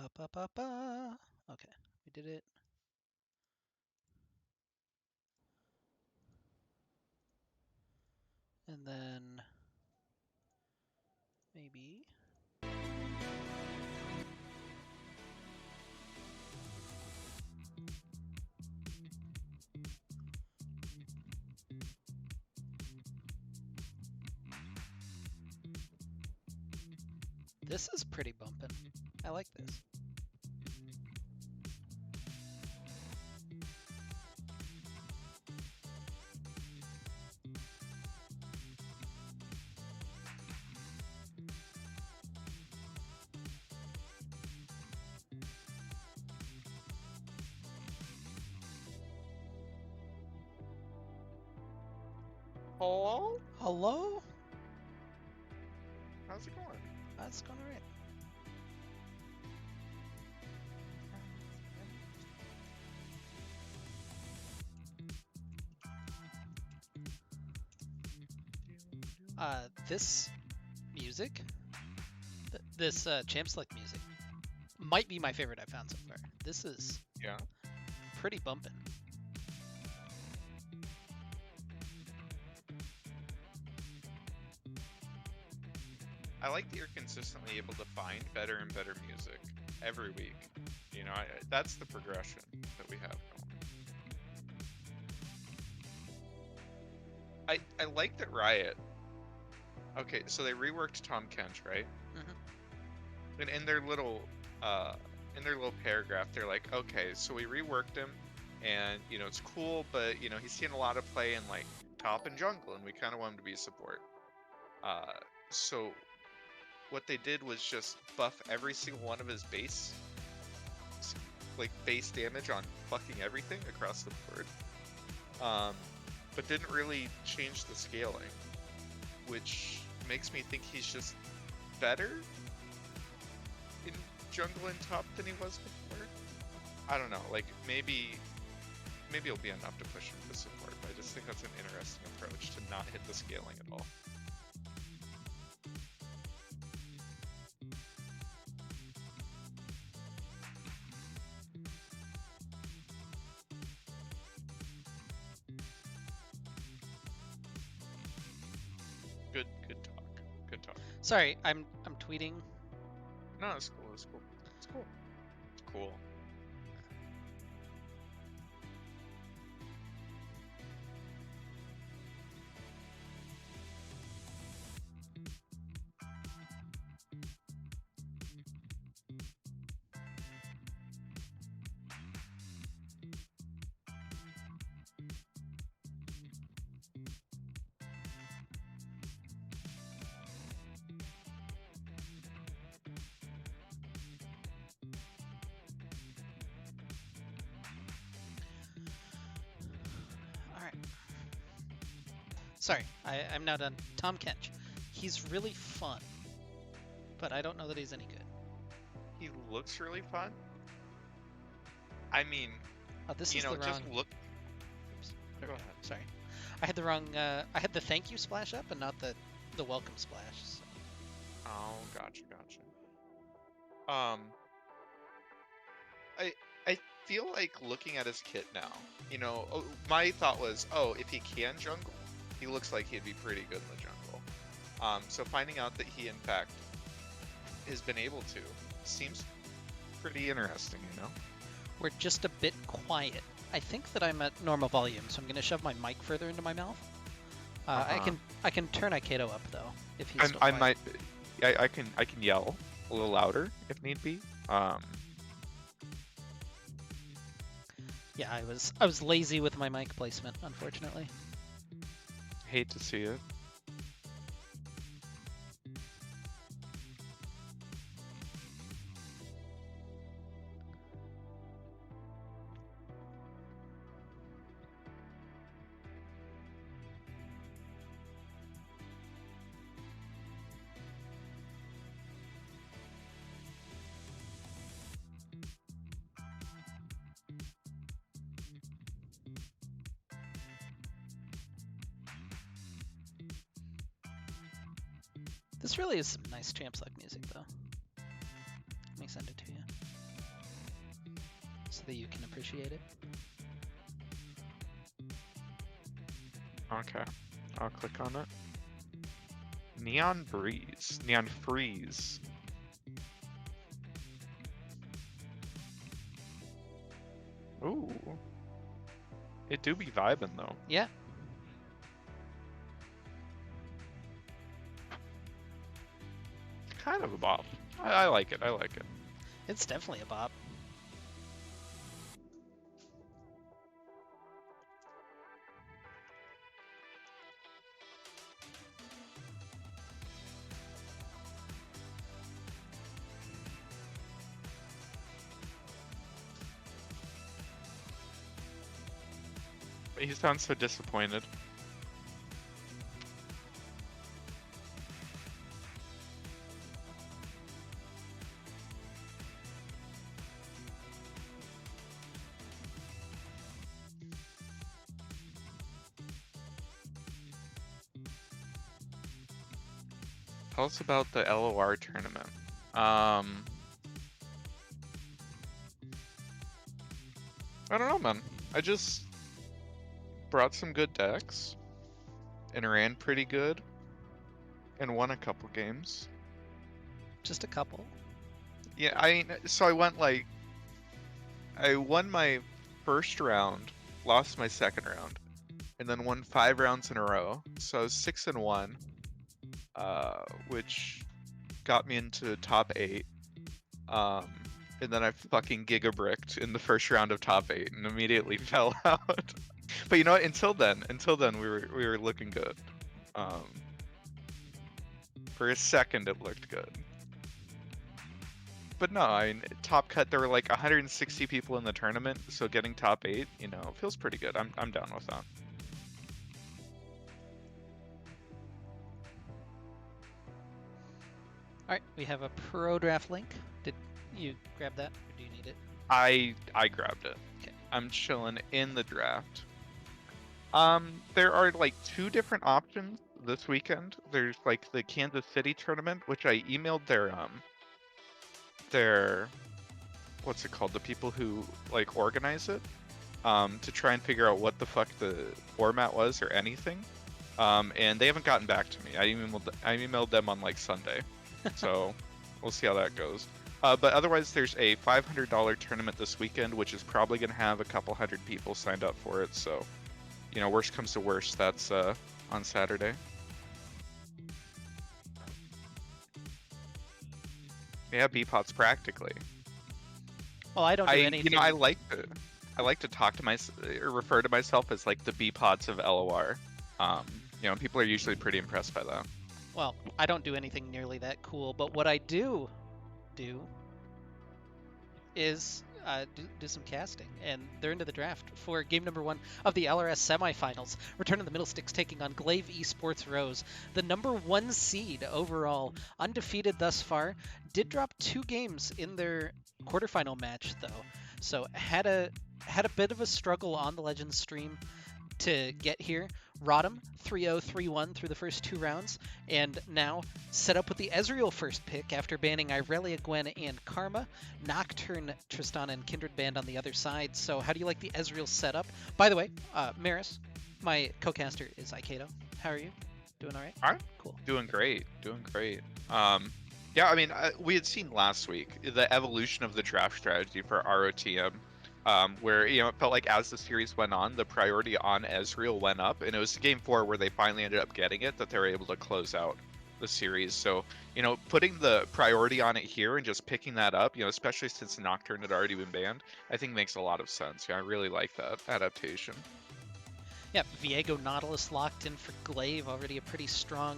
Okay, we did it. And then maybe. This is pretty bumpin'. I like this. Hello? Hello? How's it going? That's going alright. This music, this Champ Select music, might be my favorite I've found so far. This is Yeah. pretty bumpin'. I like that you're consistently able to find better and better music every week. You know, that's the progression that we have going. I like that Riot. Okay, so they reworked Tom Kench, right? Mm-hmm. And in their little paragraph, they're like, okay, so we reworked him, and you know it's cool, but you know he's seen a lot of play in like top and jungle, and we kind of want him to be support. So what they did was just buff every single one of his base damage on fucking everything across the board. But didn't really change the scaling, which makes me think he's just better in jungle and top than he was before. I don't know, like maybe it'll be enough to push him to support, but I just think that's an interesting approach to not hit the scaling at all. Good talk. Good talk. Sorry, I'm tweeting. No, it's cool. It's cool. It's cool. It's cool. Alright. Sorry, I'm now done. Tom Kench. He's really fun, but I don't know that he's any good. He looks really fun. I mean, This you is know, the wrong. just look. Oops. Go ahead. Sorry, I had the wrong. I had the thank you splash up and not the welcome splash. So. Oh, gotcha. I feel like looking at his kit now, you know, my thought was, oh, if he can jungle, he looks like he'd be pretty good in the jungle. So finding out that he in fact has been able to seems pretty interesting, you know. We're just a bit quiet. I think that I'm at normal volume, so I'm gonna shove my mic further into my mouth. I can turn Aikido up though if he's still I quiet. I can yell a little louder if need be. Yeah, I was lazy with my mic placement, unfortunately. Hate to see it. This really is some nice Champ Select music, though. Let me send it to you. so that you can appreciate it. Okay, I'll click on it. Neon Breeze. Neon Freeze. Ooh. It do be vibing though. Yeah. Kind of a bop. I like it. I like it. It's definitely a bop. He sounds so disappointed. Tell us about the LOR tournament. I don't know, man. I just brought some good decks and ran pretty good and won a couple games. Just a couple. Yeah, so I won my first round, lost my second round, and then won 5 rounds in a row. So I was 6-1, which got me into top 8. And then I fucking gigabricked in the first round of top 8 and immediately fell out. But you know what? Until then, we were looking good. For a second, it looked good. But no, I mean, top cut. There were like 160 people in the tournament, so getting top 8, you know, feels pretty good. I'm down with that. All right, we have a pro draft link. Did you grab that, or do you need it? I grabbed it. Okay. I'm chilling in the draft. There are like 2 different options this weekend. There's like the Kansas City tournament, which I emailed their what's it called? The people who like organize it, to try and figure out what the fuck the format was or anything. And they haven't gotten back to me. I emailed them on like Sunday, so we'll see how that goes. But otherwise, there's a $500 tournament this weekend, which is probably gonna have a couple hundred people signed up for it. So, you know, worst comes to worst, that's on Saturday. Yeah, B-Pots practically. Well, I don't do anything. You know, I like to talk to or refer to myself as like the B-Pots of LOR. You know, people are usually pretty impressed by that. Well, I don't do anything nearly that cool, but what I do is do some casting, and they're into the draft for game number 1 of the LRS semifinals. Return of the Middlesticks taking on Glaive esports Rose, the number 1 seed overall, undefeated thus far. Did drop 2 games in their quarterfinal match though, so had a bit of a struggle on the Legends stream to get here. Rodham 3-0, 3-1 through the first 2 rounds, and now set up with the Ezreal first pick after banning Irelia, Gwen, and Karma. Nocturne, Tristana, and Kindred banned on the other side. So how do you like the Ezreal setup? By the way, Maris, my co-caster, is Aikedo. How are you? Doing all right? I'm cool. Doing great. Yeah, I mean, we had seen last week the evolution of the draft strategy for ROTM. Where, you know, it felt like as the series went on, the priority on Ezreal went up, and it was game 4 where they finally ended up getting it that they were able to close out the series. So, you know, putting the priority on it here and just picking that up, you know, especially since Nocturne had already been banned, I think makes a lot of sense. Yeah, I really like that adaptation. Yeah, Viego Nautilus locked in for Glaive, already a pretty strong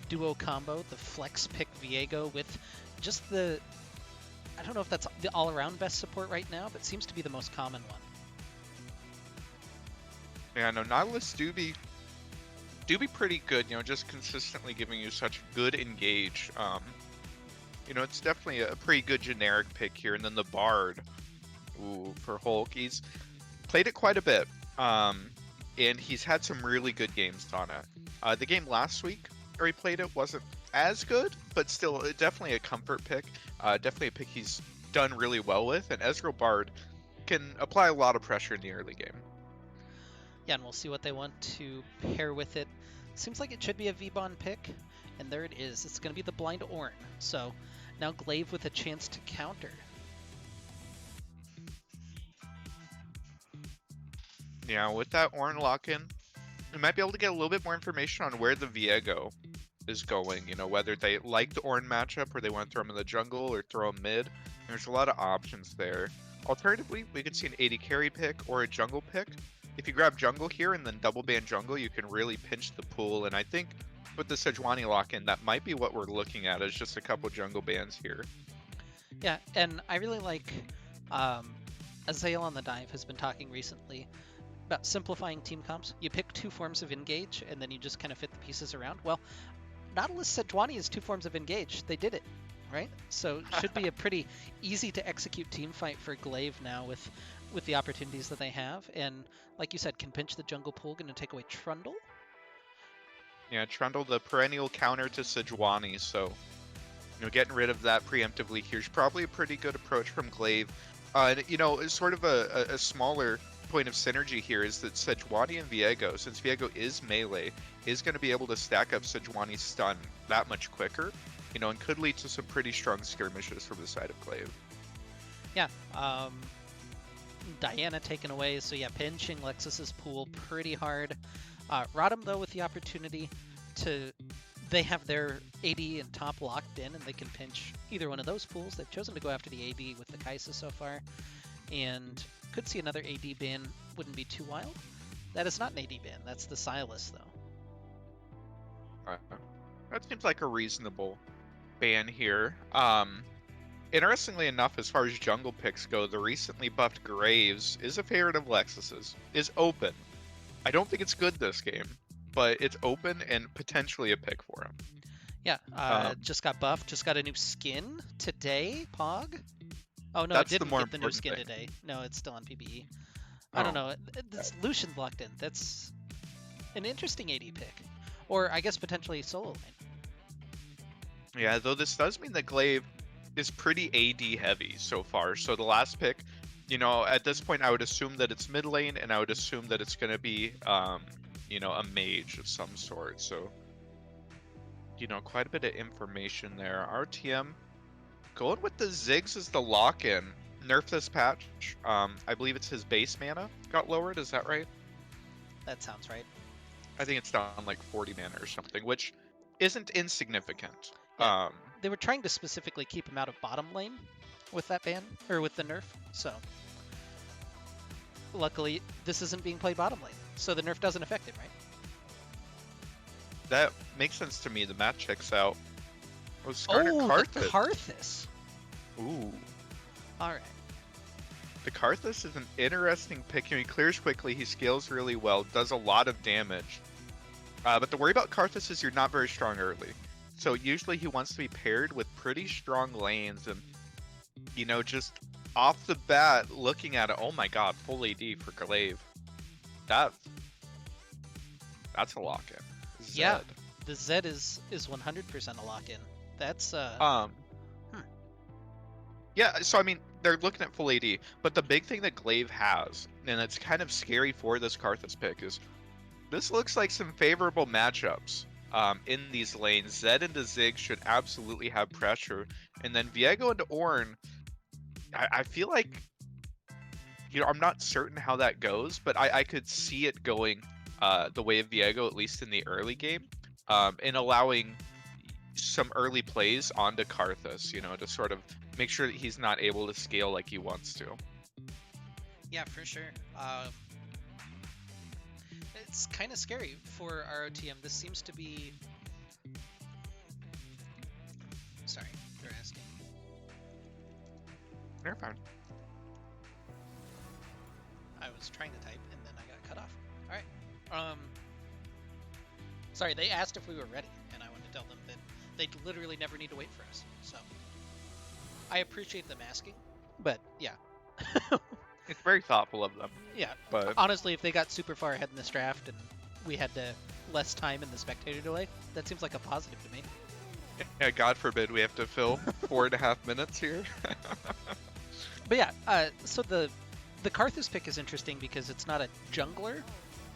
duo combo. The flex pick Viego with just the, I don't know if that's the all-around best support right now, but seems to be the most common one. Yeah, no, Nautilus do be pretty good, you know, just consistently giving you such good engage. You know, it's definitely a pretty good generic pick here. And then the Bard, ooh, for Hulk, he's played it quite a bit. And he's had some really good games on it. The game last week, where he played it, wasn't as good, but still definitely a comfort pick. Definitely a pick he's done really well with. And Ezreal Bard, can apply a lot of pressure in the early game. Yeah, and we'll see what they want to pair with it. Seems like it should be a V-Bond pick, and there it is. It's going to be the blind Ornn. So now Glaive with a chance to counter. Yeah, with that Ornn lock-in, we might be able to get a little bit more information on where the Viego is going. You know, whether they like the Ornn matchup or they want to throw him in the jungle or throw him mid. There's a lot of options there. Alternatively, we could see an AD carry pick or a jungle pick. If you grab jungle here and then double ban jungle, you can really pinch the pool. And I think with the Sejuani lock-in, that might be what we're looking at, is just a couple jungle bans here. Yeah, and I really like Azael on the Dive has been talking recently about simplifying team comps. You pick 2 forms of engage, and then you just kind of fit the pieces around. Well, Nautilus Sejuani is 2 forms of engage. They did it, right? So should be a pretty easy to execute team fight for Glaive now with the opportunities that they have. And like you said, can pinch the jungle pool, going to take away Trundle. Yeah, Trundle, the perennial counter to Sejuani, so getting rid of that preemptively here is probably a pretty good approach from Glaive. And, it's sort of a smaller point of synergy here is that Sejuani and Viego, since Viego is melee, is going to be able to stack up Sejuani's stun that much quicker, and could lead to some pretty strong skirmishes from the side of Glaive. Yeah, Diana taken away, so yeah, pinching Lexus's pool pretty hard. Rodham, though, with the opportunity to... They have their AD and top locked in, and they can pinch either one of those pools. They've chosen to go after the AD with the Kai'Sa so far, and could see another AD ban. Wouldn't be too wild. That is not an AD ban. That's the Sylas, though. That seems like a reasonable ban here. Interestingly enough, as far as jungle picks go, the recently buffed Graves is a favorite of Lexus's. Is open. I don't think it's good this game, but it's open and potentially a pick for him. Yeah, just got buffed, just got a new skin today, Pog. Oh, no, it That's didn't the more get the new important skin thing. today. No, it's still on PBE. I don't know. This Lucian's locked in. That's an interesting AD pick. Or I guess potentially solo lane. Yeah, though this does mean that Glaive is pretty AD heavy so far. So the last pick, at this point, I would assume that it's mid lane, and I would assume that it's going to be, a mage of some sort. So, quite a bit of information there. RTM going with the Ziggs as the lock-in. Nerf this patch. I believe it's his base mana got lowered. Is that right? That sounds right. I think it's down like 40 mana or something, which isn't insignificant. Yeah. They were trying to specifically keep him out of bottom lane with that ban, or with the nerf, so luckily this isn't being played bottom lane, so the nerf doesn't affect him, right? That makes sense to me. The math checks out. Oh, Karthus. the Karthus. Ooh. Alright. The Karthus is an interesting pick. He clears quickly, he scales really well, does a lot of damage. But the worry about Karthus is you're not very strong early. So usually he wants to be paired with pretty strong lanes, and just off the bat looking at it, oh my god, full AD for Glaive. That's a lock-in. Zed. Yeah, the Zed is 100% a lock-in. That's Yeah, so I mean, they're looking at full AD, but the big thing that Glaive has, and it's kind of scary for this Karthus pick, is this looks like some favorable matchups in these lanes. Zed into Zig should absolutely have pressure, and then Viego into Ornn, I feel like, I'm not certain how that goes, but I could see it going the way of Viego, at least in the early game, and allowing some early plays onto Karthus, to sort of make sure that he's not able to scale like he wants to. Yeah, for sure. It's kind of scary for ROTM. This seems to be... Sorry, they're asking. They're fine. I was trying to type and then I got cut off. Alright. Sorry, they asked if we were ready, and I wanted to tell them that they literally never need to wait for us. So, I appreciate them asking, but yeah. It's very thoughtful of them. Yeah, but honestly, if they got super far ahead in this draft and we had less time in the spectator delay, that seems like a positive to me. Yeah, God forbid we have to fill 4.5 minutes here. But yeah, so the the Karthus pick is interesting because it's not a jungler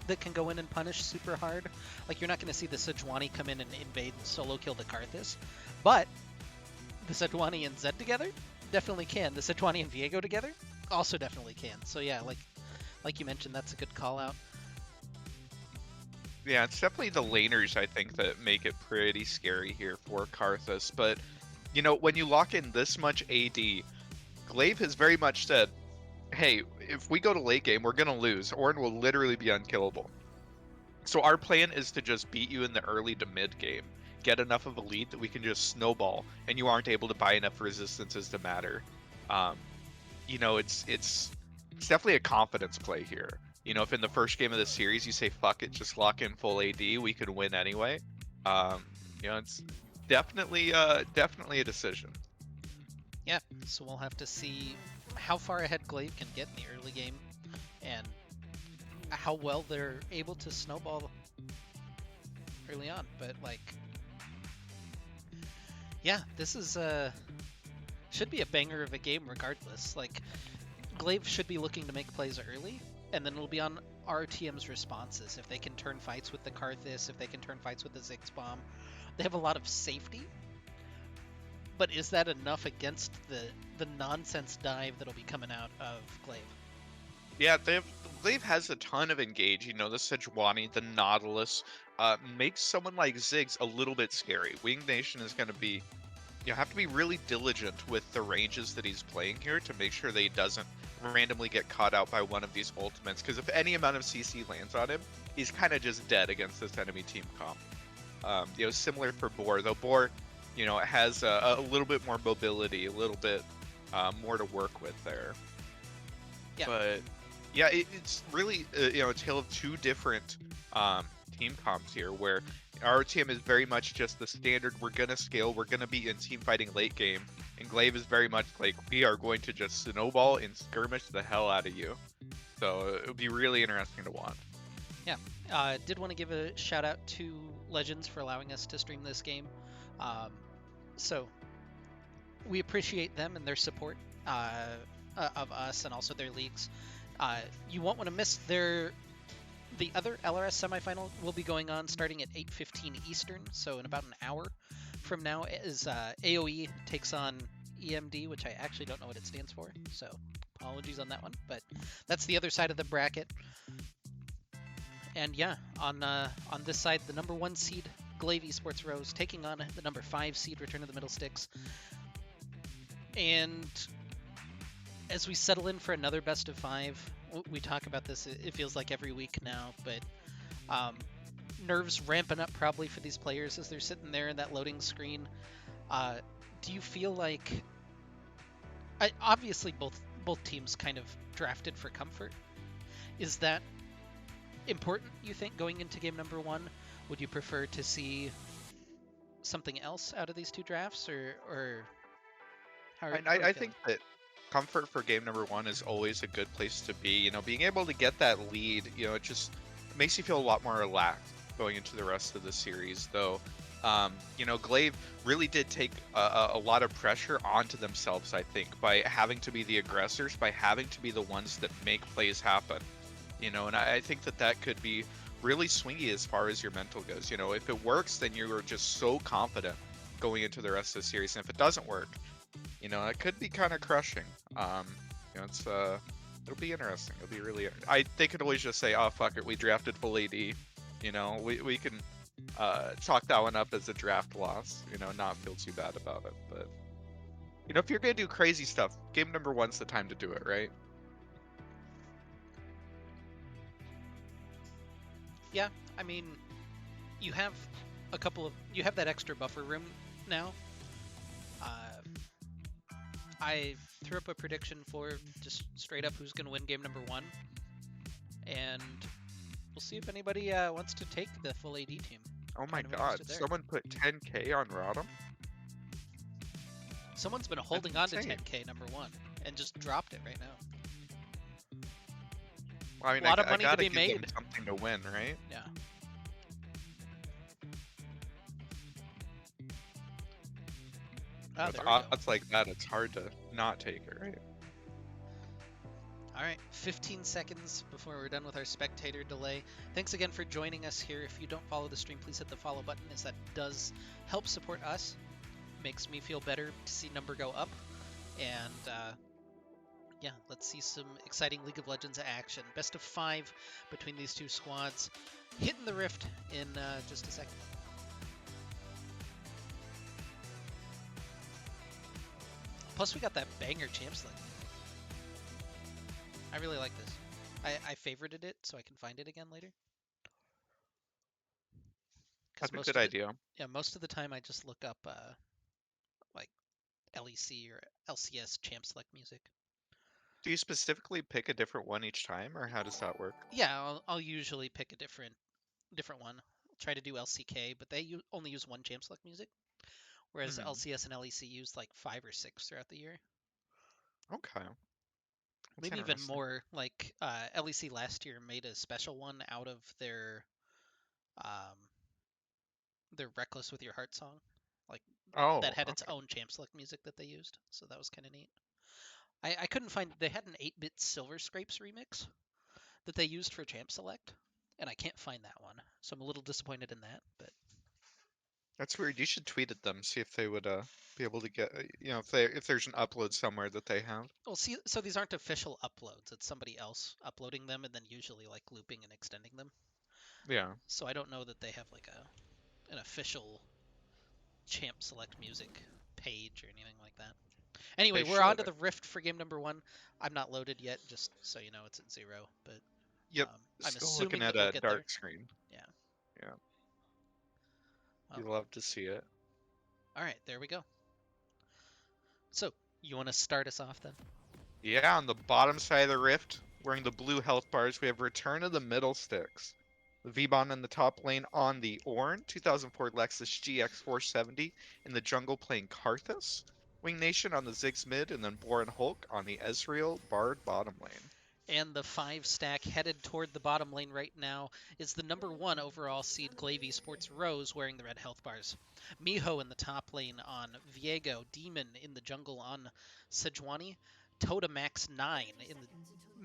that can go in and punish super hard. Like, you're not going to see the Sejuani come in and invade and solo kill the Karthus. But the Sejuani and Zed together definitely can. The Sejuani and Viego together also definitely can. So yeah, like you mentioned, that's a good call out. Yeah, it's definitely the laners, I think, that make it pretty scary here for Karthus. But, you know, when you lock in this much AD, Glaive has very much said, hey, if we go to late game, we're going to lose. Ornn will literally be unkillable. So our plan is to just beat you in the early to mid game, get enough of a lead that we can just snowball, and you aren't able to buy enough resistances to matter. Um, you know, it's definitely a confidence play here. You know, if in the first game of the series you say fuck it, just lock in full AD, we could win anyway. Um, you know, it's definitely a decision. Yeah, so we'll have to see how far ahead Glaive can get in the early game and how well they're able to snowball early on. But like, yeah, this is should be a banger of a game regardless. Like, Glaive should be looking to make plays early, and then it'll be on our TM's responses. If they can turn fights with the Karthus, if they can turn fights with the Ziggs Bomb, they have a lot of safety. But is that enough against the nonsense dive that'll be coming out of Glaive? Yeah, Glaive has a ton of engage. You know, the Sejuani, the Nautilus, makes someone like Ziggs a little bit scary. Winged Nation is going to be, you have to be really diligent with the ranges that he's playing here to make sure that he doesn't randomly get caught out by one of these ultimates. Because if any amount of CC lands on him, he's kind of just dead against this enemy team comp. You know, similar for Boar, though Boar, you know, has a little bit more mobility, a little bit more to work with there. Yeah. But yeah, it's really you know, a tale of two different team comps here, where our team is very much just the standard. We're gonna scale. We're gonna be in team fighting late game, and Glaive is very much like we are going to just snowball and skirmish the hell out of you. So it'll be really interesting to watch. Yeah, did want to give a shout out to Legends for allowing us to stream this game. So we appreciate them and their support of us and also their leagues. You won't want to miss the other LRS semifinal will be going on starting at 8:15 Eastern, so in about an hour from now is AOE takes on EMD, which I actually don't know what it stands for, so apologies on that one, but that's the other side of the bracket. And yeah, on this side, the number 1 seed Glaive Esports Rose taking on the number 5 seed Return of the Middlesticks. And as we settle in for another best of 5, we talk about this, it feels like every week now, but nerves ramping up probably for these players as they're sitting there in that loading screen. Do you feel like, obviously both teams kind of drafted for comfort. Is that important, you think, going into game number 1? Would you prefer to see something else out of these two drafts, or I think that comfort for game number 1 is always a good place to be. You know, being able to get that lead, you know, it just makes you feel a lot more relaxed going into the rest of the series. Though, you know, Glaive really did take a lot of pressure onto themselves, I think, by having to be the aggressors, by having to be the ones that make plays happen. You know, and I think that could be really swingy as far as your mental goes. You know, if it works, then you are just so confident going into the rest of the series. And if it doesn't work, you know, it could be kind of crushing. You know, it'll be interesting. It'll be really. They could always just say, "Oh fuck it, we drafted full AD." You know, we can chalk that one up as a draft loss. You know, not feel too bad about it. But you know, if you're gonna do crazy stuff, game number 1's the time to do it, right? Yeah, I mean, you have you have that extra buffer room now. I threw up a prediction for just straight up who's going to win game number 1, and we'll see if anybody wants to take the full AD team. Oh my god, someone put 10k on Rodham? Someone's been holding on to 10k number 1 and just dropped it right now. Well, I mean, a lot of money to be made. Something to win, right? Yeah. With odds like that, it's hard to not take it, right? All right, 15 seconds before we're done with our spectator delay. Thanks again for joining us here. If you don't follow the stream, please hit the follow button, as that does help support us. Makes me feel better to see number go up. And yeah, let's see some exciting League of Legends action. Best of 5 between these two squads. Hitting the rift in just a second. Plus, we got that banger Champs League. I really like this. I favorited it so I can find it again later. Because That's a good idea. most of the time I just look up like LEC or LCS champ select music. Do you specifically pick a different one each time, or how does that work? Yeah, I'll usually pick a different one. I'll try to do LCK, but they only use one champ select music, whereas Hmm. LCS and LEC use like 5 or 6 throughout the year. Okay, that's Maybe even interesting. more. Like LEC last year made a special one out of um, their Reckless with Your Heart song, like that Oh, had its okay. own champ select music that they used. So that was kind of neat. I couldn't find. They had an 8-bit Silver Scrapes remix that they used for Champ Select, and I can't find that one. So I'm a little disappointed in that. But That's weird. You should tweet at them, see if they would be able to get, if there's an upload somewhere that they have. well, see, so these aren't official uploads. It's somebody else uploading them and then usually like looping and extending them. Yeah, So I don't know that they have like an official Champ Select music page or anything like that. Anyway, they we're on should. to the Rift for game number 1. I'm not loaded yet, just so you know it's at 0. But Yep, I'm still looking assuming at that we'll a get there. dark screen. Yeah. Yeah, Well, you love to see it. all right, there we go. So you want to start us off then? Yeah, on the bottom side of the rift, wearing the blue health bars, we have Return of the Middlesticks. The V-Bon in the top lane on the Ornn, 2004 Lexus GX 470 in the jungle playing Karthus. Wing Nation on the Ziggs mid, and then Boar and Hulk on the Ezreal Bard bottom lane. And the 5 stack headed toward the bottom lane right now is the number 1 overall seed Glaive esports Rose wearing the red health bars. Miho in the top lane on Viego, Demon in the jungle on Sejuani, Totamax 9 in the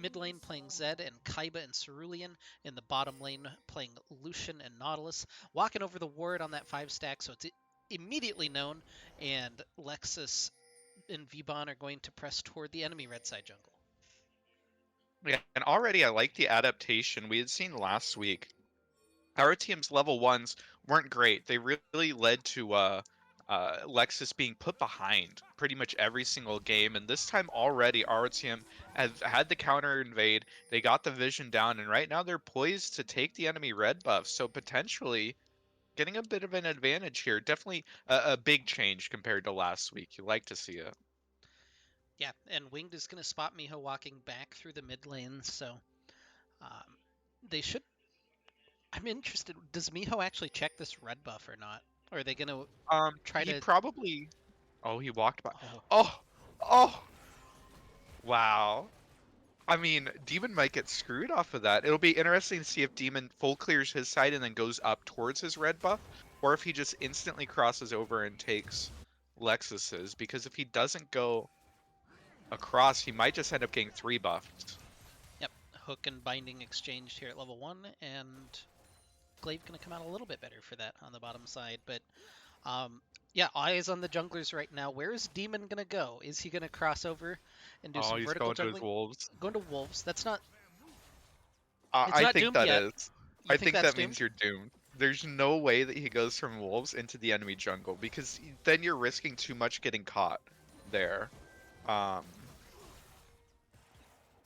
mid lane playing Zed, and Kaiba and Cerulean in the bottom lane playing Lucian and Nautilus. Walking over the ward on that 5 stack, so it's immediately known, and Lexus and Vbon are going to press toward the enemy red side jungle. Yeah, and already I like the adaptation we had seen last week. Our team's level ones weren't great. They really led to Lexus being put behind pretty much every single game. And this time already, our team has had the counter invade. They got the vision down, and right now they're poised to take the enemy red buff. So potentially getting a bit of an advantage here. Definitely a big change compared to last week. You like to see it. Yeah, and Winged is going to spot Miho walking back through the mid lane, so um, they should. I'm interested. Does Miho actually check this red buff or not? Or are they going to try He to? probably. Oh, he walked by. Oh, Oh, oh, wow. I mean, Demon might get screwed off of that. It'll be interesting to see if Demon full clears his side and then goes up towards his red buff, or if he just instantly crosses over and takes Lexus's, because if he doesn't go across, he might just end up getting 3 buffed. yep. Hook and binding exchanged here at level 1, and Glaive going to come out a little bit better for that on the bottom side. But yeah, eyes on the junglers right now. Where is Demon going to go? Is he going to cross over and do Oh, some he's vertical going to his jungling? wolves. Going to Wolves. That's not. It's I not think doomed that yet. is. You I think think that's that means doomed? you're doomed. There's no way that he goes from wolves into the enemy jungle, because then you're risking too much getting caught there. Um,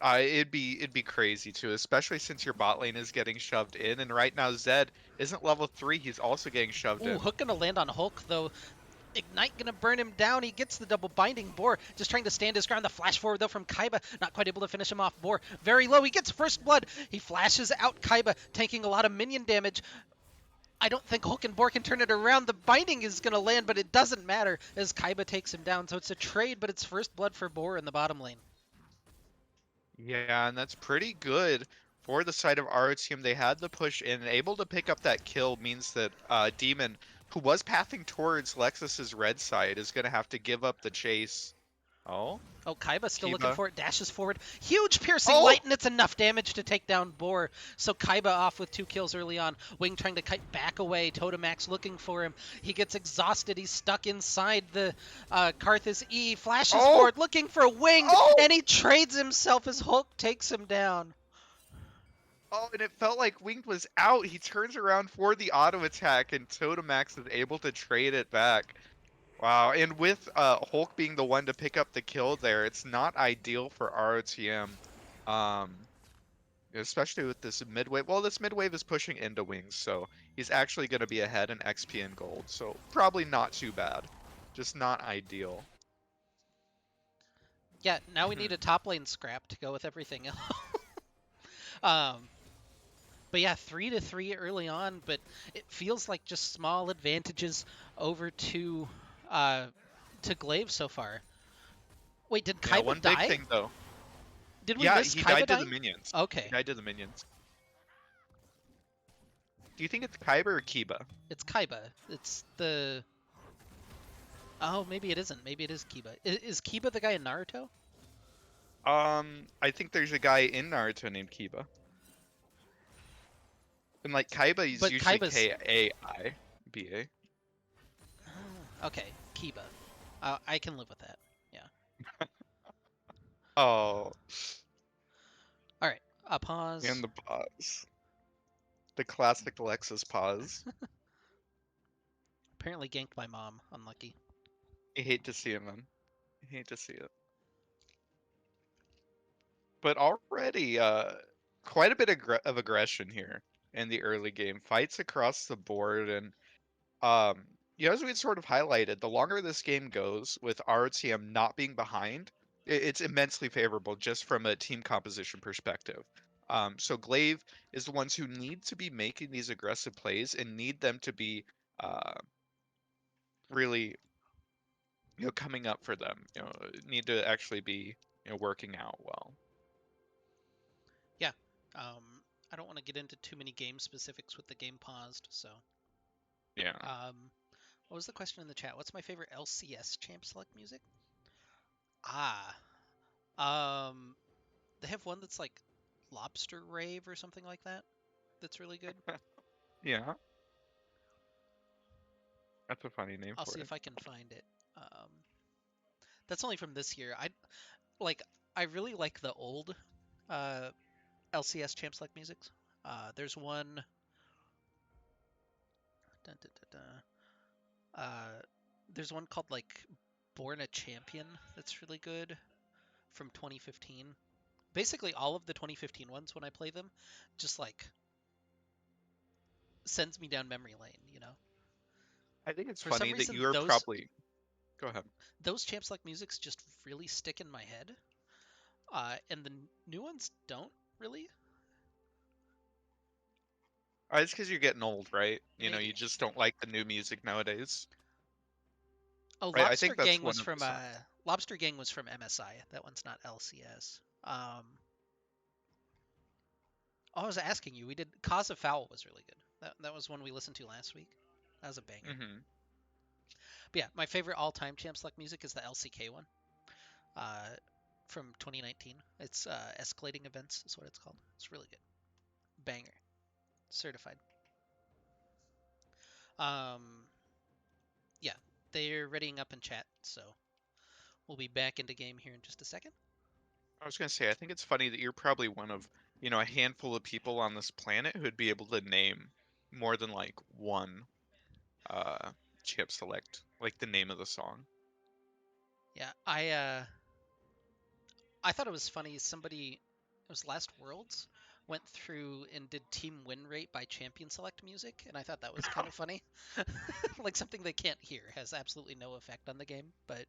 it'd be crazy too, especially since your bot lane is getting shoved in, and right now Zed isn't level 3, he's also getting shoved Ooh, in. Hook gonna land on Hulk though. Ignite gonna burn him down. He gets the double binding. Boar just trying to stand his ground. The flash forward though from Kaiba, not quite able to finish him off. Boar very low. He gets first blood. He flashes out Kaiba, tanking a lot of minion damage. I don't think Hulk and Boar can turn it around. The binding is gonna land, but it doesn't matter as Kaiba takes him down. So it's a trade, but it's first blood for Boar in the bottom lane. Yeah, and that's pretty good for the side of our team. They had the push in, and able to pick up that kill means that Demon, who was pathing towards Lexus's red side, is going to have to give up the chase Oh, Oh, Kaiba still looking Kiba. for it, dashes forward. Huge piercing Oh! light, and it's enough damage to take down Boar. So Kaiba off with 2 kills early on. Wing trying to kite back away. Totemax looking for him. He gets exhausted. He's stuck inside the Karthus E. Flashes Oh! forward, looking for Winged, Oh! and he trades himself as Hulk takes him down. Oh, and it felt like Winged was out. He turns around for the auto attack, and Totemax is able to trade it back. Wow, and with Hulk being the one to pick up the kill there, it's not ideal for ROTM. Um, Especially with this mid wave. Well, this mid wave is pushing into Wings, so he's actually going to be ahead in XP and gold. So probably not too bad. Just not ideal. Yeah, now we need a top lane scrap to go with everything else. um, but yeah, 3-3 early on, but it feels like just small advantages over uh, to Glaive so far. Wait, did Yeah, Kaiba one big die? thing though. Did we Yeah, miss he Kaiba died to the dying? minions. He Okay, died to the minions. Do you think it's Kyber or Kiba? it's Kaiba. It's the... Oh, maybe it isn't. Maybe it is Kiba. Is Kiba the guy in Naruto? I think there's a guy in Naruto named Kiba. And like Kaiba is But usually Kaiba's... K-A-I-B-A. Okay, Kiba. I can live with that. Yeah. Oh, All right, a pause. and the pause. The classic Lexus pause. Apparently ganked my mom. Unlucky. I hate to see it, man. I hate to see it. But already, quite a bit of aggression here in the early game. Fights across the board, and as we had sort of highlighted, the longer this game goes with RTM not being behind, it's immensely favorable just from a team composition perspective. So Glaive is the ones who need to be making these aggressive plays and need them to be uh, really, coming up for them. Need to actually be, working out well. Yeah. I don't want to get into too many game specifics with the game paused, so... Yeah. What was the question in the chat? What's my favorite LCS champ select music? Ah, um, they have one that's like Lobster Rave or something like that. That's really good. Yeah, that's a funny name I'll for see it. if I can find it. Um, that's only from this year. Like. I really like the old uh, LCS champ select musics. There's one. Dun, dun, dun, dun. There's one called like Born a Champion that's really good from 2015. Basically, all of the 2015 ones when I play them, just like sends me down memory lane. I think it's For some funny that reason, you are those probably. Go ahead. those champ select musics just really stick in my head, and the new ones don't really. It's because you're getting old, right? You Maybe. just don't like the new music nowadays, Oh, right? I think that's one of the signs. Lobster Gang was from MSI. That one's not LCS. Oh, I was asking you. We did Cause of Foul was really good. That was one we listened to last week. That was a banger. Hmm. But yeah, my favorite all-time champ select music is the LCK one. Uh, from 2019. It's Escalating Events is what it's called. It's really good. Banger. Certified. Um, yeah, they're readying up in chat, so we'll be back into game here in just a second. I was gonna say, I think it's funny that you're probably one of, a handful of people on this planet who'd be able to name more than like one uh chip select, like the name of the song. Yeah, I thought it was funny. Somebody, it was Last Worlds, went through and did team win rate by champion select music, and I thought that was kind of funny. Like something they can't hear has absolutely no effect on the game, but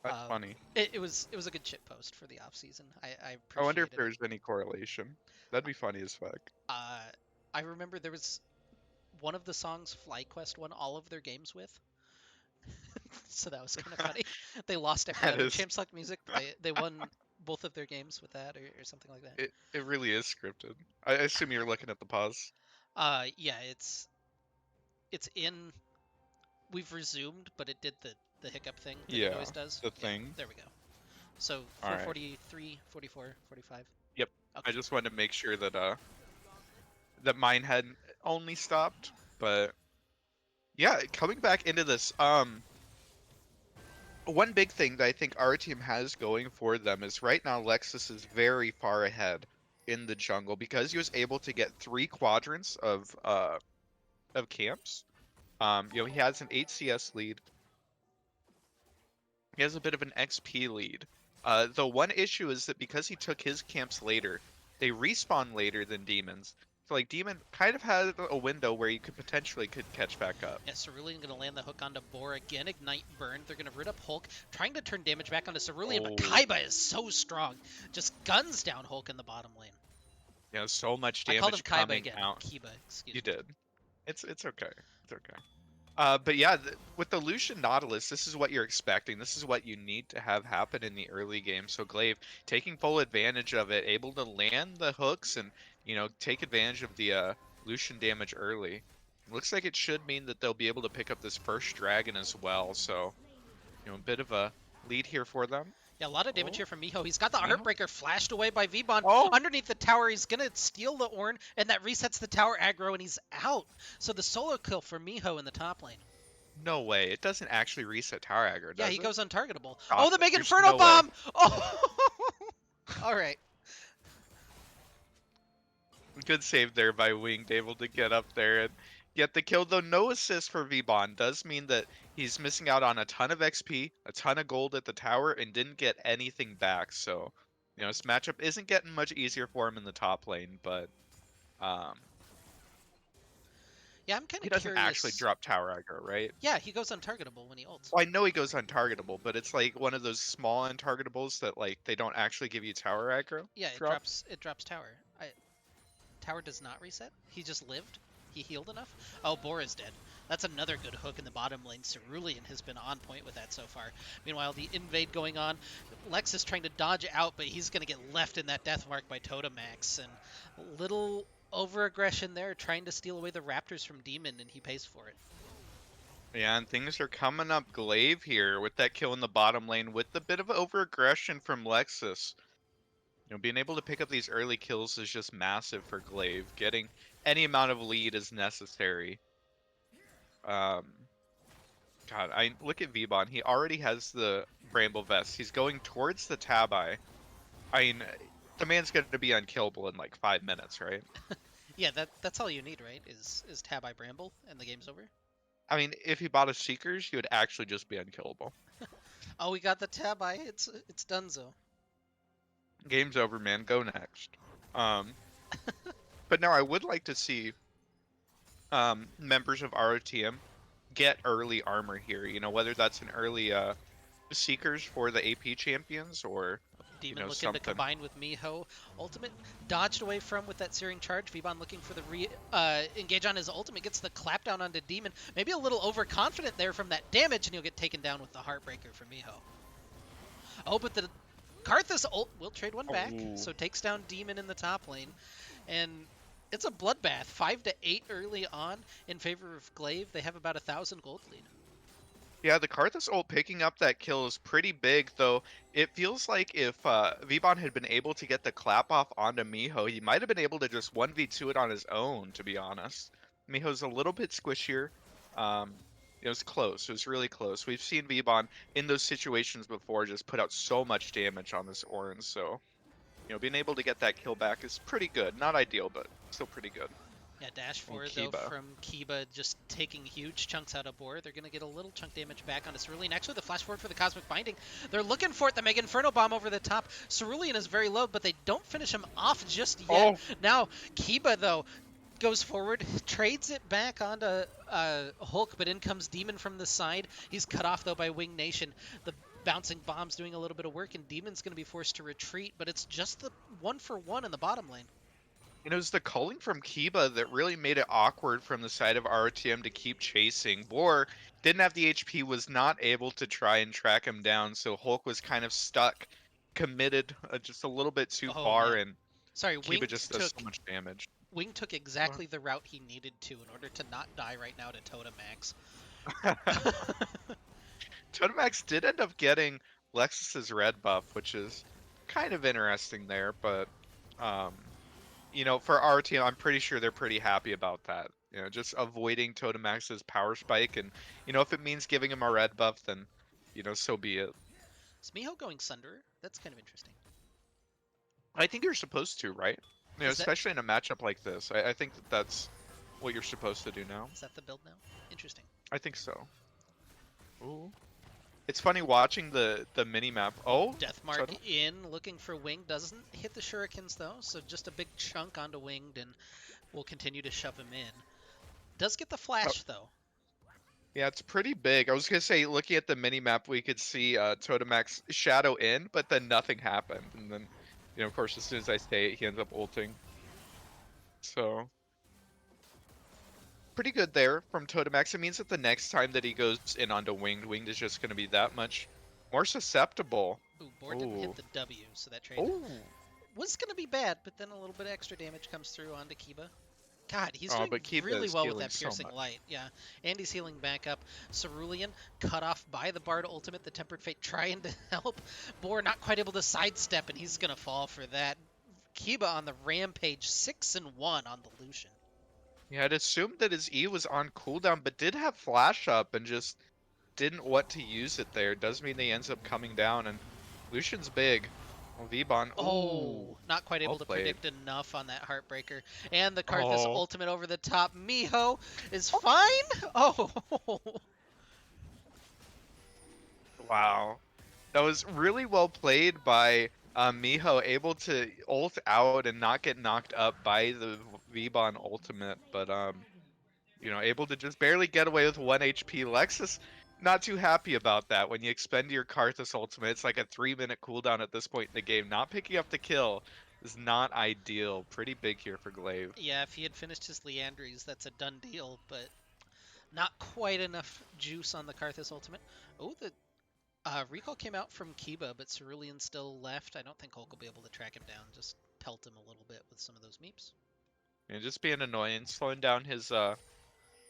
That's funny. it was a good shit post for the off season. I I wonder if appreciated it. there's any correlation. That'd be funny as fuck. Uh, I remember there was one of the songs FlyQuest won all of their games with, so that was kind of funny. They lost every That other is, champ select music, but they won both of their games with that, or something like that. it really is scripted. I assume you're looking at the pause. Yeah, it's in. We've resumed, but it did the hiccup thing that it Yeah, always does. the Yeah, thing. there we go. So All right. 443, 44, 45. Yep. I Okay. just wanted to make sure that that mine hadn't only stopped, but yeah, coming back into this, one big thing that I think our team has going for them is right now Lexus is very far ahead in the jungle because he was able to get 3 quadrants of camps. He has an 8 CS lead. He has a bit of an XP lead. The one issue is that because he took his camps later, they respawn later than demons. So like demon kind of had a window where you could catch back up. Yeah, Cerulean going to land the hook onto Boar again. Ignite Burn. They're going to rid up Hulk, trying to turn damage back onto Cerulean, but Oh, Kaiba is so strong. Just guns down Hulk in the bottom lane. so much I called him damage Kaiba coming again. out. Kiba, excuse You me. did. It's okay. It's okay. But yeah, with the Lucian Nautilus, this is what you're expecting. This is what you need to have happen in the early game. So Glaive taking full advantage of it, able to land the hooks and take advantage of the Lucian damage early. Looks like it should mean that they'll be able to pick up this first dragon as well. So a bit of a lead here for them. Yeah, a lot of damage Oh, here from Miho. He's got the Miho. Heartbreaker flashed away by Vbon Oh, underneath the tower. He's going to steal the Ornn, and that resets the tower aggro, and he's out. So the solo kill for Miho in the top lane. no way! It doesn't actually reset tower aggro, Yeah, does he it? goes untargetable. Oh, Stop the it! Big There's Inferno no way. Bomb! Oh! All right. Good save there by Winged, able to get up there and get the kill. Though no assist for Vbon does mean that he's missing out on a ton of XP, a ton of gold at the tower, and didn't get anything back. So, this matchup isn't getting much easier for him in the top lane, but um, Yeah, I'm kind he of doesn't actually curious. drop tower aggro, right? Yeah, he goes untargetable when he ults. Well, I know he goes untargetable, but it's like one of those small untargetables that like they don't actually give you tower aggro Yeah, drop. it drops tower. Tower does not reset. He just lived. He healed enough. Oh, Boar is dead. That's another good hook in the bottom lane. Cerulean has been on point with that so far. Meanwhile, the invade going on. Lex is trying to dodge out, but he's going to get left in that death mark by Totemax. And little over-aggression there, trying to steal away the Raptors from Demon, and he pays for it. Yeah, and things are coming up Glaive here with that kill in the bottom lane with a bit of over-aggression from Lexus. Being able to pick up these early kills is just massive for Glaive. Getting any amount of lead is necessary. Um, God, I look at Vbon. He already has the Bramble Vest. He's going towards the Tabi. I mean, the man's going to be unkillable in like 5 minutes, right? Yeah, that's all you need, right? Is Tab I Bramble, and the game's over? I mean, if he bought a Seekers, he would actually just be unkillable. Oh, we got the Tab I. It's donezo. Game's over, man. Go next. Um, but now I would like to see members of ROTM get early armor here. Whether that's an early Seekers for the AP champions or Demon looking to something. combine with Miho. Ultimate dodged away from with that Searing Charge. Vbon looking for the engage on his ultimate. Gets the clap down onto Demon. Maybe a little overconfident there from that damage, and he'll get taken down with the Heartbreaker from Miho. Oh, but the Karthus ult will trade one back, Oh. so takes down Demon in the top lane. And it's a bloodbath. 5 to 8 early on in favor of Glaive. They have about 1,000 gold lead. Yeah, the Karthus ult picking up that kill is pretty big, though. It feels like if Vbon had been able to get the clap off onto Miho, he might have been able to just 1v2 it on his own, to be honest. Miho's a little bit squishier. Um, it was close. It was really close. We've seen Vbon in those situations before just put out so much damage on this Orange, so being able to get that kill back is pretty good. Not ideal, but still pretty good. Yeah, dash Oh, forward though Kiba. from Kiba, just taking huge chunks out of Boar. They're going to get a little chunk damage back onto Cerulean. Actually, the flash forward for the Cosmic Binding. They're looking for it. The Mega Inferno Bomb over the top. Cerulean is very low, but they don't finish him off just yet. Oh, Now, Kiba, though, goes forward, trades it back onto Hulk, but in comes Demon from the side. He's cut off, though, by Wing Nation. The bouncing bomb's doing a little bit of work, and Demon's going to be forced to retreat, but it's just the 1-for-1 in the bottom lane. it was the culling from Kiba that really made it awkward from the side of RTM to keep chasing. Boar didn't have the HP, was not able to try and track him down, so Hulk was kind of stuck, committed just a little bit too Oh, far, man. and Sorry, Kiba just does so much damage. Wing took exactly the route he needed to in order to not die right now to Totemax. Totemax did end up getting Lexus's red buff, which is kind of interesting there, but um, for our team, I'm pretty sure they're pretty happy about that. Just avoiding Totemax's power spike, and if it means giving him a red buff, then so be it. Is Miho going Sunderer? That's kind of interesting. I think you're supposed to, right? Is that Especially in a matchup like this. I think that's what you're supposed to do now. is that the build now? Interesting. I think so. Ooh. It's funny watching the mini map. Oh, Deathmark Toto? in, looking for Winged. Doesn't hit the shurikens though, so just a big chunk onto Winged, and we'll continue to shove him in. Does get the Oh, flash though. yeah, it's pretty big. I was gonna say, looking at the mini map, we could see Totemax shadow in, but then nothing happened. And then, of course, as soon as I say it, he ends up ulting. So pretty good there from Totemax. It means that the next time that he goes in onto Winged, Winged is just gonna be that much more susceptible. Ooh, board didn't hit Ooh. the W, so that trade Oh. was going to be bad, but then a little bit of extra damage comes through onto Kiba. God, he's Oh, doing but Kiba really is well with healing that so piercing much. light. Yeah, and he's healing back up. Cerulean cut off by the Bard ultimate, the Tempered Fate trying to help. Boar not quite able to sidestep, and he's going to fall for that. Kiba on the rampage, 6-1 on the Lucian. Yeah, I'd assumed that his E was on cooldown, but did have flash up and just didn't want to use it there. Does mean they ends up coming down, and Lucian's big. Well, V-Bon, ooh, Oh, not quite well able to played. predict enough on that Heartbreaker. And the Karthus Oh, ultimate over the top. Miho is fine. Oh, wow. That was really well played by Miho, able to ult out and not get knocked up by the V-Bon ultimate, but able to just barely get away with 1 HP. Lexus, not too happy about that. When you expend your Karthus ultimate, it's like a 3-minute cooldown at this point in the game. Not picking up the kill is not ideal. Pretty big here for Glaive. yeah, if he had finished his Leandries, that's a done deal, but not quite enough juice on the Karthus ultimate. Oh, the recall came out from Kiba, but Cerulean still left. I don't think Hulk will be able to track him down. Just pelt him a little bit with some of those meeps. And just being annoying, slowing down his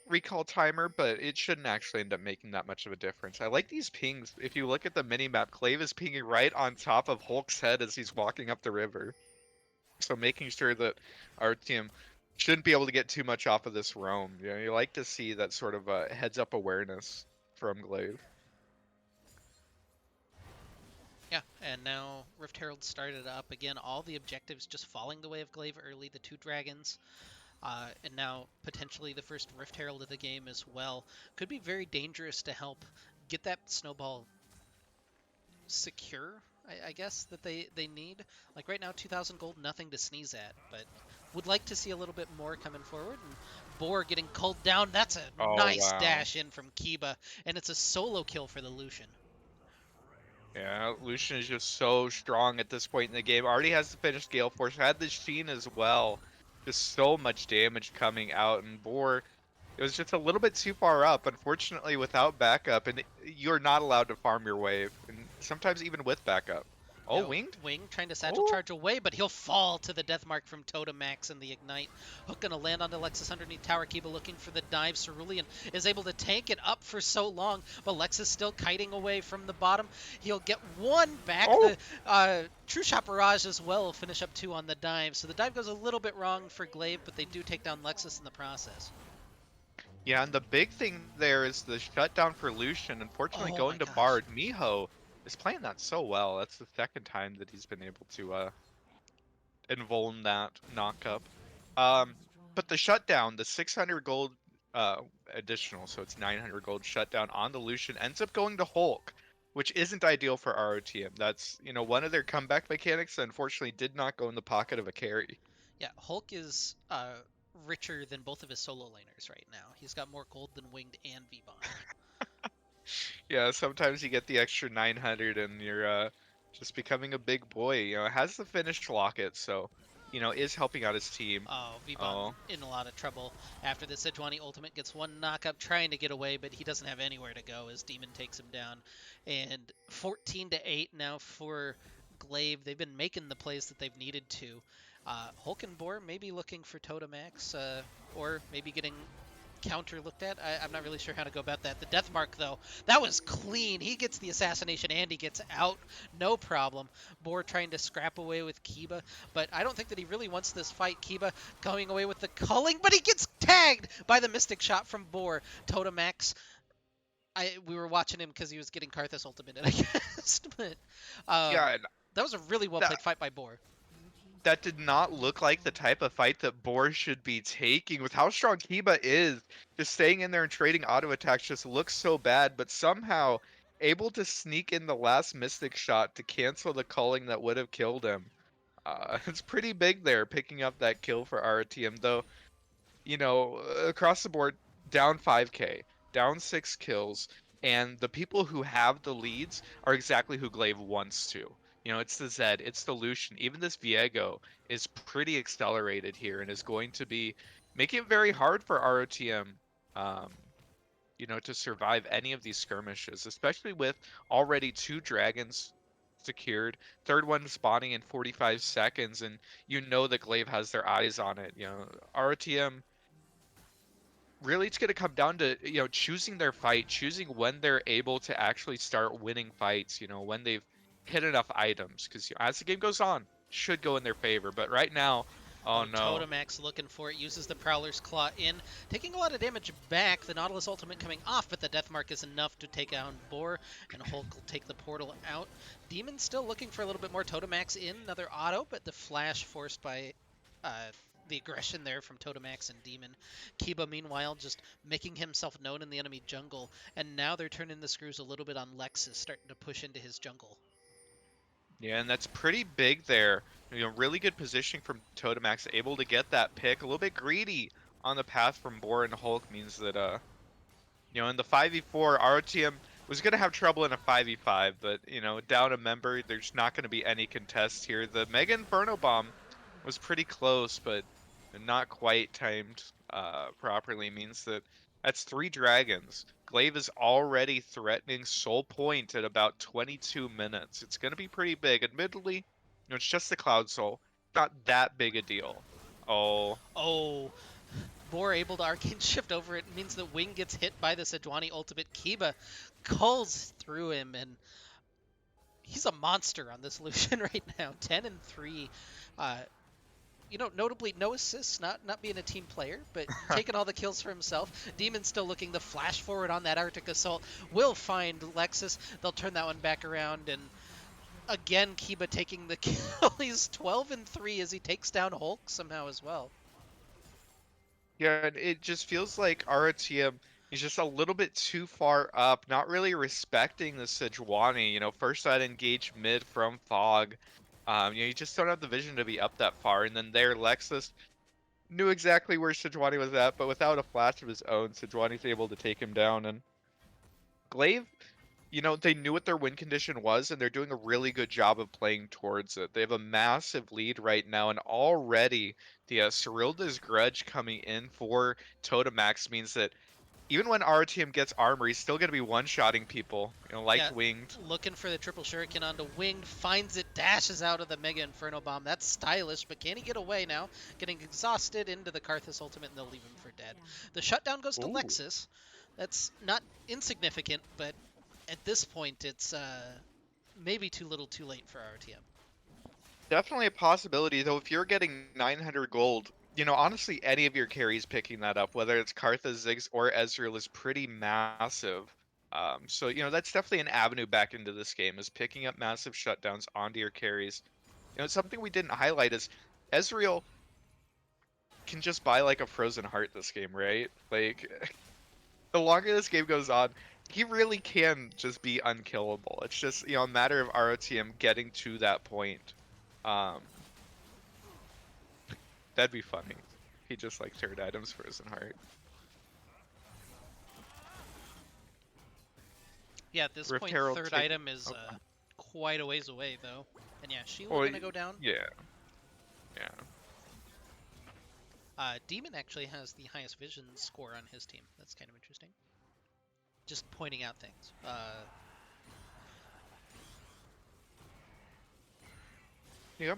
recall timer, but it shouldn't actually end up making that much of a difference. I like these pings. If you look at the minimap, Glaive is pinging right on top of Hulk's head as he's walking up the river. So making sure that our team shouldn't be able to get too much off of this roam. You like to see that sort of heads up awareness from Glaive. Yeah, and now Rift Herald started up again. All the objectives just falling the way of Glaive early. The 2 dragons, and now potentially the first Rift Herald of the game as well. Could be very dangerous to help get that snowball secure, I guess, that they need. Like right now, 2,000 gold, nothing to sneeze at, but would like to see a little bit more coming forward. And Boar getting culled down. That's a Oh, nice wow. dash in from Kiba, and it's a solo kill for the Lucian. Yeah, Lucian is just so strong at this point in the game. Already has the finished Gale Force, had the Sheen as well. Just so much damage coming out, and Boar, it was just a little bit too far up. Unfortunately, without backup, and you're not allowed to farm your wave, and sometimes even with backup. Oh, Yeah, winged? Wing trying to satchel Oh, charge away, but he'll fall to the death mark from Totemax and the Ignite. Hook gonna land onto Lexus underneath Tower. Kiba looking for the dive. Cerulean is able to tank it up for so long, but Lexus still kiting away from the bottom. He'll get one back. oh, The True Shot Barrage as well will finish up 2 on the dive. So the dive goes a little bit wrong for Glaive, but they do take down Lexus in the process. yeah, and the big thing there is the shutdown for Lucian. Unfortunately, Oh my going to gosh. Bard, Miho is playing that so well. That's the second time that he's been able to invuln that knockup. Um, but the shutdown, the 600 gold uh, additional, so it's 900 gold shutdown on the Lucian, ends up going to Hulk, which isn't ideal for ROTM. That's, one of their comeback mechanics that unfortunately did not go in the pocket of a carry. Yeah, Hulk is richer than both of his solo laners right now. He's got more gold than Winged and V-Bon. Yeah, sometimes you get the extra 900 and you're just becoming a big boy. It has the finished locket, so, is helping out his team. Oh, V-Bon Oh, in a lot of trouble after the Sejuani ultimate gets one knockup trying to get away, but he doesn't have anywhere to go as Demon takes him down. And 14-8 now for Glaive. They've been making the plays that they've needed to. Hulkenborg maybe looking for Totemax, or maybe getting counter looked at. I'm not really sure how to go about that. The death mark, though, that was clean. He gets the assassination and he gets out, no problem. Boar trying to scrap away with Kiba, but I don't think that he really wants this fight. Kiba going away with the culling, but he gets tagged by the Mystic shot from Boar. Totamax, we were watching him because he was getting Karthus ultimate, I guess, but um, Yeah, and that was a really well that played fight by Boar. that did not look like the type of fight that Boar should be taking. With how strong Kiba is, just staying in there and trading auto attacks just looks so bad, but somehow able to sneak in the last Mystic shot to cancel the culling that would have killed him. It's pretty big there, picking up that kill for RTM, though. Across the board, down 5k, down 6 kills, and the people who have the leads are exactly who Glaive wants to. It's the Zed, it's the Lucian, even this Viego is pretty accelerated here and is going to be making it very hard for ROTM, um, to survive any of these skirmishes, especially with already 2 dragons secured, third one spawning in 45 seconds, and that Glaive has their eyes on it. ROTM, really it's going to come down to choosing their fight, choosing when they're able to actually start winning fights, when they've hit enough items, because as the game goes on, should go in their favor, but right now, oh Oh, no. Totamax looking for it, uses the Prowler's Claw in, taking a lot of damage back, the Nautilus ultimate coming off, but the Death Mark is enough to take down Boar, and Hulk will take the portal out. Demon still looking for a little bit more. Totamax in, another auto, but the flash forced by the aggression there from Totamax and Demon. Kiba, meanwhile, just making himself known in the enemy jungle, and now they're turning the screws a little bit on Lexus, starting to push into his jungle. Yeah, and that's pretty big there. Really good positioning from Totamax, able to get that pick. A little bit greedy on the path from Boar and Hulk means that in the 5v4, ROTM was going to have trouble in a 5v5, but, down a member, there's not going to be any contest here. The Mega Inferno Bomb was pretty close, but not quite timed properly, means that that's 3 dragons. Glaive is already threatening Soul Point at about 22 minutes. It's going to be pretty big. Admittedly, it's just the Cloud Soul. Not that big a deal. Oh, Oh, Boar able to arcane shift over it means that Wing gets hit by the Sejuani ultimate. Kiba culls through him, and he's a monster on this Lucian right now. 10 and 3. Uh, notably no assists, not being a team player, but taking all the kills for himself. Demon still looking to flash forward on that Arctic Assault. Will find Lexus. They'll turn that one back around, and again Kiba taking the kill. He's 12 and 3 as he takes down Hulk somehow as well. yeah, and it just feels like ROTM is just a little bit too far up, not really respecting the Sejuani. First side engage mid from Fog. You just don't have the vision to be up that far. And then there, Lexus knew exactly where Sejuani was at, but without a flash of his own, Sejuani's able to take him down. And Glaive, they knew what their win condition was, and they're doing a really good job of playing towards it. They have a massive lead right now, and already the Cyrilda's Grudge coming in for Totamax means that even when RTM gets armor, he's still going to be one-shotting people, like Yeah, Winged. looking for the triple shuriken onto Winged, finds it, dashes out of the Mega Inferno Bomb. That's stylish, but can he get away now? Getting exhausted into the Karthus ultimate, and they'll leave him for dead. The shutdown goes to Ooh. Lexus. That's not insignificant, but at this point, it's maybe too little too late for RTM. Definitely a possibility, though. If you're getting 900 gold, honestly, any of your carries picking that up, whether it's Kartha, Ziggs, or Ezreal, is pretty massive. So, that's definitely an avenue back into this game, is picking up massive shutdowns onto your carries. Something we didn't highlight is Ezreal can just buy like a frozen heart this game, right? Like, the longer this game goes on, he really can just be unkillable. It's just, a matter of ROTM getting to that point. Um, That'd be funny. He just like third items Frozen Heart. Yeah, at this Rift point, Herald third take. item is Oh, quite a ways away, though. And yeah, Sheila oh, gonna go down. yeah, yeah. Demon actually has the highest vision score on his team. That's kind of interesting. Just pointing out things. Yeah,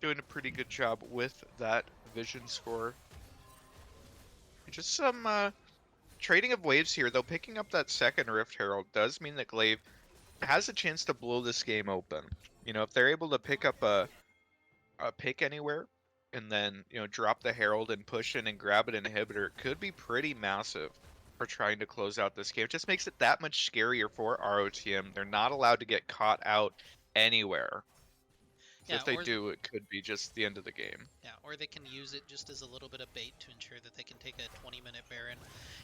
doing a pretty good job with that vision score. Just some trading of waves here, though picking up that second Rift Herald does mean that Glaive has a chance to blow this game open. You know, if they're able to pick up a pick anywhere and then, you know, drop the Herald and push in and grab an inhibitor, it could be pretty massive for trying to close out this game. It just makes it that much scarier for ROTM. They're not allowed to get caught out anywhere. So Yeah, if they do, it could be just the end of the game. yeah, or they can use it just as a little bit of bait to ensure that they can take a 20-minute Baron.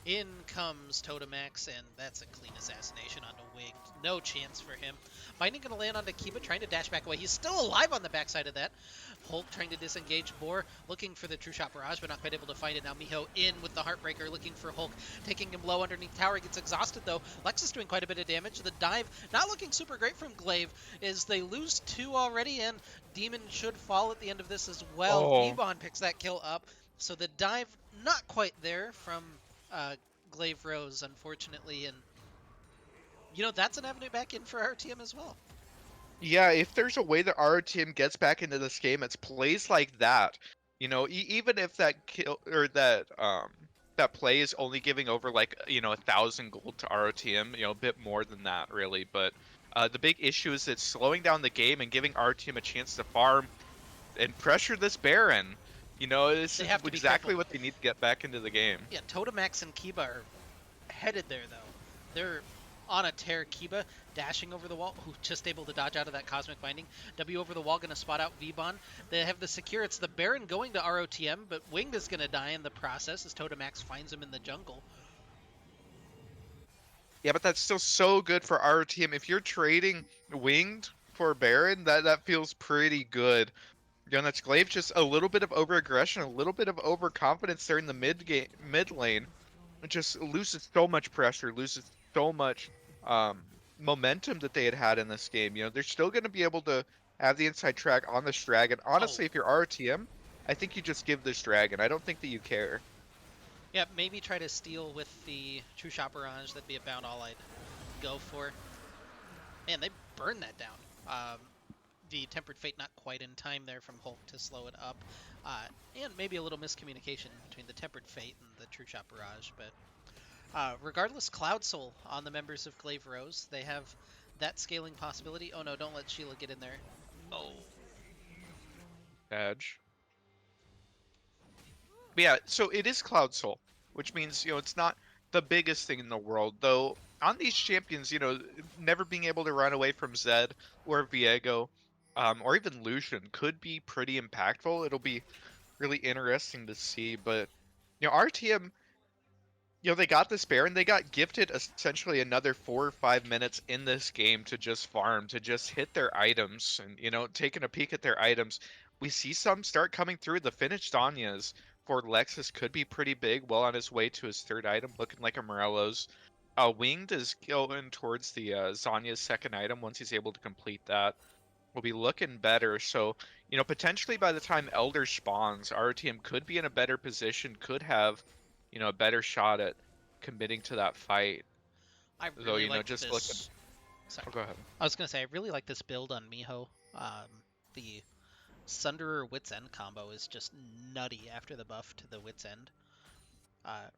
In comes Totemax, and that's a clean assassination onto Wig. No chance for him. Binding gonna land onto Kiba, trying to dash back away. He's still alive on the backside of that. Hulk trying to disengage Boar, looking for the True Shot Barrage, but not quite able to find it. Now Miho in with the Heartbreaker, looking for Hulk, taking him low underneath tower. He gets exhausted though. Lex is doing quite a bit of damage. The dive not looking super great from Glaive, as they lose 2 already, and Demon should fall at the end of this as well. Oh, Vebon picks that kill up, so the dive not quite there from Glaive Rose, unfortunately, and you know that's an avenue back in for RTM as well. yeah, if there's a way that our team gets back into this game, it's plays like that. You know, even if that kill or that play is only giving over like, you know, 1,000 gold to ROTM, you know, a bit more than that really, but the big issue is it's slowing down the game and giving our team a chance to farm and pressure this Baron. You know, this They is have to be exactly careful. what they need to get back into the game. Yeah, Totemax and Kiba are headed there though. They're on a tear. Kiba dashing over the wall, who just able to dodge out of that Cosmic Binding. W over the wall gonna spot out Vebon. They have the secure. It's the Baron going to ROTM, but Winged is gonna die in the process as Totemax finds him in the jungle. Yeah, but that's still so good for our team. If you're trading Winged for Baron, that feels pretty good. You know, that's Glaive just a little bit of over-aggression, a little bit of overconfidence there in the mid lane. It just loses so much pressure, loses so much um, momentum that they had in this game. You know, they're still going to be able to have the inside track on this dragon. Oh, Honestly, if you're RTM, I think you just give this dragon. I don't think that you care. yeah, maybe try to steal with the True Shot Barrage. That'd be about all I'd go for. Man, they burned that down. The Tempered Fate not quite in time there from Hulk to slow it up. And maybe a little miscommunication between the Tempered Fate and the True Shot Barrage. But regardless, Cloud Soul on the members of Glaive Rose. They have that scaling possibility. Oh no, don't let Sheila get in there. Oh, Edge. But yeah, so it is Cloud Soul, which means, you know, it's not the biggest thing in the world, though on these champions, you know, never being able to run away from Zed or Viego, or even Lucian could be pretty impactful. It'll be really interesting to see, but you know, RTM, you know, they got this Baron, they got gifted essentially another 4 or 5 minutes in this game to just farm, to just hit their items, and you know, taking a peek at their items, we see some start coming through. The finished Anya's for Lexus could be pretty big, well on his way to his third item, looking like a Morello's. Winged is going towards the Zanya's second item. Once he's able to complete that, will be looking better. So, you know, potentially by the time Elder spawns, our team could be in a better position, could have, you know, a better shot at committing to that fight. I Though, really you know, like just looking. this. Sorry, Oh, go ahead. I was gonna say I really like this build on Miho. The Sunderer Wits End combo is just nutty after the buff to the Wits End.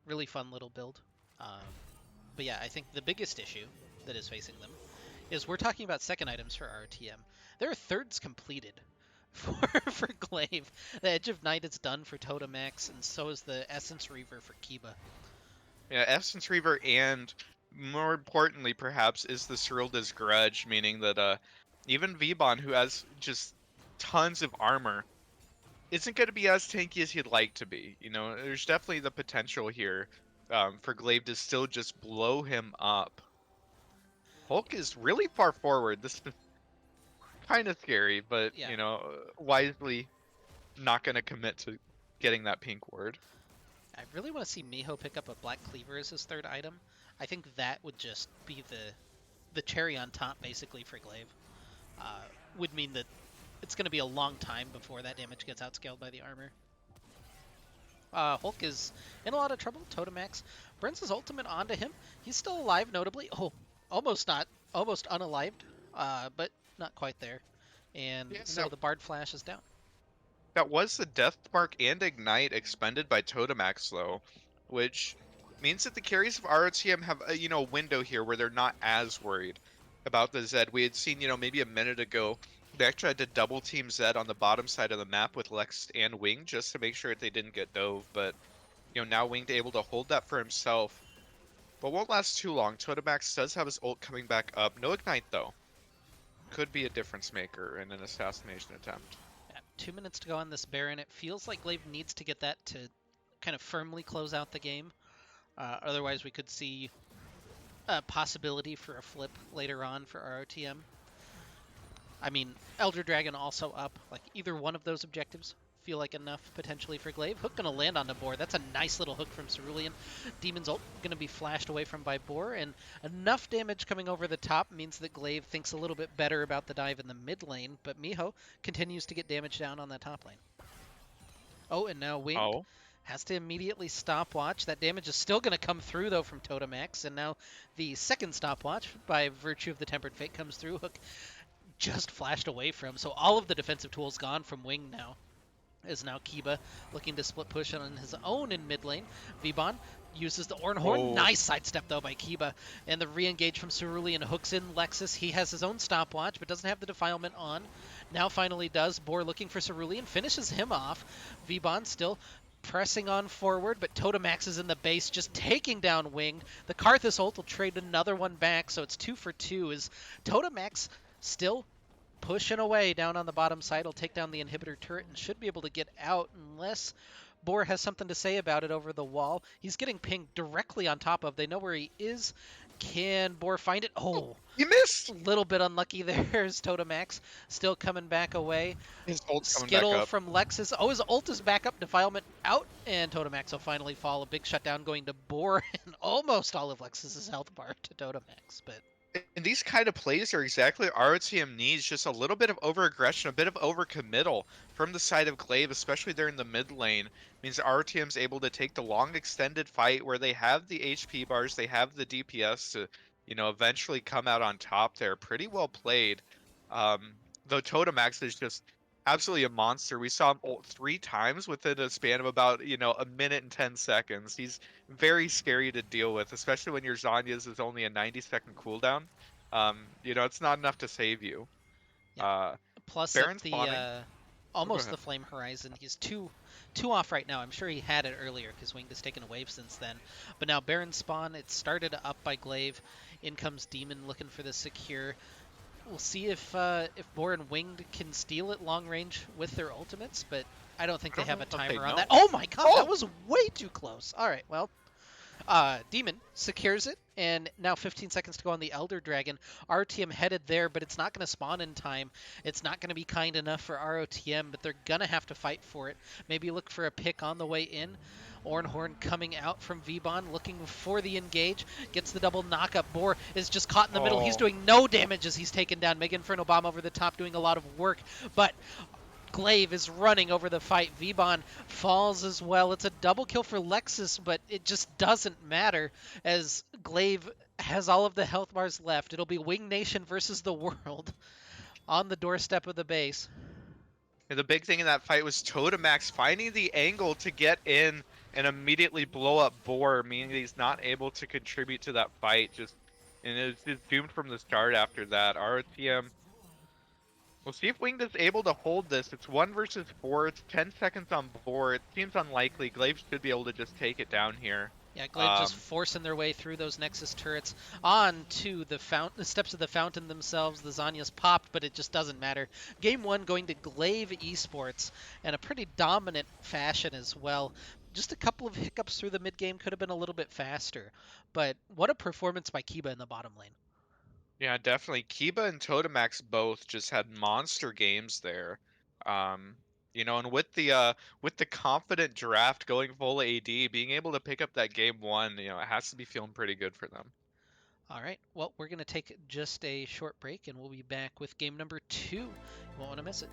Really fun little build. Um, but yeah, I think the biggest issue that is facing them is we're talking about second items for RTM. There are thirds completed for for Glaive. The Edge of Night is done for Totemax, and so is the Essence Reaver for Kiba. Yeah, Essence Reaver, and more importantly, perhaps, is the Cyrilda's Grudge, meaning that even Vebon, who has just tons of armor, isn't going to be as tanky as he'd like to be. You know, there's definitely the potential here for Glaive to still just blow him up. Hulk is really far forward. This is kind of scary, but, Yeah, you know, wisely not going to commit to getting that pink ward. I really want to see Miho pick up a Black Cleaver as his third item. I think that would just be the cherry on top, basically, for Glaive. Would mean that it's going to be a long time before that damage gets outscaled by the armor. Hulk is in a lot of trouble. Totemax burns his ultimate onto him. He's still alive, notably. Oh, almost not. Almost unalived, but not quite there. And Yeah, so the Bard Flash is down. that was the Death Mark and Ignite expended by Totemax, though, which means that the carries of ROTM have a, a window here where they're not as worried about the Zed. We had seen, maybe a minute ago, they actually had to double team Zed on the bottom side of the map with Lex and Wing just to make sure that they didn't get dove. But, now Winged able to hold that for himself. But won't last too long. Totemax does have his ult coming back up. No Ignite, though. Could be a difference maker in an assassination attempt. Yeah, 2 minutes to go on this Baron. It feels like Glaive needs to get that to kind of firmly close out the game. Otherwise, we could see a possibility for a flip later on for ROTM. I mean, Elder Dragon also up. Like, either one of those objectives feel like enough potentially for Glaive. Hook gonna land on the board. That's a nice little hook from Cerulean. Demon's ult gonna be flashed away from by Boar, and enough damage coming over the top means that Glaive thinks a little bit better about the dive in the mid lane, but Miho continues to get damage down on that top lane. Oh, and now Winged Oh. has to immediately stopwatch. That damage is still going to come through, though, from Totemax, and now the second stopwatch, by virtue of the Tempered Fate, comes through. Hook just flashed away from, so all of the defensive tools gone from Wing now. Is now Kiba looking to split push on his own in mid lane. Vibon uses the Ornhorn. Oh. Nice sidestep, though, by Kiba. And the re-engage from Cerulean hooks in Lexus. He has his own stopwatch, but doesn't have the defilement on. Now finally does. Boar looking for Cerulean. Finishes him off. Vibon still pressing on forward, but Totemax is in the base, just taking down Winged. The Karthus ult will trade another one back, so it's 2 for 2. Is Totemax still pushing away down on the bottom side? He'll take down the inhibitor turret and should be able to get out unless Boar has something to say about it over the wall. He's getting pinged directly on top of. They know where he is. Can Boar find it? Oh, You missed! a little bit unlucky there. Is Totemax still coming back away. His ult's coming back Skittle up. from Lexus. Oh, his ult is back up. Defilement out. And Totemax will finally fall. A big shutdown going to Boar and almost all of Lexus's health bar to Totemax. But And these kind of plays are exactly what ROTM needs, just a little bit of over-aggression, a bit of over-committal from the side of Glaive, especially there in the mid lane. Means ROTM's able to take the long extended fight where they have the HP bars, they have the DPS to, eventually come out on top there. Pretty well played. Though Totemax is just absolutely a monster. We saw him ult 3 times within a span of about, a minute and 10 seconds. He's very scary to deal with, especially when your Zanya's is only a 90-second cooldown. It's not enough to save you. yeah. Plus up Baron the spawning. Go almost ahead. the Flame Horizon. He's two off right now. I'm sure he had it earlier because Winged has taken a wave since then. But now Baron spawn. It started up by Glaive. In comes Demon looking for the secure. We'll see if Boar and Winged can steal it long range with their ultimates, but I don't think I they don't have know a if they timer on know. that. Oh my god, Oh! that was way too close. All right, well, Demon secures it, and now 15 seconds to go on the Elder Dragon. ROTM headed there, but it's not going to spawn in time. It's not going to be kind enough for ROTM, but they're going to have to fight for it. Maybe look for a pick on the way in. Ornhorn coming out from Vibon, looking for the engage. Gets the double knockup. Boar is just caught in the middle. He's doing no damage as he's taken down. Mega Inferno Bomb over the top, doing a lot of work, but Glaive is running over the fight. Vibon falls as well. It's a double kill for Lexus, but it just doesn't matter as Glaive has all of the health bars left. It'll be Wing Nation versus the world on the doorstep of the base. And the big thing in that fight was Totemax finding the angle to get in and immediately blow up Boar, meaning that he's not able to contribute to that fight. And it's just doomed from the start after that. ROTM. We'll see if Winged is able to hold this. It's 1 versus 4. It's 10 seconds on Boar. It seems unlikely. Glaive should be able to just take it down here. Yeah, Glaive just forcing their way through those Nexus turrets onto the steps of the fountain themselves. The Zanya's popped, but it just doesn't matter. Game 1 going to Glaive esports, and a pretty dominant fashion as well. Just a couple of hiccups through the mid game, could have been a little bit faster. But what a performance by Kiba in the bottom lane. Yeah, definitely. Kiba and Totemax both just had monster games there. Um, and with the confident draft going full AD, being able to pick up that game 1, it has to be feeling pretty good for them. All right, well, we're going to take just a short break, and we'll be back with game number 2. You won't want to miss it.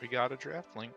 We got a draft link.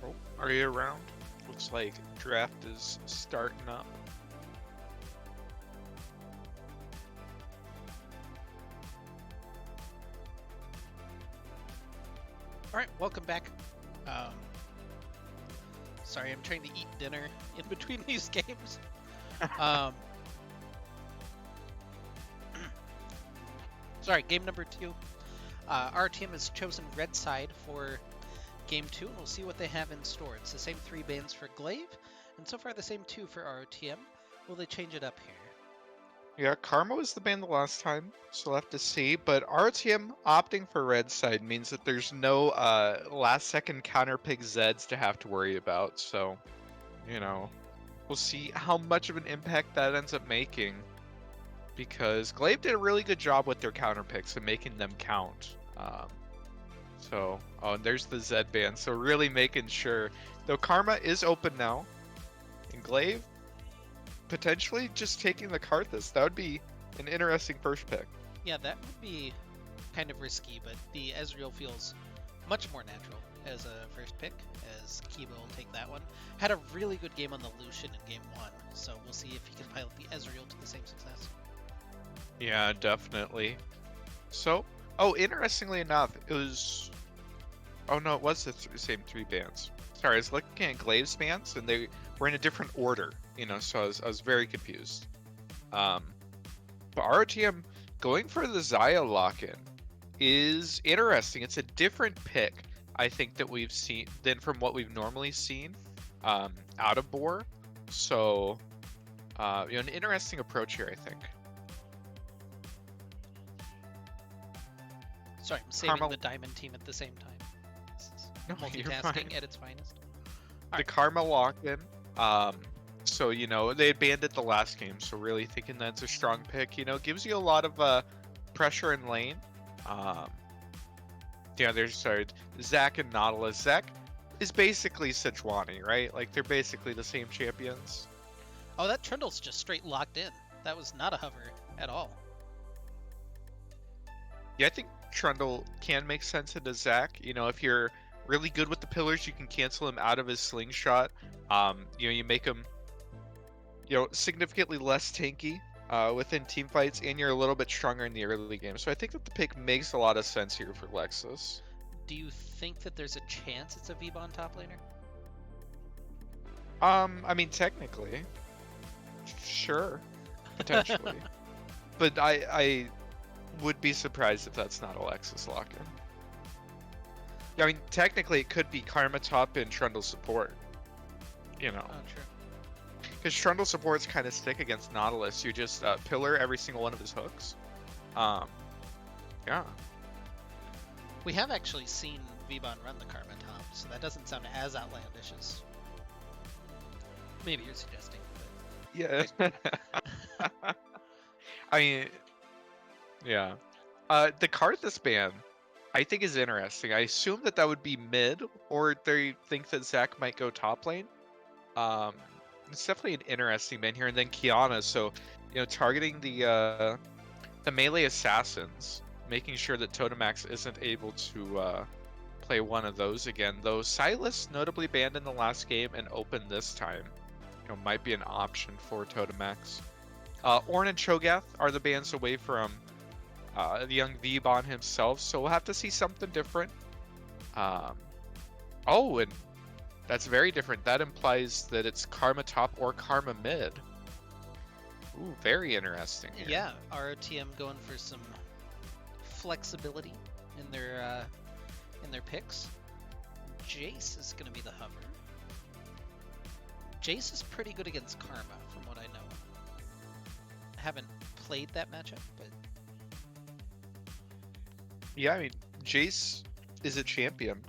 Oh, are you around? Looks like draft is starting up. All right, welcome back. Sorry, I'm trying to eat dinner in between these games. Sorry, game number 2. Our team has chosen red side for game 2, and we'll see what they have in store. It's the same 3 bans for Glaive, and so far the same 2 for our team. Will they change it up here? Yeah, Karma was the ban the last time, so we'll have to see. But our team opting for red side means that there's no last second counter pick Zeds to have to worry about. So, you know, we'll see how much of an impact that ends up making. Because Glaive did a really good job with their counter picks and making them count. Oh, and there's the Zed ban. So really making sure. Though Karma is open now. And Glaive, potentially just taking the Karthus. That would be an interesting first pick. Yeah, that would be kind of risky, but the Ezreal feels much more natural as a first pick, as Kiba will take that one. Had a really good game on the Lucian in game 1, so we'll see if he can pilot the Ezreal to the same success. Yeah, definitely. So, interestingly enough, it was... Oh no, it was the same 3 bands. Sorry, I was looking at Glaive's bands, and they were in a different order, so I was very confused. But RTM going for the Xayah lock-in is interesting. It's a different pick, I think, that we've seen than from what we've normally seen out of Boar. So, an interesting approach here, I think. Sorry, I'm saving the Diamond team at the same time. No, multitasking at its finest. The Karma lock-in. So, they had banned it the last game, so really thinking that's a strong pick. Gives you a lot of pressure in lane. There's Zach and Nautilus. Zach is basically Sejuani, right? Like, they're basically the same champions. Oh, that Trundle's just straight locked in. That was not a hover at all. Yeah, I think Trundle can make sense into Zach. If you're really good with the pillars, you can cancel him out of his slingshot. You make him, significantly less tanky within team fights, and you're a little bit stronger in the early game. So I think that the pick makes a lot of sense here for Lexus. Do you think that there's a chance it's a V-Bond top laner? I mean, technically, sure, potentially, but I would be surprised if that's not Alexis lock-in. Yeah, I mean, technically, it could be Karma top and Trundle support. You know, Oh, true. because Trundle supports kind of stick against Nautilus. You just pillar every single one of his hooks. Yeah. We have actually seen Vbon run the Karma top, so that doesn't sound as outlandish as maybe you're suggesting. Yeah. I mean, yeah. The card this ban, I think, is interesting. I assume that that would be mid, or they think that Zach might go top lane. It's definitely an interesting ban here. And then Kiana, so targeting the melee assassins, making sure that Totemax isn't able to play one of those again. Though Silas, notably banned in the last game and open this time, might be an option for Totemax. Ornn and Cho'Gath are the bans away from the young Vbon himself, so we'll have to see something different. Oh, and that's very different. That implies that it's Karma top or Karma mid. Ooh, very interesting here. Yeah, ROTM going for some flexibility in their picks. Jace is going to be the hover. Jace is pretty good against Karma, from what I know. Haven't played that matchup, but yeah, I mean, Jace is a champion.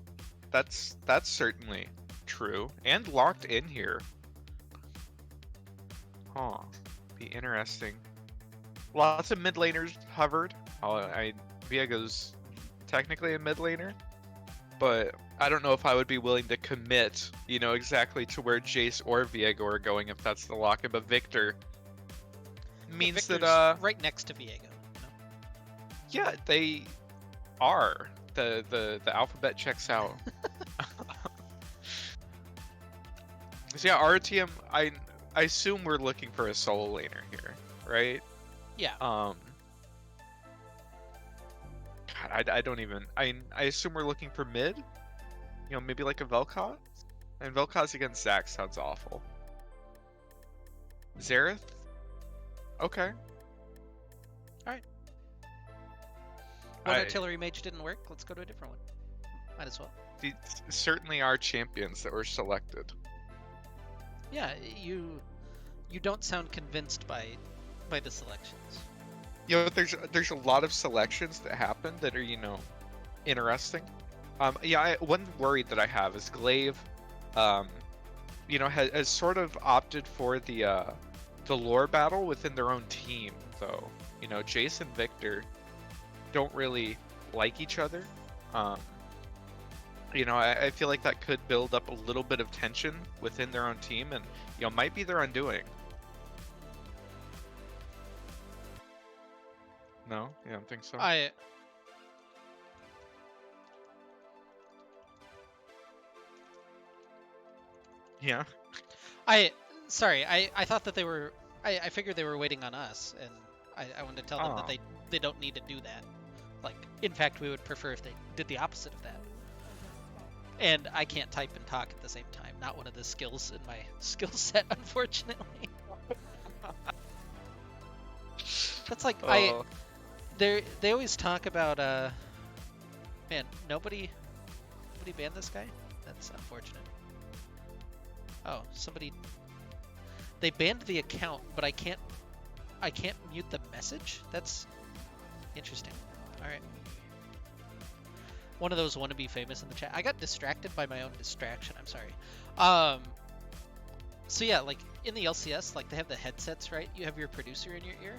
That's certainly true, and locked in here. Huh. Be interesting. Lots of mid laners hovered. Viego's technically a mid laner, but I don't know if I would be willing to commit, exactly to where Jace or Viego are going if that's the lock-in. But Victor means that right next to Viego. Yeah, they are. The alphabet checks out. So yeah, RTM. I assume we're looking for a solo laner here, right? Yeah. God, I don't even. I assume we're looking for mid. Maybe like a Vel'Koz. And Vel'Koz against Zac sounds awful. Xerath? Okay. Alright. One artillery mage didn't work. Let's go to a different one. Might as well. These certainly are champions that were selected. Yeah, you don't sound convinced by the selections. There's a lot of selections that happen that are interesting. One worry that I have is Glaive, has sort of opted for the lore battle within their own team, though. Jace and Victor don't really like each other. I feel like that could build up a little bit of tension within their own team, and might be their undoing. No, you don't think so? Yeah. I thought that they were. I figured they were waiting on us, and I wanted to tell them that they don't need to do that. Like, in fact, we would prefer if they did the opposite of that. And I can't type and talk at the same time. Not one of the skills in my skill set, unfortunately. That's like they always talk about man, nobody banned this guy? That's unfortunate. Oh, they banned the account, but I can't mute the message? That's interesting. All right. One of those want to be famous in the chat. I got distracted by my own distraction. I'm sorry. So yeah, like in the LCS, like they have the headsets, right? You have your producer in your ear.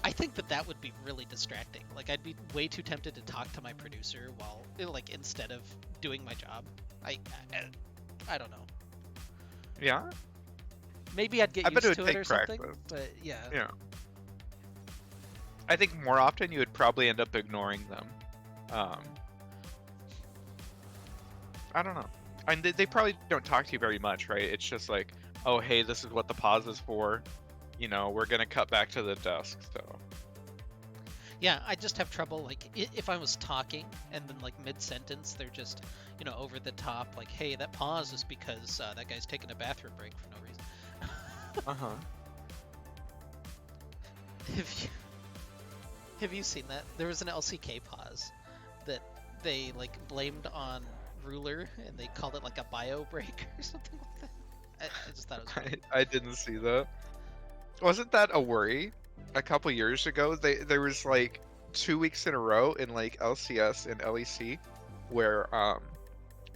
I think that would be really distracting. Like I'd be way too tempted to talk to my producer while, instead of doing my job. I don't know. Yeah. Maybe I'd get used to it or something. But yeah. Yeah. I think more often you would probably end up ignoring them. I don't know. And they probably don't talk to you very much, right? It's just like, oh, hey, this is what the pause is for. We're gonna cut back to the desk. So. Yeah, I just have trouble like if I was talking and then like mid-sentence they're just, over the top like, "Hey, that pause is because that guy's taking a bathroom break for no reason." Uh-huh. Have you have you seen that? There was an LCK pause that they like blamed on Ruler and they called it like a bio break or something like that. I just thought it was funny. I didn't see that. Wasn't that a worry a couple years ago? There was like 2 weeks in a row in like LCS and LEC where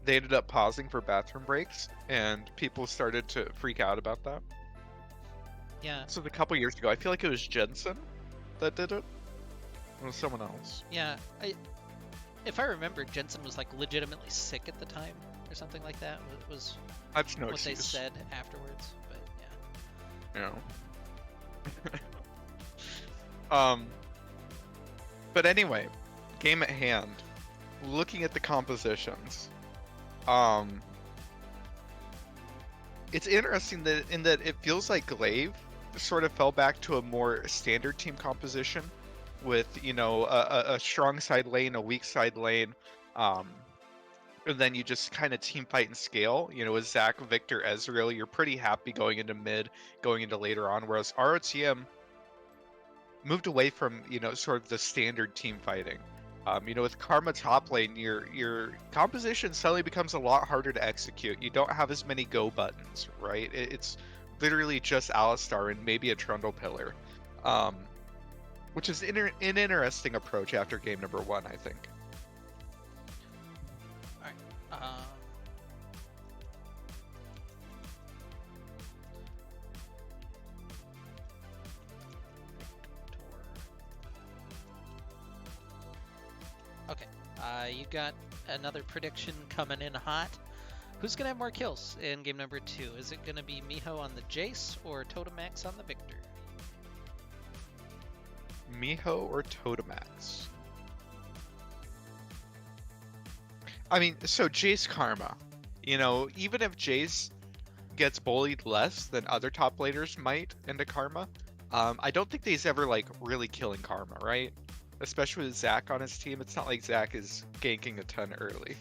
they ended up pausing for bathroom breaks and people started to freak out about that. Yeah, So a couple years ago, I feel like it was Jensen that did it. It was someone else. yeah. If I remember, Jensen was like legitimately sick at the time or something like that. Was That's no what they excuse. said afterwards. But yeah. You know. But anyway, game at hand. Looking at the compositions, um, it's interesting that it feels like Glaive sort of fell back to a more standard team composition with a strong side lane, a weak side lane, um, and then you just kind of team fight and scale. With Zach, Victor, Ezreal, you're pretty happy going into mid, going into later on. Whereas ROTM moved away from sort of the standard team fighting. With Karma top lane, your composition suddenly becomes a lot harder to execute. You don't have as many go buttons, right? It's literally just Alistar and maybe a Trundle pillar, um, which is an interesting approach after game number one, I think. All right. Okay. You got another prediction coming in hot. Who's gonna have more kills in game number 2? Is it gonna be Miho on the Jace or Totemax on the Victor? Miho or Totemax? I mean, so Jace Karma. Even if Jace gets bullied less than other top laners might into Karma, I don't think he's ever like really killing Karma, right? Especially with Zach on his team. It's not like Zach is ganking a ton early.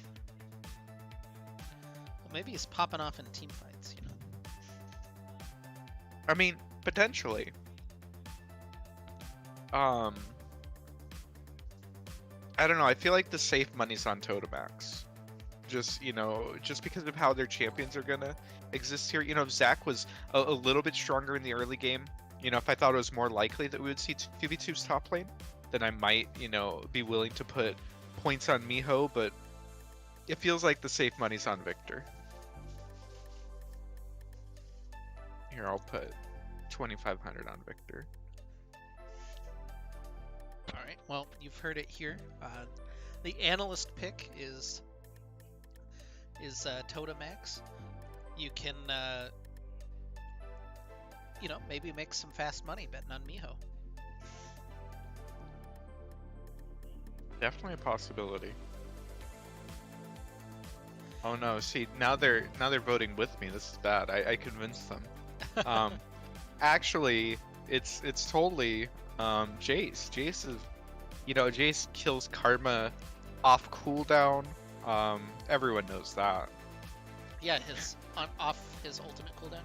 Well, maybe he's popping off in team fights, I mean, potentially. I don't know. I feel like the safe money's on Totemax. Just because of how their champions are gonna exist here. If Zach was a little bit stronger in the early game, if I thought it was more likely that we would see 2v2's top lane, then I might, be willing to put points on Miho, but it feels like the safe money's on Victor. Here, I'll put 2,500 on Victor. All right. Well, you've heard it here. The analyst pick is Totemax. You can maybe make some fast money betting on Miho. Definitely a possibility. Oh no, see, now they're voting with me. This is bad. I convinced them. Actually, it's totally Jace. Jace is Jace kills Karma off cooldown. Everyone knows that. Yeah, off his ultimate cooldown.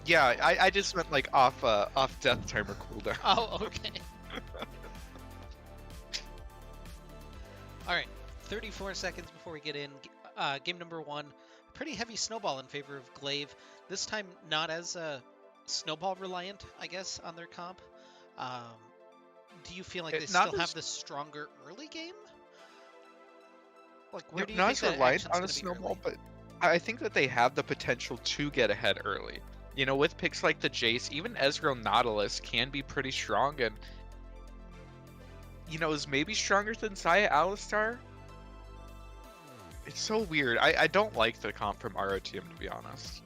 Yeah, I just meant like off death timer cooldown. Oh, okay. All right, 34 seconds before we get in. Game number 1, pretty heavy snowball in favor of Glaive. This time not as snowball reliant, I guess, on their comp. Do you feel like they still have this stronger early game? Like, where do you not think as that reliant action's on a gonna be snowball, early? but I think that they have the potential to get ahead early. With picks like the Jace, even Ezreal Nautilus can be pretty strong, and is maybe stronger than Xayah Alistar. It's so weird. I don't like the comp from ROTM, to be honest.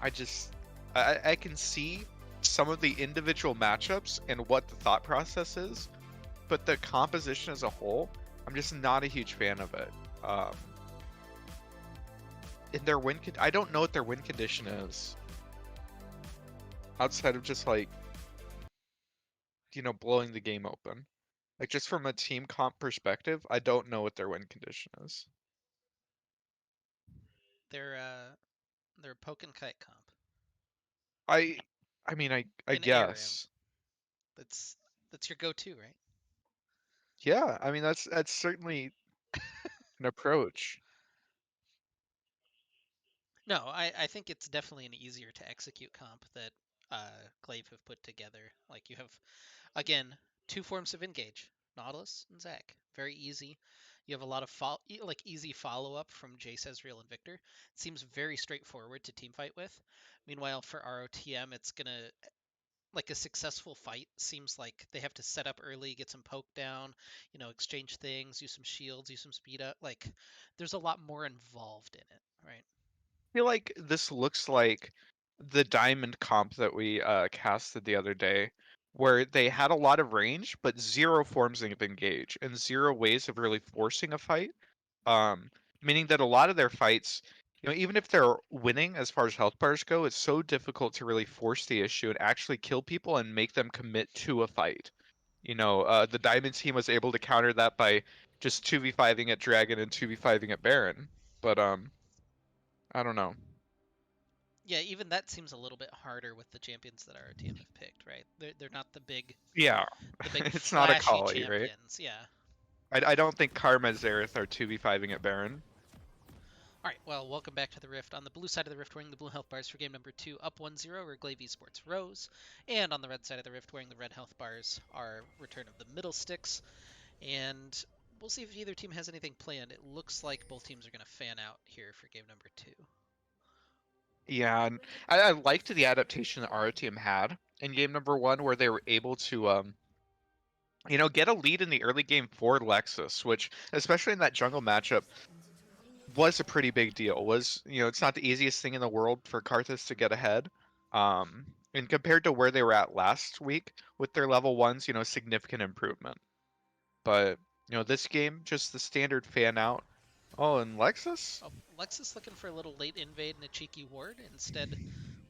I can see some of the individual matchups and what the thought process is, but the composition as a whole, I'm just not a huge fan of it. In their I don't know what their win condition is, outside of just like blowing the game open. Like just from a team comp perspective, I don't know what their win condition is. They're they're a poke and kite comp I I mean I in ARAM. guess. That's that's your go-to, right? Yeah, I mean that's certainly an approach. No, I think it's definitely an easier to execute comp that Glaive have put together. Like you have, again, two forms of engage, Nautilus and Zac. Very easy. You have a lot of like easy follow-up from Jace, Ezreal, and Victor. It seems very straightforward to teamfight with. Meanwhile, for ROTM, it's gonna like a successful fight seems like they have to set up early, get some poke down, exchange things, use some shields, use some speed up. Like there's a lot more involved in it, right? Feel like this looks like the diamond comp that we casted the other day, where they had a lot of range but zero forms of engage and zero ways of really forcing a fight. Um, Meaning that a lot of their fights, even if they're winning as far as health bars go, it's so difficult to really force the issue and actually kill people and make them commit to a fight. The diamond team was able to counter that by just 2v5ing at dragon and 2v5ing at baron, but I don't know. Yeah, even that seems a little bit harder with the champions that our team have picked, right? They're not Yeah, the big it's not a flashy collie, right? champions. Yeah. I don't think Karma Zareth are 2v5ing at Baron. All right. Well, welcome back to the Rift. On the blue side of the Rift, wearing the blue health bars for game number 2, up 1-0, are Glaive Esports Rose, and on the red side of the Rift, wearing the red health bars, are Return of the Middlesticks. And we'll see if either team has anything planned. It looks like both teams are going to fan out here for game number 2. Yeah, and I liked the adaptation that our team had in game number 1 where they were able to get a lead in the early game for Lexus, which especially in that jungle matchup was a pretty big deal. It's not the easiest thing in the world for Karthus to get ahead. And compared to where they were at last week with their level ones, significant improvement. But, this game, just the standard fan out. Oh, and Lexus? Oh, Lexus looking for a little late invade and a cheeky ward. Instead,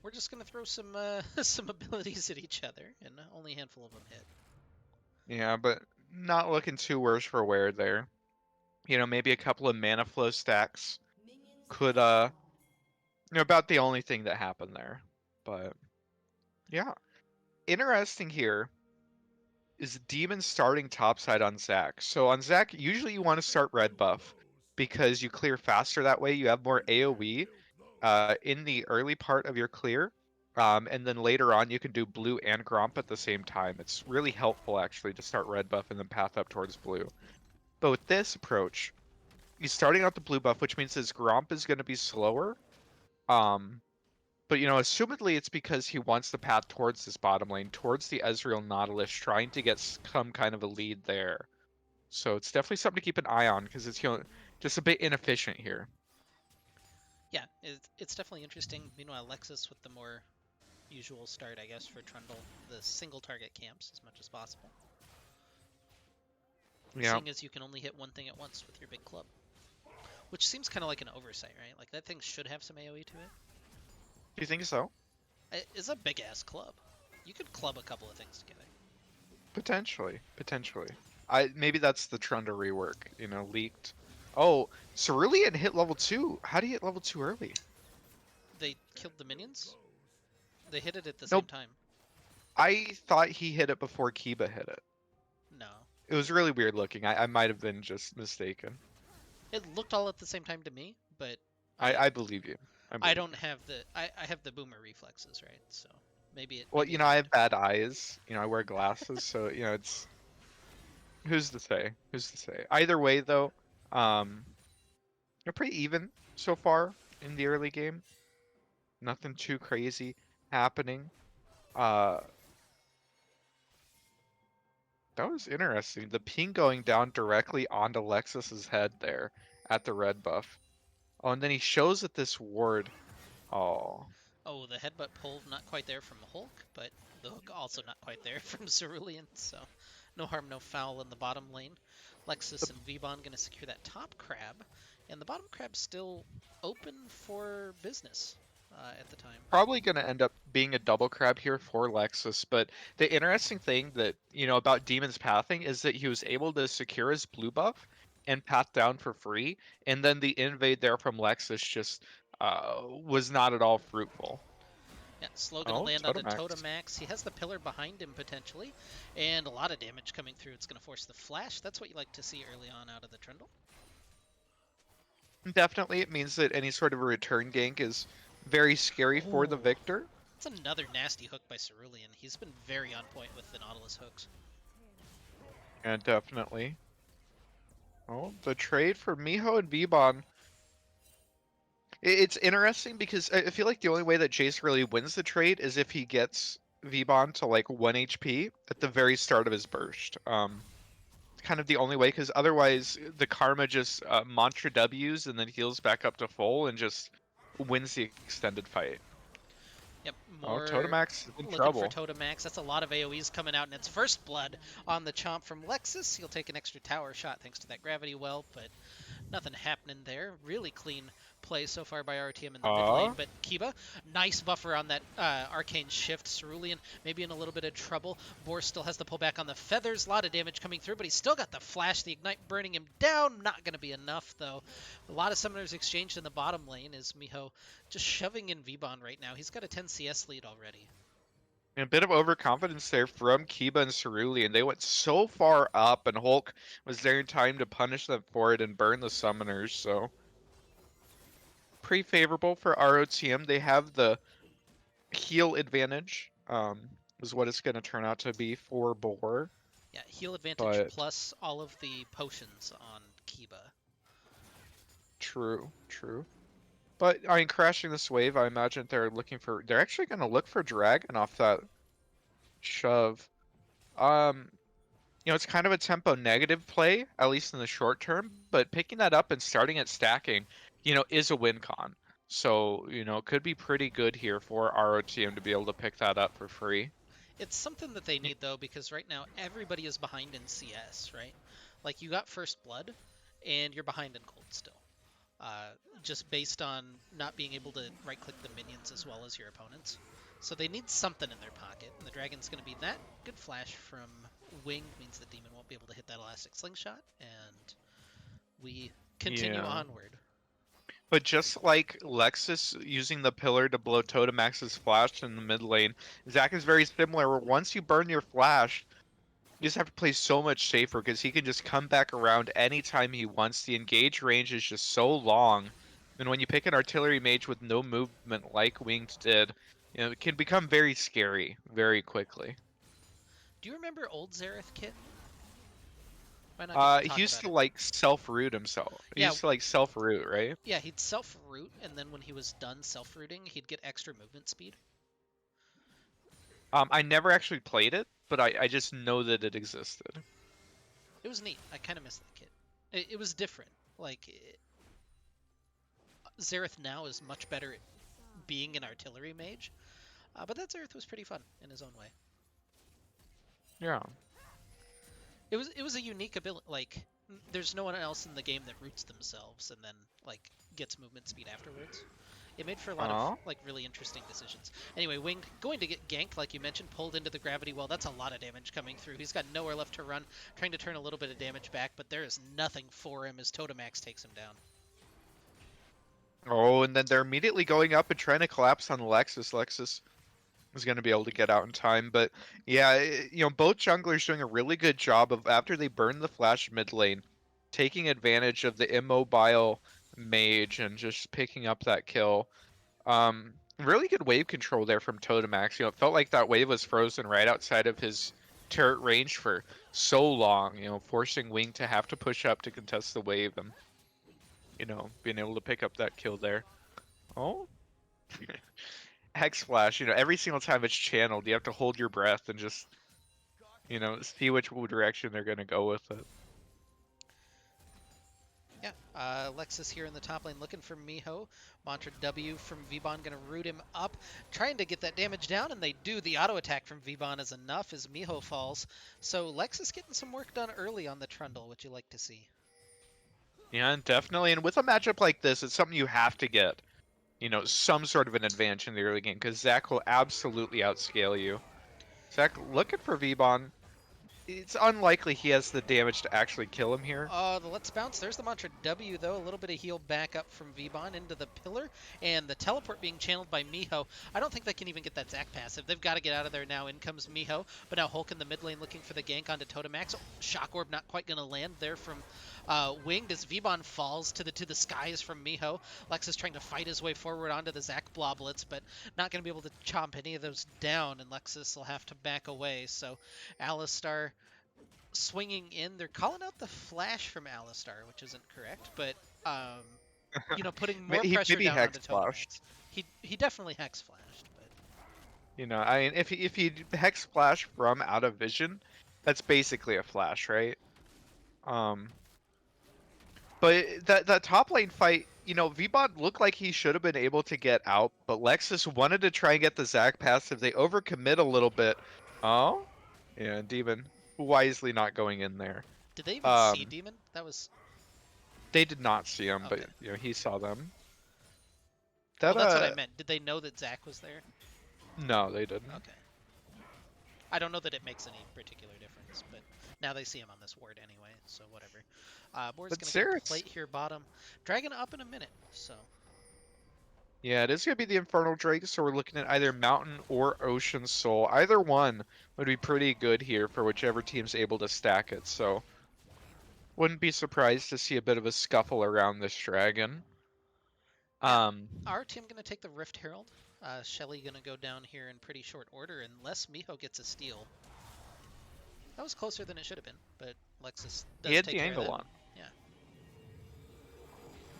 we're just going to throw some some abilities at each other, and only a handful of them hit. Yeah, but not looking too worse for wear there. Maybe a couple of mana flow stacks could about the only thing that happened there. But yeah. Interesting here is Demon starting topside on Zac. So on Zac, usually you want to start red buff because you clear faster that way. You have more AoE in the early part of your clear. And then later on, you can do blue and Gromp at the same time. It's really helpful actually to start red buff and then path up towards blue. But with this approach, he's starting out the blue buff, which means his Gromp is going to be slower. Um, but assumedly it's because he wants the path towards this bottom lane, towards the Ezreal Nautilus, trying to get some kind of a lead there. So it's definitely something to keep an eye on because it's just a bit inefficient here. Yeah, it's definitely interesting. Meanwhile, Lexus with the more usual start, I guess, for Trundle, the single target camps as much as possible. Yeah, Seeing as you can only hit one thing at once with your big club. Which seems kind of like an oversight, right? Like that thing should have some AoE to it. do you think so? It's a big ass club. You could club a couple of things together. Potentially, potentially. I maybe that's the Trunda rework. Leaked. Oh, Cerulean hit level 2. How do you hit level 2 early? They killed the minions? They hit it at the same Nope. time. I thought he hit it before Kiba hit it. No. It was really weird looking. I might have been just mistaken. It looked all at the same time to me, but I I believe you. I I believe don't you. have I have the boomer reflexes, right? So Well, maybe it I did. have bad eyes. I wear glasses, so it's who's to say? Who's to say? Either way, though, um, they're pretty even so far in the early game. Nothing too crazy happening. Uh, that was interesting. The ping going down directly onto Lexus's head there at the red buff. Oh, and then he shows it this ward. Oh, Oh, the headbutt pull not quite there from Hulk, but the hook also not quite there from Cerulean, so no harm, no foul in the bottom lane. Lexus and Vbon gonna secure that top crab, and the bottom crab's still open for business. at the time. Probably going to end up being a double crab here for Lexus, but the interesting thing that, about Demon's pathing is that he was able to secure his blue buff and path down for free, and then the invade there from Lexus just was not at all fruitful. Yeah, slow gonna Oh, land onto Totemax. Totemax. He has the pillar behind him potentially, and a lot of damage coming through. It's gonna force the flash. That's what you like to see early on out of the Trundle. Definitely, it means that any sort of a return gank is very scary for the Oh, victor. that's another nasty hook by Cerulean. He's been very on point with the Nautilus hooks. And definitely. Oh, the trade for Miho and Vbon. It's interesting because I feel like the only way that Jace really wins the trade is if he gets Vbon to like 1 HP at the very start of his burst. Kind of the only way, because otherwise the Karma just Mantra Ws and then heals back up to full and just wins the extended fight. Yep, Oh, more Totemax is in looking for trouble. Totemax. That's a lot of AoEs coming out, and it's first blood on the Chomp from Lexus. He'll take an extra tower shot thanks to that gravity well, but nothing happening there. Really clean play so far by RTM in the mid lane, Uh, but Kiba, nice buffer on that arcane shift. Cerulean maybe in a little bit of trouble. Boar still has the pullback on the feathers. A lot of damage coming through, but he's still got the flash. The ignite burning him down. Not going to be enough, though. A lot of summoners exchanged in the bottom lane is Miho just shoving in Vbon right now. He's got a 10 CS lead already. and a bit of overconfidence there from Kiba and Cerulean. They went so far up, and Hulk was there in time to punish them for it and burn the summoners, so pretty favorable for ROTM. They have the heal advantage, is what it's going to turn out to be for Boar. Yeah, heal advantage But plus all of the potions on Kiba. true, true. But I mean, crashing this wave, I imagine they're actually going to look for Dragon off that shove. Um, it's kind of a tempo negative play, at least in the short term, but picking that up and starting it stacking, is a win con. So, it could be pretty good here for ROTM to be able to pick that up for free. It's something that they need though, because right now everybody is behind in CS, right? Like you got first blood, and you're behind in gold still. Uh, just based on not being able to right-click the minions as well as your opponents. So they need something in their pocket, and the dragon's going to be that. Good flash from Wing means the demon won't be able to hit that elastic slingshot, and we continue Yeah. onward. But just like Lexus using the pillar to blow Totemax's flash in the mid lane, Zac is very similar, where once you burn your flash, you just have to play so much safer because he can just come back around anytime he wants. The engage range is just so long. And when you pick an artillery mage with no movement like Winged did, it can become very scary very quickly. Do you remember old Zareth kit? Why not get to He talk used about to it? like self-root himself. He Yeah, used to like self-root, right? yeah, he'd self-root, and then when he was done self-rooting, he'd get extra movement speed. I never actually played it, but I just know that it existed. It was neat. I kind of miss that kit. It was different. Like, Zareth now is much better at being an artillery mage, but that Zareth was pretty fun in his own way. Yeah. It was a unique ability. Like, there's no one else in the game that roots themselves and then like gets movement speed afterwards. It made for a lot of Oh. like really interesting decisions. Anyway, Wing going to get ganked, like you mentioned, pulled into the gravity well. That's a lot of damage coming through. He's got nowhere left to run, trying to turn a little bit of damage back, but there is nothing for him as Totemax takes him down. Oh, and then they're immediately going up and trying to collapse on Lexus. Lexus is going to be able to get out in time, but yeah, both junglers doing a really good job of after they burn the flash mid lane, taking advantage of the immobile mage and just picking up that kill. Really good wave control there from Totemax. It felt like that wave was frozen right outside of his turret range for so long, forcing Wing to have to push up to contest the wave and, being able to pick up that kill there. Oh, Hex Flash, every single time it's channeled, you have to hold your breath and just, see which direction they're going to go with it. Yeah, Lexus here in the top lane looking for Miho. Mantra W from Vbon going to root him up, trying to get that damage down, and they do. The auto attack from Vbon is enough as Miho falls. So Lexus getting some work done early on the Trundle, which you like to see. Yeah, and definitely. And with a matchup like this, it's something you have to get. some sort of an advantage in the early game because Zach will absolutely outscale you. Zach looking for V-Bon. It's unlikely he has the damage to actually kill him here. The Let's Bounce. There's the Mantra W, though. A little bit of heal back up from Vbon into the pillar. And the teleport being channeled by Miho. I don't think they can even get that Zac passive. They've got to get out of there now. In comes Miho. But now Hulk in the mid lane looking for the gank onto Totemax. Shock Orb not quite going to land there from Winged as Vbon falls to the skies from Miho. Lex is trying to fight his way forward onto the Zac Bloblets, but not going to be able to chomp any of those down. And Lexus will have to back away. So Alistar swinging in. They're calling out the flash from Alistar, which isn't correct, but putting more He pressure maybe down onto hex flashed. Totemax. He definitely hex flashed, but I mean, if he hex flash from out of vision, that's basically a flash, right? Um, but that top lane fight, Vbot looked like he should have been able to get out, but Lexus wanted to try and get the Zac passive. They overcommit a little bit. Oh, yeah, Demon wisely not going in there. did they even see Um, Demon? That was they did not see him, but okay. he saw them. Well, That that's what I meant. Did they know that Zac was there? no, they didn't. Okay. I don't know that it makes any particular difference, but now they see him on this ward anyway, so whatever. Board's But going to get a Zerex, plate here bottom. Dragon up in a minute, so yeah, it is going to be the Infernal Drake, so we're looking at either Mountain or Ocean Soul. Either one would be pretty good here for whichever team's able to stack it, so wouldn't be surprised to see a bit of a scuffle around this dragon. yeah. Um, Our team going to take the Rift Herald. Shelly going to go down here in pretty short order unless Miho gets a steal. That was closer than it should have been, but Lexus he does had take the care of angle that. on. Yeah.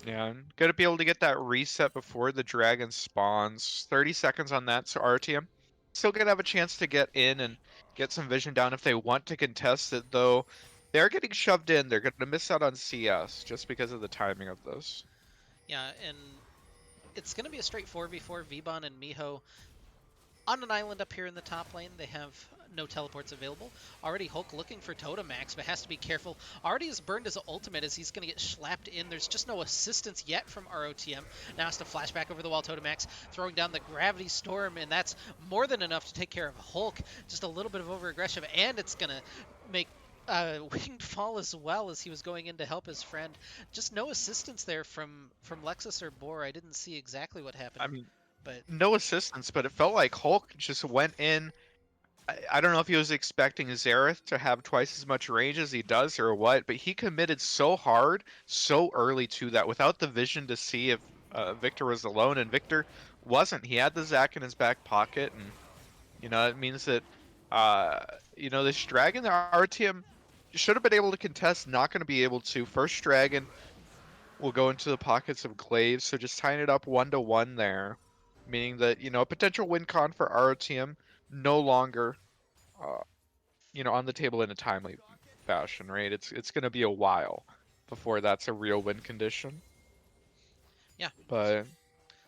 Yeah, gonna be able to get that reset before the dragon spawns. 30 seconds on that, so RTM still gonna have a chance to get in and get some vision down if they want to contest it, though they're getting shoved in. They're gonna miss out on CS just because of the timing of this. Yeah, and it's going to be a straight 4v4. Vbon and Miho on an island up here in the top lane. They have no teleports available. Already Hulk looking for Totemax, but has to be careful. Already has burned his ultimate as he's going to get slapped in. There's just no assistance yet from ROTM. Now has to flash back over the wall. Totemax throwing down the Gravity Storm, and that's more than enough to take care of Hulk. Just a little bit of over-aggression, and it's going to make Winged fall as well as he was going in to help his friend. Just no assistance there from Lexus or Boar. I didn't see exactly what happened, I mean, but no assistance, but it felt like Hulk just went in. I don't know if he was expecting Xerath to have twice as much range as he does or what, but he committed so hard, so early to that without the vision to see if Victor was alone, and Victor wasn't. He had the Zac in his back pocket, and it means that this dragon, the RTM should have been able to contest, not going to be able to. First dragon will go into the pockets of Glaive, so just tying it up 1-1 there, meaning that a potential win con for ROTM no longer uh, on the table in a timely fashion, right? It's going to be a while before that's a real win condition. yeah. But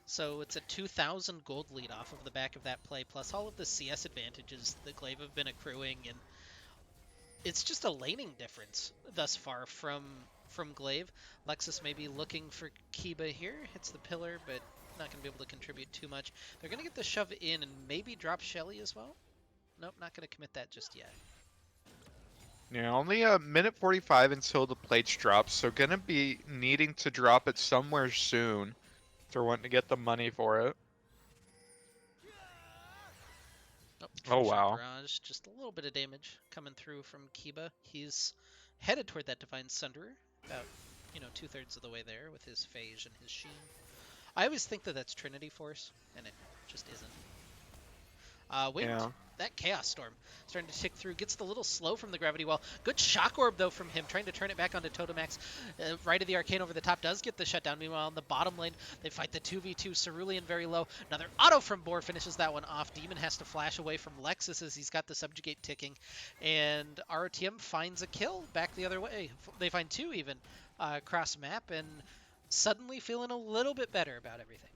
So it's a 2,000 gold lead off of the back of that play, plus all of the CS advantages that Glaive have been accruing, and it's just a laning difference thus far from Glaive. Lexus may be looking for Kiba here, hits the pillar, but not going to be able to contribute too much. They're going to get the shove in and maybe drop Shelly as well. Nope, not going to commit that just yet. yeah, only a minute 45 until the plates drop, so gonna be needing to drop it somewhere soon if they're wanting to get the money for it. Oh, Oh True Shot wow. Barrage, just a little bit of damage coming through from Kiba. He's headed toward that Divine Sunderer, about, 2/3 of the way there with his Phage and his Sheen. I always think that that's Trinity Force, and it just isn't. Winged, Yeah. that Chaos Storm starting to tick through. Gets the little slow from the Gravity Wall. Good Shock Orb, though, from him, trying to turn it back onto Totemax. Right of the Arcane over the top does get the shutdown. Meanwhile, on the bottom lane, they fight the 2v2. Cerulean very low. Another auto from Boar finishes that one off. Demon has to flash away from Lexus as he's got the Subjugate ticking. And ROTM finds a kill back the other way. They find two even cross map and suddenly feeling a little bit better about everything.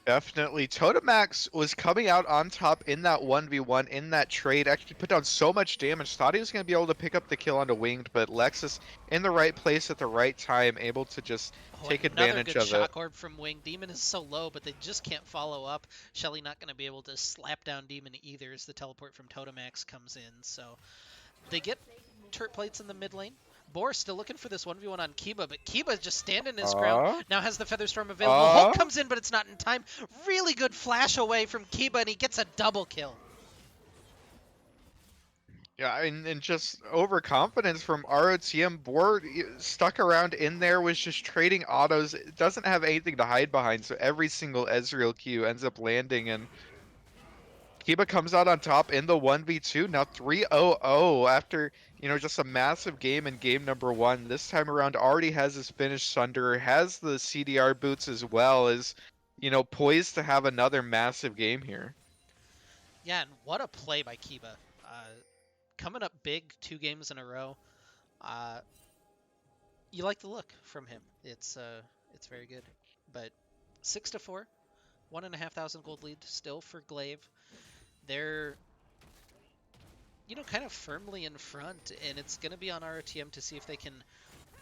Definitely. Totemax was coming out on top in that 1v1, in that trade, actually put down so much damage. Thought he was going to be able to pick up the kill onto Winged, but Lexus in the right place at the right time, able to just Oh, take another advantage good of it. shock orb from Wing. Demon is so low, but they just can't follow up. Shelly not going to be able to slap down Demon either as the teleport from Totemax comes in. So they get turret plates in the mid lane. Boar still looking for this 1v1 on Kiba, but Kiba just standing his ground. Uh, Now has the Featherstorm available. Hulk uh, comes in, but it's not in time. Really good flash away from Kiba, and he gets a double kill. yeah, and just overconfidence from ROTM. Board stuck around in there, was just trading autos. It doesn't have anything to hide behind, so every single Ezreal Q ends up landing, and Kiba comes out on top in the 1v2, now 3-0-0 after, just a massive game in game number one. This time around already has his Finnish Sunder, has the CDR boots as well, is, poised to have another massive game here. Yeah, and what a play by Kiba. Coming up big 2 games in a row. Uh, you like the look from him. It's very good. But 6-4, 1,500 gold lead still for Glaive. They're kind of firmly in front, and it's going to be on ROTM to see if they can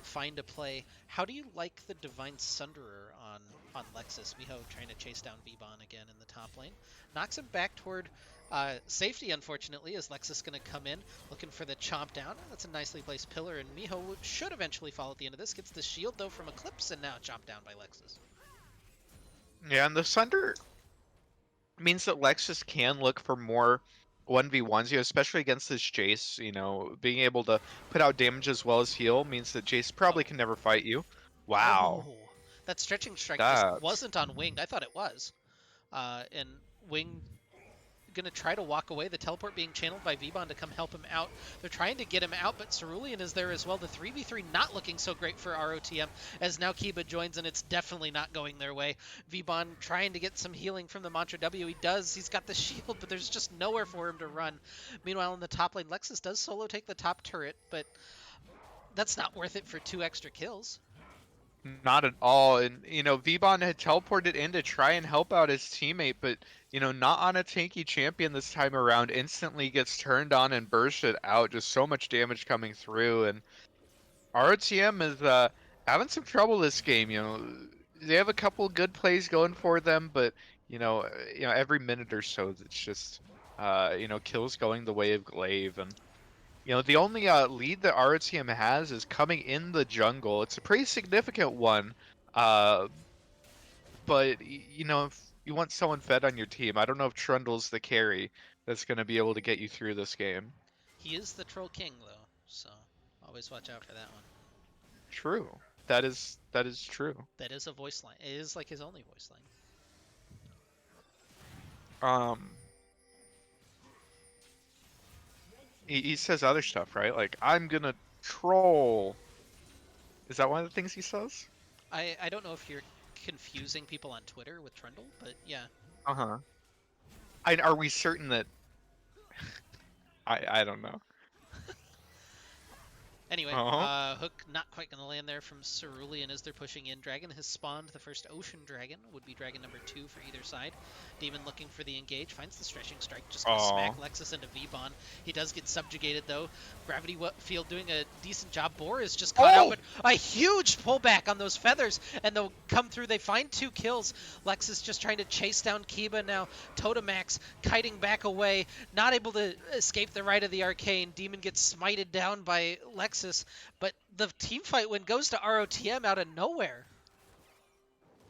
find a play. How do you like the Divine Sunderer on Lexus? Miho trying to chase down Vbon again in the top lane. Knocks him back toward safety, unfortunately, as Lexus going to come in looking for the chomp down. That's a nicely placed pillar, and Miho should eventually fall at the end of this. Gets the shield, though, from Eclipse, and now chomp down by Lexus. Yeah, and the Sunder means that Lexus can look for more 1v1s, especially against this Jace. Being able to put out damage as well as heal means that Jace probably Oh. can never fight you. Wow. Oh. That stretching strike just That's wasn't on Winged. I thought it was. And Wing going to try to walk away. The teleport being channeled by Vbon to come help him out. They're trying to get him out, but Cerulean is there as well. The 3v3 not looking so great for ROTM as now Kiba joins, and it's definitely not going their way. Vbon trying to get some healing from the Mantra W. He does. He's got the shield, but there's just nowhere for him to run. Meanwhile, in the top lane, Lexus does solo take the top turret, but that's not worth it for 2 extra kills. not at all. And, Vbon had teleported in to try and help out his teammate, but, not on a tanky champion this time around. Instantly gets turned on and bursted out. Just so much damage coming through. And ROTM is having some trouble this game. They have a couple good plays going for them, but, every minute or so, it's just, kills going the way of Glaive. And the only lead that ROTM has is coming in the jungle. It's a pretty significant one, uh, but if you want someone fed on your team, I don't know if Trundle's the carry that's going to be able to get you through this game. He is the Troll King, though, so always watch out for that one. True. That is true. That is a voice line. It is like his only voice line. Um, he says other stuff, right? Like, I'm gonna troll. Is that one of the things he says? I don't know if you're confusing people on Twitter with Trundle, but yeah. Uh-huh. Are we certain that I don't know. Anyway, Uh-huh. Hook not quite going to land there from Cerulean as they're pushing in. Dragon has spawned the first Ocean Dragon, would be Dragon number 2 for either side. Demon looking for the engage, finds the Stretching Strike, just going to smack Lexus into Vbon. He does get subjugated though. Gravity Field doing a decent job. Boar is just caught out, but a huge pullback on those feathers, and they'll come through. They find 2 kills. Lexus just trying to chase down Kiba now. Totemax kiting back away, not able to escape the right of the arcane. Demon gets smited down by Lexus. But the team fight win goes to ROTM out of nowhere.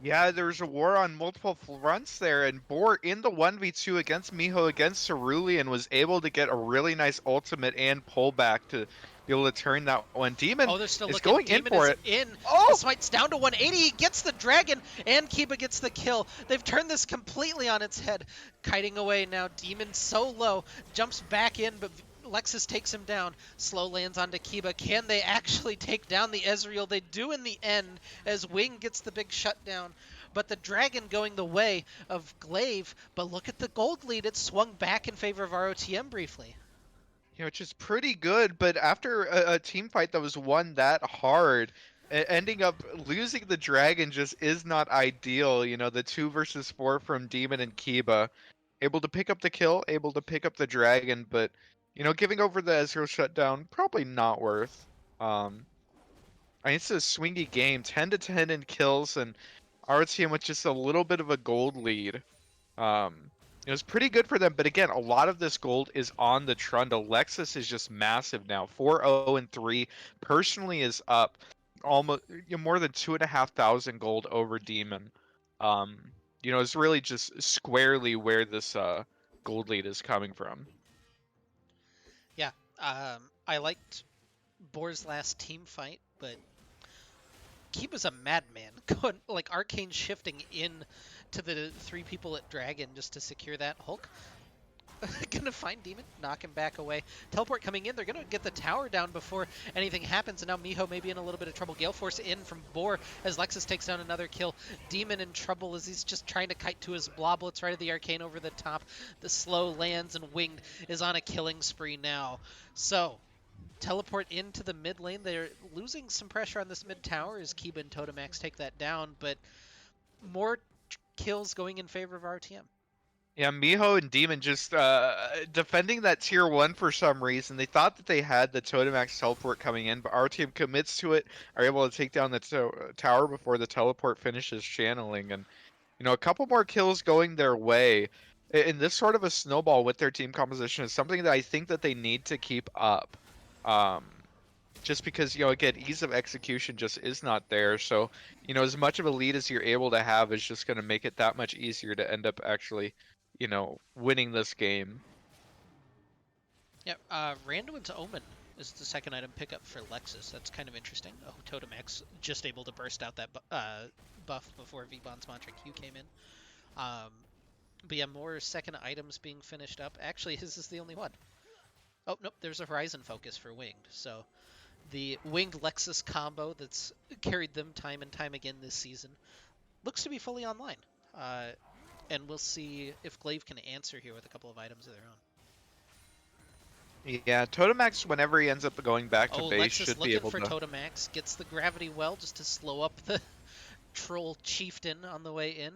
Yeah, there was a war on multiple fronts there, and Boar in the 1v2 against Miho against Cerulean was able to get a really nice ultimate and pullback to be able to turn that one. Demon they're still is looking. going Demon in for is it. In. Oh! The smite's down to 180. He gets the dragon, and Kiba gets the kill. They've turned this completely on its head. Kiting away now. Demon so low. Jumps back in, but Lexus takes him down. Slow lands onto Kiba. Can they actually take down the Ezreal? They do in the end as Wing gets the big shutdown. But the dragon going the way of Glaive. But look at the gold lead. It swung back in favor of ROTM briefly. Which is pretty good, but after a team fight that was won that hard, ending up losing the dragon just is not ideal. You know, the 2 versus 4 from Demon and Kiba, able to pick up the kill, able to pick up the dragon, but you know, giving over the Ezreal shutdown probably not worth. Um, I mean, it's a swingy game, 10 to 10 in kills, and RTM with just a little bit of a gold lead. It was pretty good for them, but again, a lot of this gold is on the Trundle. Lexus is just massive now, 4-0-3. Personally, is up almost more than 2,500 gold over Demon. Um, you know, it's really just squarely where this gold lead is coming from. Yeah, I liked Boar's last team fight, but Kiba's a madman. Going like arcane shifting in to the three people at Dragon just to secure that. Hulk gonna find Demon, knock him back away. Teleport coming in, they're gonna get the tower down before anything happens, and now Miho may be in a little bit of trouble. Gale Force in from Boar as Lexus takes down another kill. Demon in trouble as he's just trying to kite to his Bloblets right at the arcane over the top. The slow lands and Winged is on a killing spree now. So, teleport into the mid lane. They're losing some pressure on this mid tower as Kiba and Totemax take that down, but more kills going in favor of RTM. Yeah, Miho and Demon just defending that tier 1 for some reason. They thought that they had the Totemax teleport coming in, but our team commits to it, are able to take down the tower before the teleport finishes channeling. And, you know, a couple more kills going their way. In this sort of a snowball with their team composition is something that I think that they need to keep up. Um, just because, you know, again, ease of execution just is not there. So, you know, as much of a lead as you're able to have is just going to make it that much easier to end up actually, you know, winning this game. Yep, Randuin's Omen is the second item pickup for Lexus. That's kind of interesting. Oh, Totemax just able to burst out that buff before Vbon's Mantra Q came in. Um, but yeah, more second items being finished up. Actually, his is the only one. Oh, nope, there's a Horizon focus for Winged. So the Winged Lexus combo that's carried them time and time again this season looks to be fully online. And we'll see if Glaive can answer here with a couple of items of their own. Yeah, Totemax, whenever he ends up going back to Oh, base, Lexus should be looking able for to. Totemax. Gets the gravity well just to slow up the troll chieftain on the way in.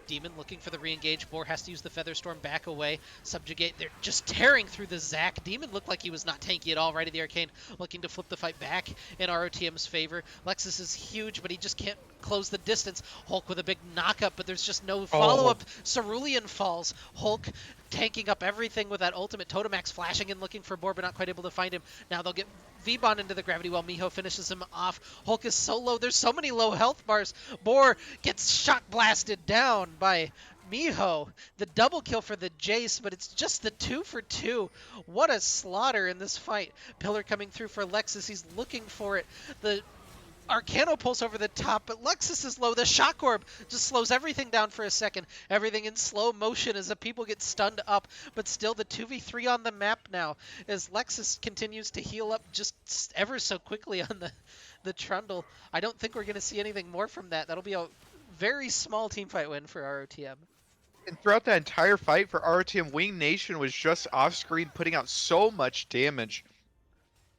Demon looking for the re-engage. Boar has to use the Featherstorm back away. Subjugate. They're just tearing through the Zac. Demon looked like he was not tanky at all right at the arcane, looking to flip the fight back in ROTM's favor. Lexus is huge, but he just can't close the distance. Hulk with a big knock-up, but there's just no Oh, follow-up. Cerulean falls. Hulk tanking up everything with that ultimate. Totemax flashing in looking for Boar, but not quite able to find him. Now they'll get V-Bond into the gravity while Miho finishes him off. Hulk is so low. There's so many low health bars. Boar gets shock blasted down by Miho. The double kill for the Jace, but it's just the 2 for 2. What a slaughter in this fight. Pillar coming through for Lexus. He's looking for it. The Arcano pulls over the top, but Lexus is low. The Shock Orb just slows everything down for a second. Everything in slow motion as the people get stunned up, but still the 2v3 on the map now as Lexus continues to heal up just ever so quickly on the Trundle. I don't think we're going to see anything more from that. That'll be a very small teamfight win for ROTM. and throughout that entire fight for RTM, Wing Nation was just off screen putting out so much damage.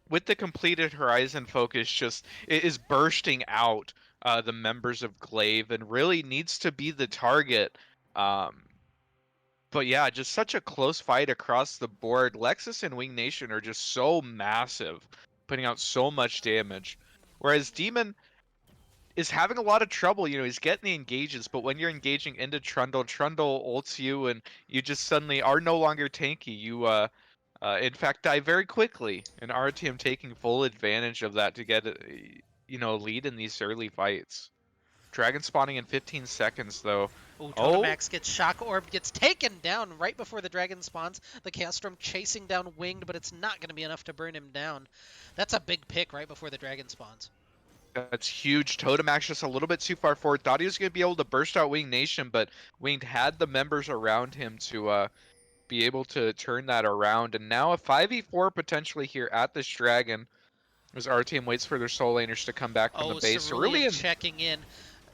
With the completed Horizon focus, just it is bursting out the members of Glaive and really needs to be the target. Um, but yeah, just such a close fight across the board. Lexus and Wing Nation are just so massive, putting out so much damage. Whereas Demon is having a lot of trouble. You know, he's getting the engages, but when you're engaging into Trundle, Trundle ults you, and you just suddenly are no longer tanky. You, in fact, die very quickly. And RTM taking full advantage of that to get, you know, lead in these early fights. Dragon spawning in 15 seconds, though. Oh, Oh, Totemax gets Shock Orb, gets taken down right before the dragon spawns. The Chaos Storm chasing down Winged, but it's not going to be enough to burn him down. That's a big pick right before the dragon spawns. that's huge. Totemax just a little bit too far forward. Thought he was going to be able to burst out Wing Nation, but Winged had the members around him to be able to turn that around. And now a 5v4 potentially here at this Dragon as our team waits for their soul laners to come back from the Oh, base. Cerulean Cerulean, checking in.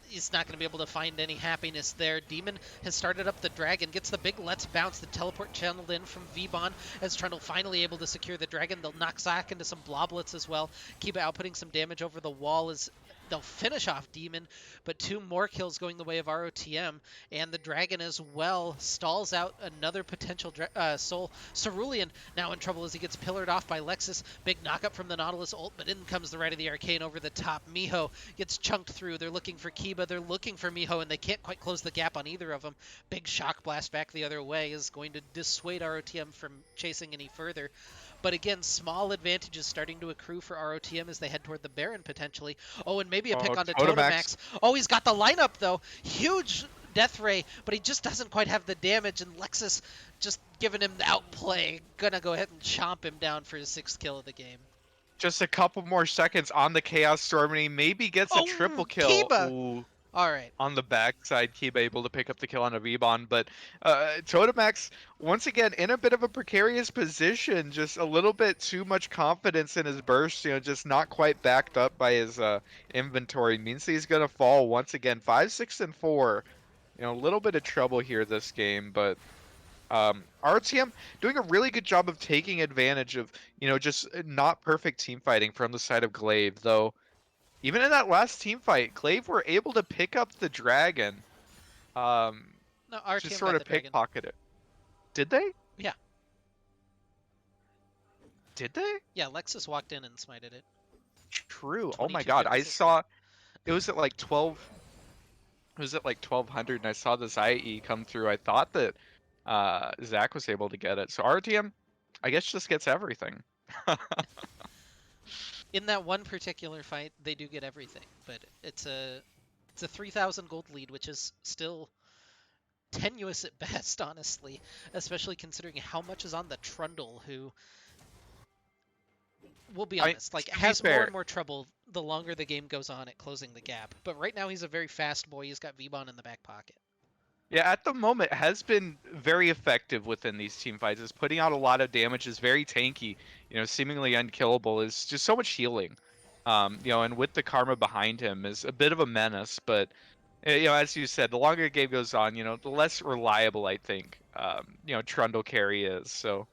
he's not going to be able to find any happiness there. Demon has started up the Dragon, gets the big Let's Bounce, the teleport channeled in from Vbon, as Trundle finally able to secure the Dragon. They'll knock Zac into some bloblets as well. Kiba outputting some damage over the wall as they'll finish off Demon, but 2 more kills going the way of ROTM, and the Dragon as well stalls out another potential soul. Cerulean now in trouble as he gets pillared off by Lexus. Big knockup from the Nautilus ult, but in comes the Rite of the Arcane over the top. Miho gets chunked through. They're looking for Kiba, they're looking for Miho, and they can't quite close the gap on either of them. Big shock blast back the other way is going to dissuade ROTM from chasing any further. But again, small advantages starting to accrue for ROTM as they head toward the Baron potentially. Oh, and maybe a pick onto Totemax. Oh, he's got the lineup though. Huge Death Ray, but he just doesn't quite have the damage, and Lexus just giving him the outplay. Gonna go ahead and chomp him down for his 6th kill of the game. Just a couple more seconds on the Chaos Storm, and he maybe gets a triple kill. Kiba! Ooh. All right. On the backside, Kiba able to pick up the kill on a Vbon, but Totemax, once again, in a bit of a precarious position, just a little bit too much confidence in his burst, just not quite backed up by his inventory. Means he's going to fall once again, 5, 6, and 4. A little bit of trouble here this game, but RTM doing a really good job of taking advantage of, just not perfect team fighting from the side of Glaive, though. Even in that last team fight, Glaive were able to pick up the Dragon. No, RTM just sort of pickpocket it. Did they? Yeah. Did they? Yeah, Lexus walked in and smited it. True. Oh my god, I saw it was at like 12. It was at like 1200, and I saw the Zai come through. I thought that Zac was able to get it. So RTM, I guess, just gets everything. In that one particular fight, they do get everything, but it's a 3,000 gold lead, which is still tenuous at best, honestly, especially considering how much is on the Trundle, who, we'll be honest, has more and more trouble the longer the game goes on at closing the gap. But right now he's a very fast boy. He's got Vbon in the back pocket. Yeah, at the moment has been very effective within these team fights. Is putting out a lot of damage, is very tanky, seemingly unkillable, is just so much healing. And with the karma behind him is a bit of a menace, but as you said, the longer the game goes on, the less reliable I think Trundle carry is. So,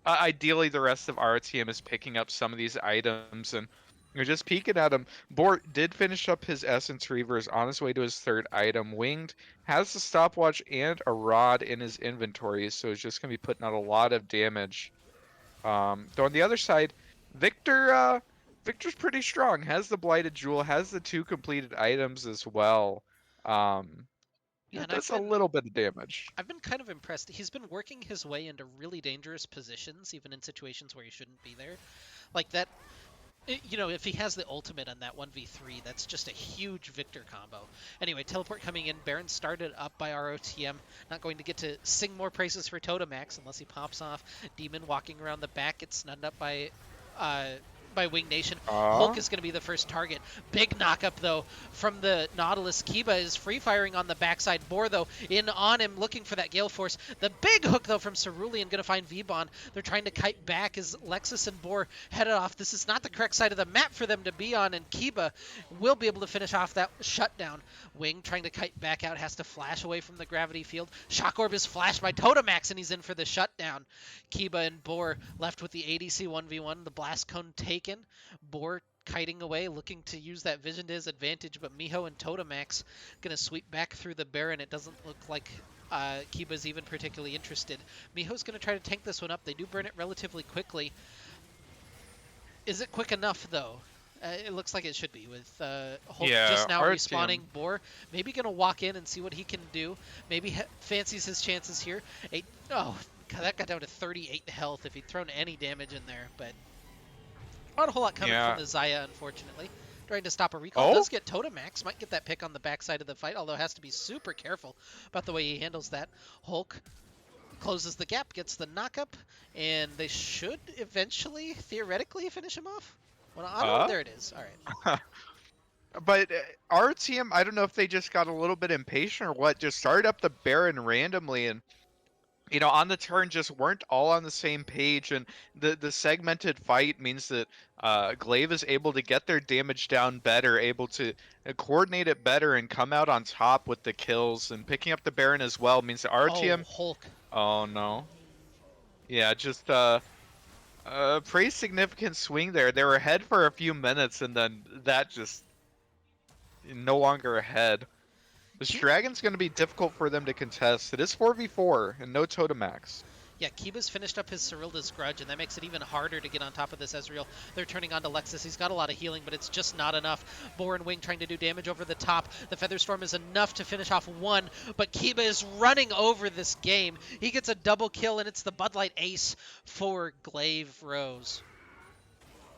ideally the rest of RTM is picking up some of these items, and you're just peeking at him. Bort did finish up his Essence Reavers on his way to his 3rd item. Winged has the stopwatch and a rod in his inventory, so he's just going to be putting out a lot of damage. Though on the other side, Victor's pretty strong. Has the Blighted Jewel, has the 2 completed items as well. That's a little bit of damage. I've been kind of impressed. He's been working his way into really dangerous positions, even in situations where he shouldn't be there. Like that... if he has the ultimate on that 1v3, that's just a huge Victor combo. Anyway, teleport coming in. Baron started up by ROTM. Not going to get to sing more praises for Totemax unless he pops off. Demon walking around the back gets snunned up by Wing Nation. Hulk is going to be the first target. Big knockup, though, from the Nautilus. Kiba is free-firing on the backside. Boar, though, in on him, looking for that Gale Force. The big hook, though, from Cerulean, going to find Vbon. They're trying to kite back as Lexus and Boar headed off. This is not the correct side of the map for them to be on, and Kiba will be able to finish off that shutdown. Wing, trying to kite back out, has to flash away from the gravity field. Shock Orb is flashed by Totemax, and he's in for the shutdown. Kiba and Boar left with the ADC 1v1. The Blast Cone taken. Boar kiting away, looking to use that vision to his advantage, but Miho and Totemax gonna sweep back through the Baron. It doesn't look like Kiba's even particularly interested. Miho's gonna try to tank this one up. They do burn it relatively quickly. Is it quick enough, though? It looks like it should be, with Hulk just now respawning. Boar maybe gonna walk in and see what he can do. Maybe fancies his chances here. That got down to 38 health if he'd thrown any damage in there, but not a whole lot coming from the Zaya, unfortunately. Trying to stop a recall. Does get Totemax. Might get that pick on the backside of the fight, although has to be super careful about the way he handles that. Hulk closes the gap, gets the knockup, and they should eventually, theoretically, finish him off. Well, there it is. All right. But RTM, I don't know if they just got a little bit impatient or what, just started up the Baron randomly, and on the turn just weren't all on the same page, and the segmented fight means that Glaive is able to get their damage down better, able to coordinate it better, and come out on top with the kills, and picking up the Baron as well means that Oh, RTM. Hulk. Oh no, yeah, just a pretty significant swing there. They were ahead for a few minutes, and then that just no longer ahead. This Ki- Dragon's going to be difficult for them to contest. It is 4v4 and no Totemax. Yeah, Kiba's finished up his Cyrilda's Grudge, and that makes it even harder to get on top of this Ezreal. They're turning on to Lexus. He's got a lot of healing, but it's just not enough. Boar and Wing trying to do damage over the top. The Featherstorm is enough to finish off one, but Kiba is running over this game. He gets a double kill, and it's the Bud Light ace for Glaive Rose.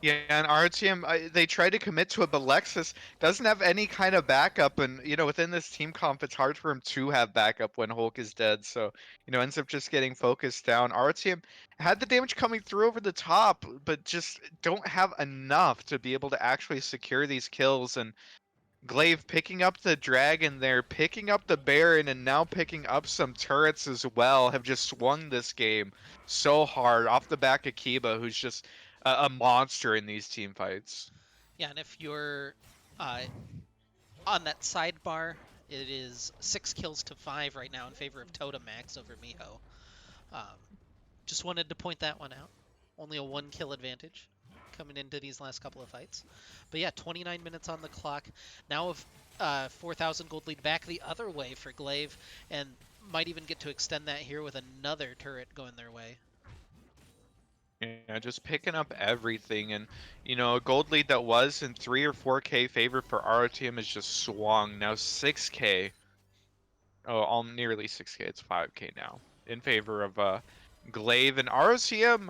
Yeah, and RTM, they try to commit to it, but Lexus doesn't have any kind of backup. And, within this team comp, it's hard for him to have backup when Hulk is dead. So, ends up just getting focused down. RTM had the damage coming through over the top, but just don't have enough to be able to actually secure these kills. And Glaive picking up the dragon there, picking up the Baron, and now picking up some turrets as well, have just swung this game so hard off the back of Kiba, who's just a monster in these team fights. Yeah, and if you're uh, on that sidebar, it is 6 kills to 5 right now in favor of Totemax over Miho. Um, just wanted to point that one out. Only a 1 kill advantage coming into these last couple of fights. But yeah, 29 minutes on the clock. Now of 4,000 gold lead back the other way for Glaive, and might even get to extend that here with another turret going their way. Yeah, just picking up everything, and a gold lead that was in 3 or 4K favor for RTM is just swung now 6K. Oh, all nearly 6K. It's 5K now in favor of Glaive and ROCM.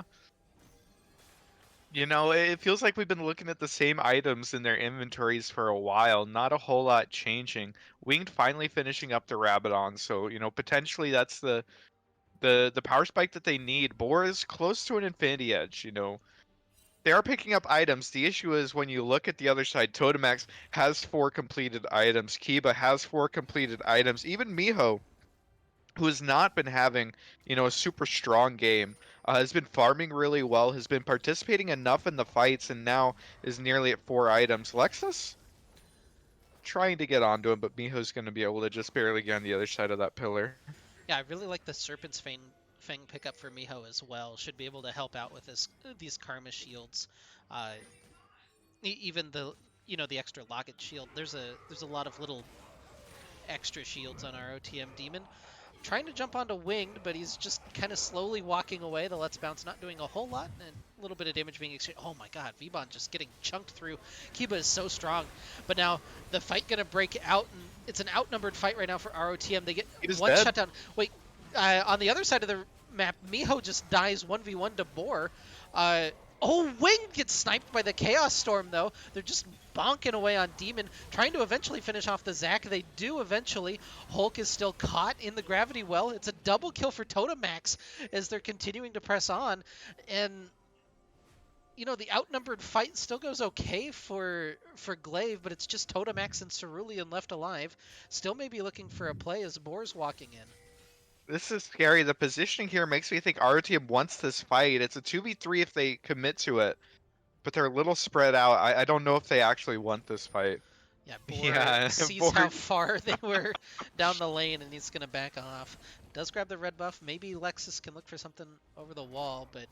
It feels like we've been looking at the same items in their inventories for a while. Not a whole lot changing. Winged finally finishing up the Rabadon, so potentially that's the power spike that they need. Boar is close to an Infinity Edge. They are picking up items. The issue is when you look at the other side, Totemax has 4 completed items. Kiba has 4 completed items. Even Miho, who has not been having, a super strong game, has been farming really well, has been participating enough in the fights, and now is nearly at 4 items. Lexus trying to get onto him, but Miho's going to be able to just barely get on the other side of that pillar. Yeah, I really like the Serpent's Fang pickup for Miho as well. Should be able to help out with these Karma shields. Uh, even the extra Locket shield. There's a lot of little extra shields on our OTM Demon. Trying to jump onto Winged, but he's just kind of slowly walking away. The Let's Bounce not doing a whole lot, and a little bit of damage being exchanged. Oh my god, Vbon just getting chunked through. Kiba is so strong. But now the fight going to break out, and it's an outnumbered fight right now for ROTM. They get one dead. shutdown. Wait, on the other side of the map, Miho just dies 1v1 to Boar. Oh, Wing gets sniped by the Chaos Storm, though. They're just bonking away on Demon, trying to eventually finish off the Zac. They do eventually. Hulk is still caught in the Gravity Well. It's a double kill for Totemax as they're continuing to press on. And, the outnumbered fight still goes okay for Glaive, but it's just Totemax and Cerulean left alive. Still maybe looking for a play as Boar's walking in. This is scary. The positioning here makes me think RTM wants this fight. It's a 2v3 if they commit to it, but they're a little spread out. I don't know if they actually want this fight. Yeah, Boar Yeah, sees Boar. how far they were down the lane, and he's going to back off. Does grab the red buff. Maybe Lexus can look for something over the wall, but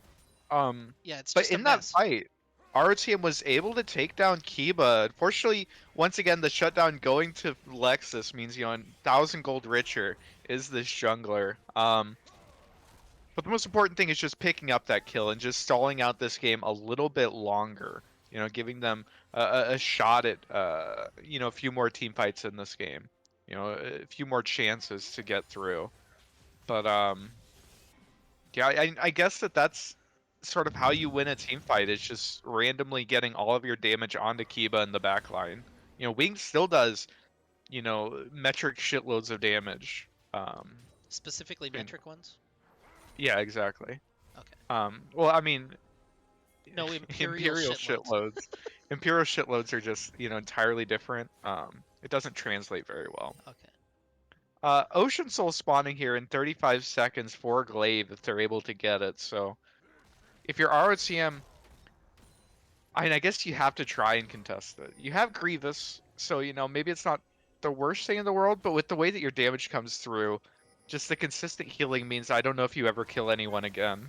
yeah, it's But just a in that mess. fight, RTM was able to take down Kiba. Unfortunately, once again, the shutdown going to Lexus means 1,000 gold richer is this jungler. But the most important thing is just picking up that kill and just stalling out this game a little bit longer. Giving them a shot at a few more team fights in this game. A few more chances to get through. But yeah, I guess that's sort of how you win a team fight. Is just randomly getting all of your damage onto Kiba in the back line. Wing still does metric shitloads of damage. Specifically And metric ones? yeah, exactly. Okay. Well, I mean, No, Imperial Imperial shitloads. shitloads. Imperial shitloads are just entirely different. It doesn't translate very well. Okay. Ocean Soul spawning here in 35 seconds for Glaive if they're able to get it. So if you're ROTM, I mean, I guess you have to try and contest it. You have Grievous, so maybe it's not the worst thing in the world, but with the way that your damage comes through, just the consistent healing means I don't know if you ever kill anyone again.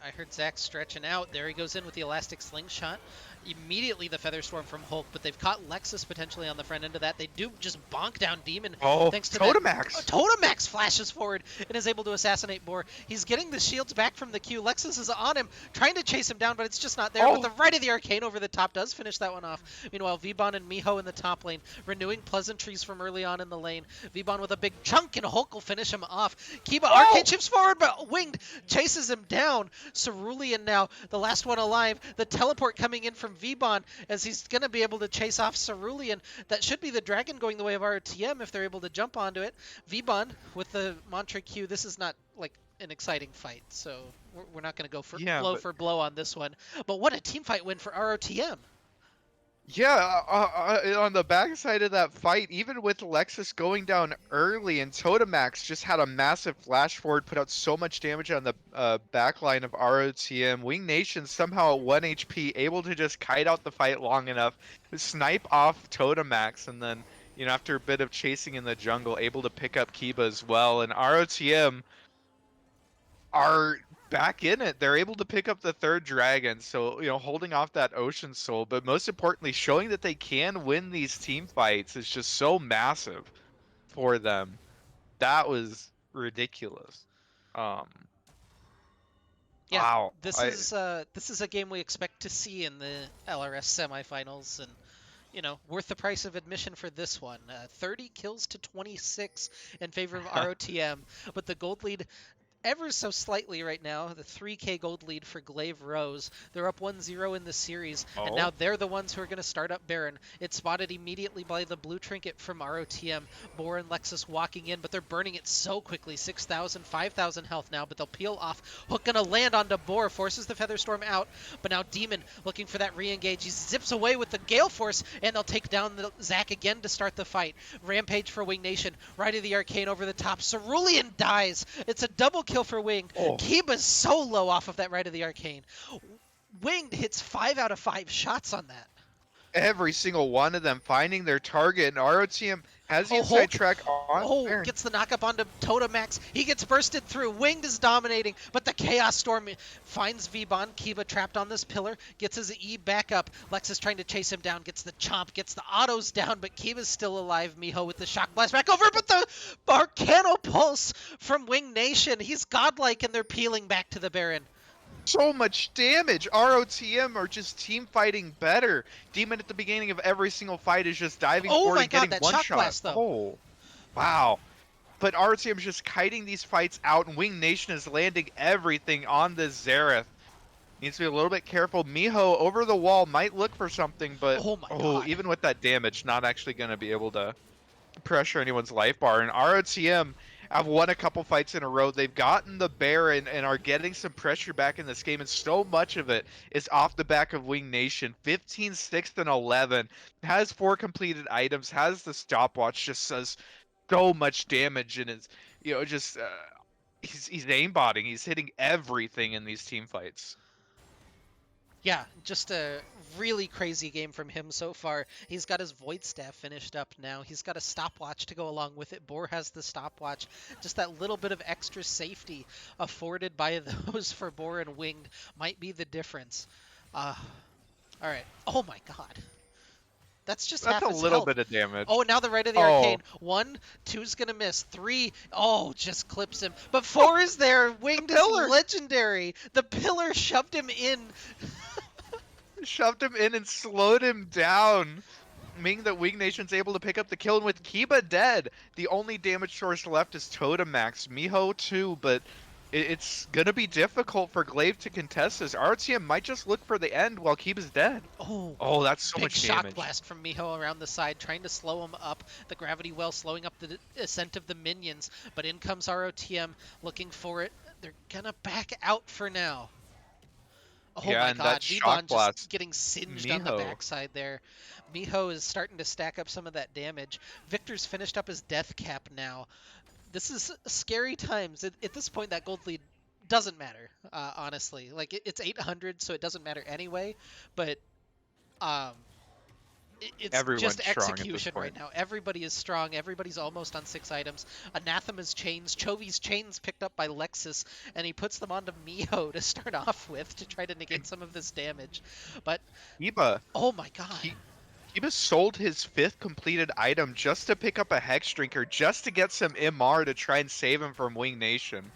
I heard Zach stretching out. There he goes in with the elastic slingshot. Immediately the Featherstorm from Hulk, but they've caught Lexus potentially on the front end of that. They do just bonk down Demon Oh, thanks to Totemax! that. Totemax flashes forward and is able to assassinate Boar. He's getting the shields back from the Q. Lexus is on him, trying to chase him down, but it's just not there. But the right of the arcane over the top does finish that one off. Meanwhile, Vbon and Miho in the top lane, renewing pleasantries from early on in the lane. Vbon with a big chunk, and Hulk will finish him off. Kiba arcane chips forward, but Winged chases him down. Cerulean now, the last one alive. The teleport coming in from Vbon as he's going to be able to chase off Cerulean. That should be the dragon going the way of ROTM if they're able to jump onto it. Vbon with the Mantra Q. This is not like an exciting fight, so we're not going to go for blow for blow on this one. But what a team fight win for ROTM. Yeah, on the backside of that fight, even with Lexus going down early and Totemax just had a massive flash forward, put out so much damage on the backline of ROTM. Wing Nation somehow at 1 HP, able to just kite out the fight long enough, snipe off Totemax, and then, after a bit of chasing in the jungle, able to pick up Kiba as well. And ROTM are back in it. They're able to pick up the third dragon, so holding off that Ocean Soul, but most importantly showing that they can win these team fights is just so massive for them. That was ridiculous. Yeah, wow. This is a game we expect to see in the LRS semifinals, and worth the price of admission for this one. 30 kills to 26 in favor of ROTM, but the gold lead ever so slightly right now, the 3k gold lead for Glaive Rose. They're up 1-0 in the series, and now they're the ones who are going to start up Baron. It's spotted immediately by the blue trinket from ROTM. Boar and Lexus walking in, but they're burning it so quickly. 6,000, 5,000 health now, but they'll peel off. Hook going to land onto Boar, forces the Featherstorm out, but now Demon looking for that re-engage. He zips away with the Gale Force, and they'll take down the Zac again to start the fight. Rampage for Wing Nation, right of the arcane over the top. Cerulean dies. It's a double kill for Wing. Kiba's so low off of that right of the arcane. Winged hits 5 out of 5 shots on that. Every single one of them finding their target, and ROTM has the inside track on. Baron. Gets the knockup onto Totemax. He gets bursted through. Winged is dominating, but the Chaos Storm finds Vbon. Kiba trapped on this pillar, gets his E back up. Lex is trying to chase him down, gets the chomp, gets the autos down, but Kiba's still alive. Miho with the shock blast back over, but the Arcano Pulse from Wing Nation. He's godlike, and they're peeling back to the Baron. So much damage. ROTM are just team fighting better. Demon at the beginning of every single fight is just diving forward and getting one shot. Blast, though. Oh, wow. But ROTM is just kiting these fights out, and Wing Nation is landing everything on this Xerath. Needs to be a little bit careful. Miho over the wall might look for something, but even with that damage, not actually going to be able to pressure anyone's life bar. And ROTM have won a couple fights in a row. They've gotten the Baron and are getting some pressure back in this game, and so much of it is off the back of Wing Nation. 15, 6, and 11. Has 4 completed items, has the stopwatch, just does so much damage, and is, just he's aimbotting. He's hitting everything in these team fights. Yeah, just a really crazy game from him so far. He's got his Void Staff finished up now. He's got a stopwatch to go along with it. Boar has the stopwatch. Just that little bit of extra safety afforded by those for Boar and Winged might be the difference. All right. Oh my god. That's half his a little health. bit of damage. Oh, now the right of the arcane. 1, 2's gonna miss. 3, just clips him. But 4 is there. Winged is legendary. The pillar shoved him in. Shoved him in and slowed him down, meaning that Wing Nation's able to pick up the kill. And with Kiba dead, the only damage source left is Totemax. Miho too, but it's gonna be difficult for Glaive to contest this. RTM might just look for the end while Kiba's dead. Oh, that's so much damage. Big shock blast from Miho around the side, trying to slow him up. The gravity well slowing up the ascent of the minions, but in comes ROTM looking for it. They're gonna back out for now. Oh Yeah, my and that god, shock Vbon just blast, getting singed on the Miho. backside there. Miho is starting to stack up some of that damage. Victor's finished up his death cap now. This is scary times. At this point, that gold lead doesn't matter, honestly. Like, it's 800, so it doesn't matter anyway. But um, it's just Everyone's strong at this execution right point. now. Everybody is strong. Everybody's almost on 6 items. Anathema's chains, Chovy's chains picked up by Lexus, and he puts them onto Miho to start off with to try to negate And some of this damage. But Kiba, oh my god. Ki- Kiba sold his 5th completed item just to pick up a Hex Drinker, just to get some MR to try and save him from Wing Nation.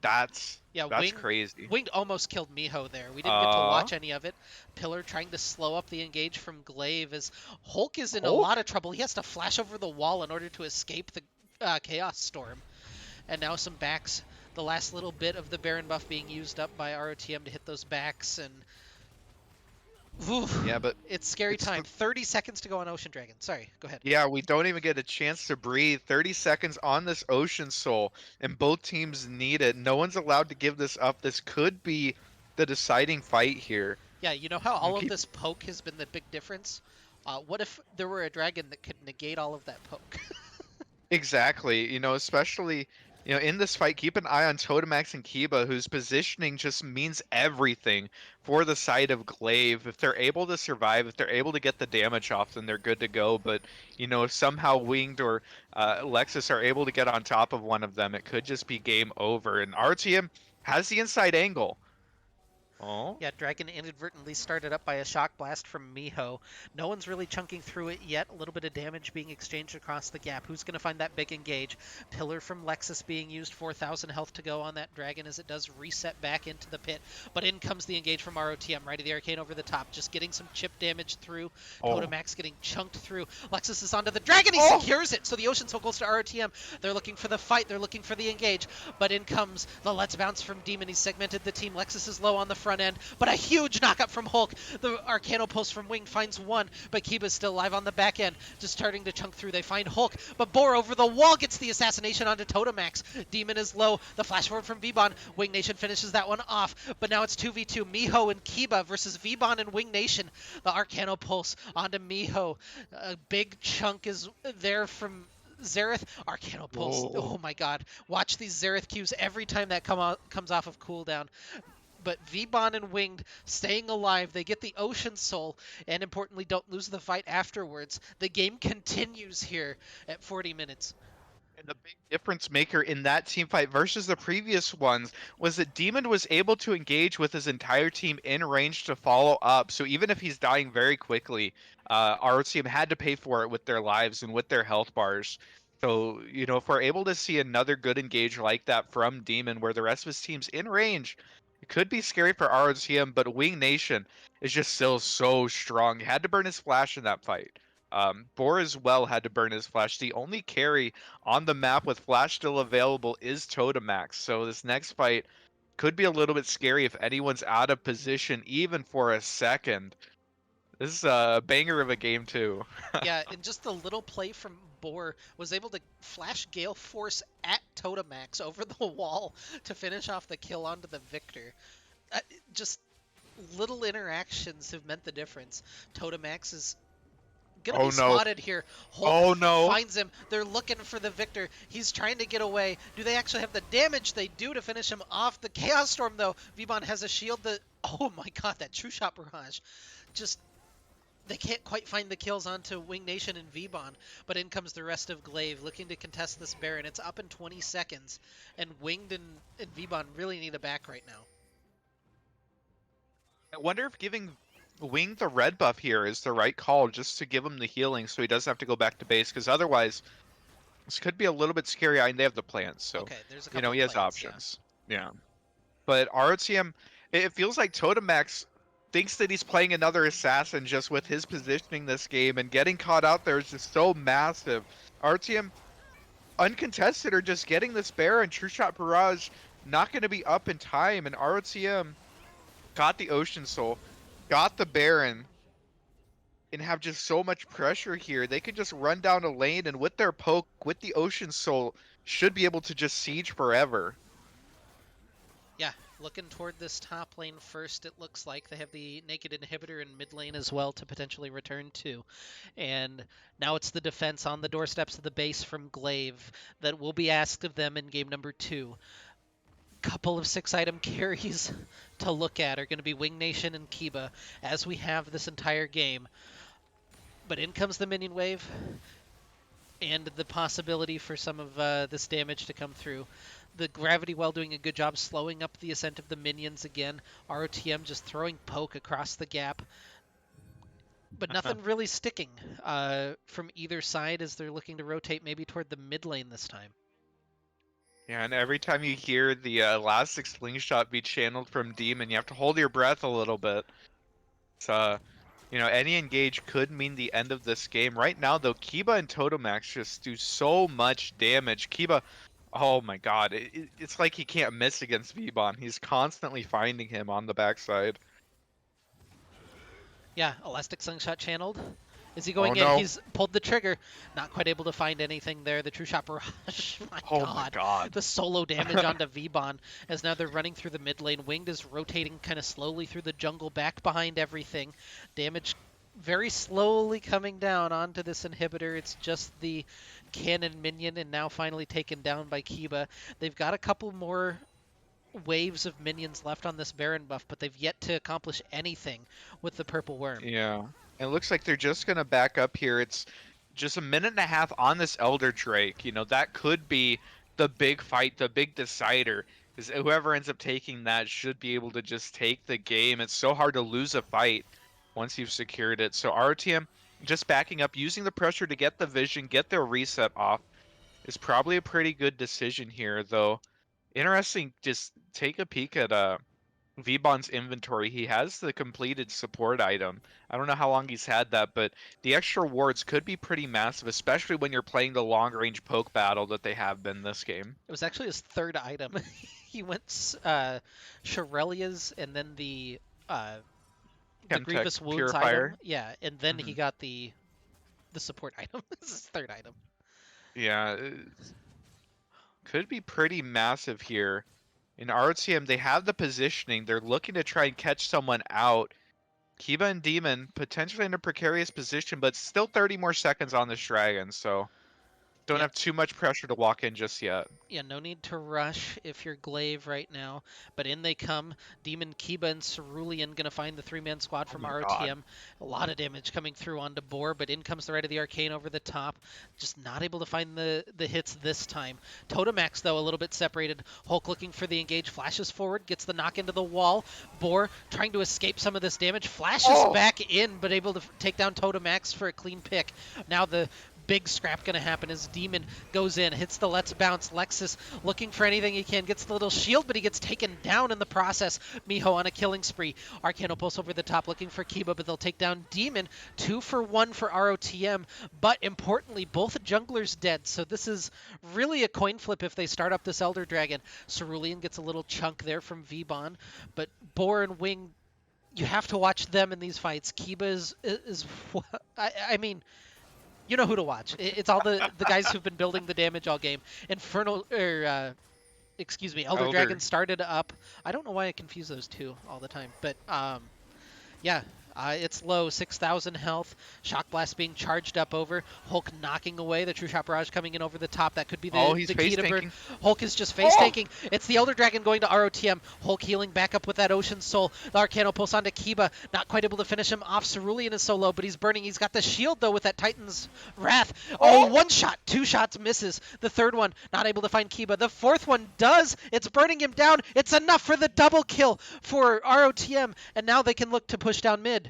That's Yeah, that's crazy. Winged almost killed Miho there. We didn't get to Uh, watch any of it. Pillar trying to slow up the engage from Glaive as Hulk is in a lot Hulk? of trouble. He has to flash over the wall in order to escape the Chaos Storm. And now some backs. The last little bit of the Baron buff being used up by ROTM to hit those backs. And oof, Yeah, but it's scary it's time. 30 seconds to go on Ocean Dragon. Sorry, go ahead. yeah, we don't even get a chance to breathe. 30 seconds on this Ocean Soul, and both teams need it. No one's allowed to give this up. This could be the deciding fight here. Yeah, you know how You all of keep this poke has been the big difference? What if there were a dragon that could negate all of that poke? exactly, especially in this fight, keep an eye on Totemax and Kiba, whose positioning just means everything for the side of Glaive. If they're able to survive, if they're able to get the damage off, then they're good to go. But if somehow Winged or Lexus are able to get on top of one of them, it could just be game over. And RTM has the inside angle. Oh, Yeah, Dragon inadvertently started up by a shock blast from Miho. No one's really chunking through it yet. A little bit of damage being exchanged across the gap. Who's going to find that big engage? Pillar from Lexus being used. 4,000 health to go on that Dragon as it does reset back into the pit. But in comes the engage from ROTM. Right of the Arcane over the top. Just getting some chip damage through. oh, Totemax getting chunked through. Lexus is onto the Dragon. He oh! secures it. So the Ocean Soul goes to ROTM. They're looking for the fight. They're looking for the engage. But in comes the Let's Bounce from Demon. He's segmented the team. Lexus is low on the front end. But a huge knockup from Hulk. The Arcano Pulse from Wing finds one, but Kiba's still live on the back end, just starting to chunk through. They find Hulk, but Boar over the wall gets the assassination onto Totemax. Demon is low. The flash forward from Vbon. Wing Nation finishes that one off, but now it's 2v2. Miho and Kiba versus Vbon and Wing Nation. The Arcano Pulse onto Miho. A big chunk is there from Xerath. Arcano Pulse. Whoa. Oh my god. Watch these Xerath Qs every time that comes off of cooldown. But Vbon and Winged staying alive. They get the Ocean Soul, and importantly, don't lose the fight afterwards. The game continues here at 40 minutes. And the big difference maker in that team fight versus the previous ones was that Demon was able to engage with his entire team in range to follow up. So even if he's dying very quickly, our team had to pay for it with their lives and with their health bars. So, if we're able to see another good engage like that from Demon where the rest of his team's in range, it could be scary for ROTM, but Wing Nation is just still so strong. He had to burn his flash in that fight. Boar as well had to burn his flash. The only carry on the map with flash still available is Totemax. So this next fight could be a little bit scary if anyone's out of position even for a second. This is a banger of a game too. Yeah, and just the little play from Boar was able to flash Gale Force at Totemax over the wall to finish off the kill onto the Victor. Just little interactions have meant the difference. Totemax is gonna Oh be no. spotted here. Hulk Oh no. finds him. They're looking for the Victor. He's trying to get away. Do they actually have the damage? They do to finish him off. The Chaos Storm, though. Vbon has a shield that... Oh my god, that True Shot Barrage. Just... They can't quite find the kills onto Wing Nation and Vbon, but in comes the rest of Glaive looking to contest this Baron. It's up in 20 seconds, and Winged and Vbon really need a back right now. I wonder if giving Wing the red buff here is the right call, just to give him the healing so he doesn't have to go back to base, because otherwise this could be a little bit scary. I mean, they have the plans, so Okay, there's a couple he of has plans, yeah. options. Yeah. But ROTM, it feels like Totemax thinks that he's playing another assassin just with his positioning this game, and getting caught out there is just so massive. RTM uncontested are just getting this Baron. True Shot Barrage not going to be up in time, and ROTM got the Ocean Soul, got the Baron, and have just so much pressure here. They could just run down a lane, and with their poke, with the Ocean Soul, should be able to just siege forever. Yeah, looking toward this top lane first, it looks like they have the naked inhibitor in mid lane as well to potentially return to. And now it's the defense on the doorsteps of the base from Glaive that will be asked of them in game number 2. Couple of 6-item carries to look at are going to be Wing Nation and Kiba, as we have this entire game. But in comes the minion wave, and the possibility for some of this damage to come through. The Gravity Well doing a good job slowing up the ascent of the minions again. ROTM just throwing poke across the gap, but nothing really sticking from either side as they're looking to rotate maybe toward the mid lane this time. Yeah, and every time you hear the elastic slingshot be channeled from Demon, you have to hold your breath a little bit. It's, any engage could mean the end of this game. Right now, though, Kiba and Totomax just do so much damage. Kiba, oh my god, it's like he can't miss against Vbon. He's constantly finding him on the backside. Yeah, Elastic Slingshot channeled. Is he Oh going in? no. He's pulled the trigger. Not quite able to find anything there. The True Shot Barrage. My Oh god. my god. The solo damage onto Vbon as now they're running through the mid lane. Winged is rotating kind of slowly through the jungle back behind everything. Damage very slowly coming down onto this inhibitor. It's just the cannon minion and now finally taken down by Kiba. They've got a couple more waves of minions left on this Baron buff, but they've yet to accomplish anything with the purple worm. Yeah. It looks like they're just going to back up here. It's just a minute and a half on this Elder Drake. That could be the big fight, the big decider. Because whoever ends up taking that should be able to just take the game. It's so hard to lose a fight once you've secured it. So RTM just backing up, using the pressure to get the vision, get their reset off, is probably a pretty good decision here, though. Interesting, just take a peek at Vbon's inventory. He has the completed support item. I don't know how long he's had that, but the extra wards could be pretty massive, especially when you're playing the long-range poke battle that they have been this game. It was actually his third item. He went Shirelia's and then the Grievous Wounds Purifier. item. Yeah, and then he got the support item. This is his third item. Yeah, could be pretty massive here. In ROTM, they have the positioning. They're looking to try and catch someone out. Kiba and Demon potentially in a precarious position, but still 30 more seconds on this dragon, so don't have too much pressure to walk in just yet. Yeah, no need to rush if you're Glaive right now. But in they come. Demon, Kiba, and Cerulean going to find the 3-man squad from ROTM. God. A lot of damage coming through onto Boar, but in comes the Rite of the Arcane over the top. Just not able to find the hits this time. Totomax, though, a little bit separated. Hulk looking for the engage, flashes forward, gets the knock into the wall. Boar trying to escape some of this damage, flashes back in, but able to take down Totomax for a clean pick. Now the big scrap going to happen as Demon goes in, hits the Let's Bounce. Lexus looking for anything he can, gets the little shield, but he gets taken down in the process. Miho on a killing spree. Arcanopulse over the top looking for Kiba, but they'll take down Demon. 2 for 1 for ROTM, but importantly, both junglers dead, so this is really a coin flip if they start up this Elder Dragon. Cerulean gets a little chunk there from Vbon, but Boar and Wing, you have to watch them in these fights. Kiba is I mean, you know who to watch. It's all the guys who've been building the damage all game. Elder Dragon started up. I don't know why I confuse those two all the time, but yeah. It's low, 6,000 health. Shock Blast being charged up over. Hulk knocking away. The True Shot Barrage coming in over the top. That could be the key to burn. Hulk is just face tanking. It's the Elder Dragon going to ROTM. Hulk healing back up with that Ocean Soul. The Arcanopulse onto Kiba. Not quite able to finish him off. Cerulean is so low, but he's burning. He's got the shield, though, with that Titan's Wrath. One shot. 2 shots misses. The third one, not able to find Kiba. The fourth one does. It's burning him down. It's enough for the double kill for ROTM, and now they can look to push down mid.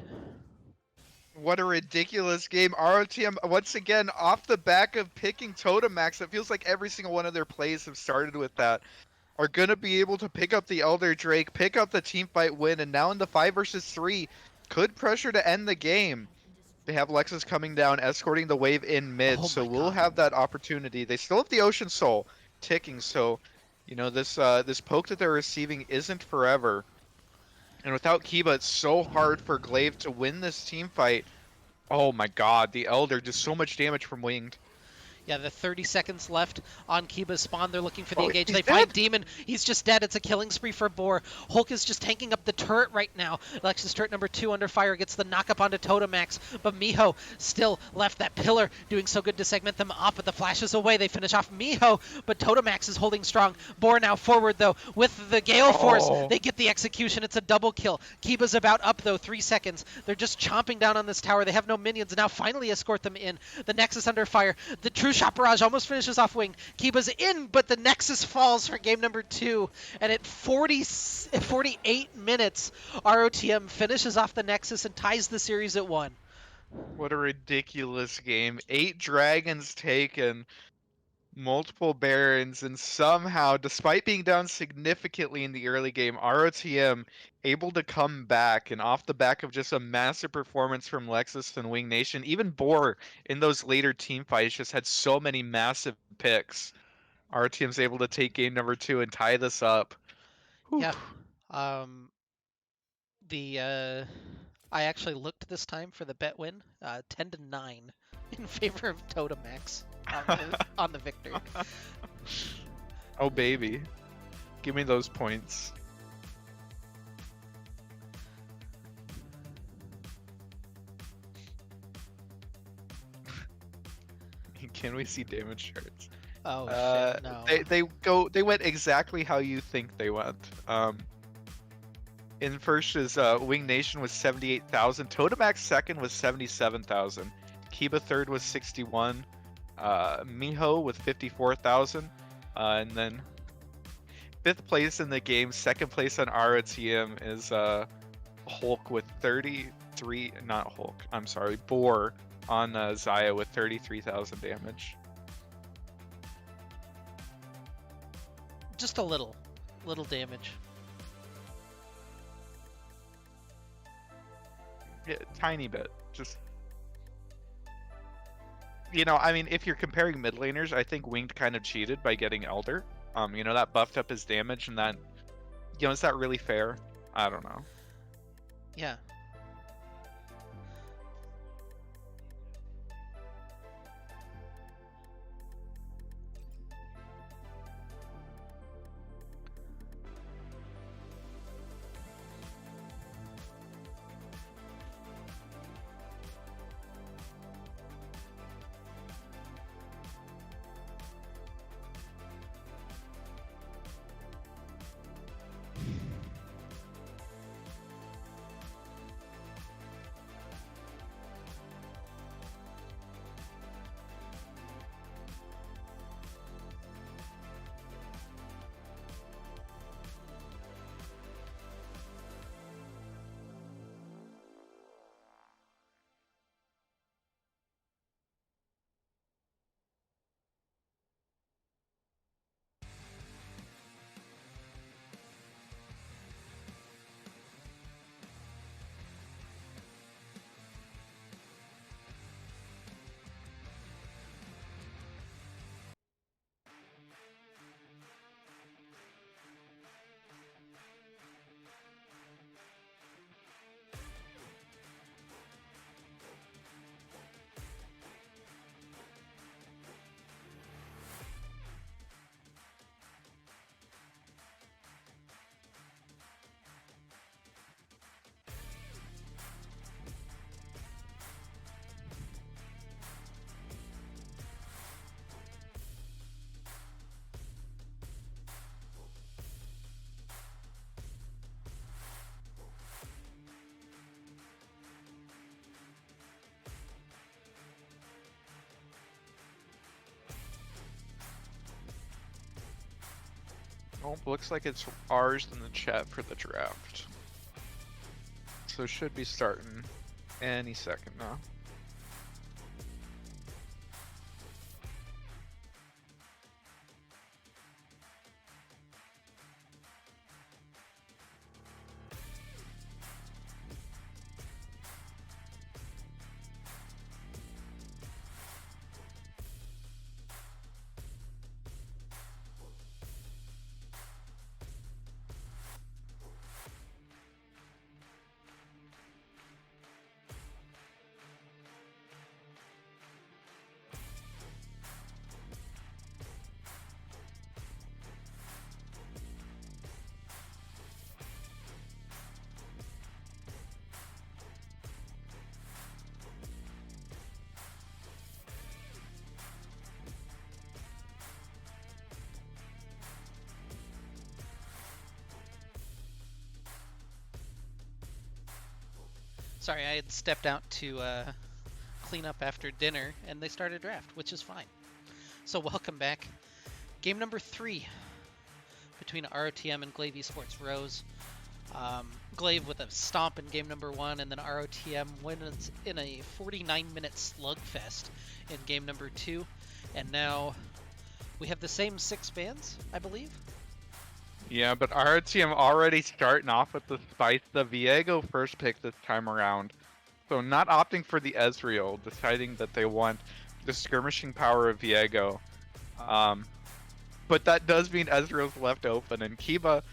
What a ridiculous game. ROTM, once again, off the back of picking Totomax, it feels like every single one of their plays have started with that, are going to be able to pick up the Elder Drake, pick up the teamfight win, and now in the 5 versus 3, could pressure to end the game. They have Lexus coming down, escorting the wave in mid, so we'll have that opportunity. They still have the Ocean Soul ticking, so, this poke that they're receiving isn't forever. And without Kiba, it's so hard for Glaive to win this team fight. Oh my god, the Elder, just so much damage from Winged. Yeah, the 30 seconds left on Kiba's spawn. They're looking for the Oh, engage. he's They find dead. Demon. He's just dead. It's a killing spree for Boar. Hulk is just tanking up the turret right now. Lexus turret number 2 under fire gets the knock up onto Totemax, but Miho still left that pillar, doing so good to segment them off, but the flash is away. They finish off Miho, but Totemax is holding strong. Boar now forward, though, with the Gale Force. Oh. They get the execution. It's a double kill. Kiba's about up, though, 3 seconds. They're just chomping down on this tower. They have no minions. Now finally escort them in. The Nexus under fire. The True Shot Barrage almost finishes off Wing. Kiba's in, but the Nexus falls for game number 2. And at 48 minutes, ROTM finishes off the Nexus and ties the series at 1. What a ridiculous game. 8 dragons taken, multiple barons, and somehow, despite being down significantly in the early game, ROTM able to come back, and off the back of just a massive performance from Lexus and Wing Nation. Even Boar in those later team fights just had so many massive picks. ROTM's able to take game number 2 and tie this up. Whew. Yeah. Um, the I actually looked this time for the bet win, 10-9 in favor of Totemax on the victor. Oh baby, give me those points. Can we see damage charts? Oh shit, no. They went exactly how you think they went. In first is Wing Nation was 78,000. Totemax second was 77,000. Kiba third was 61. Miho with 54,000. And then fifth place in the game, second place on ROTM is Hulk with 33. Not Hulk. I'm sorry, Boar on Zaya with 33,000 damage. Just a little damage. Yeah, tiny bit. Just, you know, I mean, if you're comparing mid laners, I think Winged kind of cheated by getting Elder. You know, that buffed up his damage, and that, you know, is that really fair? I don't know. Yeah. Oh, looks like it's ours in the chat for the draft. So should be starting any second now. Sorry, I had stepped out to clean up after dinner, and they started draft, which is fine. So welcome back. Game number 3 between ROTM and Glaive esports Rose. Glaive with a stomp in game number 1, and then ROTM wins in a 49-minute slugfest in game number 2. And now we have the same 6 bans, I believe. Yeah, but our team already starting off with the spice. The Viego first pick this time around. So not opting for the Ezreal, deciding that they want the skirmishing power of Viego. But that does mean Ezreal's left open, and Kiba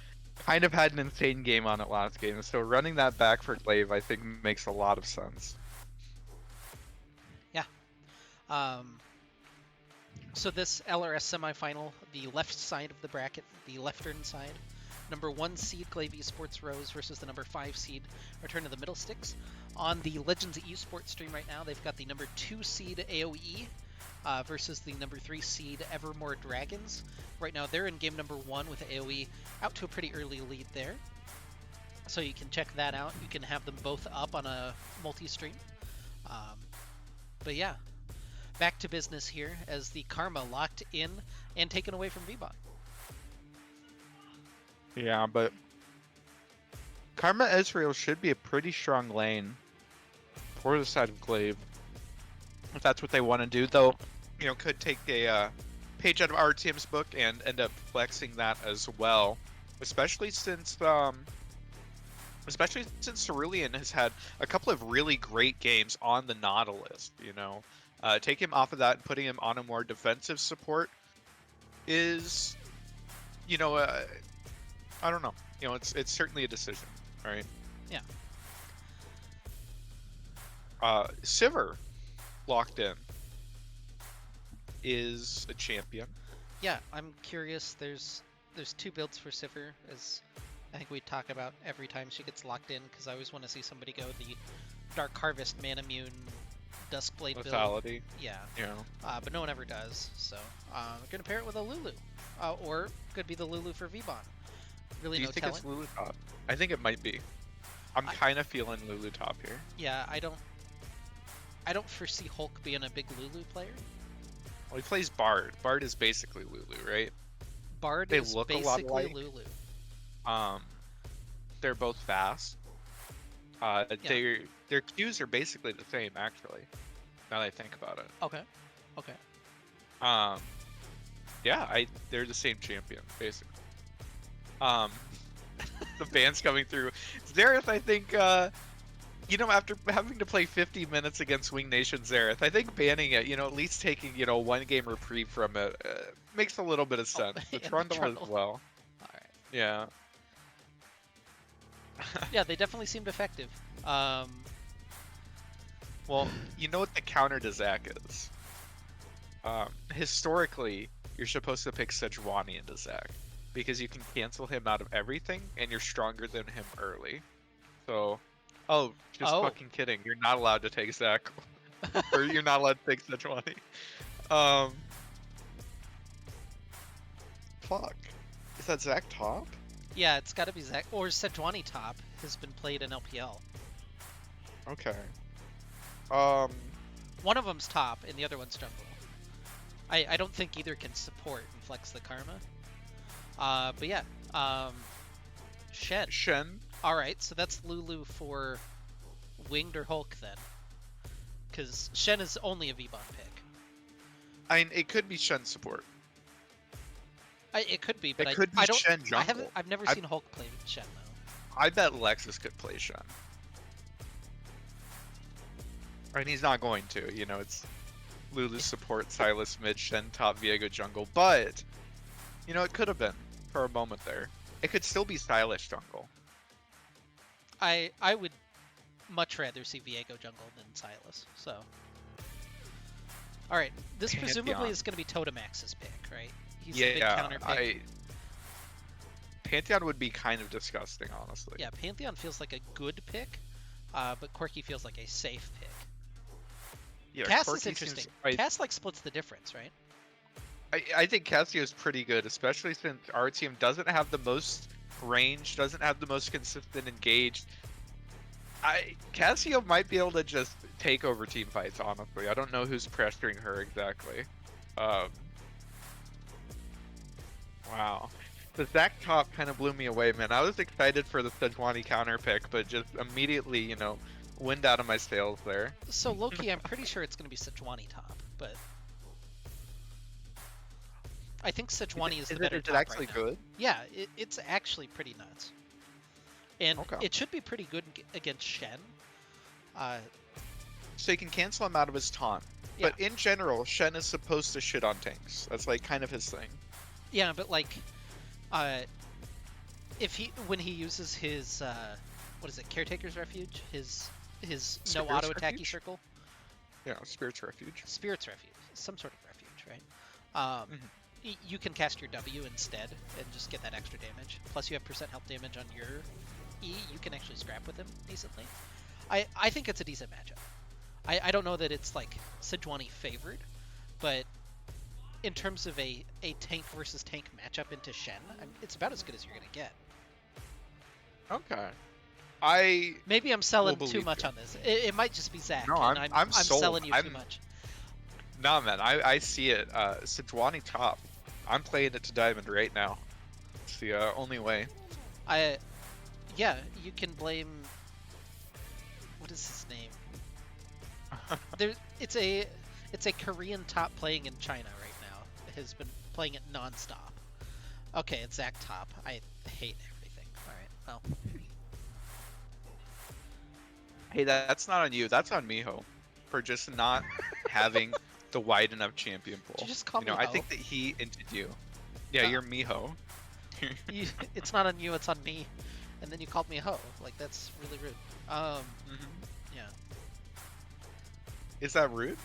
kind of had an insane game on it last game. So running that back for Glaive, I think, makes a lot of sense. Yeah. So this LRS semifinal, the left side of the bracket, the left-turn side, number 1 seed Glaive esports Rose versus the number 5 seed Return of the Middlesticks. On the Legends esports stream right now, they've got the number 2 seed AoE versus the number 3 seed Evermore Dragons. Right now they're in game number 1 with AoE out to a pretty early lead there. So you can check that out. You can have them both up on a multi-stream. But yeah, back to business here as the Karma locked in and taken away from VBot. Yeah, but Karma Ezreal should be a pretty strong lane for the side of Glaive. If that's what they want to do, though, you know, could take a page out of our team's book and end up flexing that as well. Especially since Cerulean has had a couple of really great games on the Nautilus, you know. Take him off of that and putting him on a more defensive support is, you know, I don't know. You know, it's certainly a decision, right? Yeah. Sivir locked in is a champion. Yeah, I'm curious. There's 2 builds for Sivir, as I think we talk about every time she gets locked in, because I always want to see somebody go the Dark Harvest Manamune Duskblade build. Lethality. Yeah. You know. But no one ever does. So we're gonna pair it with a Lulu, or could be the Lulu for VBon. Really, Do you no think telling. it's Lulu top? I think it might be. I'm kind of feeling Lulu top here. Yeah, I don't foresee Hulk being a big Lulu player. Well, he plays Bard. Bard is basically Lulu, right? Bard They is look a basically lot alike. Lulu. They're both fast. Their Qs are basically the same, actually. Now that I think about it. Okay. Yeah, they're the same champion, basically. The ban's coming through. Xerath, I think, you know, after having to play 50 minutes against Wing Nation Xerath, I think banning it, you know, at least taking, you know, 1 game reprieve from it, makes a little bit of sense. The Trundle as well. Alright. Yeah. Yeah, they definitely seemed effective. Well, you know what the counter to Zac is? Historically, you're supposed to pick Sejuani into Zac, because you can cancel him out of everything, and you're stronger than him early. So, fucking kidding. You're not allowed to take Zac. Or you're not allowed to take Sejuani. Fuck. Is that Zac top? Yeah, it's got to be Zac, or Sejuani top has been played in LPL. Okay. One of them's top, and the other one's jungle. I don't think either can support and flex the Karma. But yeah, Shen. Alright, so that's Lulu for Winged or Hulk then. Because Shen is only a VBon pick. I mean, it could be Shen support. It could be, but it could be I don't. Shen jungle. I've never seen Hulk play Shen though. I bet Lexus could play Shen. And he's not going to. You know, it's Lulu support, Silas mid, Shen top, Viego jungle. But, you know, it could have been for a moment there. It could still be stylish jungle. I would much rather see Viego jungle than Silas. So, all right, this Pantheon. presumably is going to be Totemax's pick, right? He's Yeah, a big counter pick. Pantheon would be kind of disgusting, honestly. Yeah, Pantheon feels like a good pick, but Corki feels like a safe pick. Yeah, Cass Corki is interesting. seems- Cass like splits the difference, right? I think Cassio is pretty good, especially since our team doesn't have the most range, doesn't have the most consistent engaged. Casio might be able to just take over team fights. Honestly, I don't know who's pressuring her exactly. Um, wow, the Zach top kind of blew me away, man. I was excited for the Sejuani counter pick, but just immediately, wind out of my sails there. So low-key, I'm pretty sure it's going to be Sejuani top, but I think Sejuani is the better Is it top actually right now. good? Yeah, it's actually pretty nuts. And Okay. it should be pretty good against Shen. So you can cancel him out of his taunt. Yeah. But in general, Shen is supposed to shit on tanks. That's like kind of his thing. Yeah, but like, when he uses his what is it, Caretaker's Refuge, his no Spirit's auto attacky Refuge? circle, Yeah, Spirit's Refuge. Spirit's Refuge, some sort of refuge, right? You can cast your W instead and just get that extra damage. Plus, you have percent health damage on your E. You can actually scrap with him decently. I think it's a decent matchup. I don't know that it's like Sejuani favored, but in terms of a tank versus tank matchup into Shen, it's about as good as you're gonna get. Okay. Maybe I'm selling will too believe much you. on this. It might just be Zach, No, and I'm I'm sold. selling you too much. Nah, man, I see it. Sejuani top. I'm playing it to diamond right now. It's the only way. Yeah, you can blame. What is his name? It's a Korean top playing in China right now. Has been playing it non-stop. Okay, it's Zach top. I hate everything. All right, well. Hey, that's not on you. That's on Miho for just not having the wide enough champion pool. Did you just call me I ho? think that he entered you. Yeah, you're Miho. It's not on you, it's on me. And then you called me a hoe. Like, that's really rude. Yeah. Is that rude?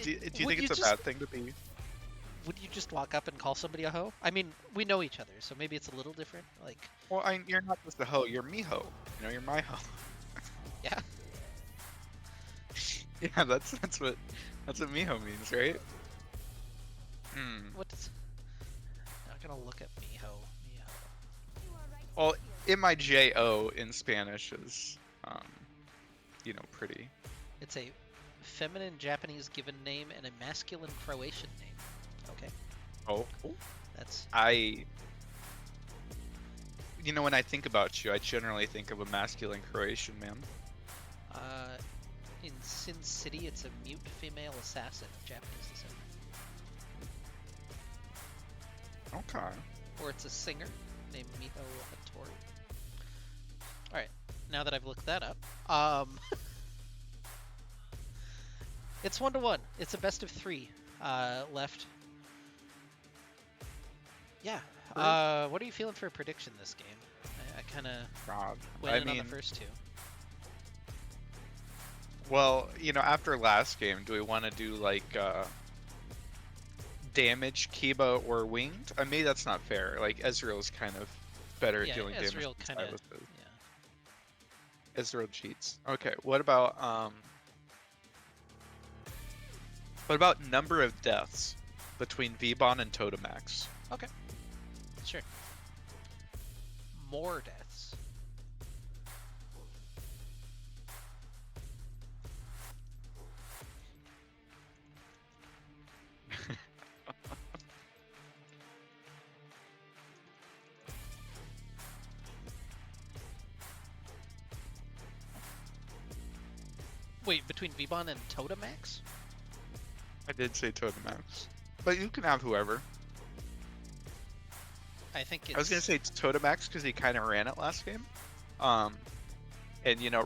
Do you Would think you it's a bad thing to be? Would you just walk up and call somebody a hoe? I mean, we know each other, so maybe it's a little different. Like, Well, you're not just a hoe. You're Miho. You're my hoe. yeah. Yeah, that's what Miho means, right? Hmm. What does... I'm gonna look at Miho. Well, M-I-J-O in Spanish is, pretty. It's a feminine Japanese given name and a masculine Croatian name. Okay. Oh. That's... When I think about you, I generally think of a masculine Croatian man. In Sin City, it's a mute female assassin of Japanese descent. Okay. Or it's a singer named Miho Hattori. Alright, now that I've looked that up, it's 1-1. It's a best of 3 left. Yeah. What are you feeling for a prediction this game? I kind of went in on the first 2. Well, after last game, do we want to do like damage, Kiba, or winged? Maybe that's not fair. Like Ezreal's kind of better at dealing damage. Ezreal kind of. Ezreal cheats. Okay, what about number of deaths between Vbon and Totemax? Okay. Sure. More deaths. Wait, between Vbon and Totemax? I did say Totemax, but you can have whoever. I think it's... I was gonna say Totemax because he kind of ran it last game, and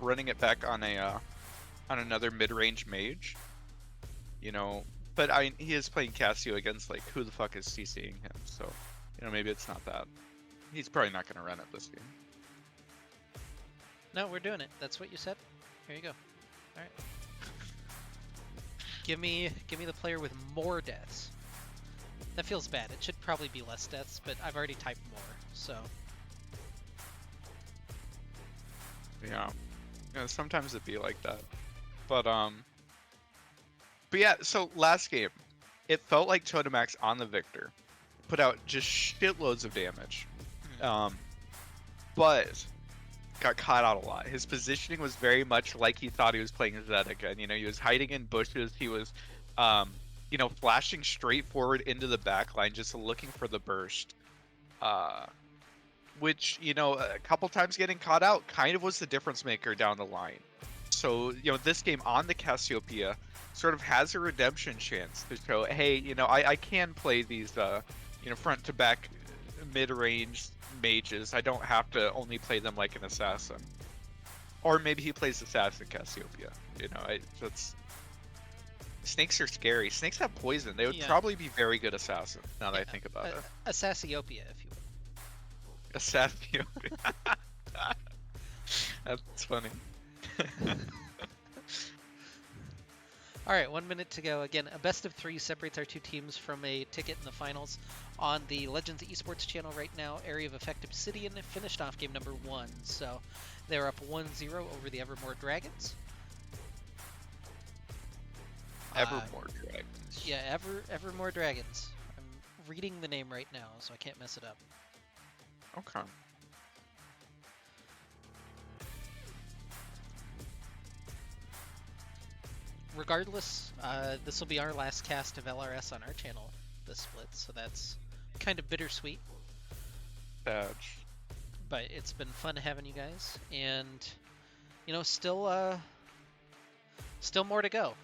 running it back on another mid-range mage, But he is playing Casio against like who the fuck is CCing him, so maybe it's not that. He's probably not gonna run it this game. No, we're doing it. That's what you said. Here you go. All right. Give me the player with more deaths. That feels bad. It should probably be less deaths, but I've already typed more, so. Yeah. Sometimes it'd be like that. But yeah, so last game, it felt like Totemax on the Victor put out just shitloads of damage. But got caught out a lot. His positioning was very much like he thought he was playing Zedek, and he was hiding in bushes. He was, um, flashing straight forward into the back line, just looking for the burst. Uh, which a couple times getting caught out kind of was the difference maker down the line. So this game on the Cassiopeia sort of has a redemption chance to show, hey, I can play these front to back mid range mages. I don't have to only play them like an assassin. Or maybe he plays assassin Cassiopeia. That's snakes are scary. Snakes have poison. They would Yeah, probably be very good assassins now that yeah. I think about it. A Sassiopia, if you will. Assassin. That's funny. All right, 1 minute to go. Again, a best of three separates our two teams from a ticket in the finals. On the Legends Esports channel right now, Area of Effect Obsidian finished off game number 1. So they're up 1-0 over the Evermore Dragons. Evermore Dragons. Yeah, Evermore Dragons. I'm reading the name right now, so I can't mess it up. Okay. Regardless, this will be our last cast of LRS on our channel, this split, so that's kind of bittersweet. Badge. But it's been fun having you guys, and still more to go.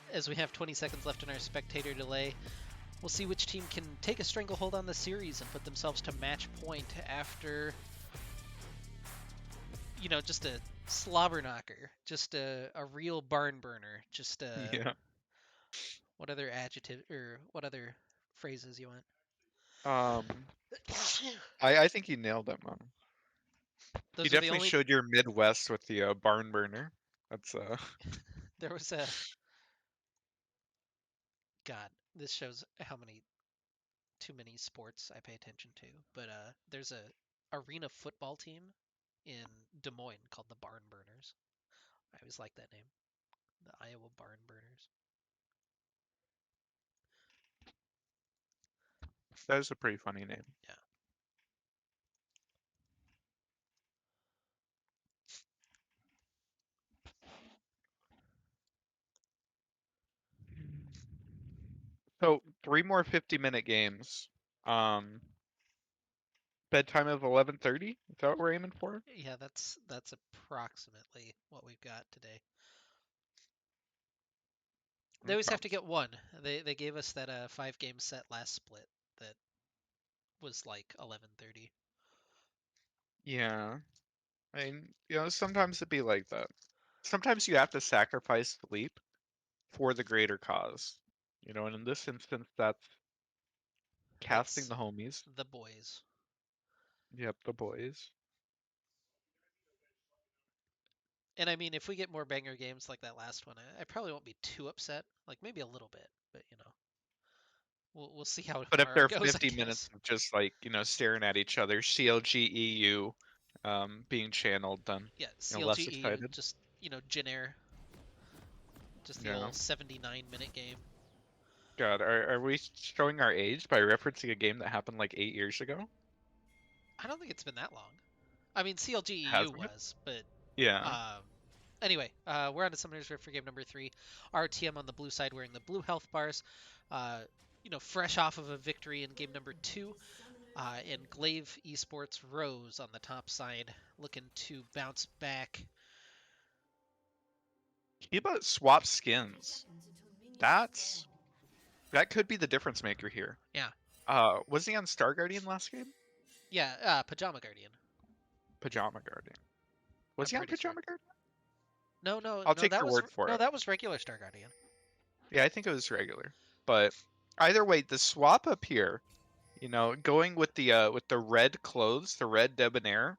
As we have 20 seconds left in our spectator delay, we'll see which team can take a stranglehold on the series and put themselves to match point after, just a slobber knocker, just a real barn burner, just a Yeah. what other adjective or what other phrases you want? Um, I think you nailed it, man. You Those are the definitely only. showed your Midwest with the barn burner. That's There was a God. This shows how many too many sports I pay attention to. But there's a arena football team in Des Moines called the Barn Burners. I always like that name, the Iowa Barn Burners. that is a pretty funny name. Yeah. So 3 more 50-minute games. Um, bedtime of 11:30. Is that what we're aiming for? Yeah, that's approximately what we've got today. They always have Okay. to get one. They gave us that 5 game set last split that was like 11:30. Yeah. I mean, sometimes it'd be like that. Sometimes you have to sacrifice sleep for the greater cause. And in this instance, that's casting It's the homies. the boys. Yep, the boys. And I mean, if we get more banger games like that last one, I probably won't be too upset. Like maybe a little bit, but we'll see how But if tomorrow there are goes, I 50 minutes guess. of just like, staring at each other, CLGEU being channeled, then, Yeah, less CLGE, excited. just Jin Air, just the Yeah. old 79-minute game. God, are we showing our age by referencing a game that happened like 8 years ago? I don't think it's been that long. I mean, CLGEU Hasn't it? was, but Yeah. um, anyway, we're on to Summoners Rift for game number 3. RTM on the blue side wearing the blue health bars. Uh, fresh off of a victory in game number 2. And Glaive esports Rose on the top side, looking to bounce back. Kiba swap skins. That's that could be the difference maker here. Yeah, Was he on Star Guardian last game? yeah, Pajama Guardian. Pajama Guardian. Was I'm he on pretty sure. Pajama Guardian? No, no, I'll no. take That your was word for no, it. that was regular Star Guardian. Yeah, I think it was regular. But either way, the swap up here, going with the red clothes, the red debonair,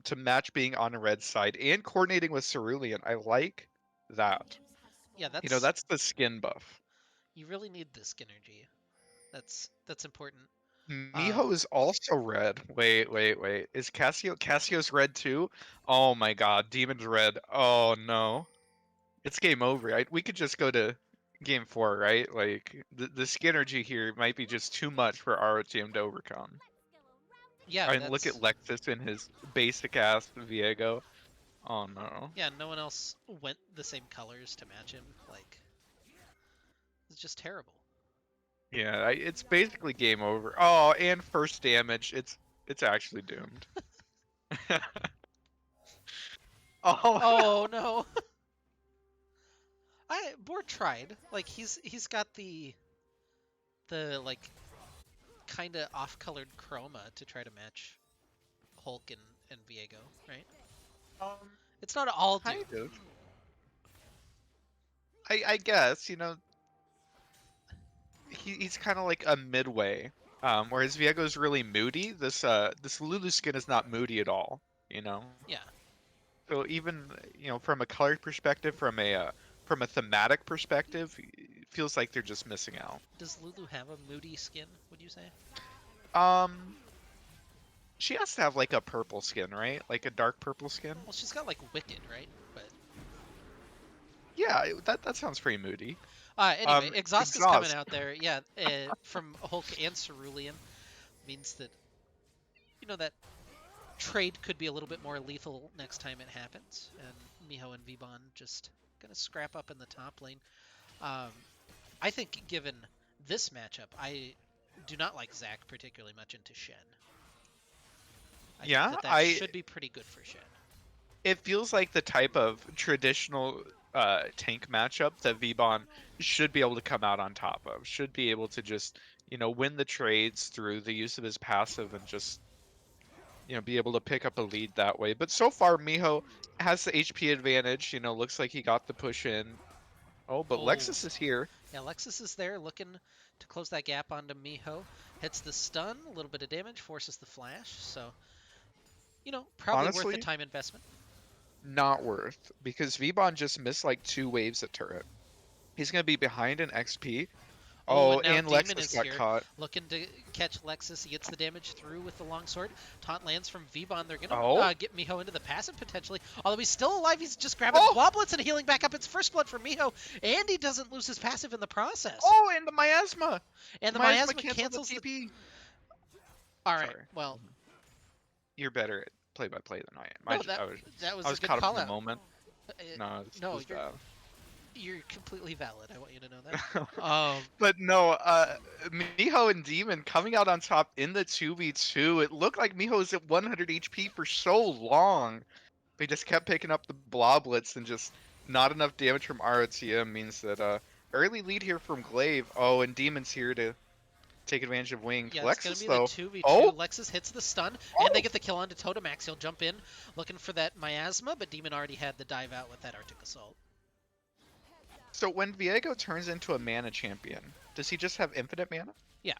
to match being on a red side and coordinating with Cerulean. I like that. Yeah, that's That's the skin buff. you really need this synergy. That's important. Miho is also red. Wait, wait, wait. Is Cassio's red too? Oh my god, Demon's red. Oh no. It's game over. We could just go to game 4, right? Like the synergy here might be just too much for our team to overcome. Yeah, I mean, look at Lexus in his basic ass Viego. Oh no. yeah. No one else went the same colors to match him. Like, it's just terrible. Yeah, it's basically game over. Oh, and first damage. It's actually doomed. Oh, Oh no. Board tried. Like he's got the like kind of off-colored chroma to try to match Hulk and Viego, right? um, It's not all kind doomed. of. I guess he's kind of like a midway. Whereas Viego's really moody. This Lulu skin is not moody at all. You know. Yeah. So even from a color perspective, from a thematic perspective, it feels like they're just missing out. Does Lulu have a moody skin, would you say? Um, she has to have like a purple skin, right? Like a dark purple skin. Well, she's got like Wicked, right? But Yeah, that sounds pretty moody. anyway, Exhaust is coming Exhaust. out there. Yeah, from Hulk and Cerulean means that that trade could be a little bit more lethal next time it happens. And Miho and Vbon just gonna scrap up in the top lane. Um, I think given this matchup, I do not like Zac particularly much into Shen. I think Yeah, that should be pretty good for Shen. it feels like the type of traditional tank matchup that Vbon should be able to come out on top of. Should be able to just, win the trades through the use of his passive and just, be able to pick up a lead that way. But so far, Miho has the HP advantage. Looks like he got the push in. Oh, but Oh, Lexus is here. yeah, Lexus is there looking to close that gap onto Miho. Hits the stun, a little bit of damage, forces the flash. So, probably worth the Honestly, time investment. not worth, because Vbon just missed like 2 waves at turret. He's going to be behind in XP. Oh, Oh, and now and Demon Lexus is got here, caught. looking to catch Lexus. He gets the damage through with the longsword. Taunt lands from Vbon. They're gonna Oh, get Miho into the passive potentially. Although he's still alive, he's just grabbing oh, Bloblets and healing back up. It's first blood for Miho, and he doesn't lose his passive in the process. oh, and the miasma. And The the miasma miasma canceled cancels the the. TP. All right, Sorry. well, You're better at play-by-play than I am. no, that was I a was good caught up call in the out. moment. Uh, No, no, it's you're completely valid. I want you to know bad. that. But no, Miho and Demon coming out on top in the 2v2. It looked like Miho was at 100 HP for so long. They just kept picking up the bloblets and just not enough damage from ROTM means that early lead here from Glaive. Oh, and Demon's here to take advantage of winged. Yeah, it's going to Lexus be the though. 2v2. Oh, Lexus hits the stun, and they oh. get the kill onto Totomax. He'll jump in, looking for that miasma, but Demon already had the dive out with that Arctic Assault. So when Viego turns into a mana champion, does he just have infinite mana? Yeah.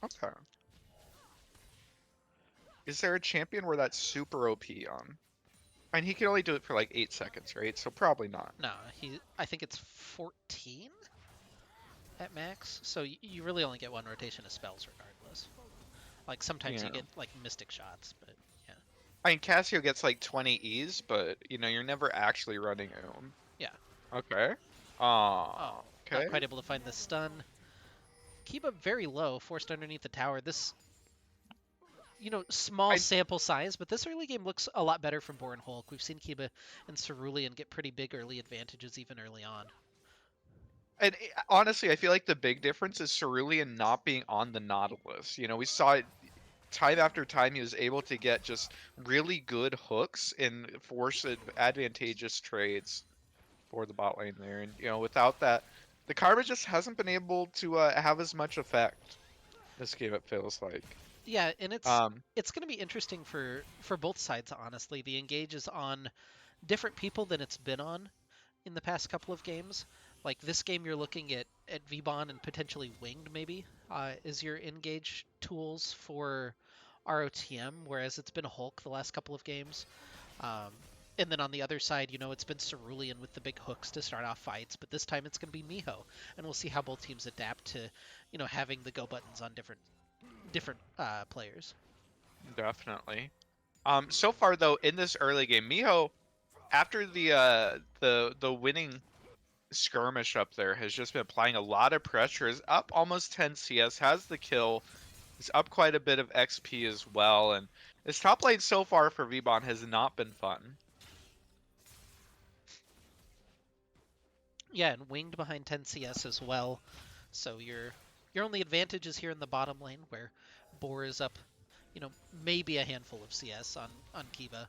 Okay. Is there a champion where that's super OP on? And he can only do it for like 8 seconds, right? So probably not. No, I think it's 14 at max, so you really only get one rotation of spells regardless. Like, sometimes you Yeah. get, like, Mystic Shots, but yeah. I mean, Cassio gets like 20 E's, but you're never actually running Ohm. Yeah. Okay. Oh, Okay. not quite able to find the stun. Kiba very low, forced underneath the tower. This, small sample size, but this early game looks a lot better from Born Hulk. We've seen Kiba and Cerulean get pretty big early advantages even early on. And honestly, I feel like the big difference is Cerulean not being on the Nautilus. We saw it time after time. He was able to get just really good hooks and force advantageous trades for the bot lane there. And without that, the Karma just hasn't been able to have as much effect this game. It feels like. Yeah, and it's Um, going to be interesting for both sides, honestly. The engage is on different people than it's been on in the past couple of games. Like this game, you're looking at Vbon and potentially Winged maybe is your engage tools for ROTM, whereas it's been Hulk the last couple of games. And then on the other side, it's been Cerulean with the big hooks to start off fights, but this time it's going to be Miho, and we'll see how both teams adapt to, having the go buttons on different players. Definitely. So far though, in this early game, Miho, after the winning skirmish up there, has just been applying a lot of pressure. Is up almost 10 CS, has the kill. He's up quite a bit of XP as well, and his top lane so far for Vbon has not been fun. Yeah, and winged behind 10 CS as well. So your only advantage is here in the bottom lane where Boar is up, maybe a handful of CS on Kiba.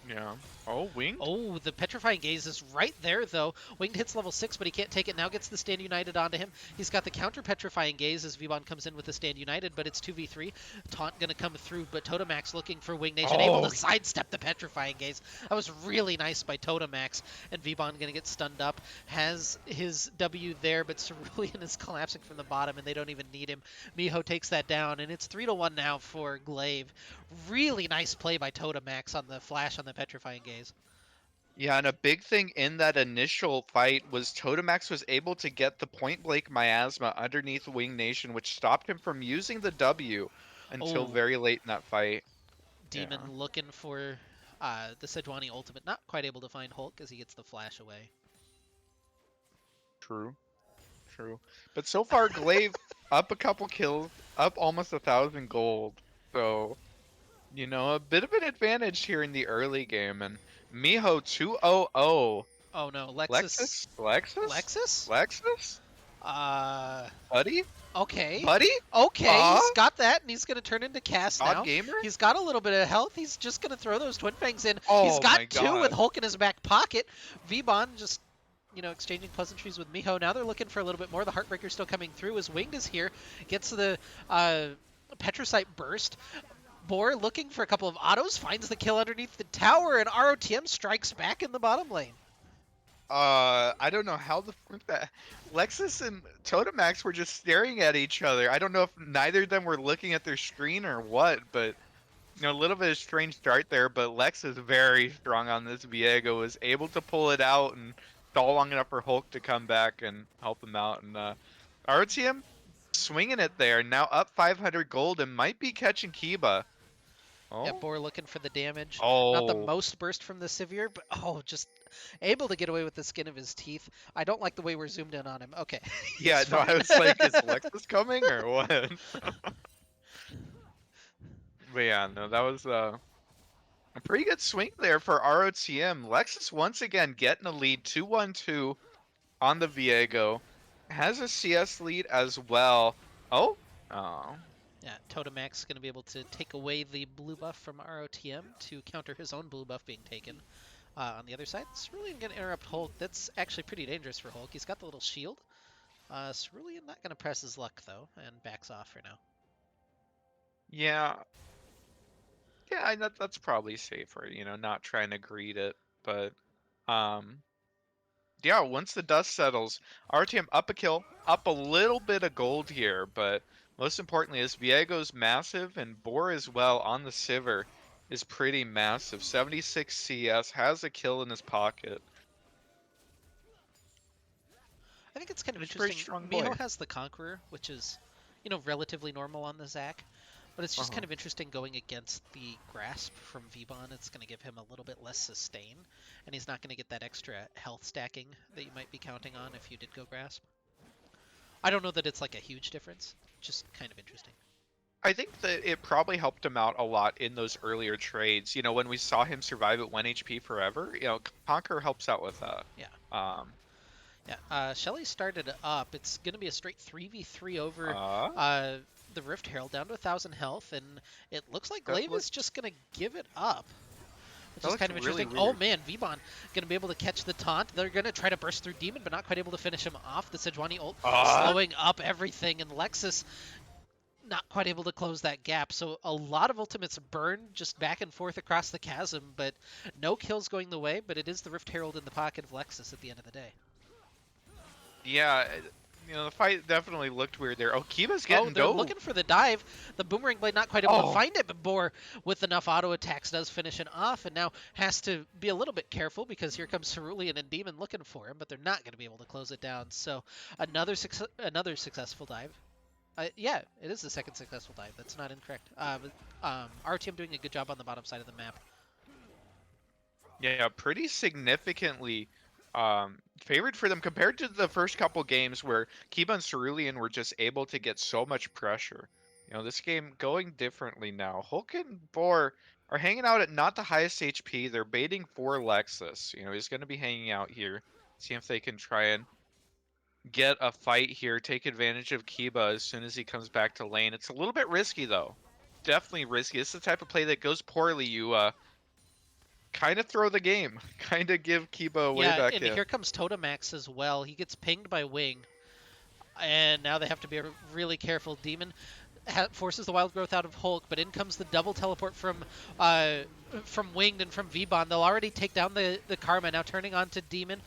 Yeah. Oh, winged? Oh, the Petrifying Gaze is right there, though. Winged hits level 6, but he can't take it. Now gets the Stand United onto him. He's got the counter Petrifying Gaze as Vbon comes in with the Stand United, but it's 2v3. Taunt going to come through, but Totemax looking for Wing Nation, able to sidestep the Petrifying Gaze. That was really nice by Totemax, and Vbon going to get stunned up. Has his W there, but Cerulean is collapsing from the bottom, and they don't even need him. Miho takes that down, and it's 3-1 now for Glaive. Really nice play by Totemax on the flash on the Petrifying Gaze. Yeah, and a big thing in that initial fight was Totemax was able to get the point blank miasma underneath Wing Nation, which stopped him from using the W until Oh, very late in that fight. Yeah, Demon looking for the Sejuani ultimate. Not quite able to find Hulk as he gets the flash away. true, true. But so far, Glaive up a couple kills, up almost 1,000 gold. So, a bit of an advantage here in the early game. And Miho 2-0-0. Oh no, Lexus. Lexus? Lexus? Lexus? Lexus? Uh, Buddy? okay. Buddy? Okay, he's got that, and he's going to turn into Cass Odd now. gamer? He's got a little bit of health. He's just going to throw those Twin Fangs in. Oh He's got my two with God. Hulk in his back pocket. Vbon just, exchanging pleasantries with Miho. Now they're looking for a little bit more. The Heartbreaker's still coming through as Winged is here. Gets the Petricite burst. Boar looking for a couple of autos, finds the kill underneath the tower, and ROTM strikes back in the bottom lane. I don't know how the fuck that Lexus and Totemax were just staring at each other. I don't know if neither of them were looking at their screen or what, but a little bit of strange start there. But Lex is very strong on this. Viego was able to pull it out and stall long enough for Hulk to come back and help him out. And RTM swinging it there, now up 500 gold and might be catching Kiba. Yeah, Oh, Boar looking for the damage. Not the oh, most burst from the Sivir, but just able to get away with the skin of his teeth. I don't like the way we're zoomed in on him. Okay. yeah. He's No, fine. I was like, is Lexus coming or what? But yeah, no, that was a pretty good swing there for ROTM. Lexus once again getting a lead 2-1-2 on the Viego. Has a CS lead as well. Oh. Oh. Yeah, Totemax going to be able to take away the blue buff from ROTM to counter his own blue buff being taken. On the other side, Cerulean going to interrupt Hulk. That's actually pretty dangerous for Hulk. He's got the little shield. Cerulean not going to press his luck, though, and backs off for now. Yeah. Yeah, that's probably safer, not trying to greed it. But, yeah, once the dust settles, RTM up a kill, up a little bit of gold here, but most importantly is Viego's massive and Boar as well on the Sivir is pretty massive. 76 CS, has a kill in his pocket. I think it's kind of He's a pretty interesting. strong boy. Miho has the Conqueror, which is, relatively normal on the Zac. But it's just kind of interesting going against the Grasp from Vbon. It's going to give him a little bit less sustain, and he's not going to get that extra health stacking that you might be counting on if you did go Grasp. I don't know that it's like a huge difference, just kind of interesting. I think that it probably helped him out a lot in those earlier trades. When we saw him survive at 1 HP forever, Conquer helps out with that. Yeah. Shelly started up. It's going to be a straight 3v3 over the Rift Herald down to 1,000 health, and it looks like Glaive is just going to give it up. Which is kind of interesting. Really weird. Oh man, Vbon going to be able to catch the taunt. They're going to try to burst through Demon, but not quite able to finish him off. The Sejuani ult slowing up everything, and Lexus not quite able to close that gap. So a lot of ultimates burn just back and forth across the chasm, but no kills going the way, but it is the Rift Herald in the pocket of Lexus at the end of the day. Yeah, the fight definitely looked weird there. Oh, Kiba's getting they're looking for the dive. The Boomerang Blade not quite able to find it, but Boar with enough auto attacks does finish it off, and now has to be a little bit careful because here comes Cerulean and Demon looking for him, but they're not going to be able to close it down. So another successful dive. Yeah, it is the second successful dive. That's not incorrect. RTM doing a good job on the bottom side of the map. Yeah, pretty significantly favored for them compared to the first couple games where Kiba and Cerulean were just able to get so much pressure. This game going differently now. Hulk and Boar are hanging out at not the highest HP. They're baiting for Lexus. He's going to be hanging out here. See if they can try and get a fight here, take advantage of Kiba as soon as he comes back to lane. It's a little bit risky though. Definitely risky. It's the type of play that goes poorly. You kind of throw the game, kind of give Kiba a way Yeah, back and in. here comes Totamax as well. He gets pinged by Wing, and now they have to be really careful. Demon forces the wild growth out of Hulk, but in comes the double teleport from Winged and from V-Bon. They'll already take down the Karma, now turning on to Demon.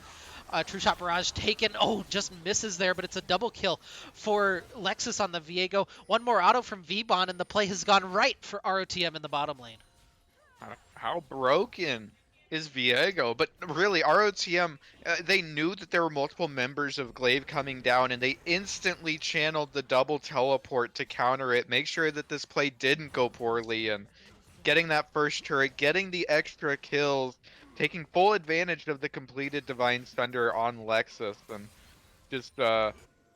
True Shot Barrage taken. Oh, just misses there, but it's a double kill for Lexus on the Viego. One more auto from V-Bon, and the play has gone right for ROTM in the bottom lane. How broken is Viego? But really, ROTM, they knew that there were multiple members of Glaive coming down, and they instantly channeled the double teleport to counter it, make sure that this play didn't go poorly, and getting that first turret, getting the extra kills, taking full advantage of the completed Divine Thunder on Lexus, and just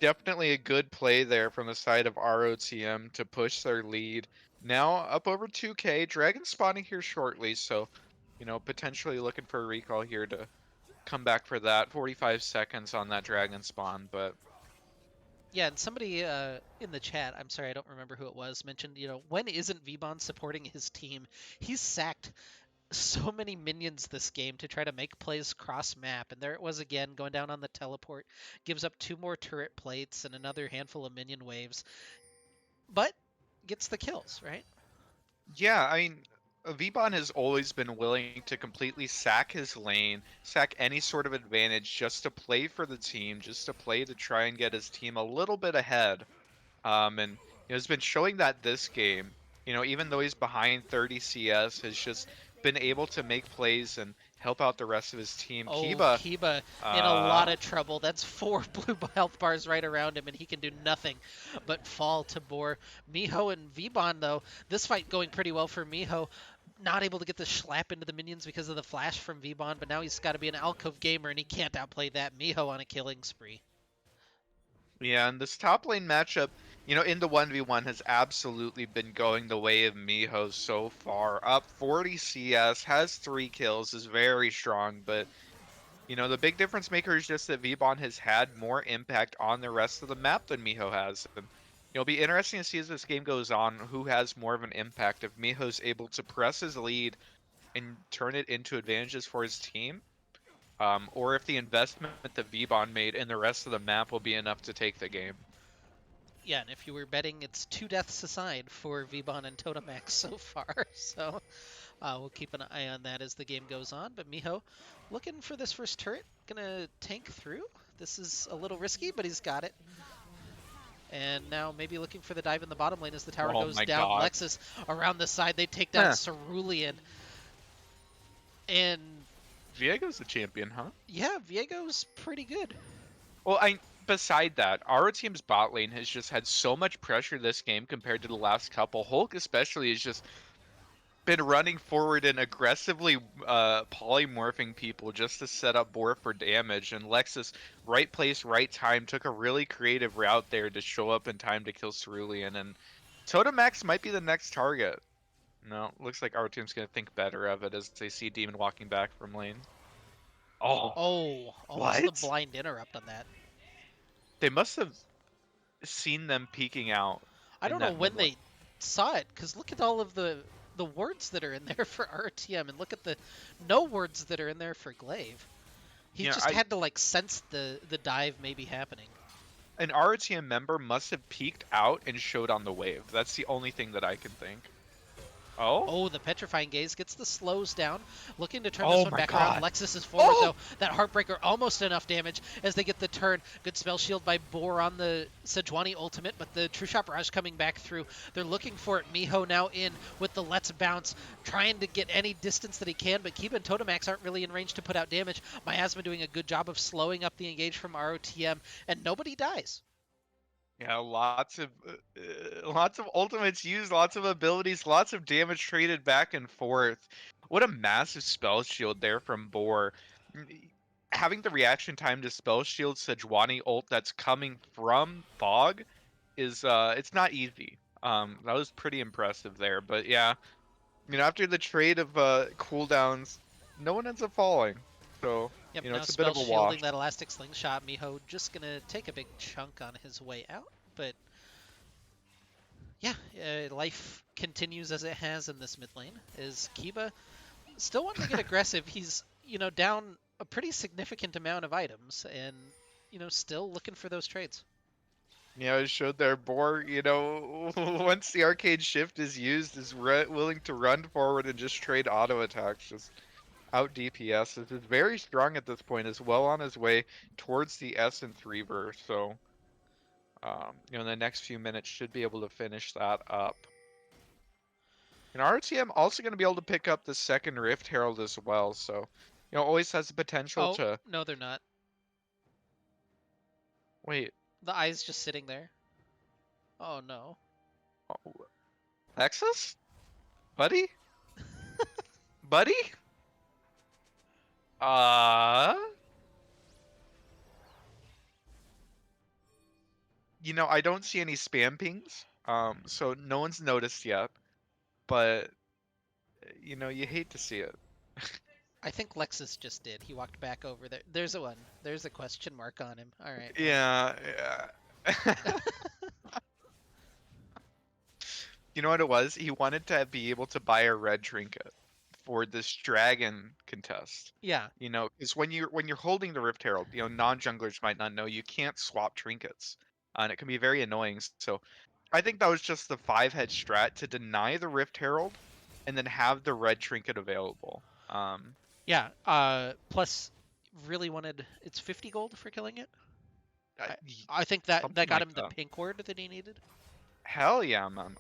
definitely a good play there from the side of ROTM to push their lead. Now up over 2K, Dragon spawning here shortly, so potentially looking for a recall here to come back for that. 45 seconds on that Dragon spawn, but Yeah, and somebody in the chat, I'm sorry, I don't remember who it was, mentioned, when isn't V-Bon supporting his team? He's sacked so many minions this game to try to make plays cross map, and there it was again, going down on the teleport, gives up 2 more turret plates and another handful of minion waves, but gets the kills, right? yeah, I mean, Vbon has always been willing to completely sack his lane, sack any sort of advantage just to play for the team, just to play to try and get his team a little bit ahead. And has been showing that this game. Even though he's behind 30 CS, has just been able to make plays and help out the rest of his team. Oh, Kiba, Kiba in a lot uh, of trouble. That's 4 blue health bars right around him, and he can do nothing but fall to Boar. Miho and Vbon, though, this fight going pretty well for Miho. Not able to get the slap into the minions because of the flash from Vbon, but now he's got to be an alcove gamer, and he can't outplay that. Miho on a killing spree. yeah, and this top lane matchup, in the 1v1 has absolutely been going the way of Miho so far. Up 40 CS, has 3 kills, is very strong, but the big difference maker is just that Vbon has had more impact on the rest of the map than Miho has. And it'll be interesting to see as this game goes on who has more of an impact. If Miho's able to press his lead and turn it into advantages for his team, or if the investment that Vbon made in the rest of the map will be enough to take the game. Yeah, and if you were betting, it's 2 deaths aside for Vbon and Totamax so far, so we'll keep an eye on that as the game goes on. But Miho, looking for this first turret, gonna tank through. This is a little risky, but he's got it. And now maybe looking for the dive in the bottom lane as the tower Oh goes my down. god. Lexus around the side, they take down Cerulean. And Viego's the champion, huh? yeah, Viego's pretty good. Well, beside that, our team's bot lane has just had so much pressure this game compared to the last couple. Hulk especially has just been running forward and aggressively polymorphing people just to set up Boar for damage. And Lexus, right place, right time, took a really creative route there to show up in time to kill Cerulean. And Totamax might be the next target. No, looks like our team's going to think better of it as they see Demon walking back from lane. Oh, Oh, almost the what? blind interrupt on that. They must have seen them peeking out I in don't know that when mid lane. they saw it, because look at all of the words that are in there for RTM, and look at the no words that are in there for Glaive. He Yeah, just had to like sense the dive maybe happening. an RTM member must have peeked out and showed on the wave. That's the only thing that I can think. Oh? Oh, the Petrifying Gaze gets the slows down. Looking to turn this Oh one my back around. god. Lexus is forward, Oh! though. That Heartbreaker almost enough damage as they get the turn. Good spell shield by Boar on the Sejuani ultimate, but the True Shot Barrage coming back through. They're looking for it. Miho now in with the Let's Bounce, trying to get any distance that he can, but Kiba and Totamax aren't really in range to put out damage. Miasma doing a good job of slowing up the engage from ROTM, and nobody dies. Yeah, lots of ultimates used, lots of abilities, lots of damage traded back and forth. What a massive spell shield there from Boar. having the reaction time to spell shield Sejuani ult that's coming from Fog is it's not easy. That was pretty impressive there. But yeah, after the trade of cooldowns, no one ends up falling. So, Yep, now it's a bit spell of a wash. shielding that elastic slingshot. Miho just gonna take a big chunk on his way out, but yeah, life continues as it has in this mid lane. Is Kiba still wanting to get aggressive? He's down a pretty significant amount of items, and still looking for those trades. It showed their Boar, once the arcade shift is used, is willing to run forward and just trade auto attacks, just out DPS. This is very strong at this point, is well on his way towards the Essence Reaver. So, in the next few minutes should be able to finish that up. And RTM also going to be able to pick up the second Rift Herald as well. So, always has the potential Oh to no, they're not. wait. The eye's just sitting there. Oh no. Oh, Nexus, buddy, buddy. Uh, I don't see any spam pings. So no one's noticed yet, but you hate to see it. I think Lexus just did. He walked back over there. There's a one. There's a question mark on him. All right. Well. Yeah, yeah. You know what it was? He wanted to be able to buy a red trinket for this dragon contest. Yeah. Because when you're holding the Rift Herald, non-junglers might not know you can't swap trinkets, and it can be very annoying. So I think that was just the 5-head strat to deny the Rift Herald, and then have the red trinket available. Yeah. Plus, really wanted. It's 50 gold for killing it. I, I think that Something got like him the that. pink ward that he needed. Hell yeah, man!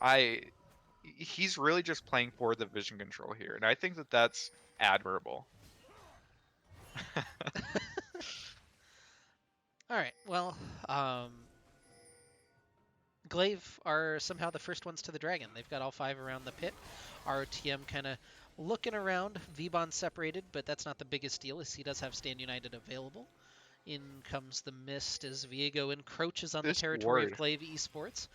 He's really just playing for the vision control here, and I think that that's admirable. All right. Well, Glaive are somehow the first ones to the dragon. They've got all 5 around the pit. ROTM kind of looking around. Vbon separated, but that's not the biggest deal, as he does have Stand United available. In comes the mist as Viego encroaches on the This territory of ward, Glaive Esports.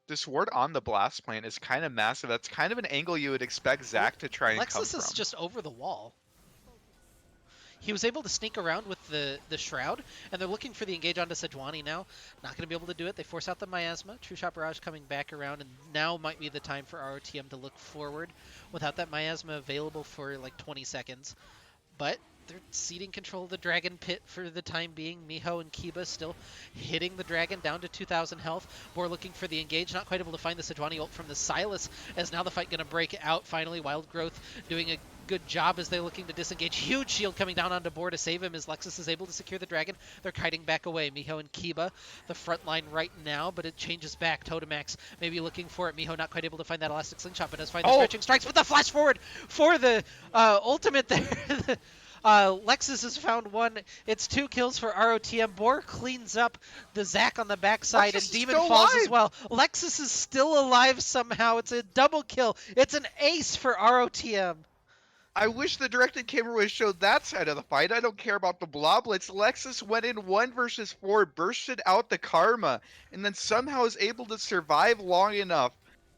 this ward on the blast plant is kind of massive. That's kind of an angle you would expect Zac to try and come Lexus is from. just over the wall. He was able to sneak around with the Shroud, and they're looking for the engage onto Sejuani now. Not going to be able to do it. They force out the Miasma. True Shot Barrage coming back around, and now might be the time for ROTM to look forward without that Miasma available for like 20 seconds. But they're ceding control of the Dragon Pit for the time being. Miho and Kiba still hitting the Dragon down to 2,000 health. Boar looking for the engage, not quite able to find the Sejuani ult from the Silas, as now the fight going to break out finally. Wild Growth doing a good job as they're looking to disengage. Huge shield coming down onto Boar to save him as Lexus is able to secure the Dragon. They're kiting back away. Miho and Kiba, the front line right now, but it changes back. Totemax maybe looking for it. Miho not quite able to find that elastic slingshot, but does find the stretching strikes with the flash forward for the ultimate there. Lexus has found one. It's 2 kills for ROTM. Boar cleans up the Zac on the backside, Lexus and is Demon still falls as alive! well. Lexus is still alive somehow. It's a double kill. It's an ace for ROTM. I wish the directed camera would have showed that side of the fight. I don't care about the bloblets. Lexus went in 1 versus 4, bursted out the karma, and then somehow is able to survive long enough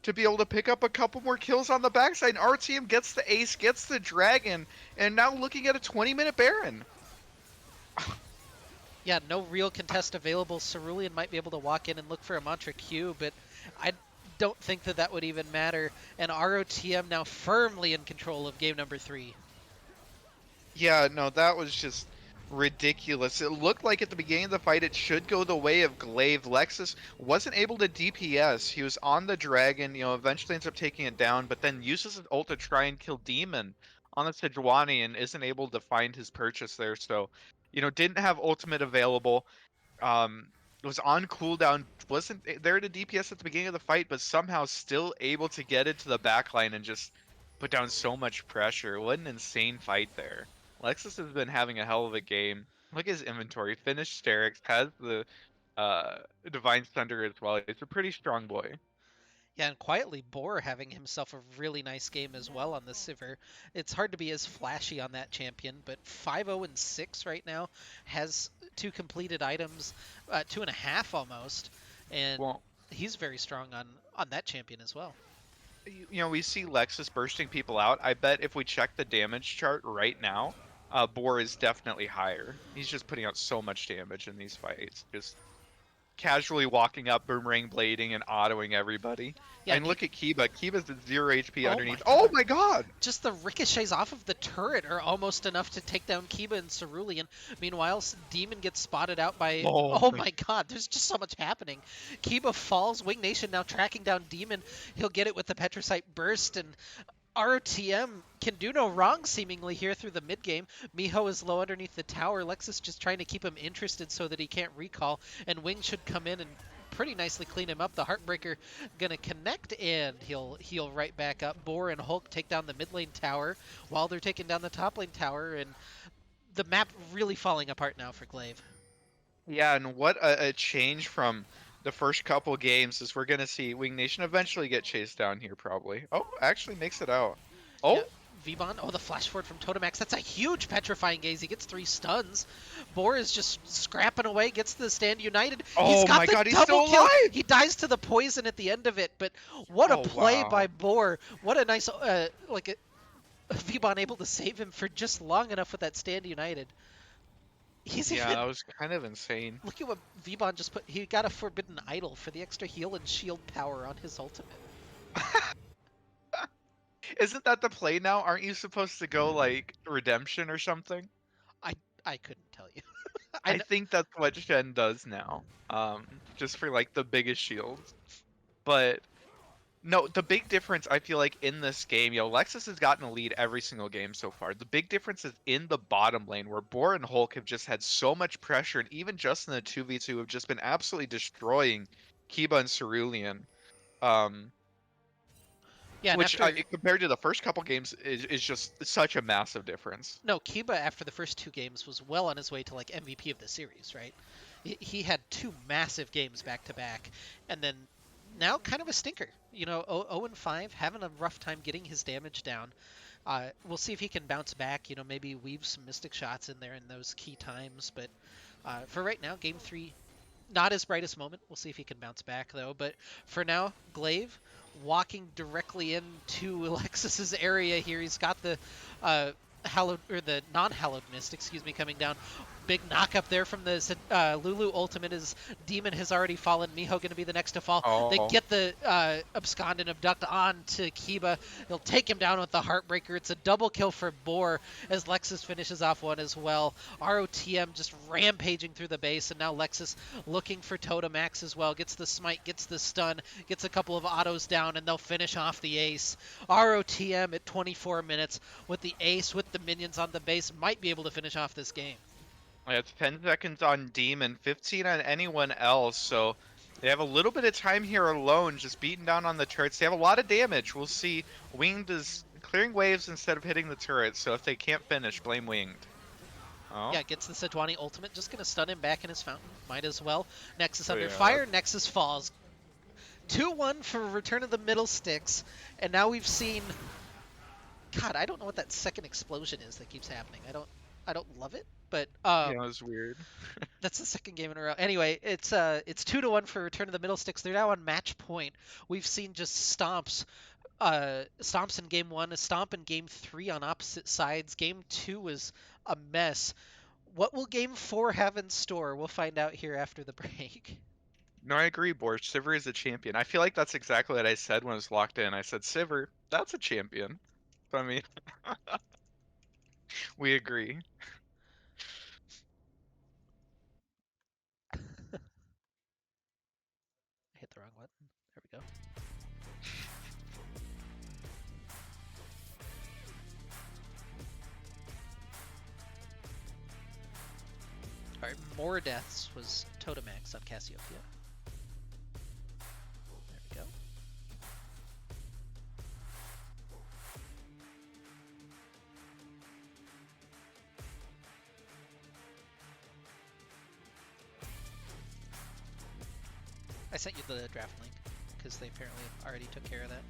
to be able to pick up a couple more kills on the backside. And RTM gets the ace, gets the dragon, and now looking at a 20-minute Baron. Yeah, no real contest available. Cerulean might be able to walk in and look for a Mantra Q, but I don't think that would even matter. And ROTM now firmly in control of game number 3. Yeah, no, that was just ridiculous. It looked like at the beginning of the fight it should go the way of Glaive. Lexus wasn't able to DPS. He was on the dragon, eventually ends up taking it down, but then uses an ult to try and kill Demon on the Sejuani and isn't able to find his purchase there. So, didn't have ultimate available. Was on cooldown, wasn't there to DPS at the beginning of the fight, but somehow still able to get into the backline and just put down so much pressure. What an insane fight there. Lexus has been having a hell of a game. Look at his inventory. Finished Sterix, has the Divine Thunder as well. He's a pretty strong boy. Yeah, and quietly Boar having himself a really nice game as well on the Sivir. It's hard to be as flashy on that champion, but 5-0-6 right now, has 2 completed items, 2.5 almost, and Well, he's very strong on that champion as well. we see Lexus bursting people out. I bet if we check the damage chart right now, Boar is definitely higher. He's just putting out so much damage in these fights. Just casually walking up, boomerang blading, and autoing everybody. Yeah, And look at Kiba. Kiba's at 0 HP oh my underneath. Oh god. my god! Just the ricochets off of the turret are almost enough to take down Kiba and Cerulean. Meanwhile, Demon gets spotted out by. Oh Oh my. my god, there's just so much happening. Kiba falls. Wing Nation now tracking down Demon. He'll get it with the Petrocite Burst, and ROTM can do no wrong seemingly here through the mid game. Miho is low underneath the tower. Lexus just trying to keep him interested so that he can't recall. And Wing should come in and pretty nicely clean him up. The Heartbreaker gonna connect and he'll heal right back up. Boar and Hulk take down the mid lane tower while they're taking down the top lane tower, and the map really falling apart now for Glaive. Yeah, and what a change from the first couple games is we're gonna see Wing Nation eventually get chased down here probably. Oh, actually makes it out. Yeah, Oh, Vbon. Oh, the flash forward from Totemax. That's a huge petrifying gaze. He gets 3 stuns. Boar is just scrapping away, gets the stand united. He's oh got my the god, he's double still kill. alive! He dies to the poison at the end of it, but what a Oh play by wow. Boar. What a nice, Vbon able to save him for just long enough with that stand united. He's Yeah, even that was kind of insane. look at what Vbon just put. He got a forbidden idol for the extra heal and shield power on his ultimate. Isn't that the play now? Aren't you supposed to go like redemption or something? I I couldn't tell you. I I know. think that's what Shen does now. Just for like the biggest shields. But no, the big difference I feel like in this game, Lexus has gotten a lead every single game so far. The big difference is in the bottom lane where Boar and Hulk have just had so much pressure, and even just in the 2v2 have just been absolutely destroying Kiba and Cerulean. Um, Yeah, and which after compared to the first couple games is just such a massive difference. no, Kiba after the first 2 games was well on his way to like MVP of the series, right? He had 2 massive games back to back, and then now kind of a stinker. 0-5, having a rough time getting his damage down. We'll see if he can bounce back. Maybe weave some Mystic shots in there in those key times. But for right now, Game 3, not his brightest moment. We'll see if he can bounce back though. But for now, Glaive walking directly into Alexis's area here. He's got the hallowed or the non-hallowed mist, excuse me, coming down. Big knock up there from the Lulu ultimate as Demon has already fallen. Miho going to be the next to fall. They Oh, get the abscond and abduct on to Kiba. They'll take him down with the Heartbreaker. It's a double kill for Boar as Lexus finishes off one as well. ROTM just rampaging through the base, and now Lexus looking for Totemax as well. Gets the smite, gets the stun, gets a couple of autos down, and they'll finish off the ace. ROTM at 24 minutes with the ace, with the minions on the base, might be able to finish off this game. yeah, it's 10 seconds on Demon, 15 on anyone else, so they have a little bit of time here alone, just beating down on the turrets. They have a lot of damage. We'll see. Winged is clearing waves instead of hitting the turrets, so if they can't finish, blame Winged. Oh, Yeah, gets the Sejuani ultimate, just going to stun him back in his fountain. Might as well. Nexus oh under yeah. fire, Nexus falls. 2-1 for Return of the Middlesticks, and now we've seen... God, I don't know what that second explosion is that keeps happening. I don't love it, but Yeah, it was weird. that's the second game in a row. Anyway, it's 2-1 for Return of the Middlesticks. They're now on match point. We've seen just stomps in game 1, a stomp in game 3 on opposite sides. Game 2 was a mess. What will game 4 have in store? We'll find out here after the break. No, I agree, Borch. Sivir is a champion. I feel like that's exactly what I said when I was locked in. I said, Sivir, that's a champion. So, I mean, we agree. I hit the wrong button. There we go. All right, more deaths was Totemax on Cassiopeia. There we go. I sent you the draft link. because they apparently already took care of that.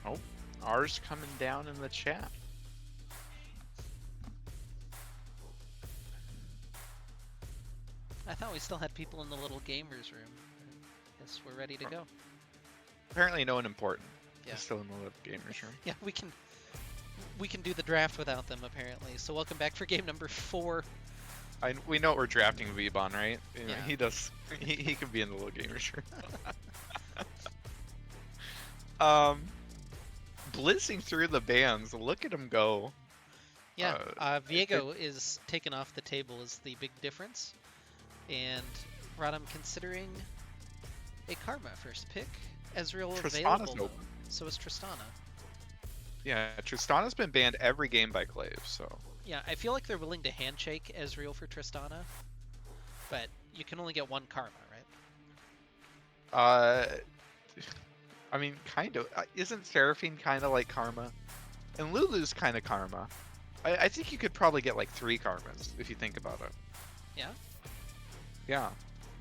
Oh, R's coming down in the chat. I thought we still had people in the little gamers room. Guess we're ready to go. Apparently no one important Yeah. is still in the little gamers room. Yeah, we can do the draft without them apparently. So welcome back for game number 4. We know we're drafting Vbon, right? You know, Yeah. He does. He can be in the little gamers room. Blitzing through the bans. Look at him go. Yeah, Viego is taken off the table is the big difference. And Rodham considering a Karma first pick. Ezreal Tristana's available. open. So is Tristana. Yeah, Tristana's been banned every game by Glaive, so. Yeah, I feel like they're willing to handshake Ezreal for Tristana. But you can only get one Karma, right? I mean, kind of. Isn't Seraphine kind of like Karma? And Lulu's kind of Karma. I think you could probably get like 3 Karmas if you think about it. Yeah? Yeah.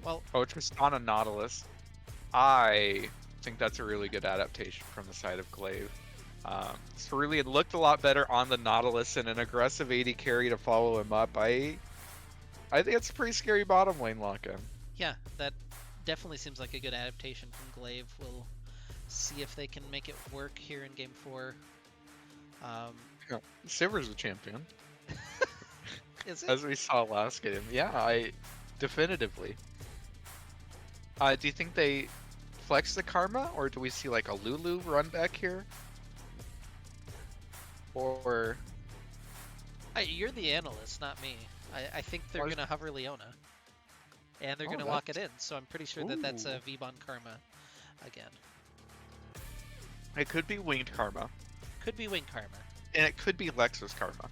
Well, Oh, Tristana Nautilus. I think that's a really good adaptation from the side of Glaive. Cerulean looked a lot better on the Nautilus and an aggressive 80 carry to follow him up. I think it's a pretty scary bottom lane lock-in. yeah, that definitely seems like a good adaptation from Glaive. We'll see if they can make it work here in game 4. Yeah. Sivir's the champion, Is it? as we saw last game. Yeah, definitively. Do you think they flex the Karma, or do we see like a Lulu run back here? Or You're the analyst, not me. I think they're going to hover Leona. And they're going to lock it in, so I'm pretty sure that that's a Vbon Karma again. It could be Winged Karma, Could be Wing Karma. and it could be Lexus Karma.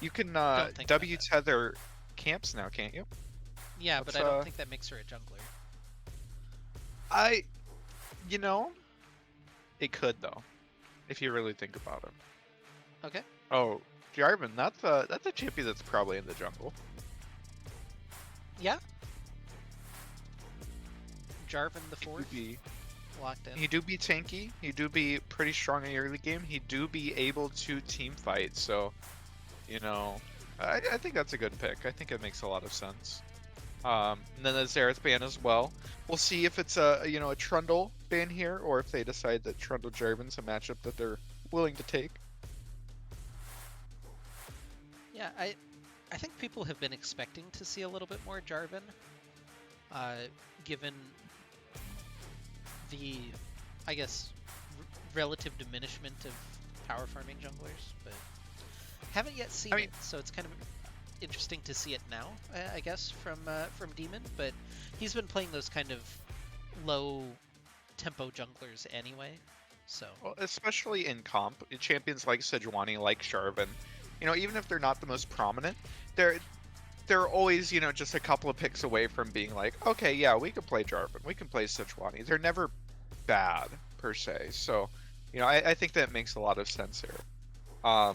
You can don't think W about tether camps now, can't you? Yeah, but I don't think that makes her a jungler. You know, it could though, if you really think about it. Okay. Oh, Jarvan, that's a champion that's probably in the jungle. Yeah. Jarvan the He fourth, do be, locked in. he do be tanky. He do be pretty strong in the early game. He do be able to team fight. So, you know, I think that's a good pick. I think it makes a lot of sense. And then the Xerath ban as well. We'll see if it's a Trundle ban here, or if they decide that Trundle Jarvan's a matchup that they're willing to take. Yeah, I think people have been expecting to see a little bit more Jarvan, given the, I guess, relative diminishment of power farming junglers, but haven't yet seen it, so it's kind of interesting to see it now, I guess, from Demon. But he's been playing those kind of low tempo junglers anyway, so. Well, especially in comp, champions like Sejuani, like Jarvan, even if they're not the most prominent, they're always, just a couple of picks away from being like, okay, yeah, we can play Jarvan, we can play Sejuani. They're never bad per se, so I think that makes a lot of sense here.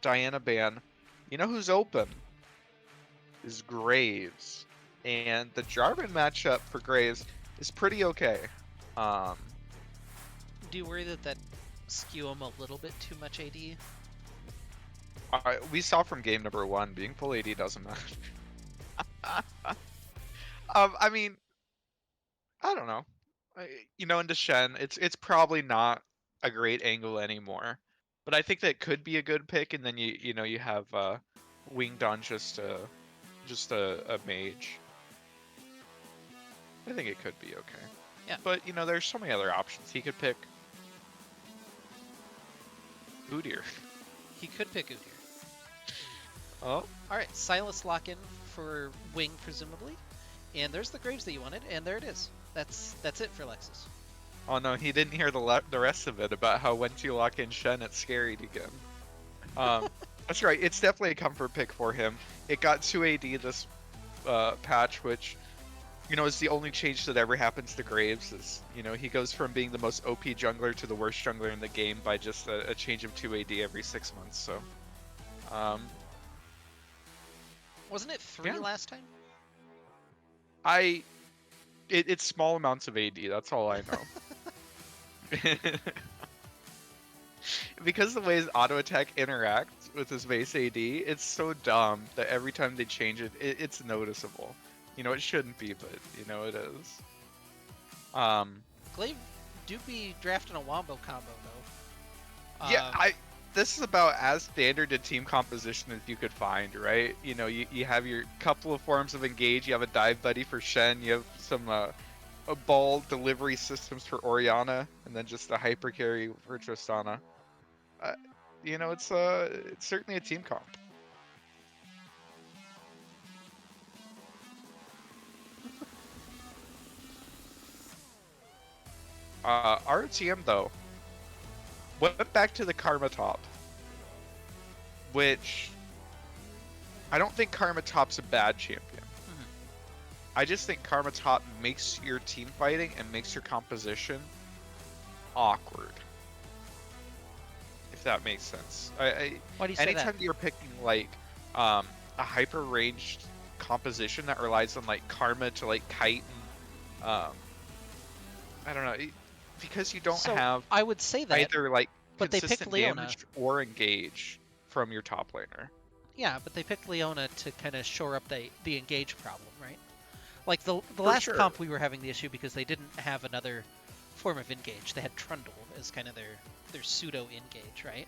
Diana ban, who's open is Graves, and the Jarvan matchup for Graves is pretty okay. Do you worry that skew him a little bit too much AD? We saw from game number 1, being full AD doesn't matter. I mean, I don't know. Into Shen, it's probably not a great angle anymore, but I think that could be a good pick. And then you have Winged on just a mage. I think it could be okay. Yeah. But there's so many other options. He could pick Udyr. He could pick Udyr. Oh. Alright, Silas lock in for Wing, presumably. And there's the Graves that you wanted, and there it is. That's it for Lexus. Oh no, he didn't hear the rest of it about how once you lock in Shen, it's scary again. That's right, it's definitely a comfort pick for him. It got 2 AD this patch, which, is the only change that ever happens to Graves. Is, he goes from being the most OP jungler to the worst jungler in the game by just a change of 2 AD every 6 months, so... Wasn't it 3 last time? It's small amounts of AD, that's all I know. Because the way his auto attack interacts with his base AD, it's so dumb that every time they change it, it's noticeable. It shouldn't be, but it is. Glaive do be drafting a Wombo combo though. Yeah, this is about as standard a team composition as you could find, right? You have your couple of forms of engage, you have a dive buddy for Shen, you have some a ball delivery systems for Orianna, and then just a hyper carry for Tristana. It's certainly a team comp. RTM though went back to the Karma Top, which I don't think Karma Top's a bad champion. Mm-hmm. I just think Karma Top makes your team fighting and makes your composition awkward. If that makes sense. Why do you say that? Anytime you're picking like a hyper ranged composition that relies on like Karma to like kite and I don't know, because you don't have I would say that either like but they picked consistent Leona damage or engage from your top laner. Yeah, but they picked Leona to kind of shore up the engage problem, right? Like the last comp we were having the issue because they didn't have another form of engage. They had Trundle as kind of their pseudo engage, right?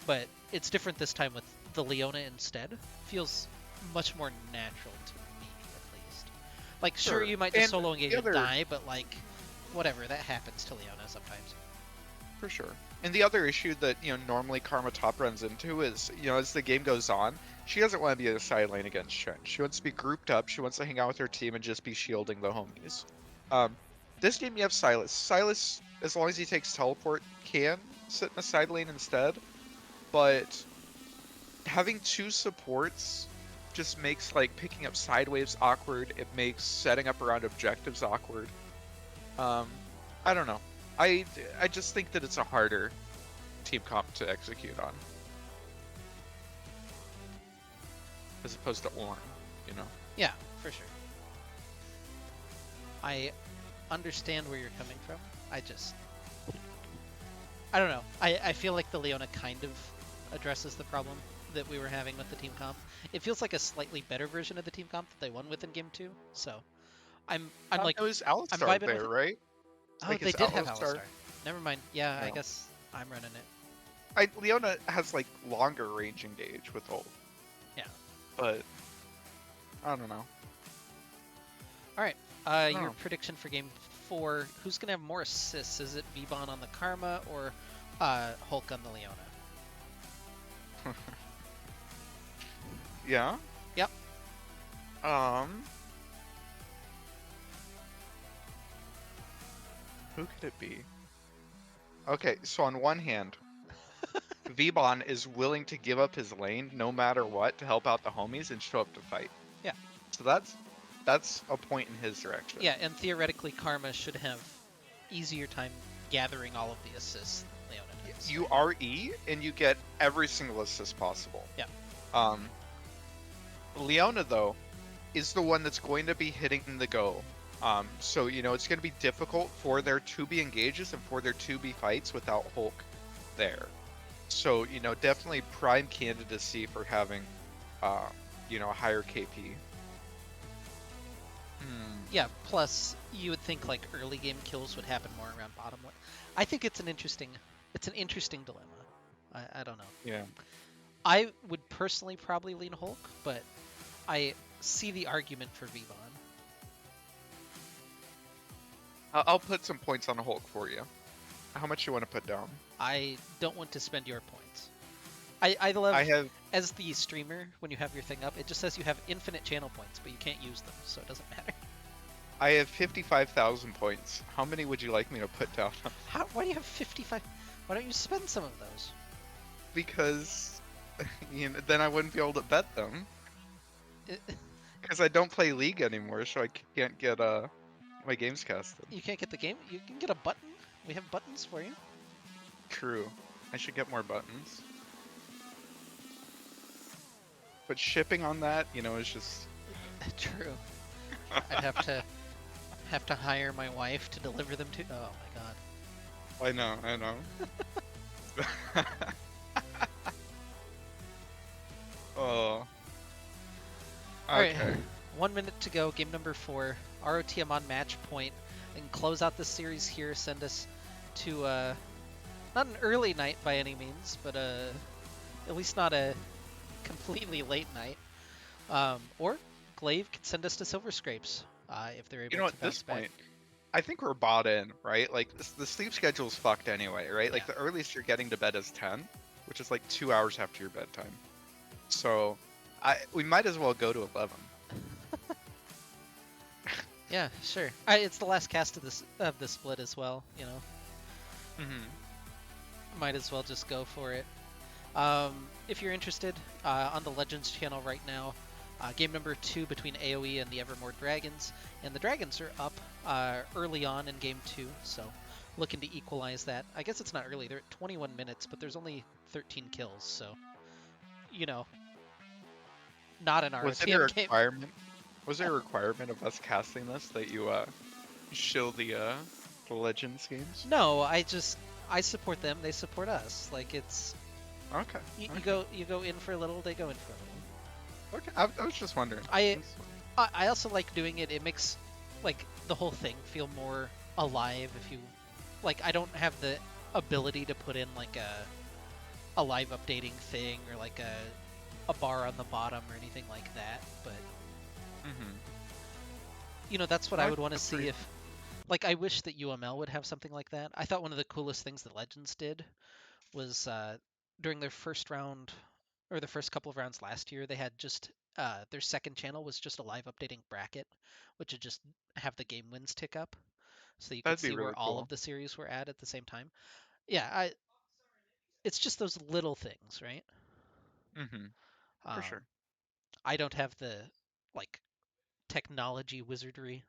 But it's different this time with the Leona instead. Feels much more natural to me, at least. Like, sure you might just solo engage and die, but like, whatever, that happens to Leona sometimes. For sure. And the other issue that, normally Karma Top runs into is, as the game goes on, she doesn't want to be in a side lane against Shen. She wants to be grouped up, she wants to hang out with her team and just be shielding the homies. This game you have Silas. Silas, as long as he takes teleport, can sit in a side lane instead, but having 2 supports just makes like picking up side waves awkward, it makes setting up around objectives awkward. I don't know. I just think that it's a harder team comp to execute on. As opposed to Ornn, Yeah, for sure. I understand where you're coming from. I don't know. I feel like the Leona kind of addresses the problem that we were having with the team comp. It feels like a slightly better version of the team comp that they won with in game two. So I'm like It was I'm Alistar vibing with there, it. right? Oh, Like they his did have Alistar. Alistar. Never mind. Yeah, I Yeah. guess I'm running it. Leona has like longer range engage with ult, Yeah. but I don't know. All right. Your Oh. prediction for game four? Who's gonna have more assists? Is it Vbon on the Karma or Hulk on the Leona? Yeah. Yep. Um. Who could it be? Okay, so on one hand, Vbon is willing to give up his lane no matter what to help out the homies and show up to fight. Yeah. So that's a point in his direction. Yeah, and theoretically, Karma should have easier time gathering all of the assists than Leona does. You RE and you get every single assist possible. Yeah. Um, Leona though is the one that's going to be hitting the go. So it's going to be difficult for there to be engages and for there to be fights without Hulk there. So definitely prime candidacy for having a higher KP. Yeah, plus you would think like early game kills would happen more around bottom lane. I think it's an interesting dilemma. I don't know. Yeah. I would personally probably lean Hulk, but I see the argument for Vbon. I'll put some points on Hulk for you. How much you want to put down? I don't want to spend your points. I love I have as the streamer when you have your thing up, it just says you have infinite channel points, but you can't use them, so it doesn't matter. 55,000 points. How many would you like me to put down? Why do you have 55? Why don't you spend some of those? Because then I wouldn't be able to bet them. It, Because I don't play League anymore, so I can't get my games casted. you can't get the game. You can get a button. We have buttons for you. True. I should get more buttons. But shipping on that, is just True. I'd have to hire my wife to deliver them to. Oh my god. I know. Oh. All right. Okay. 1 minute to go. Game number 4. ROTM on match point, and close out the series here. Send us to not an early night by any means, but at least not a completely late night. Or Glaive could send us to Silver Scrapes if they're able to At bounce this back. point, I think we're bought in, right? Like the sleep schedule's fucked anyway, right? Like Yeah. the earliest you're getting to bed is 10, which is like 2 hours after your bedtime. So, we might as well go to 11. Yeah, sure. It's the last cast of the split as well. Might as well just go for it. If you're interested, on the Legends channel right now, game number 2 between AoE and the Evermore Dragons, and the Dragons are up early on in game 2, so looking to equalize that. I guess it's not early; they're at 21 minutes, but there's only 13 kills, so not an Was it a ROTM game. requirement? Was there a requirement of us casting this that you shill the Legends games? No, I support them; they support us. Like it's Okay. you go in for a little, they go in for a little. Okay. I was just wondering. I also like doing it. It makes like the whole thing feel more alive. If you like, I don't have the ability to put in like a live updating thing or like a bar on the bottom or anything like that. But that's what I would want to see if. Like, I wish that UML would have something like that. I thought one of the coolest things that Legends did was during their first round or the first couple of rounds last year, they had just their second channel was just a live updating bracket, which would just have the game wins tick up, so you could That'd be see really where all cool. of the series were at the same time. Yeah, it's just those little things, right? For Um, sure. I don't have the like technology wizardry.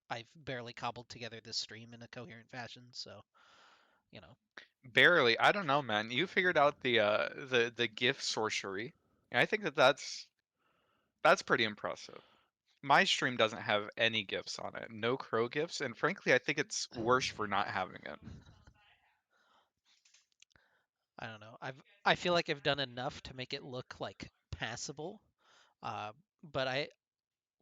I've barely cobbled together this stream in a coherent fashion, so you know. Barely. I don't know, man. You figured out the gift sorcery. And I think that's pretty impressive. My stream doesn't have any gifts on it. No crow gifts, and frankly, I think it's worse for not having it. I don't know. I feel like I've done enough to make it look like passable, uh, but I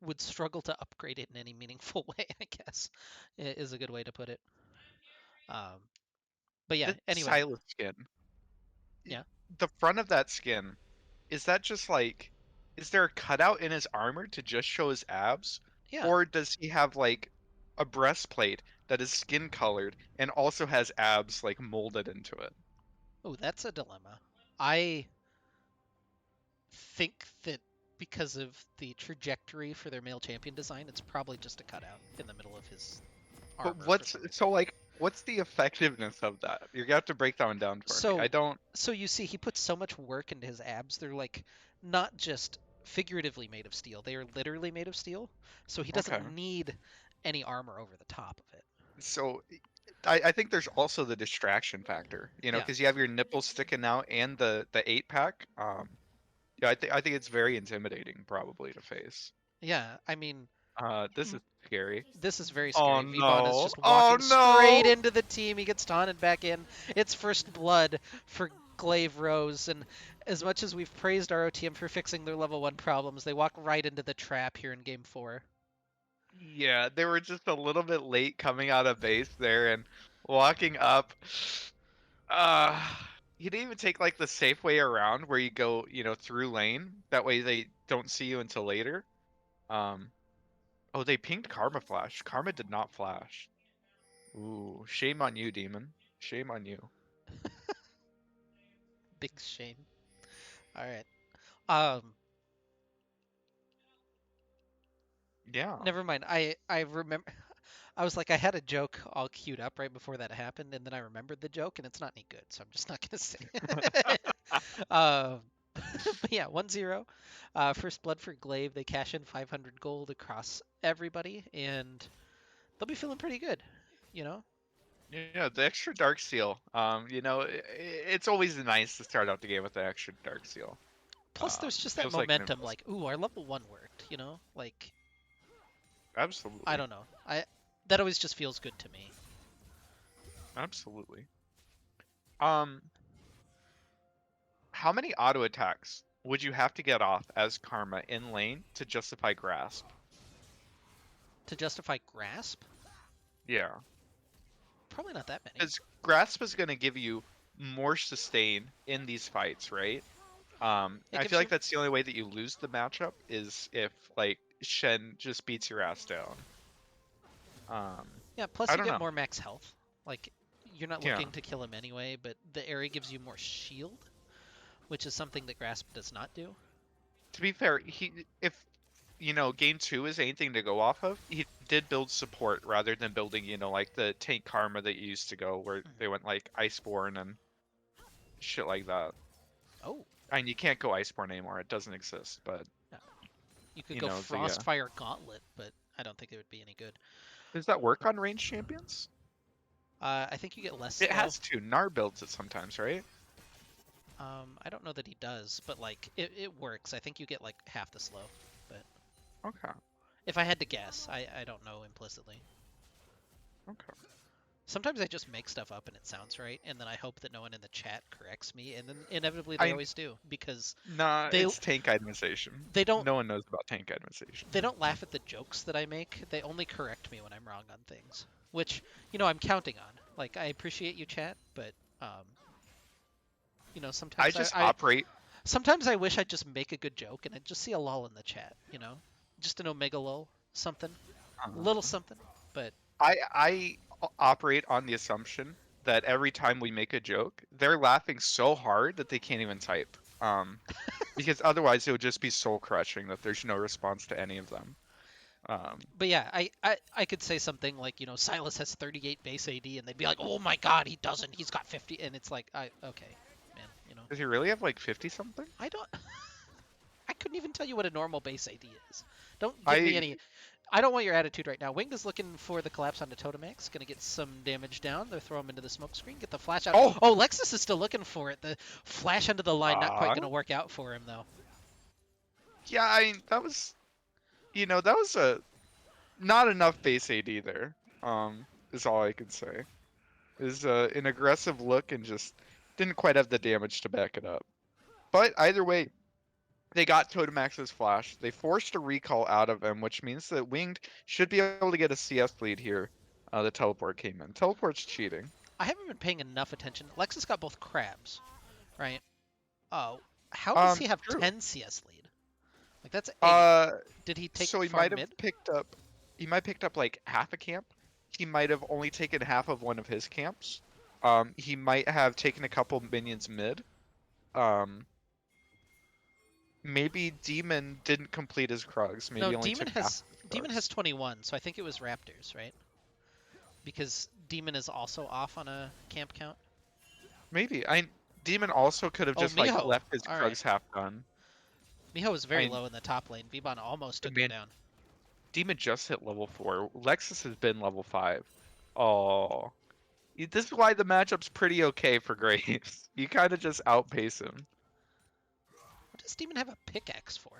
would struggle to upgrade it in any meaningful way, I guess, is a good way to put it. Um, but yeah, The anyway, Silas skin. yeah, The front of that skin, is that just like, is there a cutout in his armor to just show his abs? yeah. Or does he have like a breastplate that is skin colored and also has abs like molded into it? Oh, that's a dilemma. I think that because of the trajectory for their male champion design, it's probably just a cutout in the middle of his But armor for what's some reason. so like what's the effectiveness of that? You're gonna have to break that one down for me. I So, don't. so you see, he puts so much work into his abs. They're like not just figuratively made of steel; they are literally made of steel. So he Okay. doesn't need any armor over the top of it. So I think there's also the distraction factor, Yeah, because you have your nipples sticking out and the 8 pack. Yeah, I think it's very intimidating probably to face. yeah. I mean, This is scary. this is very Oh scary. Vaughn is no! just Oh walking straight no! into the team. He gets taunted back in. It's first blood for Glaive Rose, and as much as we've praised our OTM for fixing their level 1 problems, they walk right into the trap here in game 4. Yeah, they were just a little bit late coming out of base there and walking up. Uh, you didn't even take like the safe way around where you go, through lane. That way they don't see you until later. Um, oh, they pinged Karma Flash. Karma did not flash. Ooh, shame on you, Demon. Shame on you. Big shame. All right. Um, Yeah. Never mind. I remember. I was like, I had a joke all queued up right before that happened, and then I remembered the joke, and it's not any good, so I'm just not gonna say it. But yeah, 1-0. First blood for Glaive. They cash in 500 gold across everybody, and they'll be feeling pretty good, you know? Yeah, the extra Dark Seal. It's always nice to start out the game with the extra Dark Seal. Plus, there's just that Feels like an momentum, investment. like, ooh, our level 1 worked, you know? Like, I Absolutely. don't know. That always just feels good to me. Absolutely. Um, how many auto attacks would you have to get off as Karma in lane to justify Grasp? To justify Grasp, Yeah. probably not that many. Because Grasp is going to give you more sustain in these fights, right? It I feel gives like you that's the only way that you lose the matchup is if like Shen just beats your ass down. Um, Yeah, plus I you don't get know. more max health. Like, you're not Yeah. looking to kill him anyway, but the area gives you more shield, which is something that Grasp does not do. To be fair, if game two is anything to go off of, he did build support rather than building, like the tank Karma that you used to go, where Mhm. they went like Iceborne and shit like that. Oh, And you can't go Iceborne anymore; it doesn't exist. But yeah. You could go the Frostfire Gauntlet, but I don't think it would be any good. does that work on ranged champions? I think you get less It slow. has to. Gnar builds it sometimes, right? I don't know that he does, but like it works. I think you get like half the slow. But Okay. if I had to guess, I don't know implicitly. Okay. Sometimes I just make stuff up and it sounds right, and then I hope that no one in the chat corrects me, and then inevitably they I always do because Nah, they it's tank itemization. they don't No one knows about tank itemization. they don't laugh at the jokes that I make. They only correct me when I'm wrong on things, which I'm counting on. Like I appreciate you, chat, but um, I sometimes just I operate. sometimes I wish I'd just make a good joke and I'd just see a lull in the chat. Just an omega lull, something, little Uh, something. But I operate on the assumption that every time we make a joke, they're laughing so hard that they can't even type. Because otherwise it would just be soul crushing that there's no response to any of them. Um, but yeah, I could say something like Silas has 38 base AD, and they'd be like, oh my god, he doesn't. He's got 50, and it's like okay, man, does he really have like 50 something? I don't. I couldn't even tell you what a normal base AD is. Don't give me I any. I don't want your attitude right now. Winged is looking for the collapse onto Totemex. Gonna get some damage down. They'll throw him into the smoke screen. Get the flash out. oh Oh, Lexus is still looking for it. The flash under the line not quite uh gonna work out for him though. yeah, that was a not enough base AD there. Is all I can say. Is an aggressive look and just didn't quite have the damage to back it up. But either way, they got Totemax's flash. They forced a recall out of him, which means that Winged should be able to get a CS lead here. The teleport came in. Teleport's cheating. I haven't been paying enough attention. Lexus got both crabs, right? Oh, how does he have True. 10 CS lead? Like that's 8. Did he take So he farm might have mid? picked up. He might have picked up like half a camp. He might have only taken half of one of his camps. He might have taken a couple minions mid. Um, maybe Demon didn't complete his Krugs. Maybe No, he only took half of his Demon Krugs. has 21, so I think it was Raptors, right? Because Demon is also off on a camp count. Maybe. Demon also could have Oh, just like Miho. left his All right. Krugs half done. Miho was very I low in the top lane. Vbon almost took him man, down. Demon just hit level 4. Lexus has been level 5. Oh. This is why the matchup's pretty okay for Graves. You kind of just outpace him. What does Demon have a pickaxe for?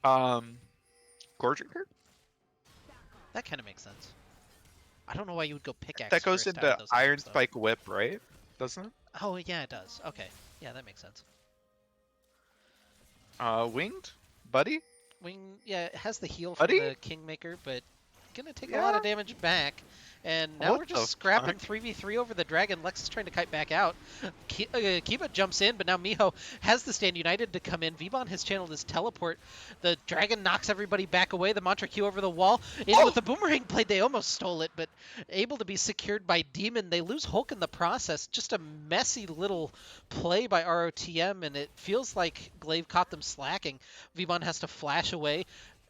Gorger? That kind of makes sense. I don't know why you would go pickaxe That goes first out into of those Iron items, though. Spike Whip, right? Doesn't it? Oh, yeah, it does. Okay. Yeah, that makes sense. Winged? Buddy? Wing, yeah, it has the heal from Buddy? the Kingmaker, but gonna take a lot Yeah? of damage back. And now What we're the just scrapping fuck? 3v3 over the Dragon. Lex is trying to kite back out. Kiba jumps in, but now Miho has the Stand United to come in. Vbon has channeled his teleport. The Dragon knocks everybody back away. The Mantra Q over the wall. In with the Boomerang blade. They almost stole it, but able to be secured by Demon. They lose Hulk in the process. Just a messy little play by ROTM, and it feels like Glaive caught them slacking. Vbon has to flash away.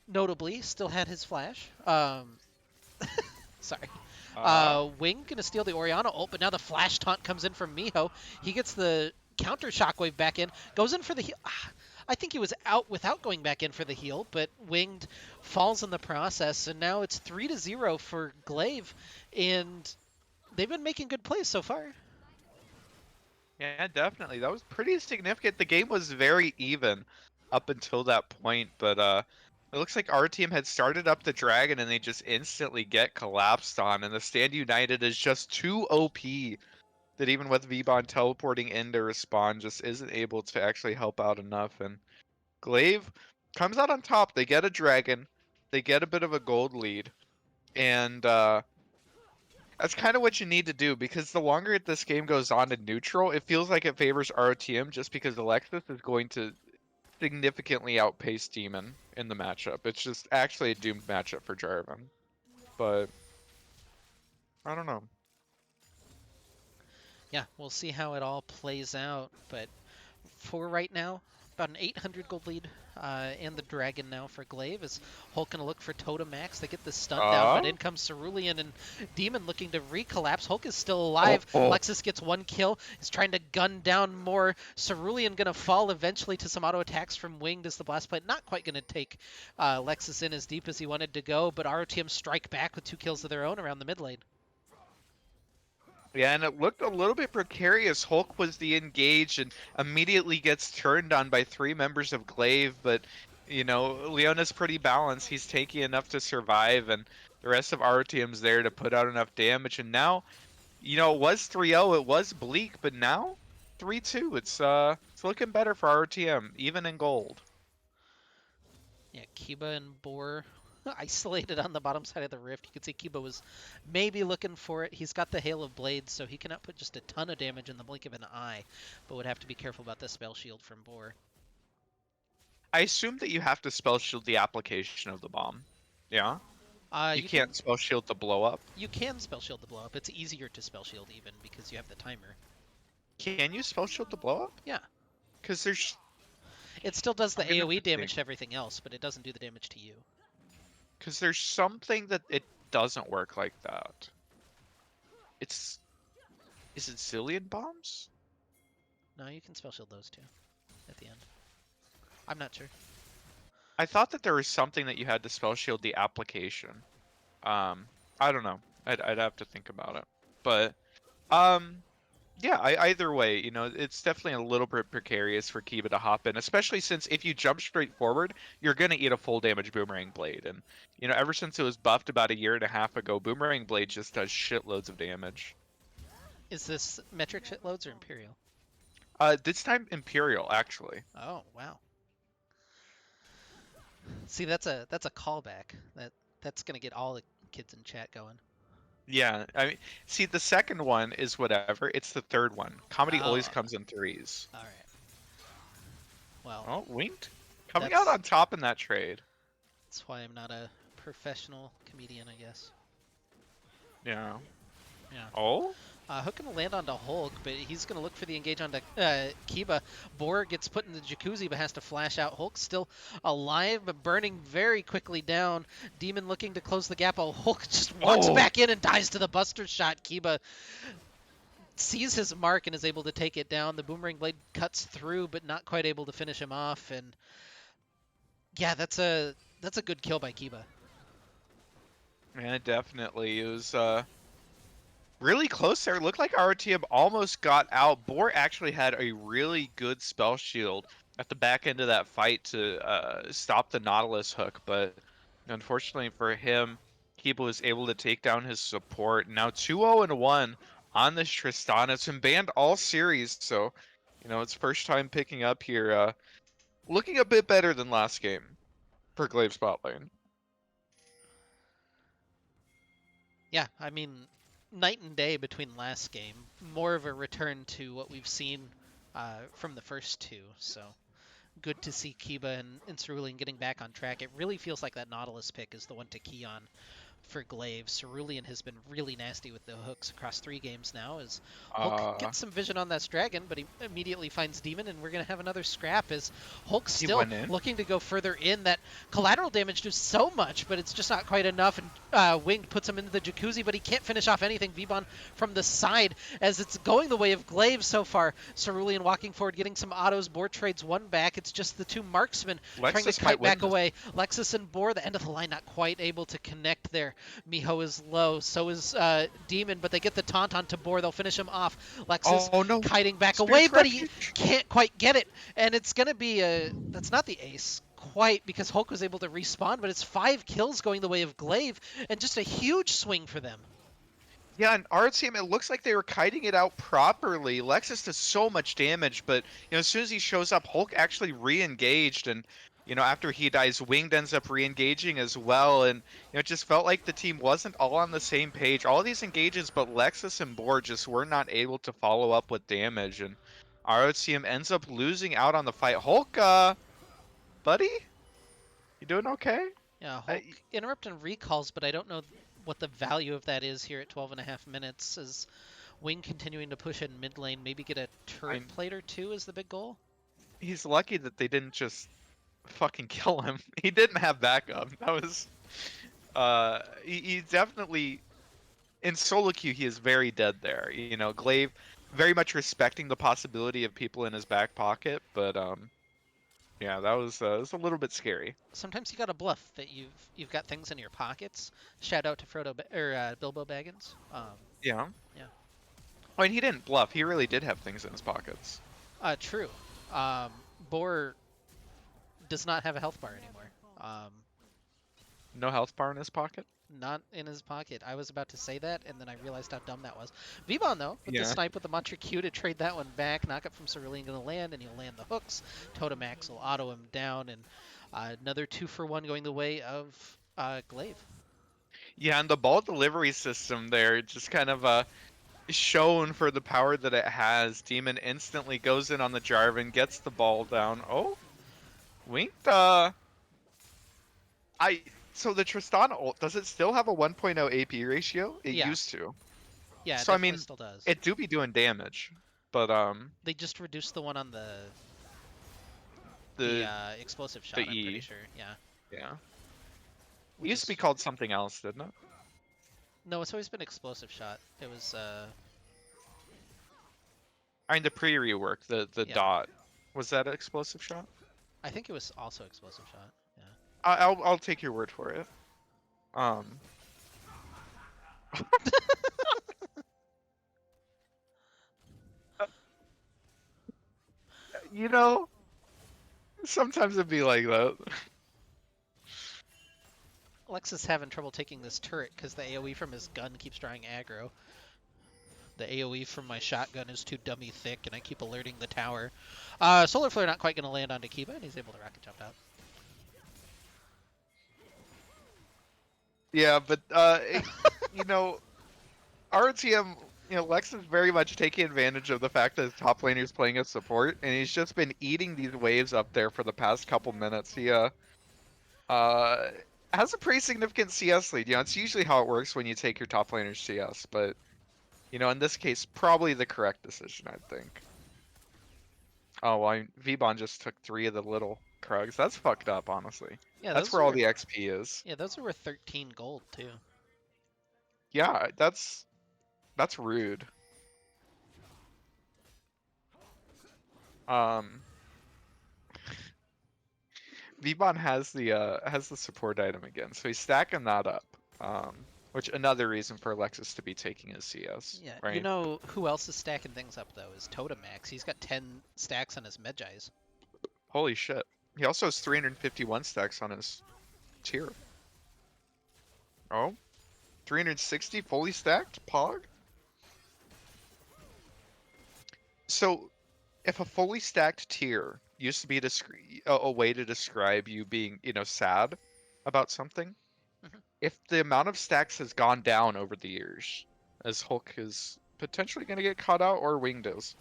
Notably, still had his flash. Sorry. Wing gonna steal the Orianna ult, but now the flash taunt comes in from Miho. He gets the counter shockwave back in, goes in for the heal. I think he was out without going back in for the heal, but Winged falls in the process, and now it's 3-0 for Glaive, and they've been making good plays so far. Yeah, definitely. That was pretty significant. The game was very even up until that point, but it looks like our team had started up the Dragon and they just instantly get collapsed on, and the Stand United is just too OP that even with Vbon teleporting in to respond, just isn't able to actually help out enough. And Glaive comes out on top. They get a Dragon, they get a bit of a gold lead, and that's kind of what you need to do, because the longer this game goes on in neutral, it feels like it favors ROTM just because Alexis is going to significantly outpace Demon in the matchup. It's just actually a doomed matchup for Jarvan. But I don't know. Yeah, we'll see how it all plays out, but for right now, about an 800 gold lead in the Dragon now for Glaive, as Hulk gonna look for Totemax. They get the stun down, but in comes Cerulean and Demon looking to recollapse. Hulk is still alive. Lexus gets one kill, is trying to gun down more. Cerulean gonna fall eventually to some auto attacks from Winged as the blast plate. Not quite gonna take Lexus in as deep as he wanted to go, but ROTM strike back with 2 kills of their own around the mid lane. Yeah, and it looked a little bit precarious. Hulk was the engaged and immediately gets turned on by 3 members of Glaive, but you know, Leona's pretty balanced. He's taking enough to survive, and the rest of our team's there to put out enough damage. And now, you know, it was 3-0, it was bleak, but now 3-2. It's looking better for RTM, even in gold. Yeah, Kiba and Boar isolated on the bottom side of the rift. You can see Kiba was maybe looking for it. He's got the Hail of Blades, so he can output just a ton of damage in the blink of an eye, but would have to be careful about the spell shield from Boar. I assume that you have to spell shield the application of the bomb. Yeah? You can't spell shield the blow up. You can spell shield the blow up. It's easier to spell shield even because you have the timer. Can you spell shield the blow up? Yeah. Because there's... It still does the I'm gonna AoE have to damage think. to everything else, but it doesn't do the damage to you. Because there's something that it doesn't work like that. It's... Is it Zillion bombs? No, you can spell shield those too at the end. I'm not sure. I thought that there was something that you had to spell shield the application. I don't know. I'd have to think about it. But, yeah, either way, you know, it's definitely a little bit precarious for Kiba to hop in, especially since if you jump straight forward, you're going to eat a full damage Boomerang Blade. And, you know, ever since it was buffed about a year and a half ago, Boomerang Blade just does shitloads of damage. Is this metric shitloads or Imperial? This time Imperial, actually. Oh, wow. See, that's a callback. That's gonna get all the kids in chat going. Yeah, I mean, see, the second one is whatever. It's the third one. Comedy always Oh, comes in threes. all right. Well, Oh, Winked coming out that's on top in that trade. that's why I'm not a professional comedian, I guess. Yeah. Yeah. Oh, Hook gonna land onto Hulk, but he's gonna look for the engage onto Kiba. Boar gets put in the jacuzzi, but has to flash out. Hulk still alive, but burning very quickly down. Demon looking to close the gap. Oh, Hulk just walks oh, back in and dies to the Buster shot. Kiba sees his mark and is able to take it down. The boomerang blade cuts through, but not quite able to finish him off. And yeah, that's a good kill by Kiba. man, definitely. It was really close there. It looked like RTM almost got out. Boar actually had a really good spell shield at the back end of that fight to stop the Nautilus hook, but unfortunately for him, Kiba was able to take down his support. Now 2-0-1 on this Tristana. It's been banned all series, so it's first time picking up here. Looking a bit better than last game for Glaive spot lane. Yeah, I mean, night and day between last game. More of a return to what we've seen from the first two. So good to see Kiba and Cerulean getting back on track. It really feels like that Nautilus pick is the one to key on for Glaive. Cerulean has been really nasty with the hooks across 3 games now as Hulk Uh, gets some vision on that dragon, but he immediately finds Demon, and we're going to have another scrap as Hulk he still went in. looking to go further in. That collateral damage does so much, but it's just not quite enough, and Winged puts him into the jacuzzi, but he can't finish off anything. Vbon from the side as it's going the way of Glaive so far. Cerulean walking forward, getting some autos. Boar trades one back. It's just the 2 marksmen trying to Lexus might kite win back this. away. Lexus and Boar, the end of the line, not quite able to connect there. Miho is low, so is Demon, but they get the taunt onto Boar. They'll finish him off. Lexus Oh no, kiting back away, Spirit's but he Refuge. can't quite get it. And it's going to be that's not the ace quite because Hulk was able to respawn, but it's 5 kills going the way of Glaive and just a huge swing for them. Yeah, and our team, it looks like they were kiting it out properly. Lexus does so much damage, but as soon as he shows up, Hulk actually re-engaged, and after he dies, Winged ends up re-engaging as well, and it just felt like the team wasn't all on the same page. All these engages, but Lexus and Boar just were not able to follow up with damage, and our team ends up losing out on the fight. Hulk, buddy, you doing okay? Yeah, Uh, Hulk interrupt and recalls, but I don't know what the value of that is here at 12.5 minutes. Is Wing continuing to push in mid lane, maybe get a turret I'm, plate or 2 is the big goal? he's lucky that they didn't just fucking kill him. He didn't have backup. That was he definitely in solo queue he is very dead there. Glaive very much respecting the possibility of people in his back pocket, but yeah, that was a little bit scary. Sometimes you gotta bluff that you've got things in your pockets. Shout out to Bilbo Baggins. Yeah. Yeah. I mean, he didn't bluff. He really did have things in his pockets. True. Boar does not have a health bar anymore. No health bar in his pocket. Not in his pocket. I was about to say that, and then I realized how dumb that was. Vbon, though, with the Yeah. snipe with the Mantra Q to trade that one back. Knock up from Cerulean going to land, and he'll land the hooks. Totemax will auto him down, and another 2-for-1 going the way of Glaive. Yeah, and the ball delivery system there just kind of shown for the power that it has. Demon instantly goes in on the Jarvan, gets the ball down. Oh, Winked. So the Tristana ult, does it still have a 1.0 AP ratio? It Yeah, used to. yeah, it So I definitely mean, still does. it do be doing damage, but They just reduced the one on the the explosive shot, the I'm pretty E, sure. Yeah. yeah, it Which used to be is called something else, didn't it? no, it's always been explosive shot. It was I mean, the pre-rework, the yeah. dot, was that an explosive shot? I think it was also explosive shot. Yeah. I'll take your word for it. Um, you know, sometimes it'd be like that. Alexis having trouble taking this turret because the AoE from his gun keeps drawing aggro. The AoE from my shotgun is too dummy thick, and I keep alerting the tower. Solar Flare not quite going to land onto Kiba, and he's able to rocket jump out. Yeah, but you know, RTM, Lex is very much taking advantage of the fact that his top laner is playing as support, and he's just been eating these waves up there for the past couple minutes. He has a pretty significant CS lead. It's usually how it works when you take your top laner's CS, but in this case, probably the correct decision, I think. Oh, well, Vbon just took 3 of the little Krugs. That's fucked up, honestly. Yeah, That's where all the XP is. Yeah, those are worth 13 gold too. Yeah, that's rude. Vbon has the support item again, so he's stacking that up. Which another reason for Alexis to be taking his CS. Yeah, right? you know who else is stacking things up though is Totemax. He's got 10 stacks on his Medjais. Holy shit. He also has 351 stacks on his tier. Oh, 360 fully stacked Pog? So, if a fully stacked tier used to be a way to describe you being, sad about something, if the amount of stacks has gone down over the years, as Hulk is potentially going to get caught out or Winged is,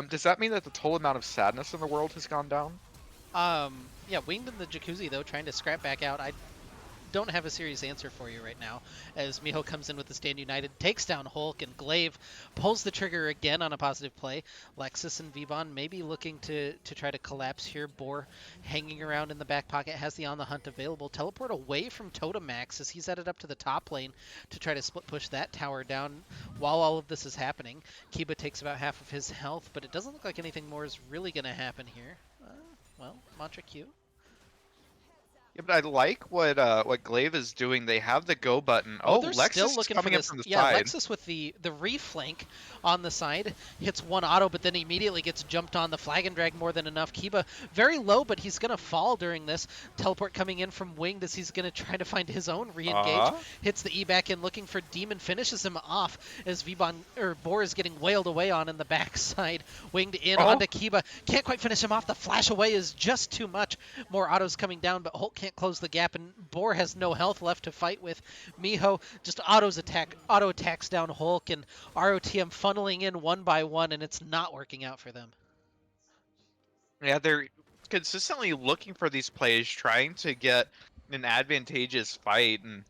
does that mean that the total amount of sadness in the world has gone down? Yeah, Winged in the Jacuzzi though, trying to scrap back out. I don't have a serious answer for you right now, as Miho comes in with the Stand United, takes down Hulk, and Glaive pulls the trigger again on a positive play. Lexus and Vbon maybe looking to try to collapse here. Boar hanging around in the back pocket, has the On the Hunt available. Teleport away from Totemax as he's headed up to the top lane to try to split push that tower down while all of this is happening. Kiba takes about half of his health, but it doesn't look like anything more is really going to happen here. Well, Mantra Q. Yeah, but I like what Glaive is doing. They have the go button. Oh, they're Lexus still is looking coming for in this. from the Yeah, side. Lexus with the reflank on the side hits one auto, but then immediately gets jumped on. The flag and drag more than enough. Kiba very low, but he's gonna fall during this. Teleport coming in from Winged as he's gonna try to find his own re-engage. Hits the E back in, looking for Demon, finishes him off as Vbon or Boar is getting wailed away on in the backside. Winged in onto Kiba, can't quite finish him off. The flash away is just too much. More autos coming down, but Hulk can't close the gap, and Boar has no health left to fight with. Miho just auto attacks down Hulk, and ROTM funneling in one by one, and it's not working out for them. Yeah, they're consistently looking for these plays, trying to get an advantageous fight, and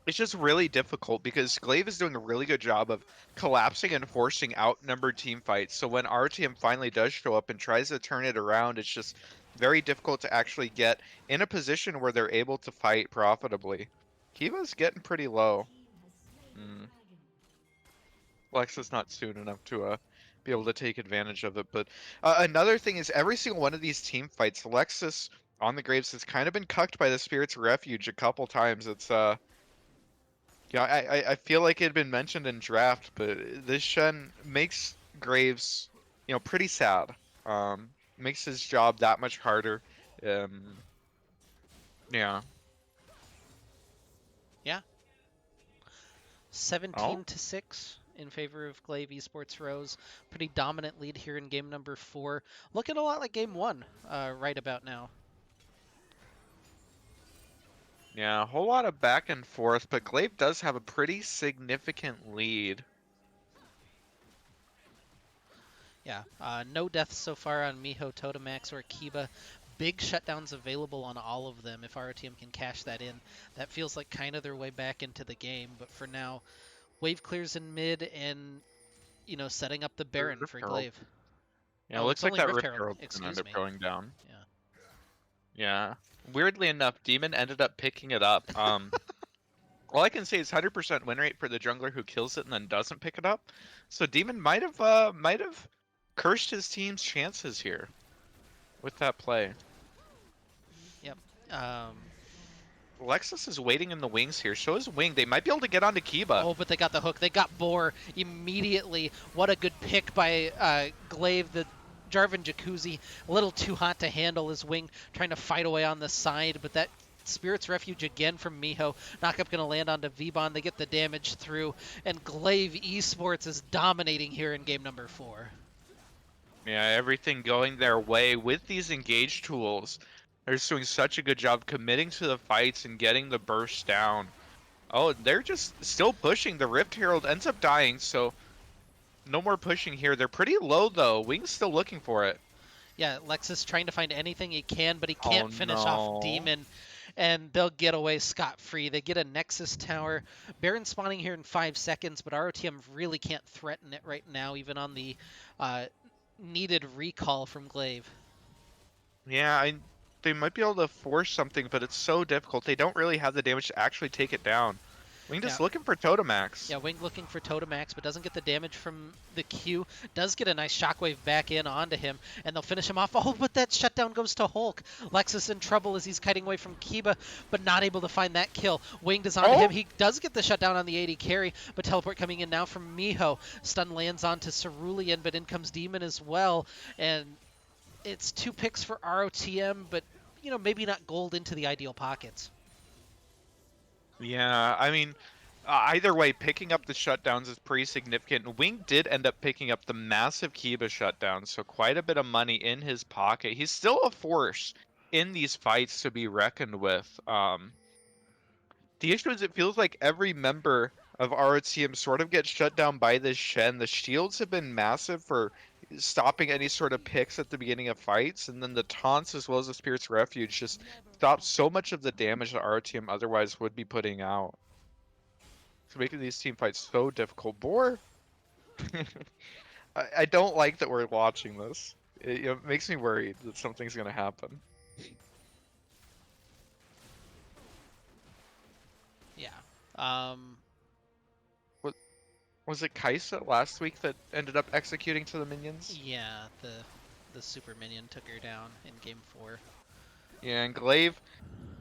it's just really difficult because Glaive is doing a really good job of collapsing and forcing outnumbered team fights. So when RTM finally does show up and tries to turn it around, it's just very difficult to actually get in a position where they're able to fight profitably. Kiva's getting pretty low. Lexus not soon enough to be able to take advantage of it. But another thing is every single one of these team fights, Lexus on the Graves has kind of been cucked by the Spirit's Refuge a couple times. It's I feel like it had been mentioned in draft, but this Shen makes Graves, pretty sad. Makes his job that much harder. Yeah. Yeah. 17-6 in favor of Glaive Esports Rose. Pretty dominant lead here in game number 4. Looking a lot like game 1 right about now. Yeah, a whole lot of back and forth, but Glaive does have a pretty significant lead. Yeah, no deaths so far on Miho, Totemax, or Kiba. Big shutdowns available on all of them if ROTM can cash that in. That feels like kind of their way back into the game, but for now, wave clears in mid and, setting up the Baron for Glaive. Yeah, it looks like that Rift Herald's gonna end up going down. Yeah. Yeah. Weirdly enough, Demon ended up picking it up. All I can say is 100% win rate for the jungler who kills it and then doesn't pick it up. So Demon might have cursed his team's chances here with that play. Yep. Lexus is waiting in the wings here. So is Wing. They might be able to get onto Kiba. Oh, but they got the hook. They got Boar immediately. What a good pick by Glaive, the Jarvan Jacuzzi. A little too hot to handle his Wing, trying to fight away on the side, but that Spirit's Refuge again from Miho. Knockup going to land onto Vbon. They get the damage through, and Glaive Esports is dominating here in game number 4. Yeah, everything going their way with these engage tools. They're just doing such a good job committing to the fights and getting the burst down. Oh, they're just still pushing. The Rift Herald ends up dying, so no more pushing here. They're pretty low, though. Wing's still looking for it. Yeah, Lexus trying to find anything he can, but he Oh, can't finish off no. Demon, and they'll get away scot-free. They get a Nexus Tower. Baron spawning here in 5 seconds, but ROTM really can't threaten it right now, even on the uh, needed recall from Glaive. Yeah, they might be able to force something, but it's so difficult. They don't really have the damage to actually take it down. Wing Yeah. just looking for Totemax. Yeah, Wing looking for Totemax, but doesn't get the damage from the Q. Does get a nice shockwave back in onto him, and they'll finish him off. Oh, but that shutdown goes to Hulk. Lexus in trouble as he's kiting away from Kiba, but not able to find that kill. Winged is onto him. He does get the shutdown on the 80 carry, but teleport coming in now from Miho. Stun lands onto Cerulean, but in comes Demon as well, and it's 2 picks for ROTM, but, maybe not gold into the ideal pockets. Yeah, I mean, either way, picking up the shutdowns is pretty significant. Wing did end up picking up the massive Kiba shutdown, so quite a bit of money in his pocket. He's still a force in these fights to be reckoned with. The issue is it feels like every member of ROTM sort of gets shut down by this Shen. The shields have been massive for stopping any sort of picks at the beginning of fights, and then the taunts as well as the Spirit's Refuge just stop so much of the damage that ROTM otherwise would be putting out. It's making these team fights so difficult. Boar, I don't like that we're watching this. It makes me worried that something's going to happen. Yeah. What was it, Kaisa last week that ended up executing to the minions? Yeah, the super minion took her down in game 4. Yeah, and Glaive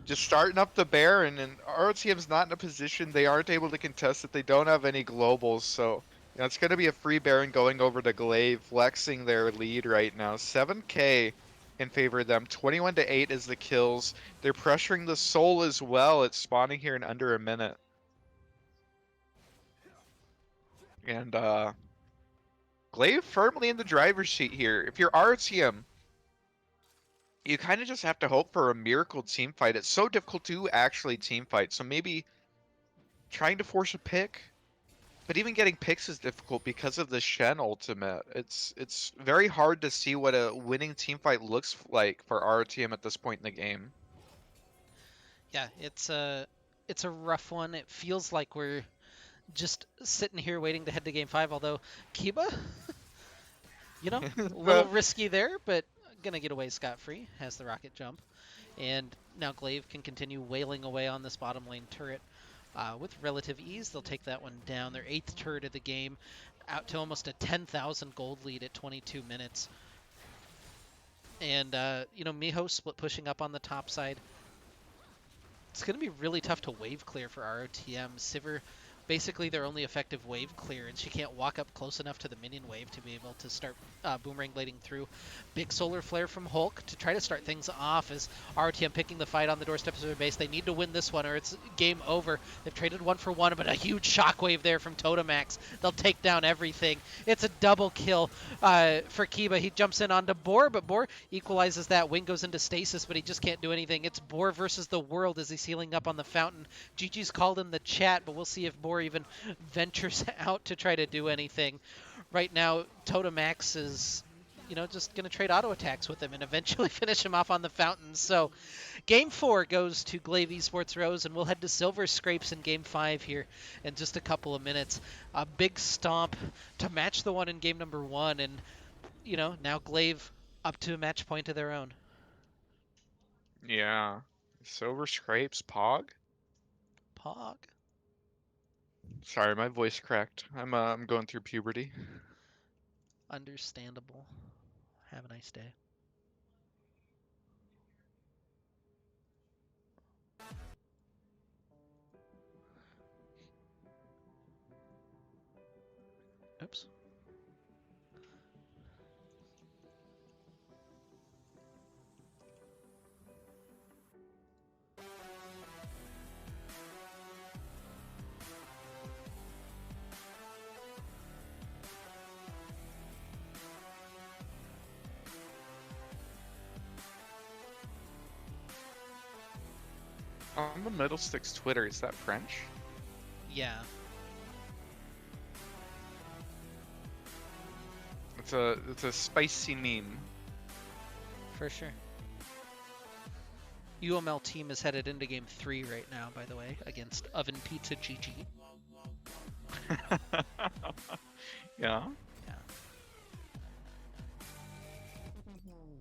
just starting up the Baron, and ROTM's not in a position. They aren't able to contest it. They don't have any globals, so it's going to be a free Baron going over to Glaive, flexing their lead right now. 7k in favor of them. 21-8 is the kills. They're pressuring the Soul as well. It's spawning here in under a minute. And Glaive firmly in the driver's seat here. If you're ROTM, you kind of just have to hope for a miracle team fight. It's so difficult to actually team fight, so maybe trying to force a pick, but even getting picks is difficult because of the Shen ultimate. It's very hard to see what a winning team fight looks like for ROTM at this point in the game. Yeah, it's a rough one. It feels like we're just sitting here waiting to head to game 5, although Kiba, a little risky there, but gonna get away scot-free, has the rocket jump. And now Glaive can continue wailing away on this bottom lane turret with relative ease. They'll take that one down. Their 8th turret of the game, out to almost a 10,000 gold lead at 22 minutes. And, Miho split pushing up on the top side. It's going to be really tough to wave clear for ROTM. Sivir, basically their only effective wave clear, and she can't walk up close enough to the minion wave to be able to start boomerang blading through. Big solar flare from Hulk to try to start things off as ROTM picking the fight on the doorsteps of their base. They need to win this one or it's game over. They've traded 1 for 1, but a huge shockwave there from Totemax. They'll take down everything. It's a double kill for Kiba. He jumps in onto Boar, but Boar equalizes that. Wing goes into stasis, but he just can't do anything. It's Boar versus the world as he's healing up on the fountain. GG's called in the chat, but we'll see if Boar even ventures out to try to do anything. Right now, Totemax is, just going to trade auto attacks with him and eventually finish him off on the fountain. So, game 4 goes to Glaive Esports Rose, and we'll head to Silver Scrapes in game 5 here in just a couple of minutes. A big stomp to match the one in game number 1, and, now Glaive up to a match point of their own. Yeah. Silver Scrapes, Pog? Pog. Sorry, my voice cracked. I'm going through puberty. Understandable. Have a nice day. Oops. On the Middlesticks Twitter, is that French? Yeah. It's a spicy meme. For sure. UML team is headed into game 3 right now, by the way, against Oven Pizza GG. Yeah. Yeah.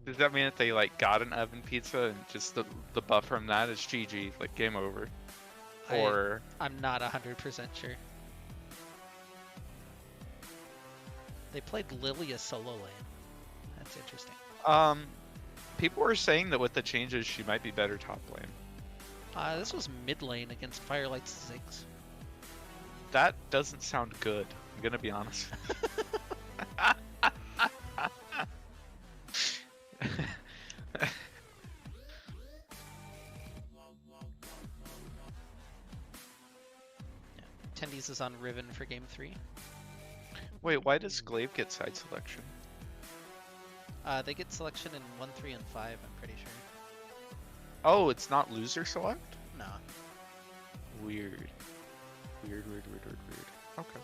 Does that mean that they like got an oven pizza and just the buff from that is GG, like game over? Or I'm not 100% sure. They played Lilia solo lane. That's interesting. people were saying that with the changes she might be better top lane. This was mid lane against Firelight's Ziggs. That doesn't sound good. I'm gonna be honest. Tendies is on Riven for game 3. Wait, why does Glaive get side selection? They get selection in 1, 3, and 5, I'm pretty sure. Oh, it's not loser select? Nah. Weird. Weird. Okay.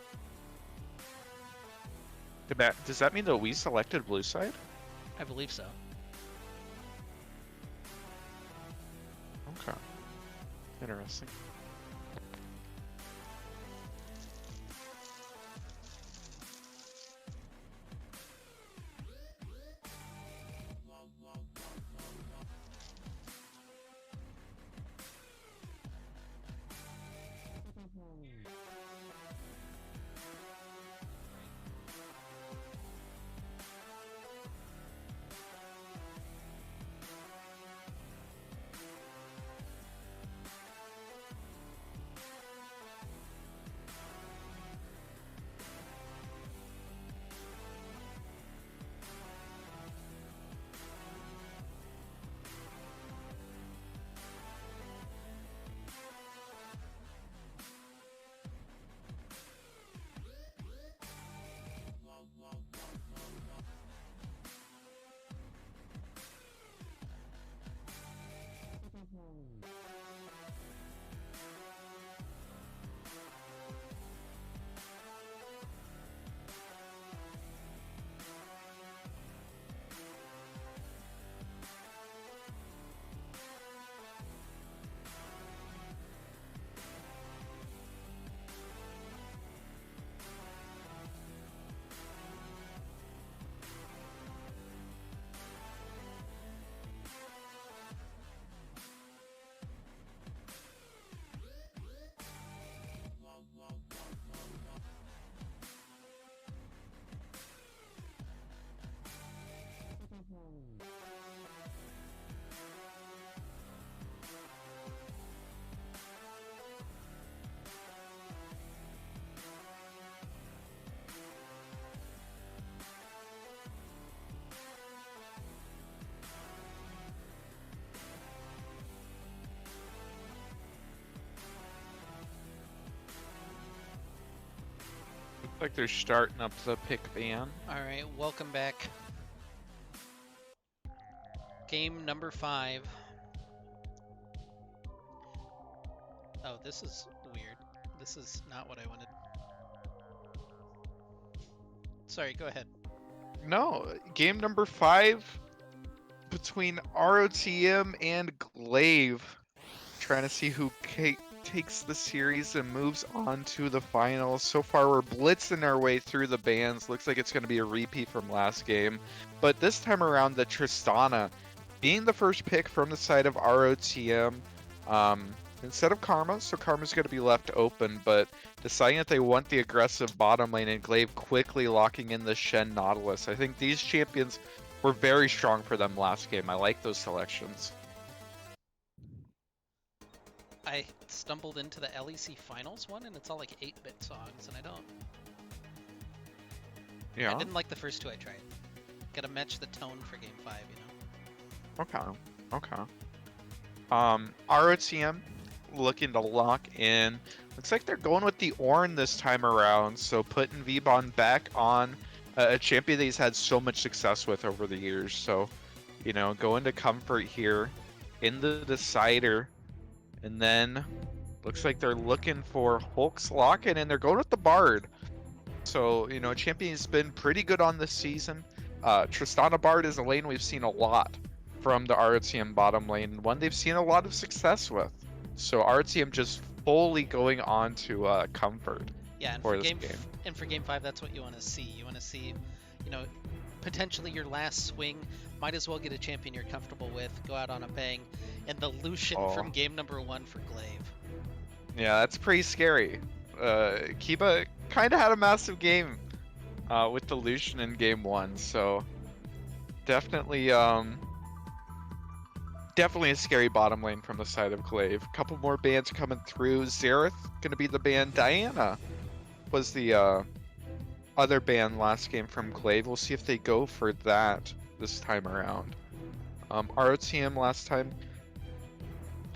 Does that mean that we selected blue side? I believe so. Okay. Interesting. Looks like they're starting up the pick ban. Alright, welcome back. Game number 5. Oh, this is weird. This is not what I wanted. Sorry, go ahead. No, game number 5 between ROTM and Glaive. Trying to see who takes the series and moves on to the finals. So far, we're blitzing our way through the bans. Looks like it's going to be a repeat from last game. But this time around, the Tristana being the first pick from the side of ROTM instead of Karma. So Karma's going to be left open, but deciding that they want the aggressive bottom lane and Glaive quickly locking in the Shen Nautilus. I think these champions were very strong for them last game. I like those selections. I stumbled into the LEC Finals one, and it's all like 8-bit songs, and I don't... Yeah. I didn't like the first two I tried. Gotta match the tone for Game 5, you know? Okay. ROTM looking to lock in. Looks like they're going with the Ornn this time around, so putting Vbon back on a champion that he's had so much success with over the years. So, you know, going to comfort here in the decider. And then looks like they're looking for Hulk's Locket, and they're going with the Bard. So, you know, Champion's been pretty good on this season. Tristana Bard is a lane we've seen a lot from the RTM bottom lane, and one they've seen a lot of success with. So RTM just fully going on to comfort Yeah, and for for this game. and for game 5, that's what you want to see. You want to see, you know, potentially your last swing. Might as well get a champion you're comfortable with. Go out on a bang, and the Lucian Oh. from game number 1 for Glaive. Yeah, that's pretty scary. Kiba kind of had a massive game with the Lucian in game 1, so definitely definitely a scary bottom lane from the side of Glaive. A couple more bans coming through. Xerath gonna be the ban. Diana was the other ban last game from Glaive. We'll see if they go for that this time around. ROTM last time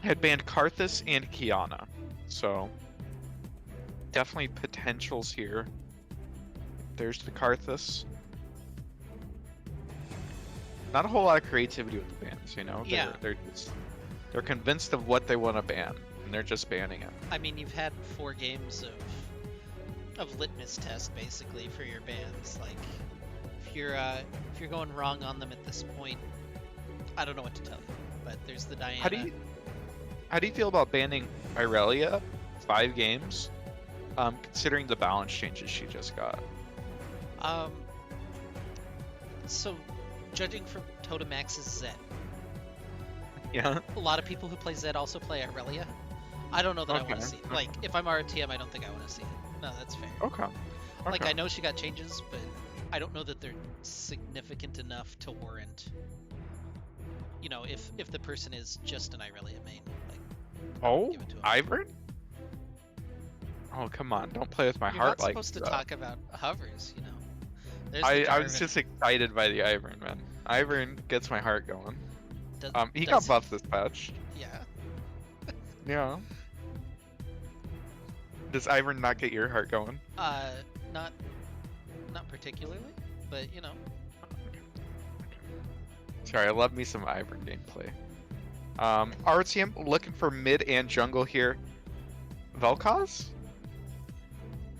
had banned Karthus and Kiana, so definitely potentials here. There's the Karthus. Not a whole lot of creativity with the bans, you know? Yeah. They're convinced of what they want to ban, and they're just banning it. I mean, you've had 4 games of litmus test basically for your bans. Like, if you're going wrong on them at this point, I don't know what to tell you. But there's the Diana. How do you feel about banning Irelia 5 games, considering the balance changes she just got? So, judging from Totemax's Zed, Yeah. a lot of people who play Zed also play Irelia. I don't know that I want Okay. to see it. Like, if I'm RTM, I don't think I want to see it. No, that's fair. Okay. Like, Okay. I know she got changes, but I don't know that they're significant enough to warrant, you know, if the person is just an Irelia main. Like, Oh, give it to him. Ivern? Oh, come on. Don't play with my You're heart not like supposed to that. talk about hovers, you know. There's the I was Jarvan. just excited by the Ivern, man. Ivern gets my heart going. Does- He does got buffed this patch. Yeah. Yeah. Does Ivern not get your heart going? Not particularly, but you know. Sorry, I love me some Ivern gameplay. RTM looking for mid and jungle here. Vel'Koz?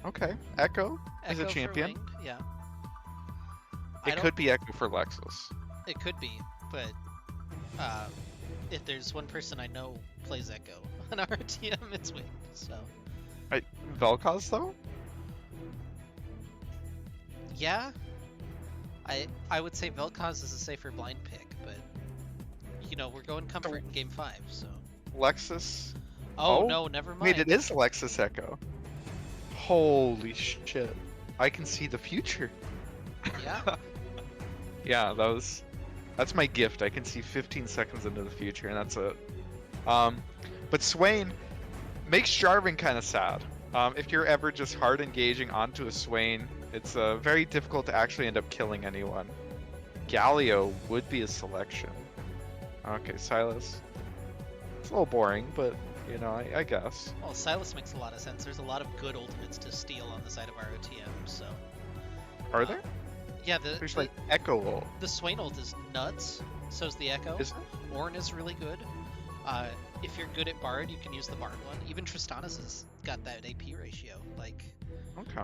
Okay. Echo is a Echo for champion. winged, yeah. I It don't- could be Echo for Lexus. It could be, but if there's one person I know plays Echo on RTM, it's Winged. So Vel'Koz though? yeah, I would say Vel'Koz is a safer blind pick, but you know we're going comfort in game 5, so. Lexus? Oh, Oh, no, never mind. Wait, it is Lexus Echo. Holy shit. I can see the future. Yeah. Yeah, that's my gift. I can see 15 seconds into the future, and that's it. But Swain makes Jarvan kind of sad. If you're ever just hard engaging onto a Swain, it's very difficult to actually end up killing anyone. Galio would be a selection. Okay, Silas. It's a little boring, but you know, I guess. Well, Silas makes a lot of sense. There's a lot of good ultimates to steal on the side of ROTM, so. Are there? Yeah, There's like Echo ult. the Swain ult is nuts. So's the Echo. Is Ornn is really good. If you're good at Bard, you can use the Bard one. Even Tristana's has got that AP ratio. Like, Okay.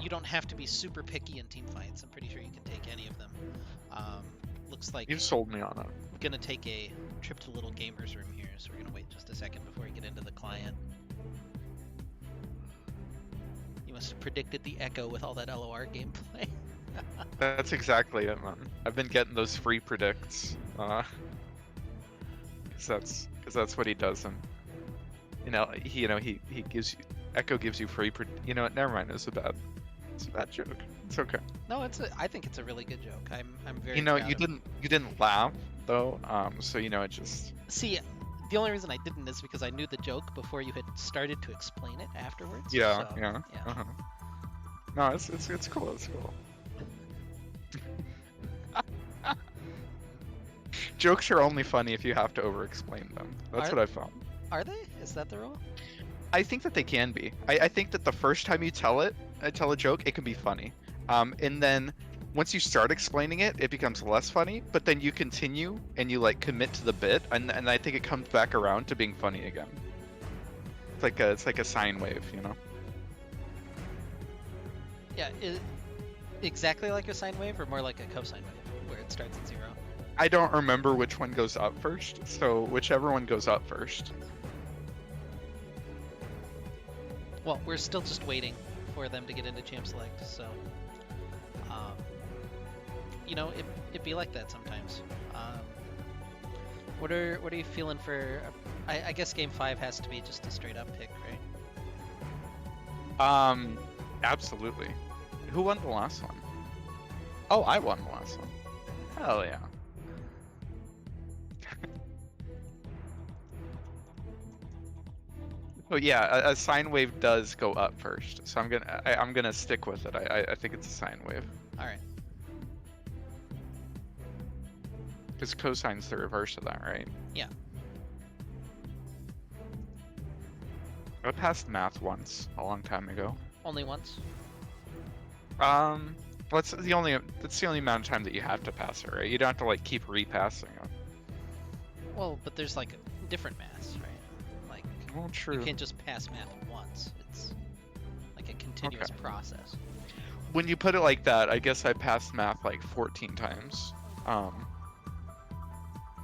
you don't have to be super picky in team fights. I'm pretty sure you can take any of them. Looks like You've sold me on it. I'm gonna take a trip to Little Gamers Room here, so we're gonna wait just a second before we get into the client. You must have predicted the Echo with all that LOR gameplay. That's exactly it, man. I've been getting those free predicts. Cause that's what he does, and he gives you Echo gives you free. You know what? Never mind. It's a bad joke. It's okay. No, I think it's a really good joke. I'm very. You know, proud you of it. didn't laugh though. So you know, it just. See, the only reason I didn't is because I knew the joke before you had started to explain it afterwards. Yeah. so, Yeah. Uh-huh. No, it's cool. It's cool. Jokes are only funny if you have to over-explain them. That's Are- what I found. Are they? Is that the rule? I think that they can be. I think that the first time you tell a joke, it can be funny. And then once you start explaining it, it becomes less funny, but then you continue and you like commit to the bit, and I think it comes back around to being funny again. It's like a sine wave, you know? Yeah, exactly like a sine wave, or more like a cosine wave, where it starts at 0? I don't remember which one goes up first, so whichever one goes up first. Well, we're still just waiting for them to get into Champ Select, so you know, it be like that sometimes. What are you feeling for? I guess Game 5 has to be just a straight up pick, right? Absolutely. Who won the last one? Oh, I won the last one. Hell yeah. Oh yeah, a sine wave does go up first, so I'm gonna stick with it. I think it's a sine wave. All right. Because cosine's the reverse of that, right? Yeah. I passed math once, a long time ago. Only once? That's the only amount of time that you have to pass it, right? You don't have to like keep repassing it. Well, but there's like different maths, right? Like, Well, true. you can't just pass math once. It's like a continuous process. When you put it like that, I guess I passed math like 14 times.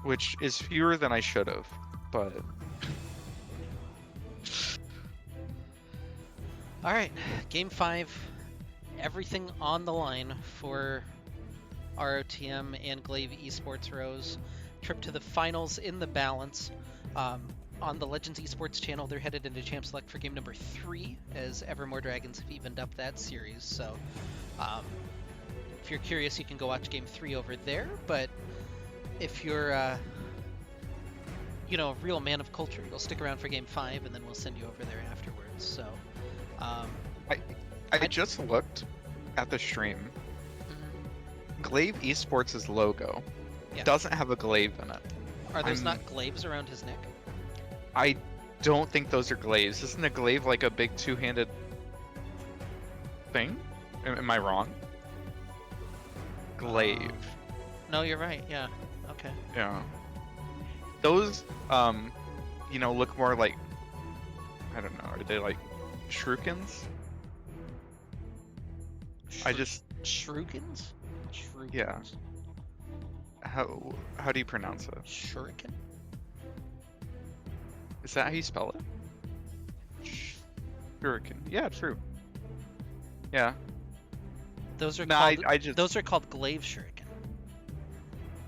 Which is fewer than I should have, but All right, Game 5. Everything on the line for ROTM and Glaive Esports Rose. Trip to the finals in the balance. On the Legends Esports channel, they're headed into Champ Select for game number 3, as Evermore Dragons have evened up that series. So, if you're curious, you can go watch game 3 over there. But if you're, you know, a real man of culture, you'll stick around for game 5, and then we'll send you over there afterwards. So, I just looked at the stream. Glaive Esports' logo doesn't have a glaive in it. Are those not glaives around his neck? I don't think those are glaives. Isn't a glaive like a big two-handed thing? Am I wrong? Glaive. No, you're right. Yeah. Okay. Yeah. Those, you know, look more like, I don't know, are they like shurikens? Shurikens? Shurikens? Yeah. How do you pronounce it? Shuriken? Is that how you spell it? Shuriken. Yeah, true. Yeah. Those are those are called glaive shuriken.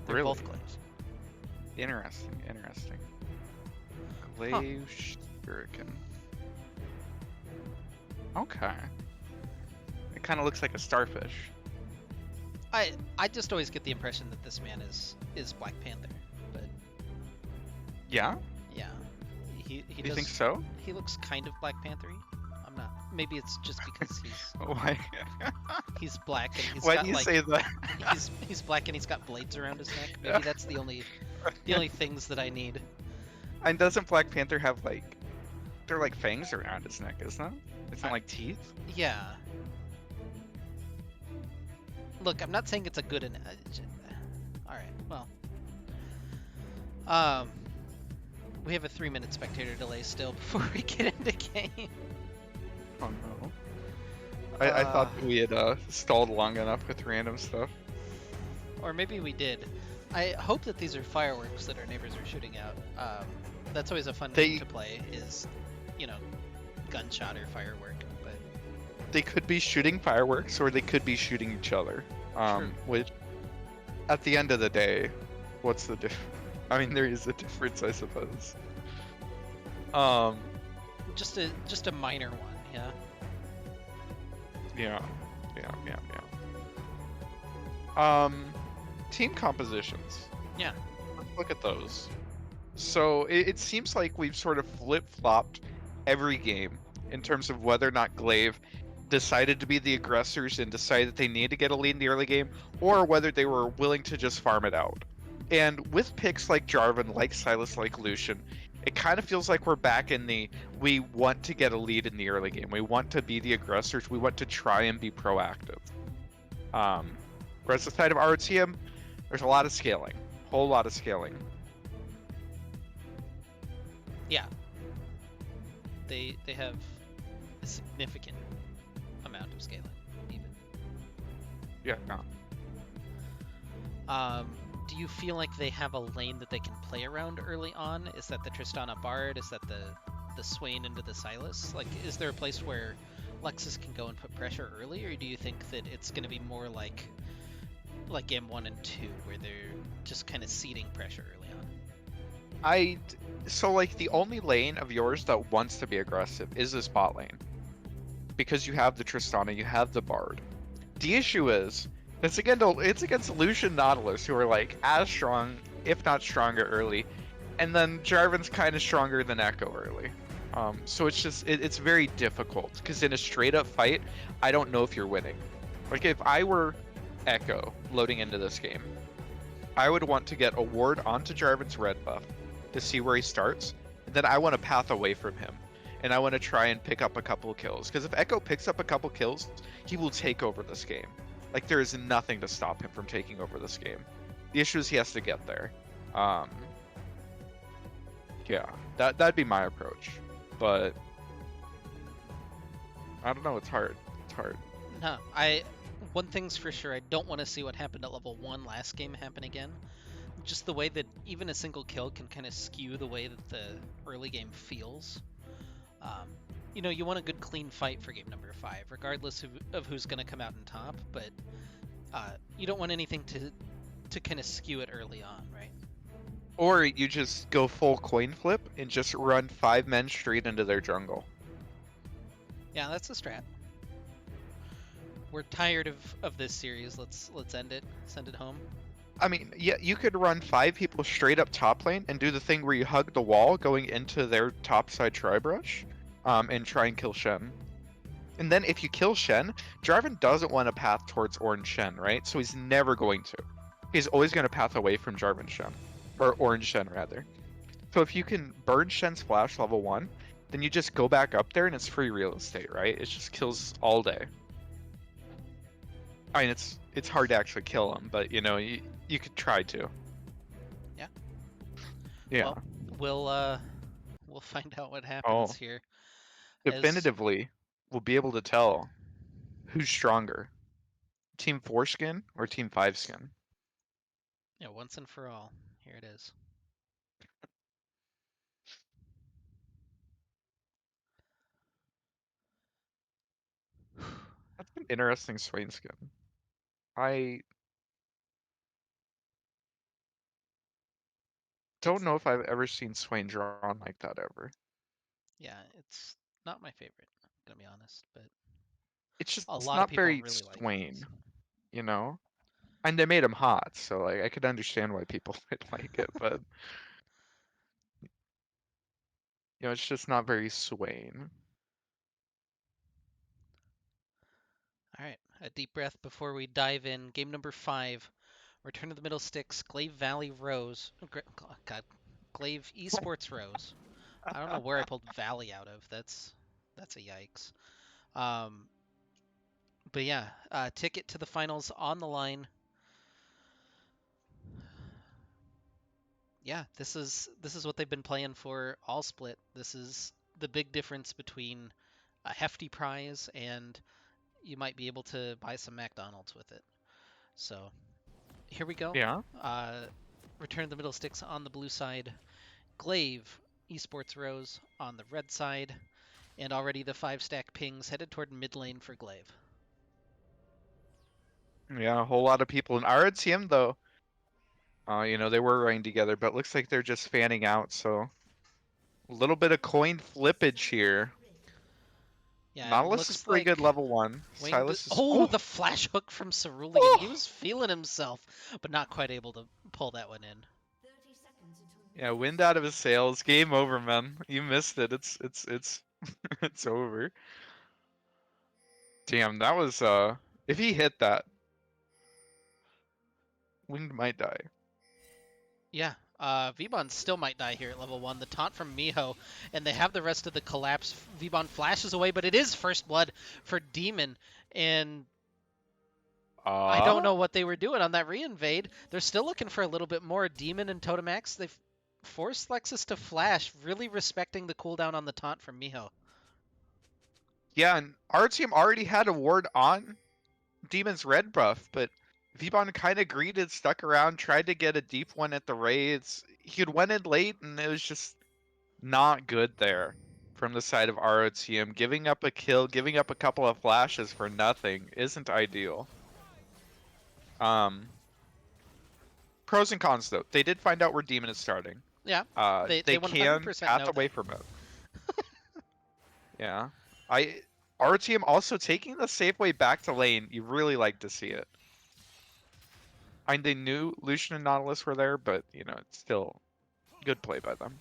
They're Really? both glaives. Interesting. Glaive shuriken. Okay. It kind of looks like a starfish. I just always get the impression that this man is Black Panther, but Yeah? yeah, he You does. think so? He looks kind of Black Panther-y. I'm not. Maybe it's just because Why? he's black and he's Why got do you like say that? he's black and he's got blades around his neck. Maybe that's the only things that I need. And doesn't Black Panther have like, they're like fangs around his neck, isn't it? Isn't it like teeth? Yeah. Look, I'm not saying it's a good all right. Well, we have a 3-minute spectator delay still before we get into game. Oh no. I thought that we had stalled long enough with random stuff. Or maybe we did. I hope that these are fireworks that our neighbors are shooting out. That's always a fun game to play, is, you know, gunshot or firework. But They could be shooting fireworks or they could be shooting each other. Which, at the end of the day, what's the difference? I mean, there is a difference, I suppose. just a minor one, yeah. Yeah. Team compositions. Yeah. Let's look at those. So it seems like we've sort of flip-flopped every game in terms of whether or not Glaive decided to be the aggressors and decided that they needed to get a lead in the early game, or whether they were willing to just farm it out. And with picks like Jarvan, like Sylas, like Lucian, it kind of feels like we're back in the, we want to get a lead in the early game. We want to be the aggressors. We want to try and be proactive. Whereas the side of RTM, there's a lot of scaling, whole lot of scaling. Yeah, they have a significant amount of scaling, even. Yeah. No. Do you feel like they have a lane that they can play around early on? Is that the Tristana Bard? Is that the Swain into the Silas? Like, is there a place where Lexus can go and put pressure early, or do you think that it's going to be more like game 1 and 2, where they're just kind of seeding pressure early on? So like the only lane of yours that wants to be aggressive is the spot lane. Because you have the Tristana, you have the Bard. The issue is it's against Lucian Nautilus, who are like as strong, if not stronger early. And then Jarvan's kind of stronger than Echo early. So it's very difficult because in a straight up fight, I don't know if you're winning. Like if I were Echo loading into this game, I would want to get a ward onto Jarvan's red buff to see where he starts, and then I want to path away from him, and I want to try and pick up a couple of kills. Because if Echo picks up a couple kills, he will take over this game. Like there is nothing to stop him from taking over this game. The issue is he has to get there. Yeah, that'd be my approach, but I don't know. It's hard. It's hard. No, one thing's for sure, I don't want to see what happened at level 1 last game happen again. Just the way that even a single kill can kind of skew the way that the early game feels. You want a good clean fight for game number 5, regardless of who's going to come out on top, but you don't want anything to kind of skew it early on, right? Or you just go full coin flip and just run 5 men straight into their jungle. Yeah, that's a strat. We're tired of this series. Let's end it. Send it home. I mean, yeah, you could run 5 people straight up top lane and do the thing where you hug the wall going into their top side tri-brush, and try and kill Shen. And then if you kill Shen, Jarvan doesn't want to path towards Orange Shen, right? So he's never going to. He's always going to path away from Jarvan Shen. Or Orange Shen, rather. So if you can burn Shen's flash level 1, then you just go back up there and it's free real estate, right? It just kills all day. I mean, it's hard to actually kill him, but you could try to. Yeah. Yeah. Well, we'll find out what happens here. Definitively, we'll be able to tell who's stronger, Team 4 skin or Team 5 skin. Yeah, once and for all. Here it is. That's an interesting Swain skin. I don't know if I've ever seen Swain drawn like that ever. Yeah, it's not my favorite, gonna be honest, but It's a lot of not people very really like Swain, it. you know? And they made him hot, so like I could understand why people would like it, but it's just not very Swain. All right, a deep breath before we dive in. Game number 5, Return of the Middlesticks, Glaive Valley Rose. God, Glaive Esports Rose. I don't know where I pulled Valley out of. That's a yikes. But yeah, ticket to the finals on the line. Yeah, this is what they've been playing for all split. This is the big difference between a hefty prize and you might be able to buy some McDonald's with it. So here we go. Yeah. Return of the Middlesticks on the blue side. Glaive, Esports Rose on the red side. And already the 5-stack pings headed toward mid lane for Glaive. Yeah, a whole lot of people in RTM though. They were running together, but it looks like they're just fanning out, so a little bit of coin flippage here. Yeah, it Nautilus is looks pretty like good level 1. Winged. Silas is Oh, the flash hook from Cerulean. Oh! He was feeling himself, but not quite able to pull that one in. Yeah, wind out of his sails. Game over, man. You missed it. It's it's over. Damn, that was if he hit that, Winged might die. Yeah, Vbon still might die here at level 1. The taunt from Miho, and they have the rest of the collapse. Vbon flashes away, but it is first blood for Demon, and I don't know Uh, what they were doing on that reinvade. They're still looking for a little bit more. Demon and Totemax, they've forced Lexus to flash, really respecting the cooldown on the taunt from Miho. yeah, and our team already had a ward on Demon's red buff, but Vbon kind of greeted, stuck around, tried to get a deep one at the raids. He had went in late, and it was just not good there from the side of ROTM. Giving up a kill, giving up a couple of flashes for nothing isn't ideal. Um, Pros and cons though. They did find out where Demon is starting. Yeah, they They can 100% path know away that. from it. Yeah. I Our team also taking the safe way back to lane. You really like to see it. I mean, they knew Lucian and Nautilus were there, but it's still good play by them.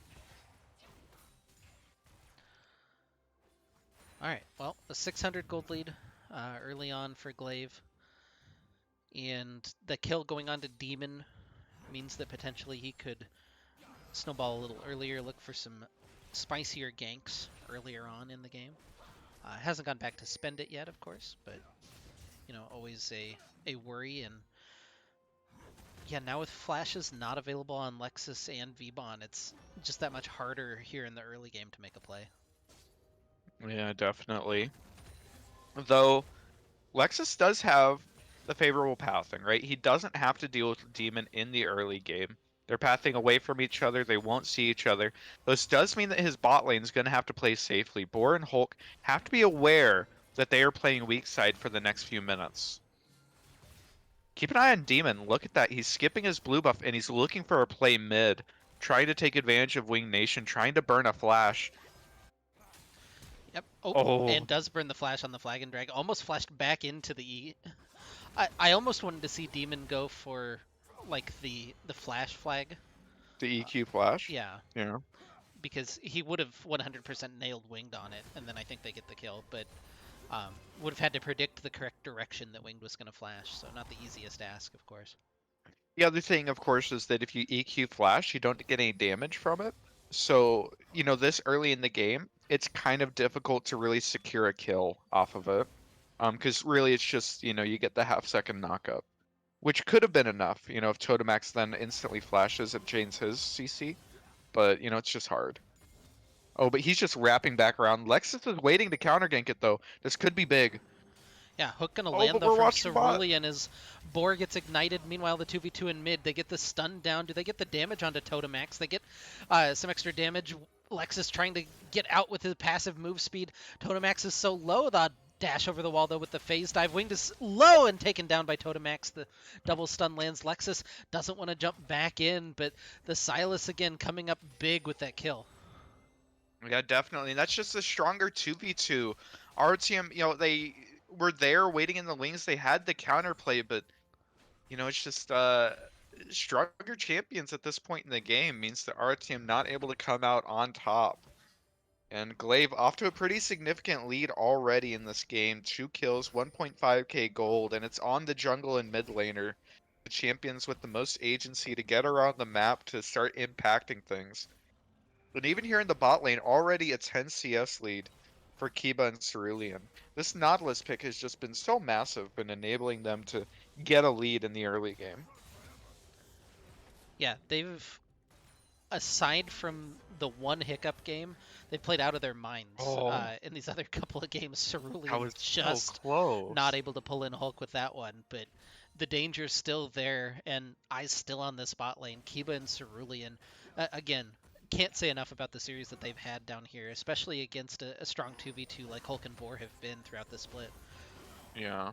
All right, well, a 600 gold lead early on for Glaive. And the kill going on to Demon means that potentially he could snowball a little earlier, look for some spicier ganks earlier on in the game. Hasn't gone back to spend it yet, of course, but always a worry. And yeah, now with flashes not available on Lexus and Vbon, it's just that much harder here in the early game to make a play. Yeah, definitely. Though Lexus does have the favorable pathing, right? He doesn't have to deal with Demon in the early game. They're pathing away from each other. They won't see each other. This does mean that his bot lane is going to have to play safely. Boar and Hulk have to be aware that they are playing weak side for the next few minutes. Keep an eye on Demon. Look at that. He's skipping his blue buff and he's looking for a play mid, trying to take advantage of Wing Nation, trying to burn a flash. Yep. Oh, and Oh, does burn the flash on the flag and drag. Almost flashed back into the E. I almost wanted to see Demon go for like the flash flag. the EQ flash. Yeah, Yeah. because he would have 100% nailed Winged on it, and then I think they get the kill. But would have had to predict the correct direction that Winged was going to flash, so not the easiest ask, of course. The other thing, of course, is that if you EQ flash, you don't get any damage from it. So, this early in the game, it's kind of difficult to really secure a kill off of it. Because really it's just, you get the half-second knockup, which could have been enough, if Totemax then instantly flashes and chains his CC. But, it's just hard. Oh, but he's just wrapping back around. Lexus is waiting to counter gank it, though. This could be big. Yeah, hook gonna Oh, land but though we're from watching bot. Cerulean as Boar gets ignited. Meanwhile, the 2v2 in mid, they get the stun down. Do they get the damage onto Totemax? They get some extra damage. Lexus trying to get out with his passive move speed. Totemax is so low. The dash over the wall though with the phase dive. Winged is low and taken down by Totemax. The double stun lands. Lexus doesn't want to jump back in, but the Silas again coming up big with that kill. Yeah, definitely. And that's just a stronger 2v2. Our team, they were there waiting in the wings. They had the counterplay, but it's just stronger champions at this point in the game means that our team not able to come out on top. And Glaive off to a pretty significant lead already in this game. 2 kills, 1.5k gold, and it's on the jungle and mid laner. The champions with the most agency to get around the map to start impacting things. And even here in the bot lane, already a 10 CS lead for Kiba and Cerulean. This Nautilus pick has just been so massive, been enabling them to get a lead in the early game. Yeah, they've aside from the one hiccup game, they played out of their minds. Oh, In these other couple of games, that Cerulean was so just close. not able to pull in Hulk with that one, but the danger's still there, and eyes still on this bot lane. Kiba and Cerulean, again, can't say enough about the series that they've had down here, especially against a strong 2v2 like Hulk and Boar have been throughout the split. Yeah,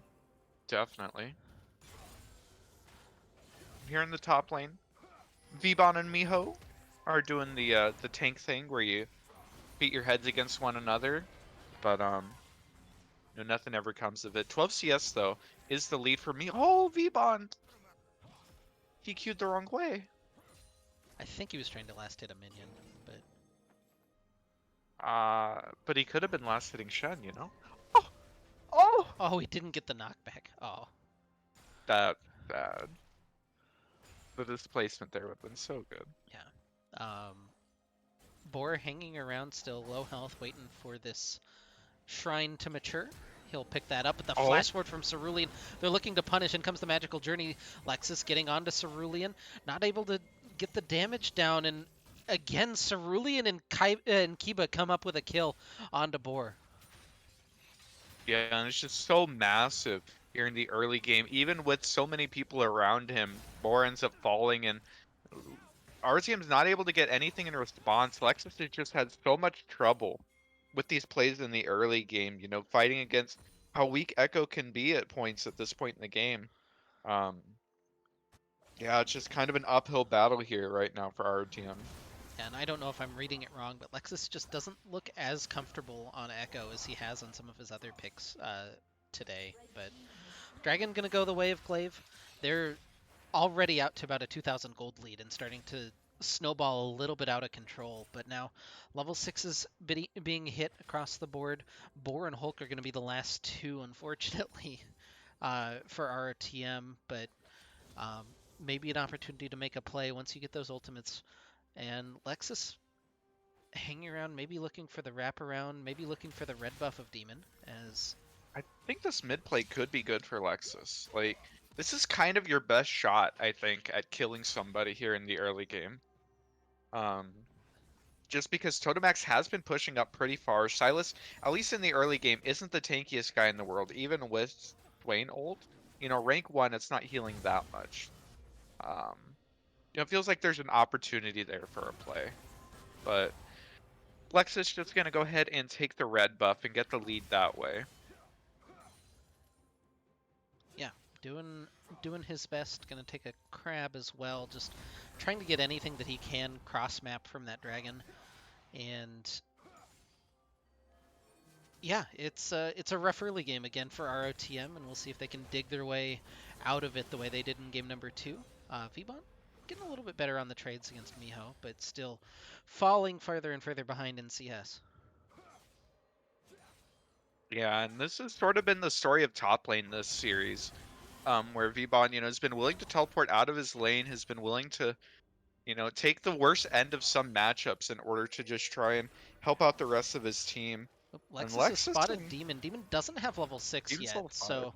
definitely. Here in the top lane, Vbon and Miho are doing the tank thing where you beat your heads against one another, but nothing ever comes of it. 12 CS though is the lead for me. Oh, Vbon, he queued the wrong way. I think he was trying to last hit a minion, but But he could have been last hitting Shen. Oh, oh, oh, he didn't get the knockback. Oh, that bad. The displacement there would have been so good. yeah. Boar hanging around still, low health, waiting for this shrine to mature. He'll pick that up, but the Oh, flash forward from Cerulean, they're looking to punish. In comes the magical journey. Lexus getting onto Cerulean, not able to get the damage down, and again, Cerulean and Kiba come up with a kill onto Boar. yeah, and it's just so massive here in the early game. Even with so many people around him, Boar ends up falling, and RTM's not able to get anything in response. Lexus has just had so much trouble with these plays in the early game, fighting against how weak Echo can be at points at this point in the game. Um, yeah, it's just kind of an uphill battle here right now for RTM. And I don't know if I'm reading it wrong, but Lexus just doesn't look as comfortable on Echo as he has on some of his other picks today. But Dragon gonna go the way of Glaive. They're already out to about a 2,000 gold lead and starting to snowball a little bit out of control. But now level 6 is being hit across the board. Boar and Hulk are going to be the last two, unfortunately, for RTM. But um, maybe an opportunity to make a play once you get those ultimates. And Lexus hanging around, maybe looking for the wraparound, maybe looking for the red buff of Demon as I think this mid play could be good for Lexus. Like, this is kind of your best shot, I think, at killing somebody here in the early game. Um, just because Totemax has been pushing up pretty far. Silas, at least in the early game, isn't the tankiest guy in the world, even with Swain ult. Rank 1, it's not healing that much. Um, it feels like there's an opportunity there for a play. But Lexus just gonna go ahead and take the red buff and get the lead that way. yeah, doing his best. Gonna take a crab as well, just trying to get anything that he can cross map from that dragon. And yeah, it's a rough early game again for ROTM, and we'll see if they can dig their way out of it the way they did in game number 2. Vbon getting a little bit better on the trades against Miho, but still falling further and further behind in CS. Yeah, and this has sort of been the story of top lane this series, where Vbon, has been willing to teleport out of his lane, has been willing to, take the worst end of some matchups in order to just try and help out the rest of his team. Oh, And Lexus has Lexus spotted and Demon. Demon doesn't have level 6 Even's yet, level 5. so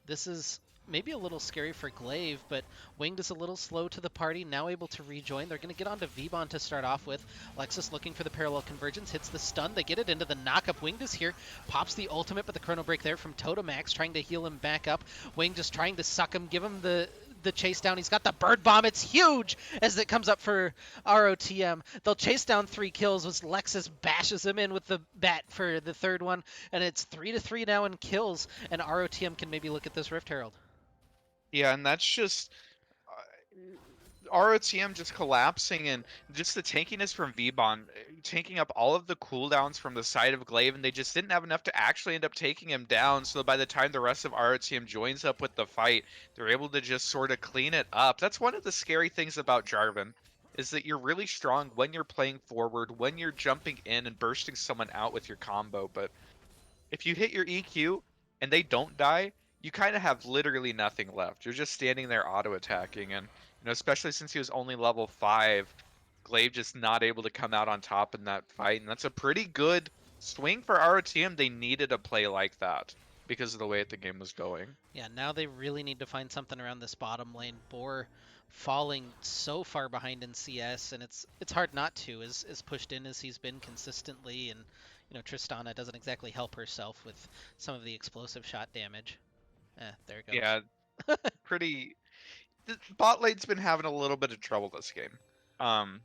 this is maybe a little scary for Glaive, but Winged is a little slow to the party, now able to rejoin. They're going to get onto Vbon to start off with. Lexus looking for the parallel convergence, hits the stun, they get it into the knockup. Winged is here, pops the ultimate, but the chrono break there from Totemax, trying to heal him back up. Winged just trying to suck him, give him the chase down. He's got the bird bomb. It's huge as it comes up for ROTM. They'll chase down 3 kills as Lexus bashes him in with the bat for the third one, and it's 3-3 now in kills, and ROTM can maybe look at this Rift Herald. Yeah, and that's just ROTM just collapsing, and just the tankiness from Vbon, taking up all of the cooldowns from the side of Glaive, and they just didn't have enough to actually end up taking him down. So by the time the rest of ROTM joins up with the fight, they're able to just sort of clean it up. That's one of the scary things about Jarvan, is that you're really strong when you're playing forward, when you're jumping in and bursting someone out with your combo, but if you hit your EQ and they don't die, you kind of have literally nothing left. You're just standing there auto attacking, and especially since he was only level 5, Glaive just not able to come out on top in that fight, and that's a pretty good swing for ROTM. They needed a play like that because of the way that the game was going. Yeah, now they really need to find something around this bottom lane. Boar falling so far behind in CS, and it's hard not to, as pushed in as he's been consistently, and Tristana doesn't exactly help herself with some of the explosive shot damage. There it goes. Yeah, pretty. The bot lane's been having a little bit of trouble this game. Um,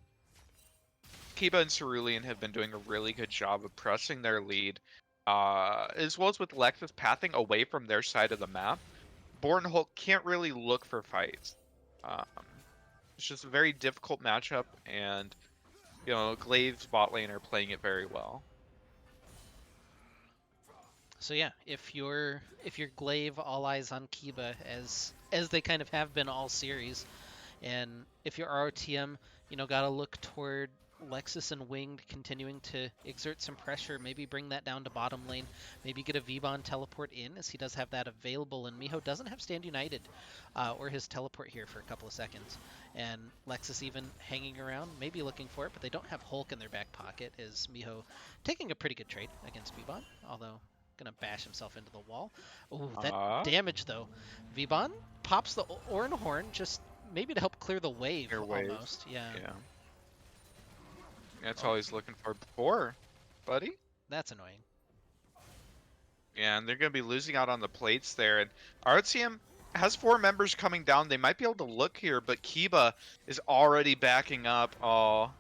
Kiba and Cerulean have been doing a really good job of pressing their lead, as well as with Lexus pathing away from their side of the map. Born Hulk can't really look for fights. Um, it's just a very difficult matchup, and Glaive's bot lane are playing it very well. So yeah, if you're Glaive, all eyes on Kiba as they kind of have been all series. And if you're ROTM, gotta look toward Lexus and Winged continuing to exert some pressure, maybe bring that down to bottom lane, maybe get a Vbon teleport in, as he does have that available, and Miho doesn't have Stand United or his teleport here for a couple of seconds. And Lexus even hanging around, maybe looking for it, but they don't have Hulk in their back pocket, is Miho taking a pretty good trade against Vbon, although Gonna bash himself into the wall. Oh, that Ah, damage though. Vbon pops the Orin Horn just maybe to help clear the wave your wave. almost. Yeah. Yeah. That's Oh, all he's looking for before, buddy. that's annoying. Yeah, and they're going to be losing out on the plates there. And RTM has 4 members coming down. They might be able to look here, but Kiba is already backing up. Oh,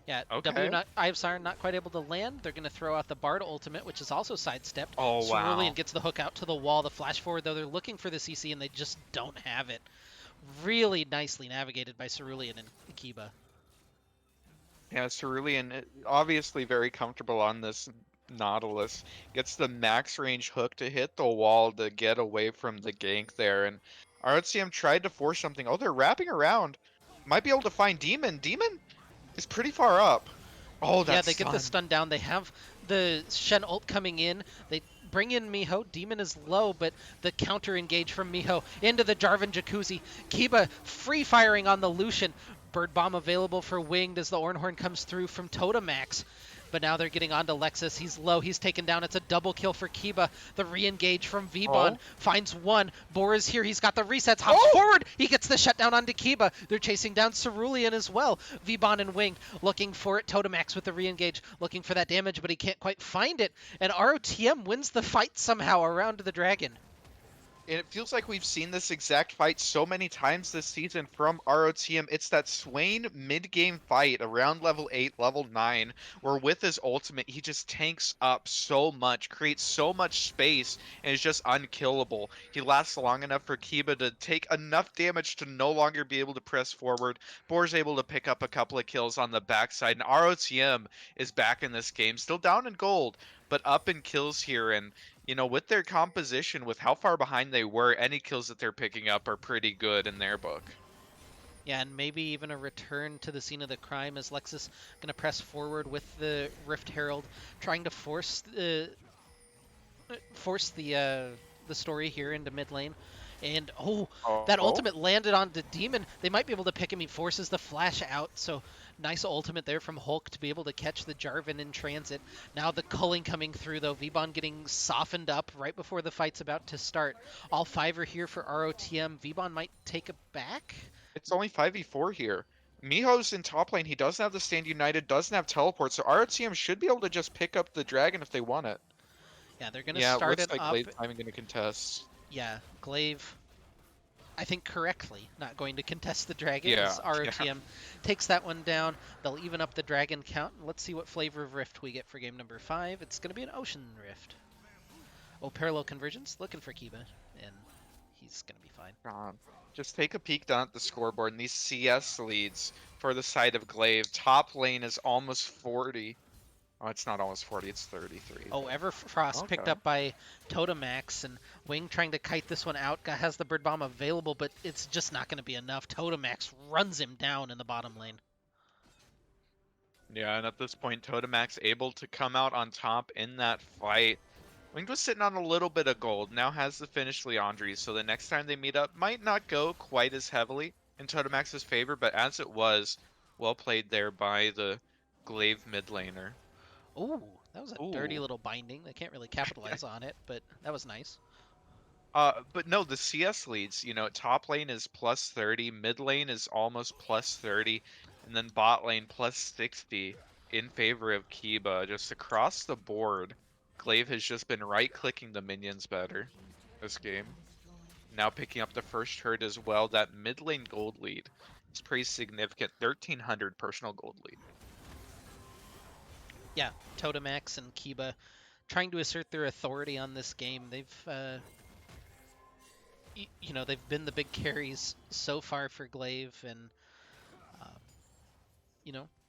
Yeah, W okay. not Eye Siren not quite able to land. They're gonna throw out the Bard ultimate, which is also sidestepped. Oh, Cerulean wow. gets the hook out to the wall. The flash forward though, they're looking for the CC and they just don't have it. Really nicely navigated by Cerulean and Kiba. Yeah, Cerulean obviously very comfortable on this Nautilus. Gets the max range hook to hit the wall to get away from the gank there. And RTM tried to force something. Oh, they're wrapping around. Might be able to find Demon. Demon is pretty far up. Oh, Yeah, that they get the stun. stun down. They have the Shen ult coming in. They bring in Miho. Demon is low, but the counter engage from Miho into the Jarvan Jacuzzi. Kiba free firing on the Lucian. Bird Bomb available for Winged as the Ornhorn comes through from Totamax. But now they're getting onto Lexus. He's low. He's taken down. It's a double kill for Kiba. The re-engage from Vbon Oh. finds one. Boar is here. He's got the resets. Hops Oh! forward. He gets the shutdown onto Kiba. They're chasing down Cerulean as well. Vbon and Winged looking for it. Totamax with the re-engage, looking for that damage, but he can't quite find it. And ROTM wins the fight somehow around the dragon. And it feels like we've seen this exact fight so many times this season from ROTM. It's that Swain mid-game fight around level 8, level 9, where with his ultimate, he just tanks up so much, creates so much space, and is just unkillable. He lasts long enough for Kiba to take enough damage to no longer be able to press forward. Boar's able to pick up a couple of kills on the backside, and ROTM is back in this game, still down in gold, but up in kills here, and with their composition, with how far behind they were, any kills that they're picking up are pretty good in their book. Yeah, and maybe even a return to the scene of the crime as Lexus going to press forward with the Rift Herald, trying to force the story here into mid lane. And that Oh, ultimate landed onto Demon. They might be able to pick him. He forces the flash out. So nice ultimate there from Hulk to be able to catch the Jarvan in transit. Now the culling coming through though. Vbon getting softened up right before the fight's about to start. All 5 are here for ROTM. Vbon might take a back. it's only 5v4 here. Miho's in top lane. He doesn't have the Stand United, doesn't have teleport, so ROTM should be able to just pick up the dragon if they want it. Yeah, they're going to Yeah, it start looks it like up. Glaive timing going to contest. Yeah, Glaive, I think correctly, not going to contest the dragon Yeah, as ROTM takes that one down. They'll even up the dragon count. Let's see what flavor of rift we get for game number 5. It's going to be an ocean rift. Oh, parallel convergence, looking for Kiba, and he's going to be fine. Just take a peek down at the scoreboard, and these CS leads for the side of Glaive. Top lane is almost 40. Oh, it's not almost 40, it's 33. Oh, Everfrost picked Okay. up by Totamax, and Wing trying to kite this one out. Has the Bird Bomb available, but it's just not going to be enough. Totamax runs him down in the bottom lane. Yeah, and at this point, Totamax able to come out on top in that fight. Winged was sitting on a little bit of gold, now has the finished Leandri, so the next time they meet up might not go quite as heavily in Totamax's favor, but as it was, well played there by the Glaive mid laner. Ooh, that was a dirty Ooh. little binding. They can't really capitalize on it, but that was nice. But no, the CS leads, top lane is plus 30, mid lane is almost plus 30, and then bot lane plus 60 in favor of Kiba. Just across the board, Glaive has just been right-clicking the minions better this game. Now picking up the first hurt as well. That mid lane gold lead is pretty significant. 1,300 personal gold lead. Yeah, Totamax and Kiba trying to assert their authority on this game. They've been the big carries so far for Glaive, and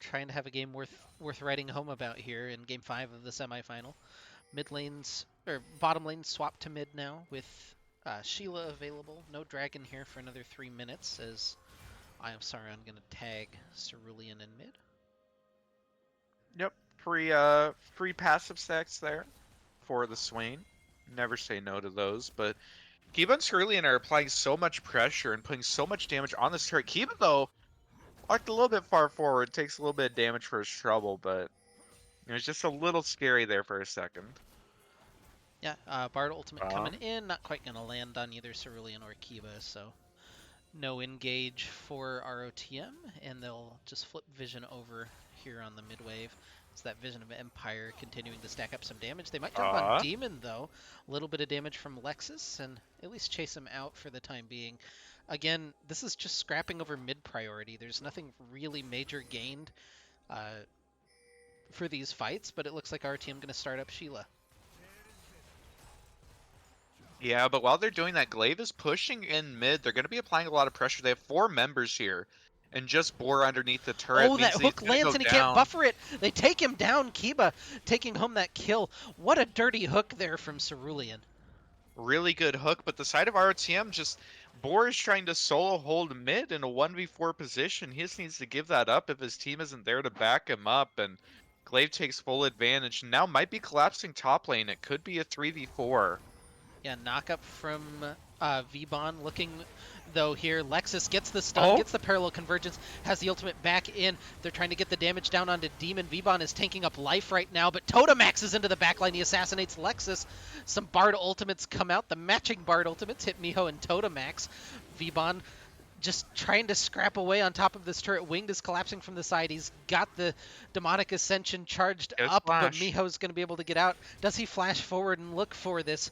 trying to have a game worth writing home about here in Game 5 of the semifinal. Mid lanes or bottom lanes swap to mid now with Sheila available. No dragon here for another 3 minutes. As I'm sorry, I'm gonna tag Cerulean in mid. Yep, free passive stacks there for the Swain. Never say no to those, but Kiba and Cerulean are applying so much pressure and putting so much damage on this turret. Kiba, though, walked a little bit far forward, takes a little bit of damage for his trouble, but it was just a little scary there for a second. Yeah, Bard ultimate coming in, not quite going to land on either Cerulean or Kiba, so no engage for ROTM, and they'll just flip Vision over here on the mid wave. It's that Vision of Empire continuing to stack up some damage. They might jump on Demon, though. A little bit of damage from Lexus, and at least chase him out for the time being. Again, this is just scrapping over mid priority. There's nothing really major gained for these fights, but it looks like RTM going to start up Sheila. Yeah, but while they're doing that, Glaive is pushing in mid. They're going to be applying a lot of pressure. They have 4 members here, and just Boar underneath the turret Oh, that means he's hook going to lands go and he down. can't buffer it. They take him down. Kiba taking home that kill. What a dirty hook there from Cerulean. Really good hook, but the side of ROTM just Boar is trying to solo hold mid in a 1v4 position. He just needs to give that up if his team isn't there to back him up, and Glaive takes full advantage. Now might be collapsing top lane. It could be a 3v4. Yeah, knock up from Vbon looking though here. Lexus gets the stun, gets the parallel convergence, has the ultimate back in. They're trying to get the damage down onto Demon. Vbon is tanking up life right now, but Totamax is into the backline. He assassinates Lexus. Some Bard ultimates come out. The matching Bard ultimates hit Miho and Totamax. Vbon just trying to scrap away on top of this turret. Winged is collapsing from the side. He's got the Demonic Ascension charged up, but Miho's going to be able to get out. Does he flash forward and look for this?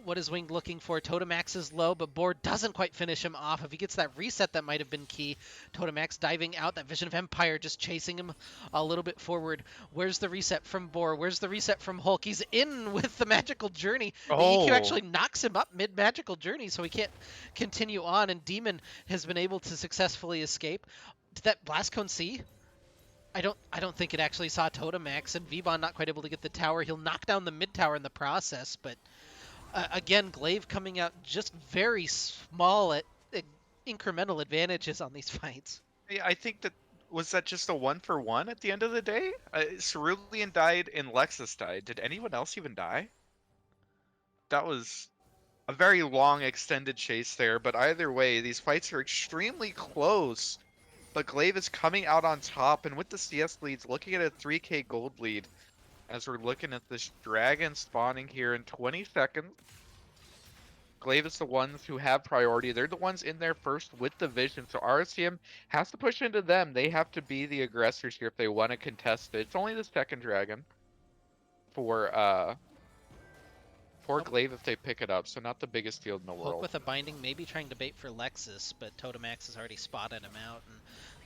What is Winged looking for? Totamax is low, but Boar doesn't quite finish him off. If he gets that reset, that might have been key. Totamax diving out. That Vision of Empire just chasing him a little bit forward. Where's the reset from Boar? Where's the reset from Hulk? He's in with the Magical Journey. The EQ actually knocks him up mid-Magical Journey, so he can't continue on, and Demon has been able to successfully escape. Did that Blast Cone see? I don't think it actually saw Totamax, and Vbon not quite able to get the tower. He'll knock down the mid tower in the process, but again, Glaive coming out just very small at incremental advantages on these fights. Yeah, I think was that just a 1-for-1 at the end of the day? Cerulean died and Lexus died. Did anyone else even die? That was a very long extended chase there, but either way, these fights are extremely close. But Glaive is coming out on top, and with the CS leads, looking at a 3k gold lead, as we're looking at this dragon spawning here in 20 seconds. Glaive is the ones who have priority. They're the ones in there first with the vision, so RCM has to push into them. They have to be the aggressors here if they want to contest it. It's only the second dragon for Glaive if they pick it up, so not the biggest field in the world. Hook with a binding, maybe trying to bait for Lexus, but Totamax has already spotted him out and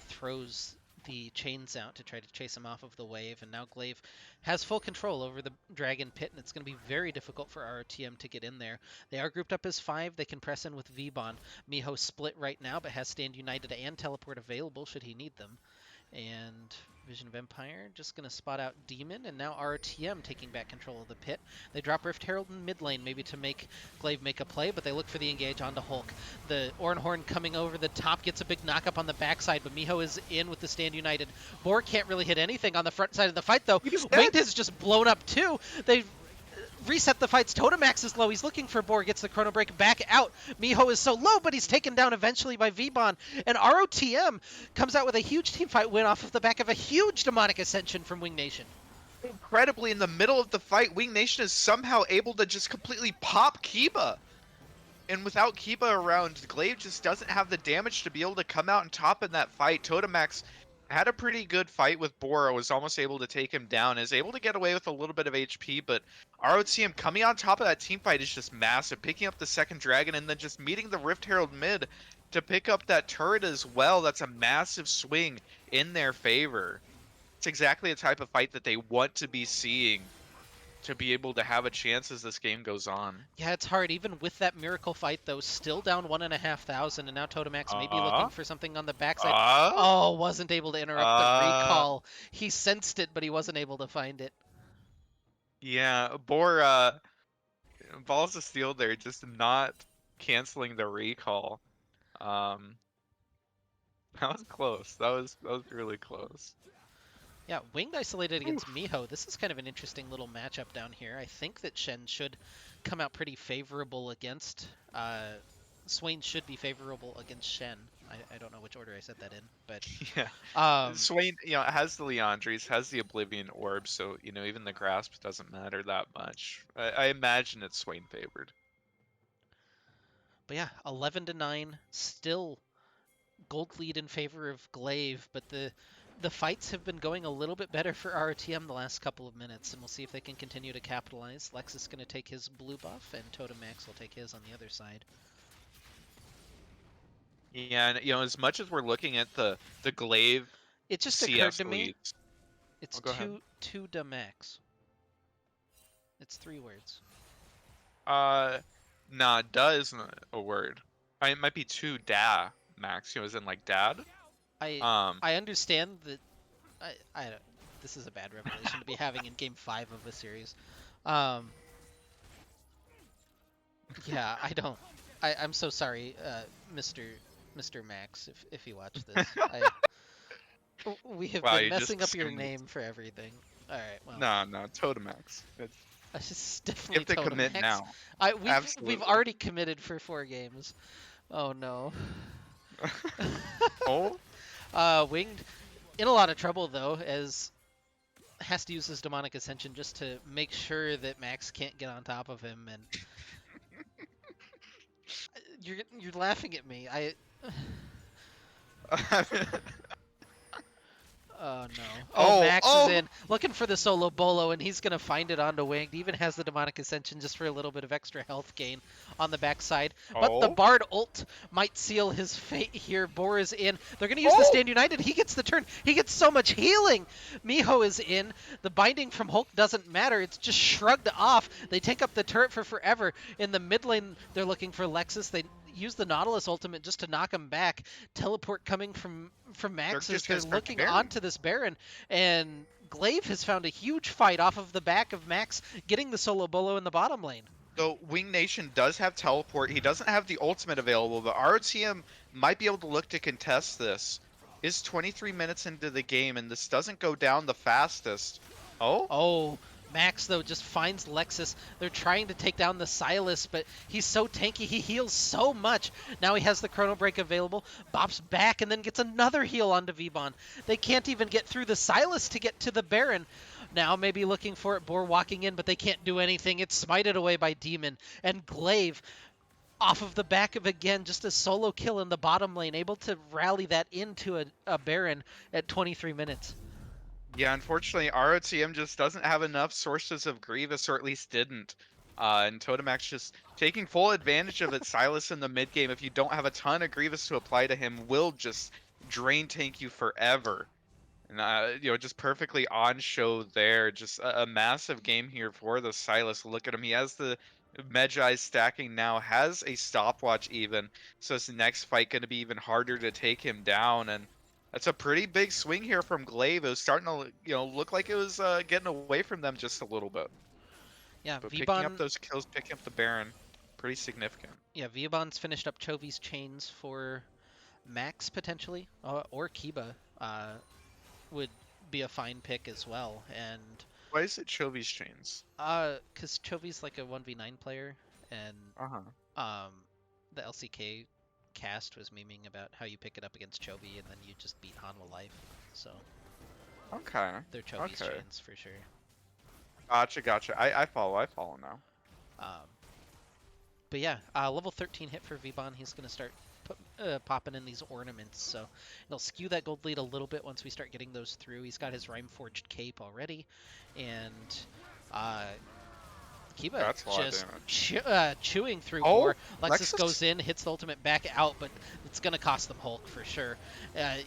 throws the chains out to try to chase him off of the wave, and now Glaive has full control over the Dragon Pit, and it's going to be very difficult for RTM to get in there. They are grouped up as 5. They can press in with Vbon. Miho split right now, but has Stand United and Teleport available should he need them. And Vision of Empire just going to spot out Demon, and now RTM taking back control of the pit. They drop Rift Herald in mid lane, maybe to make Glaive make a play, but they look for the engage onto Hulk. The Ornhorn coming over the top gets a big knock up on the backside, but Miho is in with the Stand United. Boar can't really hit anything on the front side of the fight, though. Winged has just blown up, too. They've reset the fights. Totamax is low. He's looking for Boar. Gets the Chrono Break back out. Miho is so low, but he's taken down eventually by Vbon. And ROTM comes out with a huge teamfight win off of the back of a huge Demonic Ascension from Wing Nation. Incredibly, in the middle of the fight, Wing Nation is somehow able to just completely pop Kiba. And without Kiba around, Glaive just doesn't have the damage to be able to come out and top in that fight. Totamax had a pretty good fight with Bora, was almost able to take him down, is able to get away with a little bit of HP, but ROTM coming on top of that team fight is just massive, picking up the second dragon and then just meeting the Rift Herald mid to pick up that turret as well. That's a massive swing in their favor. It's exactly the type of fight that they want to be seeing to be able to have a chance as this game goes on. Yeah, it's hard. Even with that miracle fight, though, still down 1,500, and now Totamax may be looking for something on the backside. Oh, wasn't able to interrupt the recall. He sensed it, but he wasn't able to find it. Yeah, Boar, Balls of Steel there, just not canceling the recall. That was close. That was really close. Yeah, Winged isolated against Miho. This is kind of an interesting little matchup down here. I think that Shen should come out pretty favorable against... Swain should be favorable against Shen. I don't know which order I said that in, but Yeah. um, Swain, has the Leandries, has the Oblivion Orb, so, even the Grasp doesn't matter that much. I imagine it's Swain favored. but yeah, 11-9, still gold lead in favor of Glaive, but the fights have been going a little bit better for RTM the last couple of minutes, and we'll see if they can continue to capitalize. Lexus is going to take his blue buff, and Totem Max will take his on the other side. Yeah, and, as much as we're looking at the Glaive It just occurred CS to me, leads. it's Oh, go ahead. two de max. It's 3 words. Nah, da isn't a word. It might be two da, Max, as in like dad. I Um, I understand that I don't, this is a bad revelation to be having in game 5 of a series. Um, yeah, I don't. I'm so sorry, Mr. Max, if you watch this. We have wow, been you just messing up your assumed name for everything. All right, well, nah, Totemax. It's it's definitely if they Totem commit Max. now. We've Absolutely. already committed for 4 games. Oh no. Oh, Winged in a lot of trouble though, as has to use his demonic ascension just to make sure that Max can't get on top of him. And you're laughing at me. Oh no. Oh, oh, Max is oh, in, looking for the solo bolo, and he's gonna find it onto Winged. Even has the demonic ascension just for a little bit of extra health gain on the backside. But the oh, Bard ult might seal his fate here. Boar is in. They're gonna use the oh! Stand United. He gets the turn. He gets so much healing. Miho is in. The binding from Hulk doesn't matter. It's just shrugged off. They take up the turret for forever. In the mid lane, they're looking for Lexus. They use the Nautilus ultimate just to knock him back. Teleport coming from They're Max as just they're gonna start the looking Baron. onto this Baron, and Glaive has found a huge fight off of the back of Max getting the solo bolo in the bottom lane. So Wing Nation does have teleport. He doesn't have the ultimate available, but ROTM might be able to look to contest this. Is 23 minutes into the game, and this doesn't go down the fastest. Oh? Oh, Max, though, just finds Lexus. They're trying to take down the Silas, but he's so tanky. He heals so much. Now he has the Chrono Break available, bops back, and then gets another heal onto Vbon. They can't even get through the Silas to get to the Baron. Now maybe looking for it, Boar walking in, but they can't do anything. It's smited away by Demon. And Glaive, off of the back of, again, just a solo kill in the bottom lane, able to rally that into a Baron at 23 minutes. Yeah, unfortunately, ROTM just doesn't have enough sources of Grievous, or at least didn't. And Totemax just taking full advantage of it. Silas in the mid game, if you don't have a ton of Grievous to apply to him, will just drain tank you forever. And, just perfectly on show there. Just a massive game here for the Silas. Look at him. He has the Magi stacking now, has a stopwatch even. So this next fight going to be even harder to take him down. And that's a pretty big swing here from Glaive. It was starting to, look like it was getting away from them just a little bit. Yeah, But picking up Vbon. those kills, picking up the Baron, pretty significant. Yeah, Vbon's finished up Chovy's chains for Max potentially, or Kiba would be a fine pick as well. And Why is it Chovy's chains? because Chovy's like a 1v9 player, and Uh-huh. the LCK cast was memeing about how you pick it up against Chovy and then you just beat Hanwha life. So Okay. they're Chovy's Okay. chains for sure. Gotcha. I follow now. Um, but yeah, level 13 hit for Vbon. He's gonna start popping in these ornaments, so it'll skew that gold lead a little bit once we start getting those through. He's got his Rhyme Forged cape already, and Kiba That's a lot of just damage. chewing through Oh, War. Lexus Lexus? goes in, hits the ultimate back out, but it's going to cost them Hulk for sure.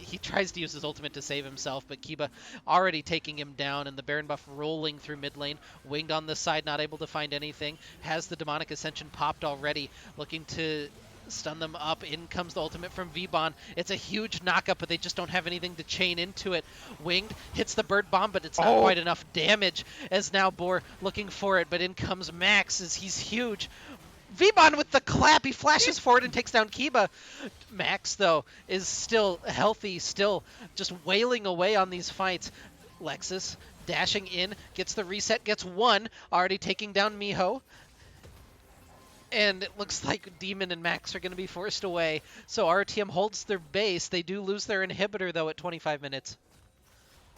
He tries to use his ultimate to save himself, but Kiba already taking him down, and the Baron buff rolling through mid lane. Winged on this side, not able to find anything. Has the Demonic Ascension popped already, looking to stun them up. In comes the ultimate from Vbon. It's a huge knockup, but they just don't have anything to chain into it. Winged hits the bird bomb, but it's not quite enough damage, as now Boar looking for it, but in comes Max as he's huge. Vbon with the clap, he flashes forward and takes down Kiba. Max, though, is still healthy, still just wailing away on these fights. Lexus dashing in, gets the reset, gets one, already taking down Miho. And it looks like Demon and Max are going to be forced away. So RTM holds their base. They do lose their inhibitor, though, at 25 minutes.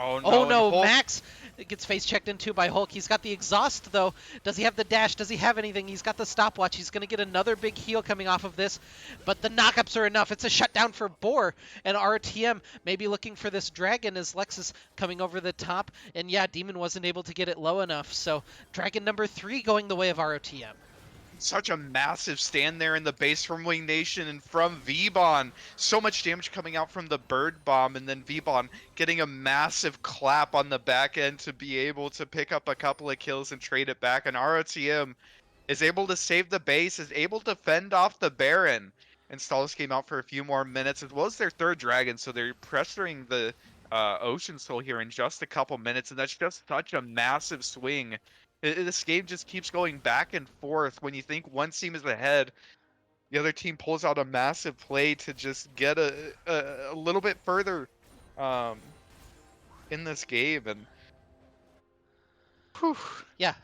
Oh Oh no, and no, Hulk. Max gets face checked into by Hulk. He's got the exhaust though. Does he have the dash? Does he have anything? He's got the stopwatch. He's going to get another big heal coming off of this. But the knockups are enough. It's a shutdown for Boar. And RTM maybe looking for this dragon as Lexus coming over the top. And yeah, Demon wasn't able to get it low enough. So dragon number 3 going the way of ROTM. Such a massive stand there in the base from Wing Nation and from Vbon. So much damage coming out from the bird bomb, and then Vbon getting a massive clap on the back end to be able to pick up a couple of kills and trade it back. And ROTM is able to save the base, is able to fend off the Baron. And Stallis came out for a few more minutes, as well as their third dragon, so they're pressuring the Ocean Soul here in just a couple minutes, and that's just such a massive swing. This game just keeps going back and forth. When you think one team is ahead, the other team pulls out a massive play to just get a little bit further um, in this game. And whew, Yeah,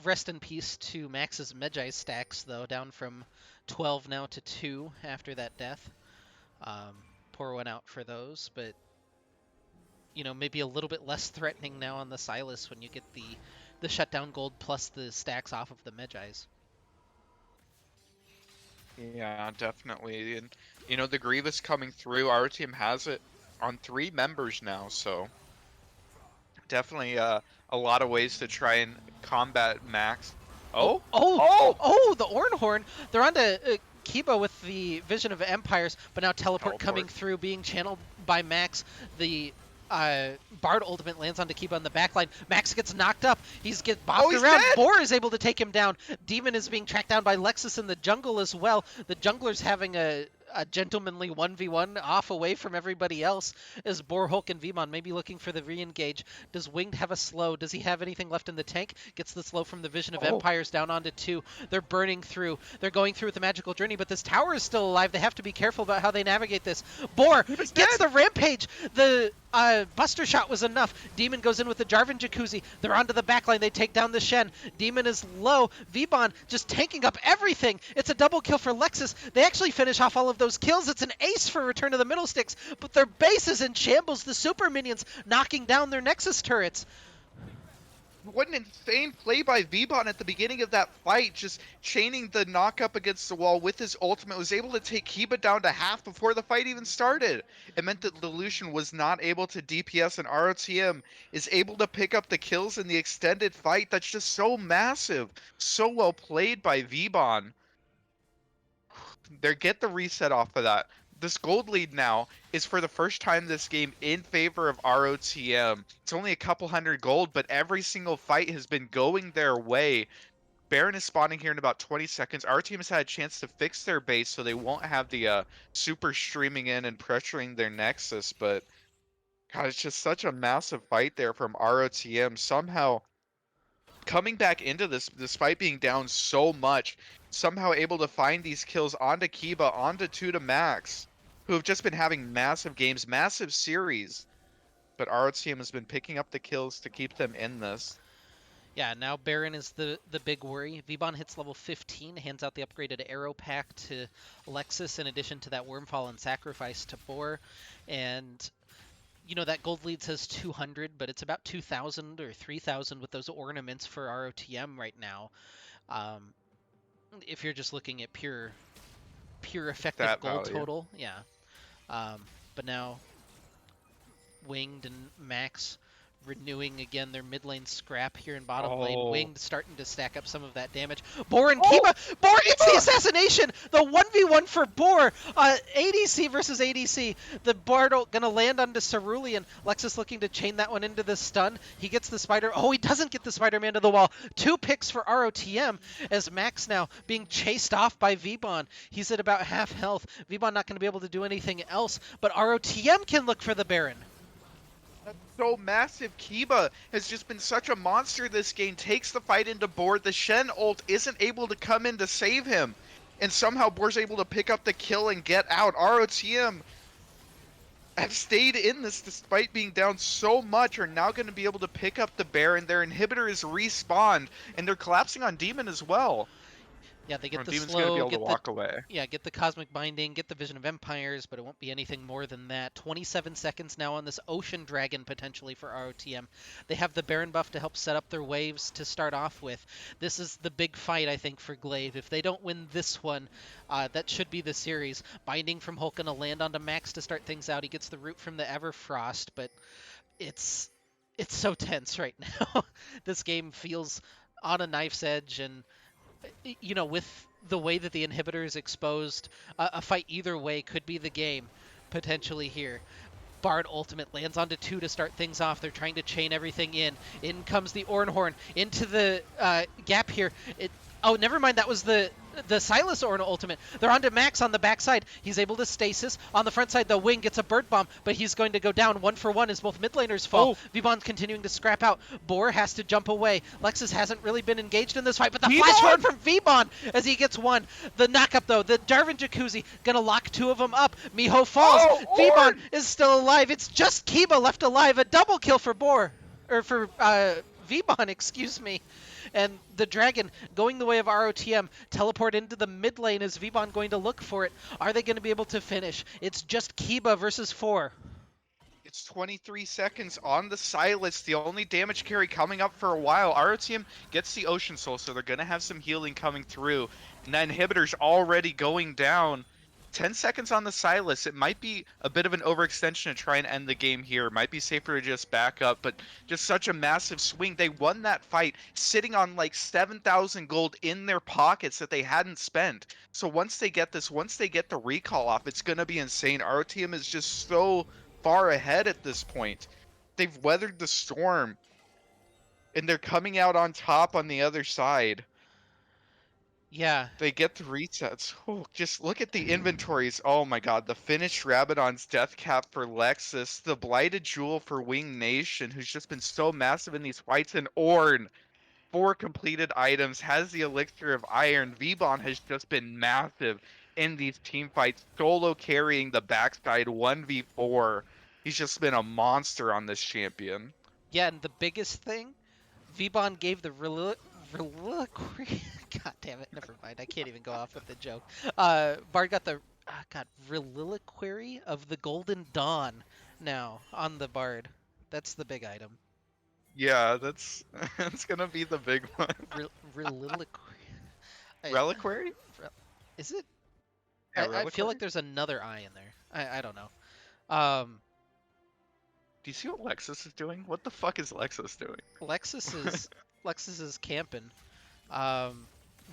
rest in peace to Max's Magi stacks, though, down from 12 now to 2 after that death. Pour one out for those, but maybe a little bit less threatening now on the Silas when you get the shutdown gold plus the stacks off of the Magi's. yeah, definitely. And the Grievous coming through. Our team has it on 3 members now, so definitely a lot of ways to try and combat Max. Oh, The Ornhorn! They're on to Kiba with the Vision of Empires, but now teleport coming through, being channeled by Max. The Bard ultimate lands onto Kiba on the backline. Max gets knocked up. He's bopped around. Dead! Boar is able to take him down. Demon is being tracked down by Lexus in the jungle as well. The jungler's having a gentlemanly 1v1 off away from everybody else as Boar, Hulk, and Vmon maybe looking for the re-engage. Does Winged have a slow? Does he have anything left in the tank? Gets the slow from the Vision of Empires down onto 2. They're burning through. They're going through with the magical journey, but this tower is still alive. They have to be careful about how they navigate this. Boar gets the rampage. The Buster Shot was enough. Demon goes in with the Jarvan Jacuzzi. They're onto the backline. They take down the Shen. Demon is low. Vbon just tanking up everything. It's a double kill for Lexus. They actually finish off all of those kills. It's an ace for Return of the Middlesticks, but their base is in shambles. The super minions knocking down their Nexus turrets. What an insane play by Vbon at the beginning of that fight, just chaining the knock up against the wall with his ultimate, was able to take Kiba down to half before the fight even started. It meant that Lelouch was not able to DPS, and ROTM is able to pick up the kills in the extended fight. That's just so massive. So well played by Vbon. They get the reset off of that. This gold lead now is for the first time this game in favor of ROTM. It's only a couple hundred gold, but every single fight has been going their way. Baron is spawning here in about 20 seconds. Our team has had a chance to fix their base so they won't have the super streaming in and pressuring their Nexus, but God, it's just such a massive fight there from ROTM. Somehow coming back into this, despite being down so much, somehow able to find these kills onto Kiba, onto 2 to Max, who have just been having massive games, massive series. But ROTM has been picking up the kills to keep them in this. Yeah, now Baron is the big worry. Vbon hits level 15, hands out the upgraded Arrow Pack to Lexus in addition to that Wormfall and Sacrifice to Boar. And that gold lead says 200, but it's about 2,000 or 3,000 with those ornaments for ROTM right now. If you're just looking at pure effective That gold value. total, yeah. But now Winged and Max renewing again their mid lane scrap here in bottom lane. Winged starting to stack up some of that damage. Boar and Kiba! Boar gets the assassination! The 1v1 for Boar! ADC versus ADC. The Bard gonna land onto Cerulean. Lexus looking to chain that one into the stun. He gets the Spider. Oh, he doesn't get the Spider-Man to the wall. 2 picks for ROTM as Max now being chased off by Vbon. He's at about half health. Vbon not gonna be able to do anything else, but ROTM can look for the Baron. That's so massive. Kiba has just been such a monster this game. Takes the fight into Boar. The Shen ult isn't able to come in to save him. And somehow Boar's able to pick up the kill and get out. ROTM have stayed in this despite being down so much are now going to be able to pick up the bear, and their inhibitor is respawned, and they're collapsing on Demon as well. Yeah, they Or get the Demon's going to be slow, able to get the walk away. yeah, get the cosmic binding, get the vision of empires, but it won't be anything more than that. 27 seconds now on this ocean dragon potentially for ROTM. They have the Baron buff to help set up their waves to start off with. This is the big fight I think for Glaive. If they don't win this one, that should be the series. Binding from Hulk gonna land onto Max to start things out. He gets the root from the Everfrost, but it's it's so tense right now. This game feels on a knife's edge, and with the way that the inhibitor is exposed, a fight either way could be the game potentially here. Bard ultimate lands onto 2 to start things off. They're trying to chain everything in. In comes the Ornhorn into the gap here. Oh, never mind. That was the Silas Orn ultimate. They're onto Max on the backside. He's able to stasis. On the front side, the Wing gets a bird bomb, but he's going to go down 1-for-1 as both mid laners fall. Oh. Vibon's continuing to scrap out. Boar has to jump away. Lexus hasn't really been engaged in this fight, but the flash forward from Vibon as he gets one. The knockup, though, the Darwin Jacuzzi gonna lock 2 of them up. Miho falls. Oh, Vibon Orn! is still alive. It's just Kiba left alive. A double kill for Boar. Or for Vibon, excuse me. And the Dragon going the way of ROTM. Teleport into the mid lane. Is Vibon going to look for it? Are they going to be able to finish? It's just Kiba versus 4. It's 23 seconds on the Silas, the only damage carry coming up for a while. ROTM gets the Ocean Soul, so they're going to have some healing coming through. And that inhibitor's already going down. 10 seconds on the Silas. It might be a bit of an overextension to try and end the game here. It might be safer to just back up, but just such a massive swing. They won that fight sitting on like 7,000 gold in their pockets that they hadn't spent. So once they get the recall off, it's going to be insane. ROTM is just so far ahead at this point. They've weathered the storm, and they're coming out on top on the other side. Yeah. They get the resets. Oh, just look at the inventories. Oh my god, the finished Rabadon's death cap for Lexus, the blighted jewel for Wing Nation, who's just been so massive in these fights, and Ornn, 4 completed items, has the elixir of iron. Vibon has just been massive in these team fights, solo carrying the backside 1v4. He's just been a monster on this champion. Yeah, and the biggest thing, Vibon gave the reliquary. God damn it! Never mind. I can't even go off with the joke. Bard got the reliquary of the Golden Dawn now on the Bard. That's the big item. Yeah, that's gonna be the big one. Reliquary. Reliquary? Is it? Yeah, I feel like there's another I in there. I don't know. Do you see what Lexus is doing? What the fuck is Lexus doing? Lexus is camping.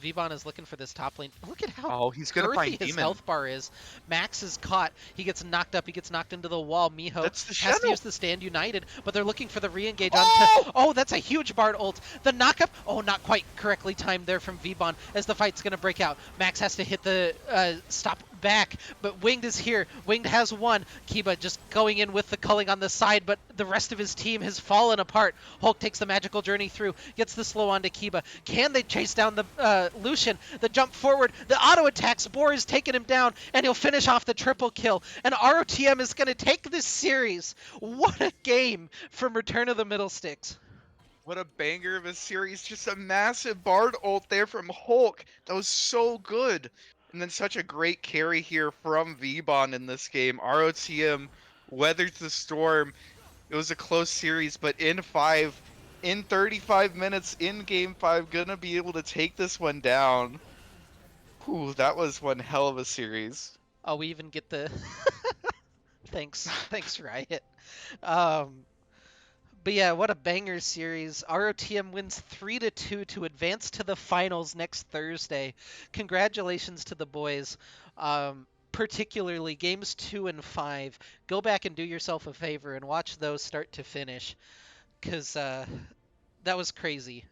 Vibon is looking for this top lane. Look at how he's gonna find his Demon. health bar is. Max is caught. He gets knocked up. He gets knocked into the wall. Miho has to use the Stand United, but they're looking for the re-engage onto... Oh, that's a huge Bard ult. The knockup... Oh, not quite correctly timed there from Vibon as the fight's going to break out. Max has to hit the stop back, but Winged is here. Winged has one. Kiba just going in with the culling on the side, but the rest of his team has fallen apart. Hulk takes the magical journey through, gets the slow onto Kiba. Can they chase down the Lucian? The jump forward, the auto attacks. Boar is taking him down, and he'll finish off the triple kill. And ROTM is going to take this series. What a game from Return of the Middlesticks. What a banger of a series. Just a massive Bard ult there from Hulk. That was so good. And then such a great carry here from Vibon in this game. ROTM weathers the storm. It was a close series, but in 35 minutes in game 5, gonna be able to take this one down. Whew, that was one hell of a series. Oh, we even get the... Thanks, Riot. But yeah, what a banger series. ROTM wins 3-2 to advance to the finals next Thursday. Congratulations to the boys. Particularly games 2 and 5. Go back and do yourself a favor and watch those start to finish, because that was crazy.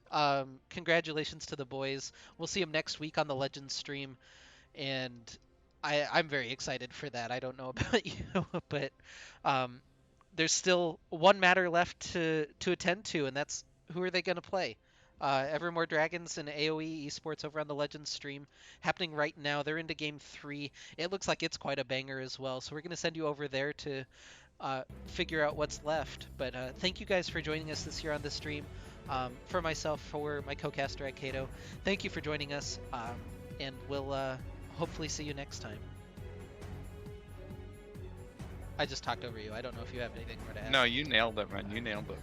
Congratulations to the boys. We'll see them next week on the Legends stream, and I'm very excited for that. I don't know about you, but there's still one matter left to attend to, and that's who are they going to play? Evermore Dragons and AoE esports over on the Legends stream happening right now. They're into game 3. It looks like it's quite a banger as well. So we're going to send you over there to figure out what's left. But thank you guys for joining us this year on the stream. For myself, for my co-caster at Kato, thank you for joining us. And we'll hopefully see you next time. I just talked over you. I don't know if you have anything more to add. No, you nailed it, man. You nailed it.